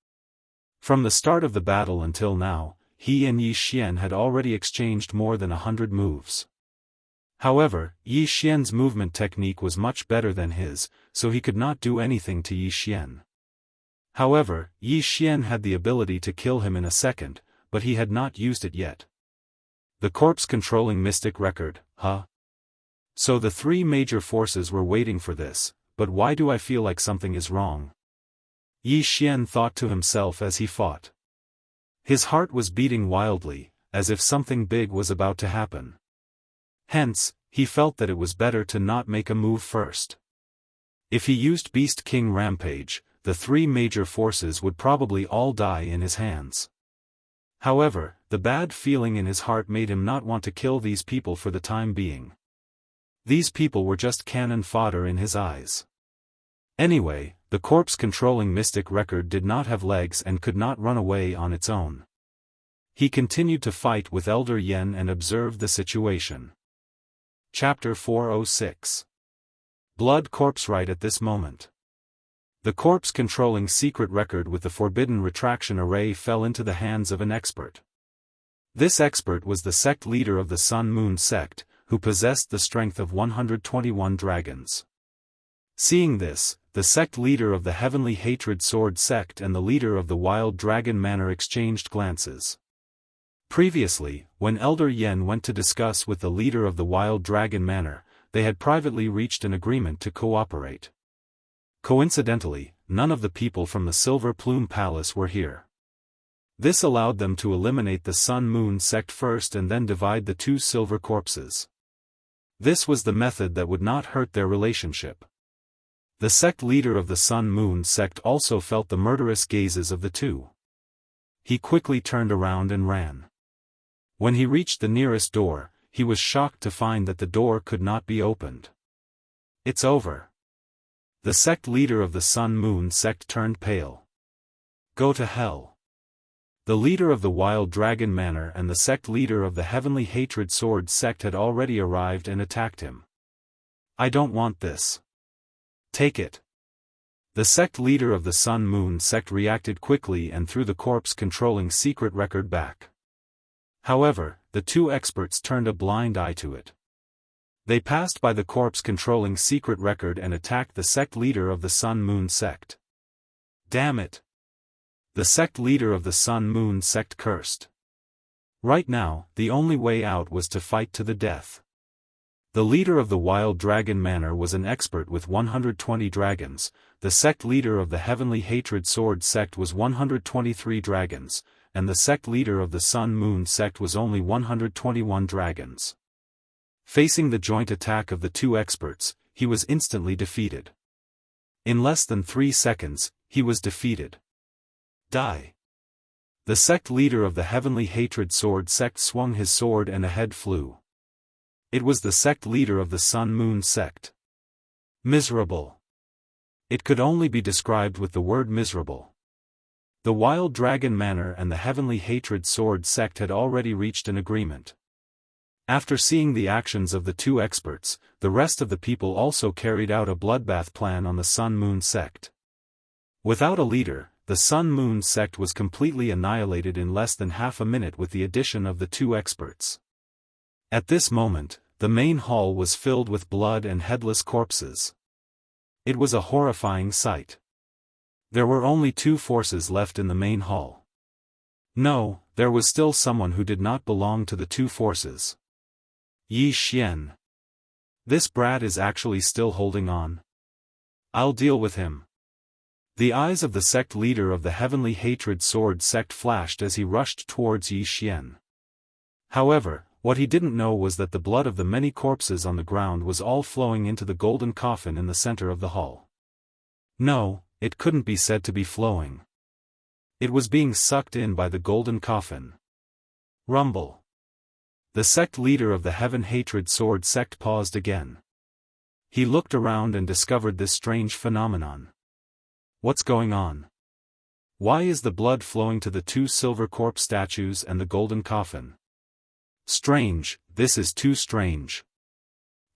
From the start of the battle until now, he and Yi Xian had already exchanged more than 100 moves. However, Yi Xian's movement technique was much better than his, so he could not do anything to Yi Xian. However, Yi Xian had the ability to kill him in a second, but he had not used it yet. The corpse-controlling mystic record, huh? So the three major forces were waiting for this, but why do I feel like something is wrong? Yi Xian thought to himself as he fought. His heart was beating wildly, as if something big was about to happen. Hence, he felt that it was better to not make a move first. If he used Beast King Rampage, the three major forces would probably all die in his hands. However, the bad feeling in his heart made him not want to kill these people for the time being. These people were just cannon fodder in his eyes. Anyway, the corpse-controlling mystic record did not have legs and could not run away on its own. He continued to fight with Elder Yen and observed the situation. Chapter 406. Blood Corpse. Right at this moment, the corpse-controlling secret record with the forbidden retraction array fell into the hands of an expert. This expert was the sect leader of the Sun-Moon sect, who possessed the strength of 121 dragons. Seeing this, the sect leader of the Heavenly Hatred Sword sect and the leader of the Wild Dragon Manor exchanged glances. Previously, when Elder Yen went to discuss with the leader of the Wild Dragon Manor, they had privately reached an agreement to cooperate. Coincidentally, none of the people from the Silver Plume Palace were here. This allowed them to eliminate the Sun-Moon sect first and then divide the two silver corpses. This was the method that would not hurt their relationship. The sect leader of the Sun-Moon sect also felt the murderous gazes of the two. He quickly turned around and ran. When he reached the nearest door, he was shocked to find that the door could not be opened. It's over. The sect leader of the Sun-Moon sect turned pale. Go to hell. The leader of the Wild Dragon Manor and the sect leader of the Heavenly Hatred Sword sect had already arrived and attacked him. I don't want this. Take it. The sect leader of the Sun-Moon sect reacted quickly and threw the corpse-controlling secret record back. However, the two experts turned a blind eye to it. They passed by the corpse-controlling secret record and attacked the sect leader of the Sun-Moon sect. Damn it! The sect leader of the Sun-Moon sect cursed. Right now, the only way out was to fight to the death. The leader of the Wild Dragon Manor was an expert with 120 dragons, the sect leader of the Heavenly Hatred Sword sect was 123 dragons, and the sect leader of the Sun-Moon sect was only 121 dragons. Facing the joint attack of the two experts, he was instantly defeated. In less than 3 seconds, he was defeated. Die. The sect leader of the Heavenly Hatred Sword sect swung his sword and a head flew. It was the sect leader of the Sun-Moon sect. Miserable. It could only be described with the word miserable. The Wild Dragon Manor and the Heavenly Hatred Sword sect had already reached an agreement. After seeing the actions of the two experts, the rest of the people also carried out a bloodbath plan on the Sun-Moon sect. Without a leader, the Sun-Moon sect was completely annihilated in less than half a minute with the addition of the two experts. At this moment, the main hall was filled with blood and headless corpses. It was a horrifying sight. There were only 2 forces left in the main hall. No, there was still someone who did not belong to the 2 forces. Yi Xian. This brat is actually still holding on. I'll deal with him. The eyes of the sect leader of the Heavenly Hatred Sword sect flashed as he rushed towards Yi Xian. However, what he didn't know was that the blood of the many corpses on the ground was all flowing into the golden coffin in the center of the hall. No, it couldn't be said to be flowing. It was being sucked in by the golden coffin. Rumble. The sect leader of the Heaven Hatred Sword sect paused again. He looked around and discovered this strange phenomenon. What's going on? Why is the blood flowing to the 2 silver corpse statues and the golden coffin? Strange, this is too strange.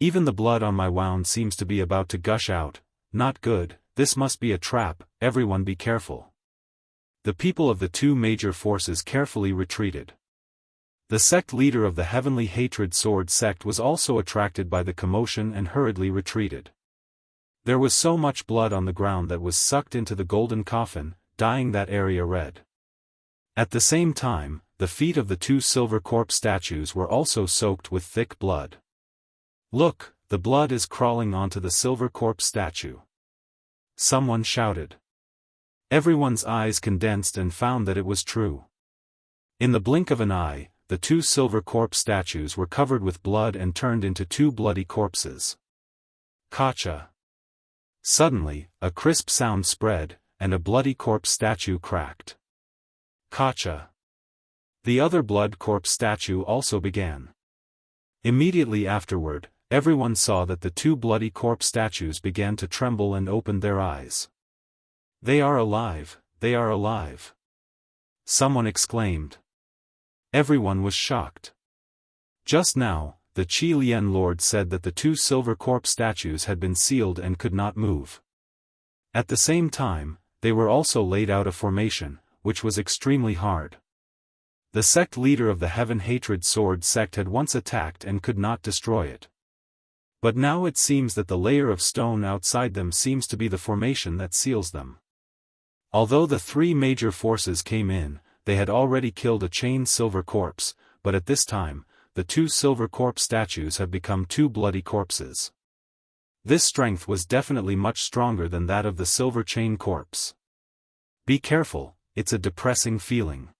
Even the blood on my wound seems to be about to gush out. Not good, this must be a trap, everyone be careful. The people of the 2 major forces carefully retreated. The sect leader of the Heavenly Hatred Sword sect was also attracted by the commotion and hurriedly retreated. There was so much blood on the ground that was sucked into the golden coffin, dyeing that area red. At the same time, the feet of the two silver corpse statues were also soaked with thick blood. "Look, the blood is crawling onto the silver corpse statue," someone shouted. Everyone's eyes condensed and found that it was true. In the blink of an eye, the two silver corpse statues were covered with blood and turned into two bloody corpses. Kacha! Suddenly, a crisp sound spread, and a bloody corpse statue cracked. Kacha! The other blood corpse statue also began. Immediately afterward, everyone saw that the two bloody corpse statues began to tremble and opened their eyes. "They are alive, they are alive!" someone exclaimed. Everyone was shocked. Just now, the Qi Lian Lord said that the two silver corpse statues had been sealed and could not move. At the same time, they were also laid out a formation, which was extremely hard. The sect leader of the Heaven Hatred Sword sect had once attacked and could not destroy it. But now it seems that the layer of stone outside them seems to be the formation that seals them. Although the three major forces came in, they had already killed a chained silver corpse, but at this time, the two silver corpse statues have become two bloody corpses. This strength was definitely much stronger than that of the silver chain corpse. Be careful, it's a depressing feeling.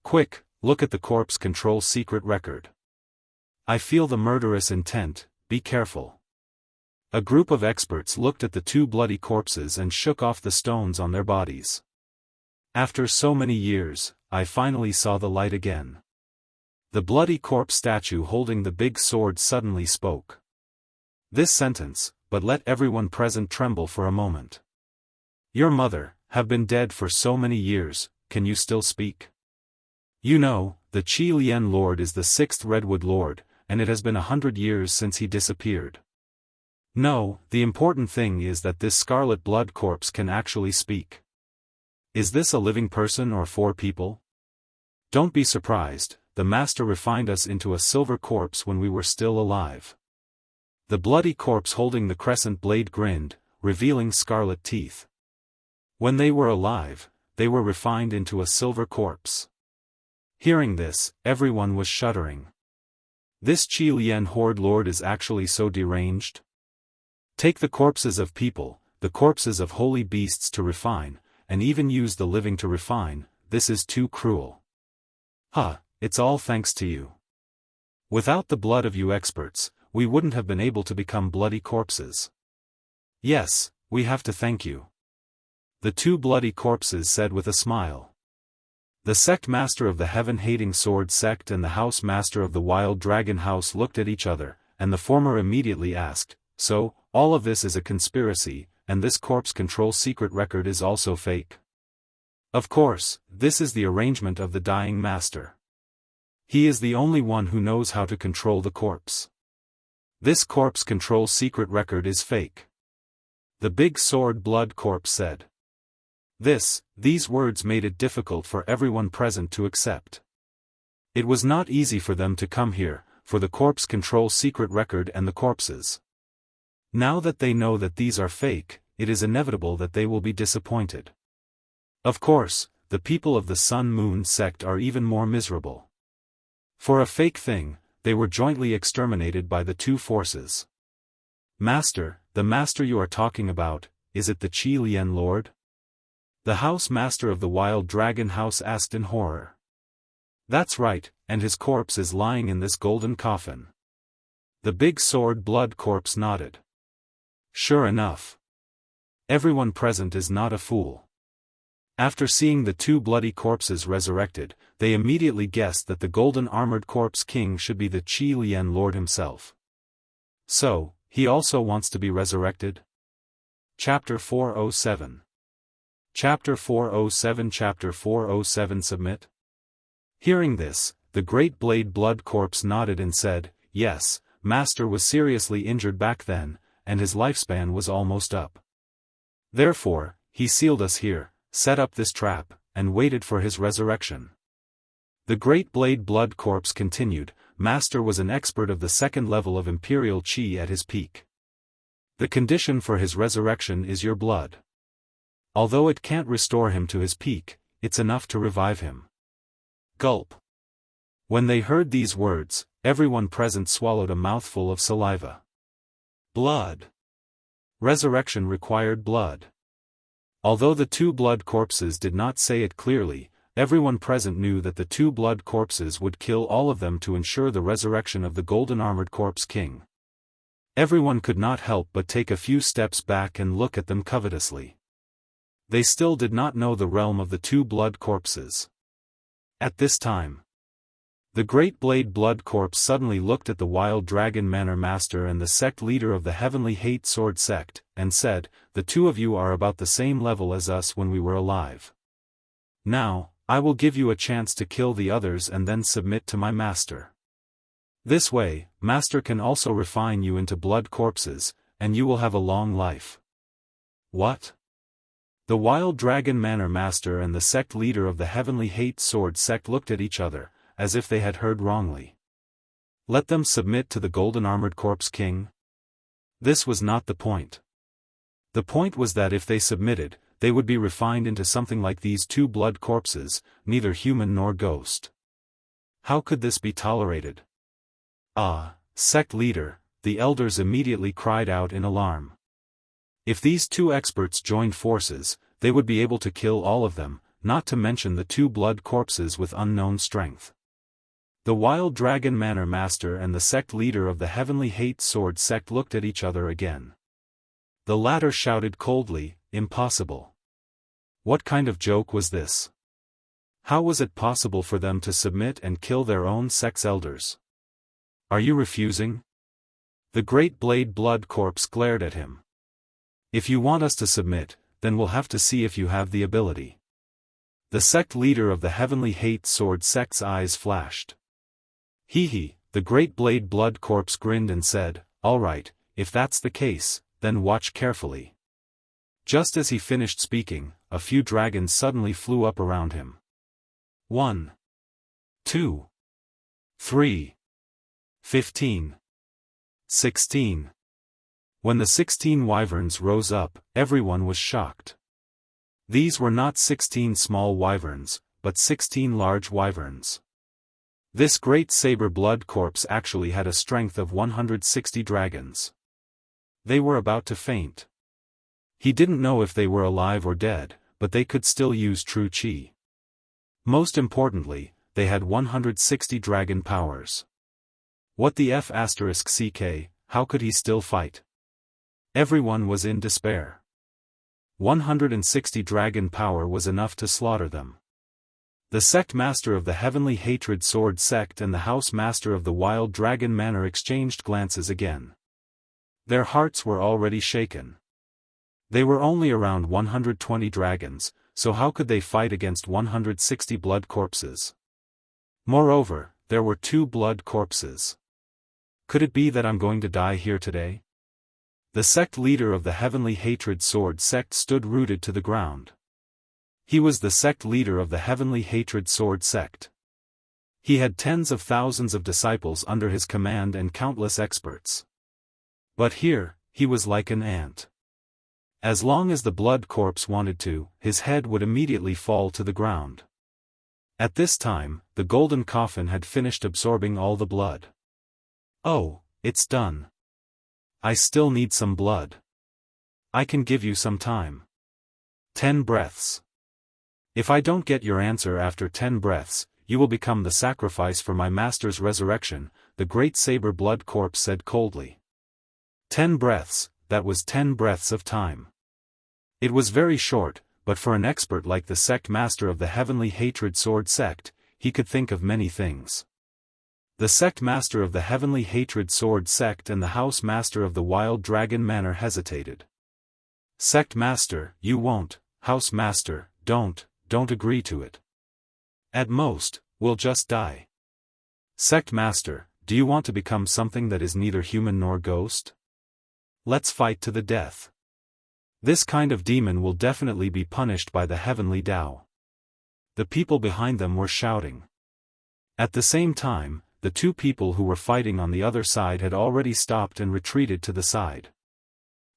Quick, look at the corpse control secret record. I feel the murderous intent, be careful. A group of experts looked at the two bloody corpses and shook off the stones on their bodies. After so many years, I finally saw the light again. The bloody corpse statue holding the big sword suddenly spoke. This sentence, but let everyone present tremble for a moment. "Your mother, have been dead for so many years, can you still speak? You know, the Qi Lian Lord is the 6th Redwood Lord, and it has been 100 years since he disappeared. No, the important thing is that this scarlet blood corpse can actually speak. Is this a living person or 4 people? Don't be surprised, the Master refined us into a silver corpse when we were still alive." The bloody corpse holding the crescent blade grinned, revealing scarlet teeth. When they were alive, they were refined into a silver corpse. Hearing this, everyone was shuddering. This Qi Lian Horde Lord is actually so deranged? Take the corpses of people, the corpses of holy beasts to refine, and even use the living to refine, this is too cruel. It's all thanks to you. Without the blood of you experts, we wouldn't have been able to become bloody corpses. Yes, we have to thank you. The two bloody corpses said with a smile. The sect master of the heaven-hating sword sect and the house master of the wild dragon house looked at each other, and the former immediately asked, "So, all of this is a conspiracy, and this corpse control secret record is also fake?" Of course, this is the arrangement of the dying master. He is the only one who knows how to control the corpse. This corpse control secret record is fake. The big sword blood corpse said. These words made it difficult for everyone present to accept. It was not easy for them to come here, for the corpse control secret record and the corpses. Now that they know that these are fake, it is inevitable that they will be disappointed. Of course, the people of the Sun Moon sect are even more miserable. For a fake thing, they were jointly exterminated by the two forces. "Master, the master you are talking about, is it the Qi Lian Lord?" The house master of the wild dragon house asked in horror. "That's right, and his corpse is lying in this golden coffin." The big sword blood corpse nodded. Sure enough. Everyone present is not a fool. After seeing the two bloody corpses resurrected, they immediately guessed that the golden armored corpse king should be the Qi Lian Lord himself. So, he also wants to be resurrected? Chapter 407. Chapter 407 Chapter 407 Submit? Hearing this, the great blade blood corpse nodded and said, "Yes, Master was seriously injured back then, and his lifespan was almost up. Therefore, he sealed us here, set up this trap, and waited for his resurrection." The Great Blade Blood Corpse continued, Master was an expert of the second level of Imperial Qi at his peak. The condition for his resurrection is your blood. Although it can't restore him to his peak, it's enough to revive him. Gulp. When they heard these words, everyone present swallowed a mouthful of saliva. Blood. Resurrection required blood. Although the two blood corpses did not say it clearly, everyone present knew that the two blood corpses would kill all of them to ensure the resurrection of the golden-armored corpse king. Everyone could not help but take a few steps back and look at them covetously. They still did not know the realm of the two blood corpses. At this time, the Great Blade Blood Corpse suddenly looked at the Wild Dragon Manor Master and the sect leader of the Heavenly Hate Sword sect, and said, "The two of you are about the same level as us when we were alive. Now, I will give you a chance to kill the others and then submit to my master. This way, Master can also refine you into blood corpses, and you will have a long life." What? The Wild Dragon Manor Master and the sect leader of the Heavenly Hate Sword sect looked at each other, as if they had heard wrongly. Let them submit to the golden-armored corpse king? This was not the point. The point was that if they submitted, they would be refined into something like these two blood corpses, neither human nor ghost. How could this be tolerated? Ah, sect leader, the elders immediately cried out in alarm. If these two experts joined forces, they would be able to kill all of them, not to mention the two blood corpses with unknown strength. The Wild Dragon Manor Master and the sect leader of the Heavenly Hate Sword sect looked at each other again. The latter shouted coldly, "Impossible. What kind of joke was this? How was it possible for them to submit and kill their own sect's elders? Are you refusing?" The Great Blade Blood Corpse glared at him. "If you want us to submit, then we'll have to see if you have the ability." The sect leader of the Heavenly Hate Sword sect's eyes flashed. Hee, the Great Blade Blood Corpse grinned and said, "All right, if that's the case, then watch carefully." Just as he finished speaking, a few dragons suddenly flew up around him. 1, 2, 3, 15, 16. When the 16 wyverns rose up, everyone was shocked. These were not 16 small wyverns, but 16 large wyverns. This great saber blood corpse actually had a strength of 160 dragons. They were about to faint. He didn't know if they were alive or dead, but they could still use true Qi. Most importantly, they had 160 dragon powers. What the F***ck, how could he still fight? Everyone was in despair. 160 dragon power was enough to slaughter them. The sect master of the Heavenly Hatred Sword sect and the house master of the Wild Dragon Manor exchanged glances again. Their hearts were already shaken. They were only around 120 dragons, so how could they fight against 160 blood corpses? Moreover, there were 2 blood corpses. Could it be that I'm going to die here today? The sect leader of the Heavenly Hatred Sword sect stood rooted to the ground. He was the sect leader of the Heavenly Hatred Sword sect. He had tens of thousands of disciples under his command and countless experts. But here, he was like an ant. As long as the blood corpse wanted to, his head would immediately fall to the ground. At this time, the golden coffin had finished absorbing all the blood. "Oh, it's done. I still need some blood. I can give you some time. 10 breaths. If I don't get your answer after 10 breaths, you will become the sacrifice for my master's resurrection," the great saber blood corpse said coldly. 10 breaths, that was 10 breaths of time. It was very short, but for an expert like the sect master of the Heavenly Hatred Sword sect, he could think of many things. The sect master of the Heavenly Hatred Sword sect and the house master of the Wild Dragon Manor hesitated. "Sect master, you won't, house master, don't agree to it. At most, we'll just die. Sect master, do you want to become something that is neither human nor ghost? Let's fight to the death. This kind of demon will definitely be punished by the heavenly Tao." The people behind them were shouting. At the same time, the two people who were fighting on the other side had already stopped and retreated to the side.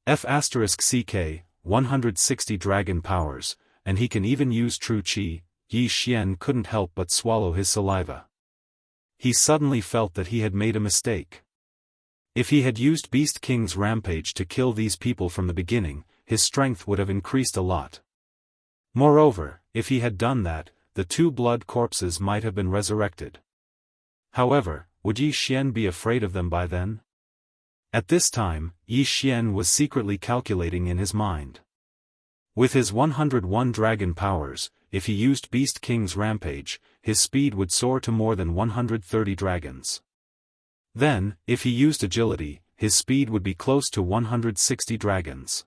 F***CK, 160 dragon powers, and he can even use true chi. Yi Xian couldn't help but swallow his saliva. He suddenly felt that he had made a mistake. If he had used Beast King's rampage to kill these people from the beginning, his strength would have increased a lot. Moreover, if he had done that, the two blood corpses might have been resurrected. However, would Yi Xian be afraid of them by then? At this time, Yi Xian was secretly calculating in his mind. With his 101 dragon powers, if he used Beast King's rampage, his speed would soar to more than 130 dragons. Then, if he used agility, his speed would be close to 160 dragons.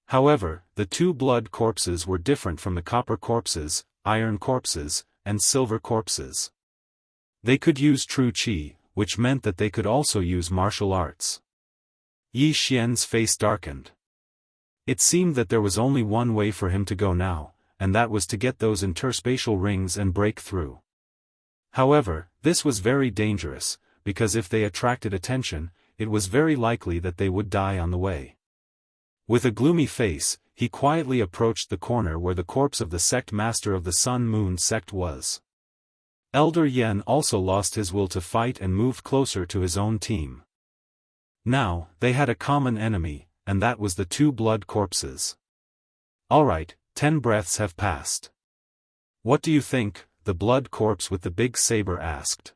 However, the two blood corpses were different from the copper corpses, iron corpses, and silver corpses. They could use true chi, which meant that they could also use martial arts. Yi Xian's face darkened. It seemed that there was only one way for him to go now, and that was to get those interspatial rings and break through. However, this was very dangerous, because if they attracted attention, it was very likely that they would die on the way. With a gloomy face, he quietly approached the corner where the corpse of the sect master of the Sun-Moon sect was. Elder Yen also lost his will to fight and moved closer to his own team. Now, they had a common enemy, and that was the two blood corpses. Alright, 10 breaths have passed. What do you think? The blood corpse with the big saber asked.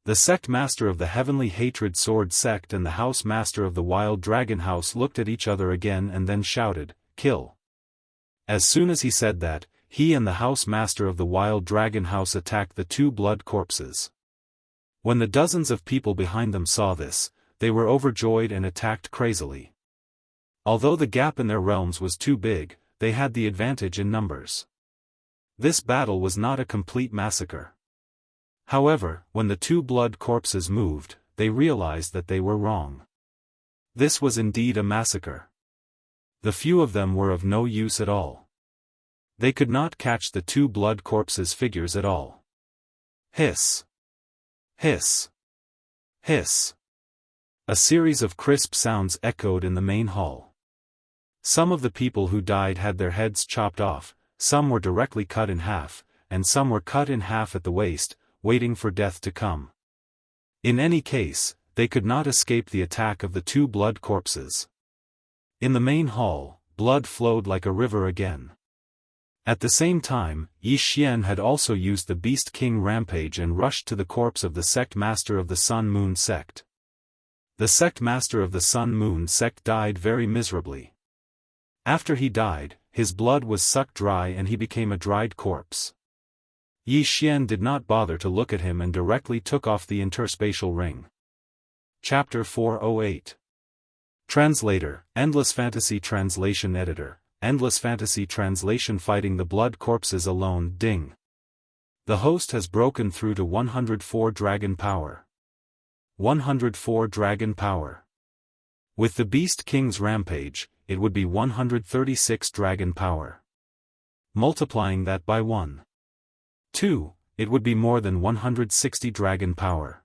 The sect master of the Heavenly Hatred Sword sect and the house master of the Wild Dragon House looked at each other again and then shouted, "Kill!" As soon as he said that, he and the house master of the Wild Dragon House attacked the two blood corpses. When the dozens of people behind them saw this, they were overjoyed and attacked crazily. Although the gap in their realms was too big, they had the advantage in numbers. This battle was not a complete massacre. However, when the two blood corpses moved, they realized that they were wrong. This was indeed a massacre. The few of them were of no use at all. They could not catch the two blood corpses' figures at all. Hiss! Hiss! Hiss! A series of crisp sounds echoed in the main hall. Some of the people who died had their heads chopped off, some were directly cut in half, and some were cut in half at the waist, waiting for death to come. In any case, they could not escape the attack of the two blood corpses. In the main hall, blood flowed like a river again. At the same time, Yi Xian had also used the Beast King rampage and rushed to the corpse of the sect master of the Sun-Moon sect. The sect master of the Sun-Moon sect died very miserably. After he died, his blood was sucked dry and he became a dried corpse. Yi Xian did not bother to look at him and directly took off the interspatial ring. Chapter 408. Translator, Endless Fantasy Translation Editor, Endless Fantasy Translation. Fighting the blood corpses alone. Ding. The host has broken through to 104 dragon power. 104 dragon power. With the Beast King's rampage, it would be 136 dragon power. Multiplying that by 1. 2, it would be more than 160 dragon power.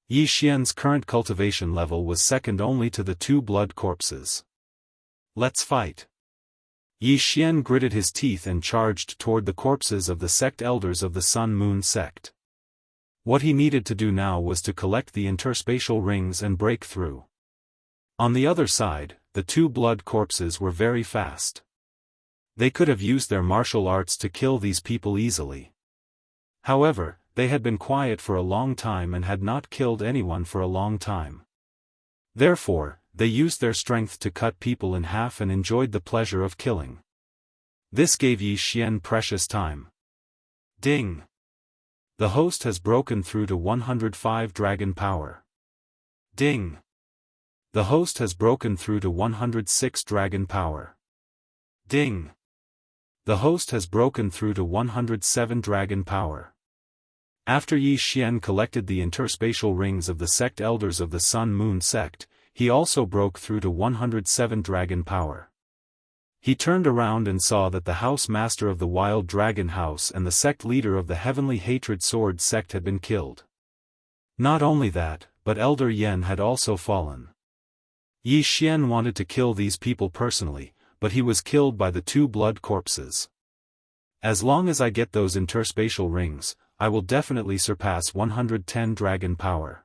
Yi Xian's current cultivation level was second only to the two blood corpses. Let's fight. Yi Xian gritted his teeth and charged toward the corpses of the sect elders of the Sun-Moon sect. What he needed to do now was to collect the interspatial rings and break through. On the other side, the two blood corpses were very fast. They could have used their martial arts to kill these people easily. However, they had been quiet for a long time and had not killed anyone for a long time. Therefore, they used their strength to cut people in half and enjoyed the pleasure of killing. This gave Yi Xian precious time. Ding! The host has broken through to 105 dragon power. Ding! The host has broken through to 106 dragon power. Ding! The host has broken through to 107 dragon power. After Yi Xian collected the interspatial rings of the sect elders of the Sun-Moon sect, he also broke through to 107 dragon power. He turned around and saw that the house master of the Wild Dragon House and the sect leader of the Heavenly Hatred Sword sect had been killed. Not only that, but Elder Yen had also fallen. Yi Xian wanted to kill these people personally, but he was killed by the two blood corpses. As long as I get those interspatial rings, I will definitely surpass 110 dragon power.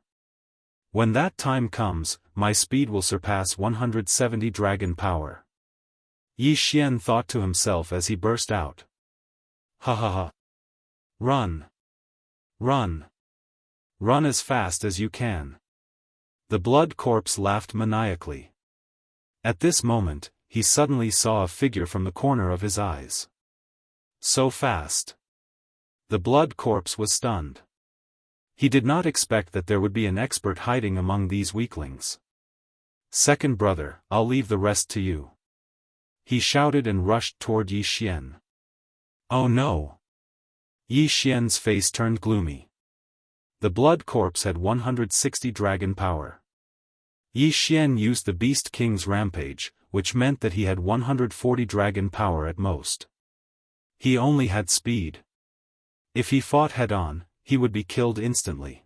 When that time comes, my speed will surpass 170 dragon power. Yi Xian thought to himself as he burst out. Ha ha ha. Run. Run. Run as fast as you can. The blood corpse laughed maniacally. At this moment, he suddenly saw a figure from the corner of his eyes. So fast. The blood corpse was stunned. He did not expect that there would be an expert hiding among these weaklings. Second brother, I'll leave the rest to you. He shouted and rushed toward Yi Xian. Oh no! Yi Xian's face turned gloomy. The blood corpse had 160 dragon power. Yi Xian used the Beast King's rampage, which meant that he had 140 dragon power at most. He only had speed. If he fought head-on, he would be killed instantly.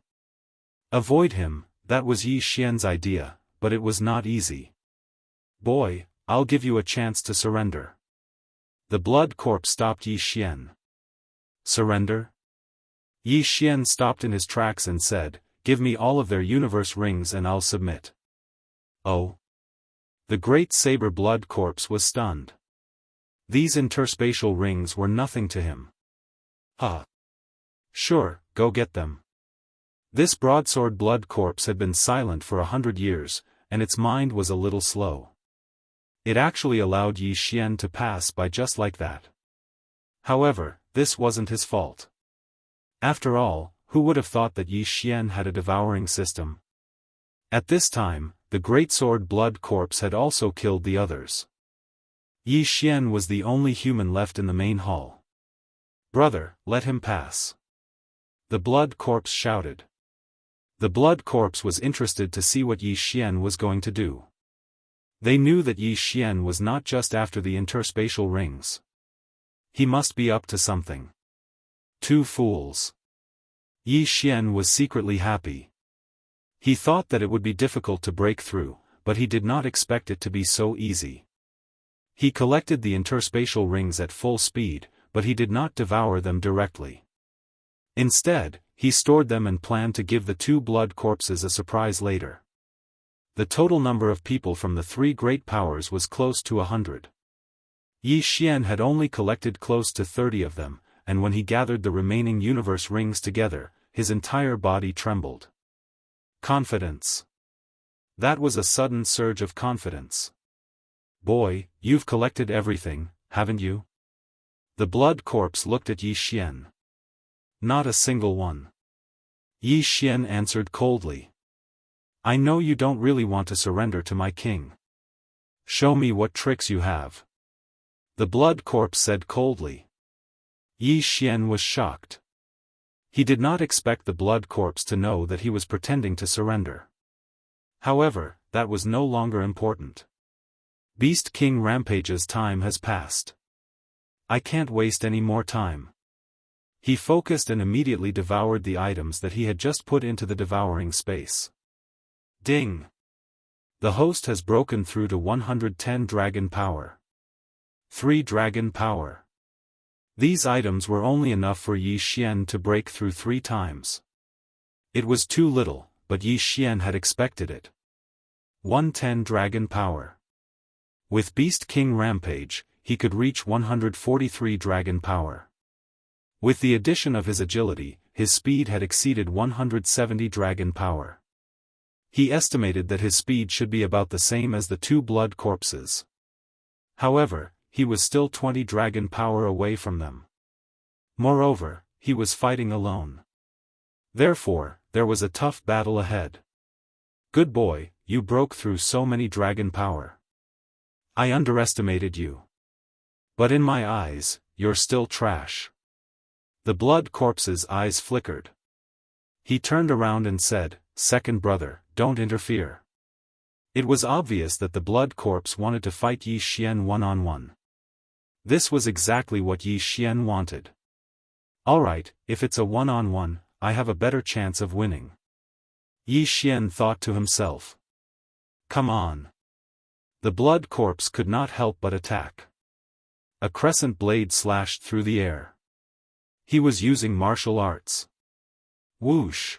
Avoid him, that was Yi Xian's idea, but it was not easy. Boy, I'll give you a chance to surrender. The blood corpse stopped Yi Xian. Surrender? Yi Xian stopped in his tracks and said, give me all of their universe rings and I'll submit. Oh. The great saber blood corpse was stunned. These interspatial rings were nothing to him. Ha. Sure, go get them. This broadsword blood corpse had been silent for 100 years, and its mind was a little slow. It actually allowed Yi Xian to pass by just like that. However, this wasn't his fault. After all, who would have thought that Yi Xian had a devouring system? At this time, the great sword blood corpse had also killed the others. Yi Xian was the only human left in the main hall. Brother, let him pass. The blood corpse shouted. The blood corpse was interested to see what Yi Xian was going to do. They knew that Yi Xian was not just after the interspatial rings. He must be up to something. Two fools. Yi Xian was secretly happy. He thought that it would be difficult to break through, but he did not expect it to be so easy. He collected the interspatial rings at full speed, but he did not devour them directly. Instead, he stored them and planned to give the two blood corpses a surprise later. The total number of people from the three great powers was close to 100. Yi Xian had only collected close to 30 of them, and when he gathered the remaining universe rings together, his entire body trembled. Confidence. That was a sudden surge of confidence. Boy, you've collected everything, haven't you? The blood corpse looked at Yi Xian. Not a single one. Yi Xian answered coldly. I know you don't really want to surrender to my king. Show me what tricks you have. The blood corpse said coldly. Yi Xian was shocked. He did not expect the blood corpse to know that he was pretending to surrender. However, that was no longer important. Beast King Rampage's time has passed. I can't waste any more time. He focused and immediately devoured the items that he had just put into the devouring space. Ding! The host has broken through to 110 dragon power. 3 dragon power. These items were only enough for Yi Xian to break through 3 times. It was too little, but Yi Xian had expected it. 110 dragon power. With Beast King Rampage, he could reach 143 dragon power. With the addition of his agility, his speed had exceeded 170 dragon power. He estimated that his speed should be about the same as the 2 blood corpses. However, he was still 20 dragon power away from them. Moreover, he was fighting alone. Therefore, there was a tough battle ahead. Good boy, you broke through so many dragon power. I underestimated you. But in my eyes, you're still trash. The blood corpse's eyes flickered. He turned around and said, Second brother, don't interfere. It was obvious that the blood corpse wanted to fight Yi Xian one-on-one. This was exactly what Yi Xian wanted. Alright, if it's a one-on-one, I have a better chance of winning. Yi Xian thought to himself. Come on. The blood corpse could not help but attack. A crescent blade slashed through the air. He was using martial arts. Whoosh!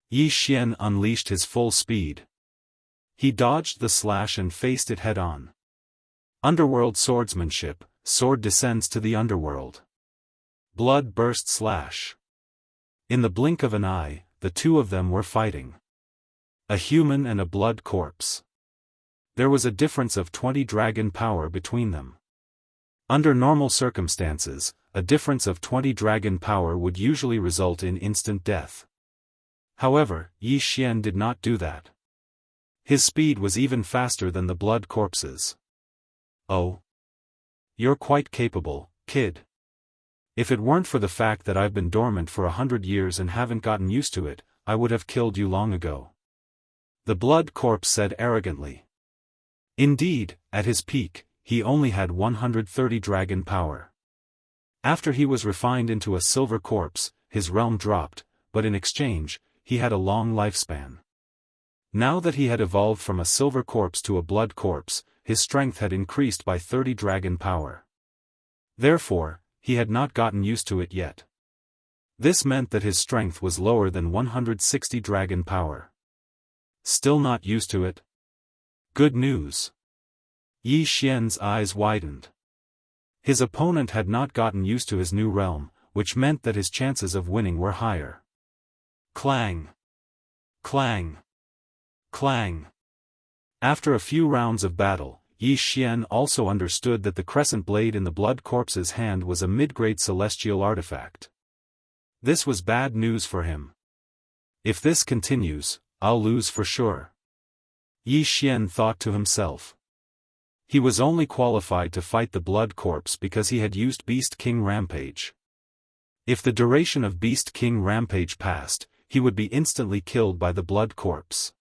Yi Xian unleashed his full speed. He dodged the slash and faced it head-on. Underworld swordsmanship, sword descends to the underworld. Blood burst slash. In the blink of an eye, the two of them were fighting. A human and a blood corpse. There was a difference of 20 dragon power between them. Under normal circumstances, a difference of 20 dragon power would usually result in instant death. However, Yi Xian did not do that. His speed was even faster than the blood corpses. Oh. You're quite capable, kid. If it weren't for the fact that I've been dormant for 100 years and haven't gotten used to it, I would have killed you long ago. The blood corpse said arrogantly. Indeed, at his peak, he only had 130 dragon power. After he was refined into a silver corpse, his realm dropped, but in exchange, he had a long lifespan. Now that he had evolved from a silver corpse to a blood corpse, his strength had increased by 30 dragon power. Therefore, he had not gotten used to it yet. This meant that his strength was lower than 160 dragon power. Still not used to it? Good news. Yi Xian's eyes widened. His opponent had not gotten used to his new realm, which meant that his chances of winning were higher. Clang! Clang! Clang! After a few rounds of battle, Yi Xian also understood that the crescent blade in the blood corpse's hand was a mid-grade celestial artifact. This was bad news for him. If this continues, I'll lose for sure. Yi Xian thought to himself. He was only qualified to fight the blood corpse because he had used Beast King Rampage. If the duration of Beast King Rampage passed, he would be instantly killed by the blood corpse.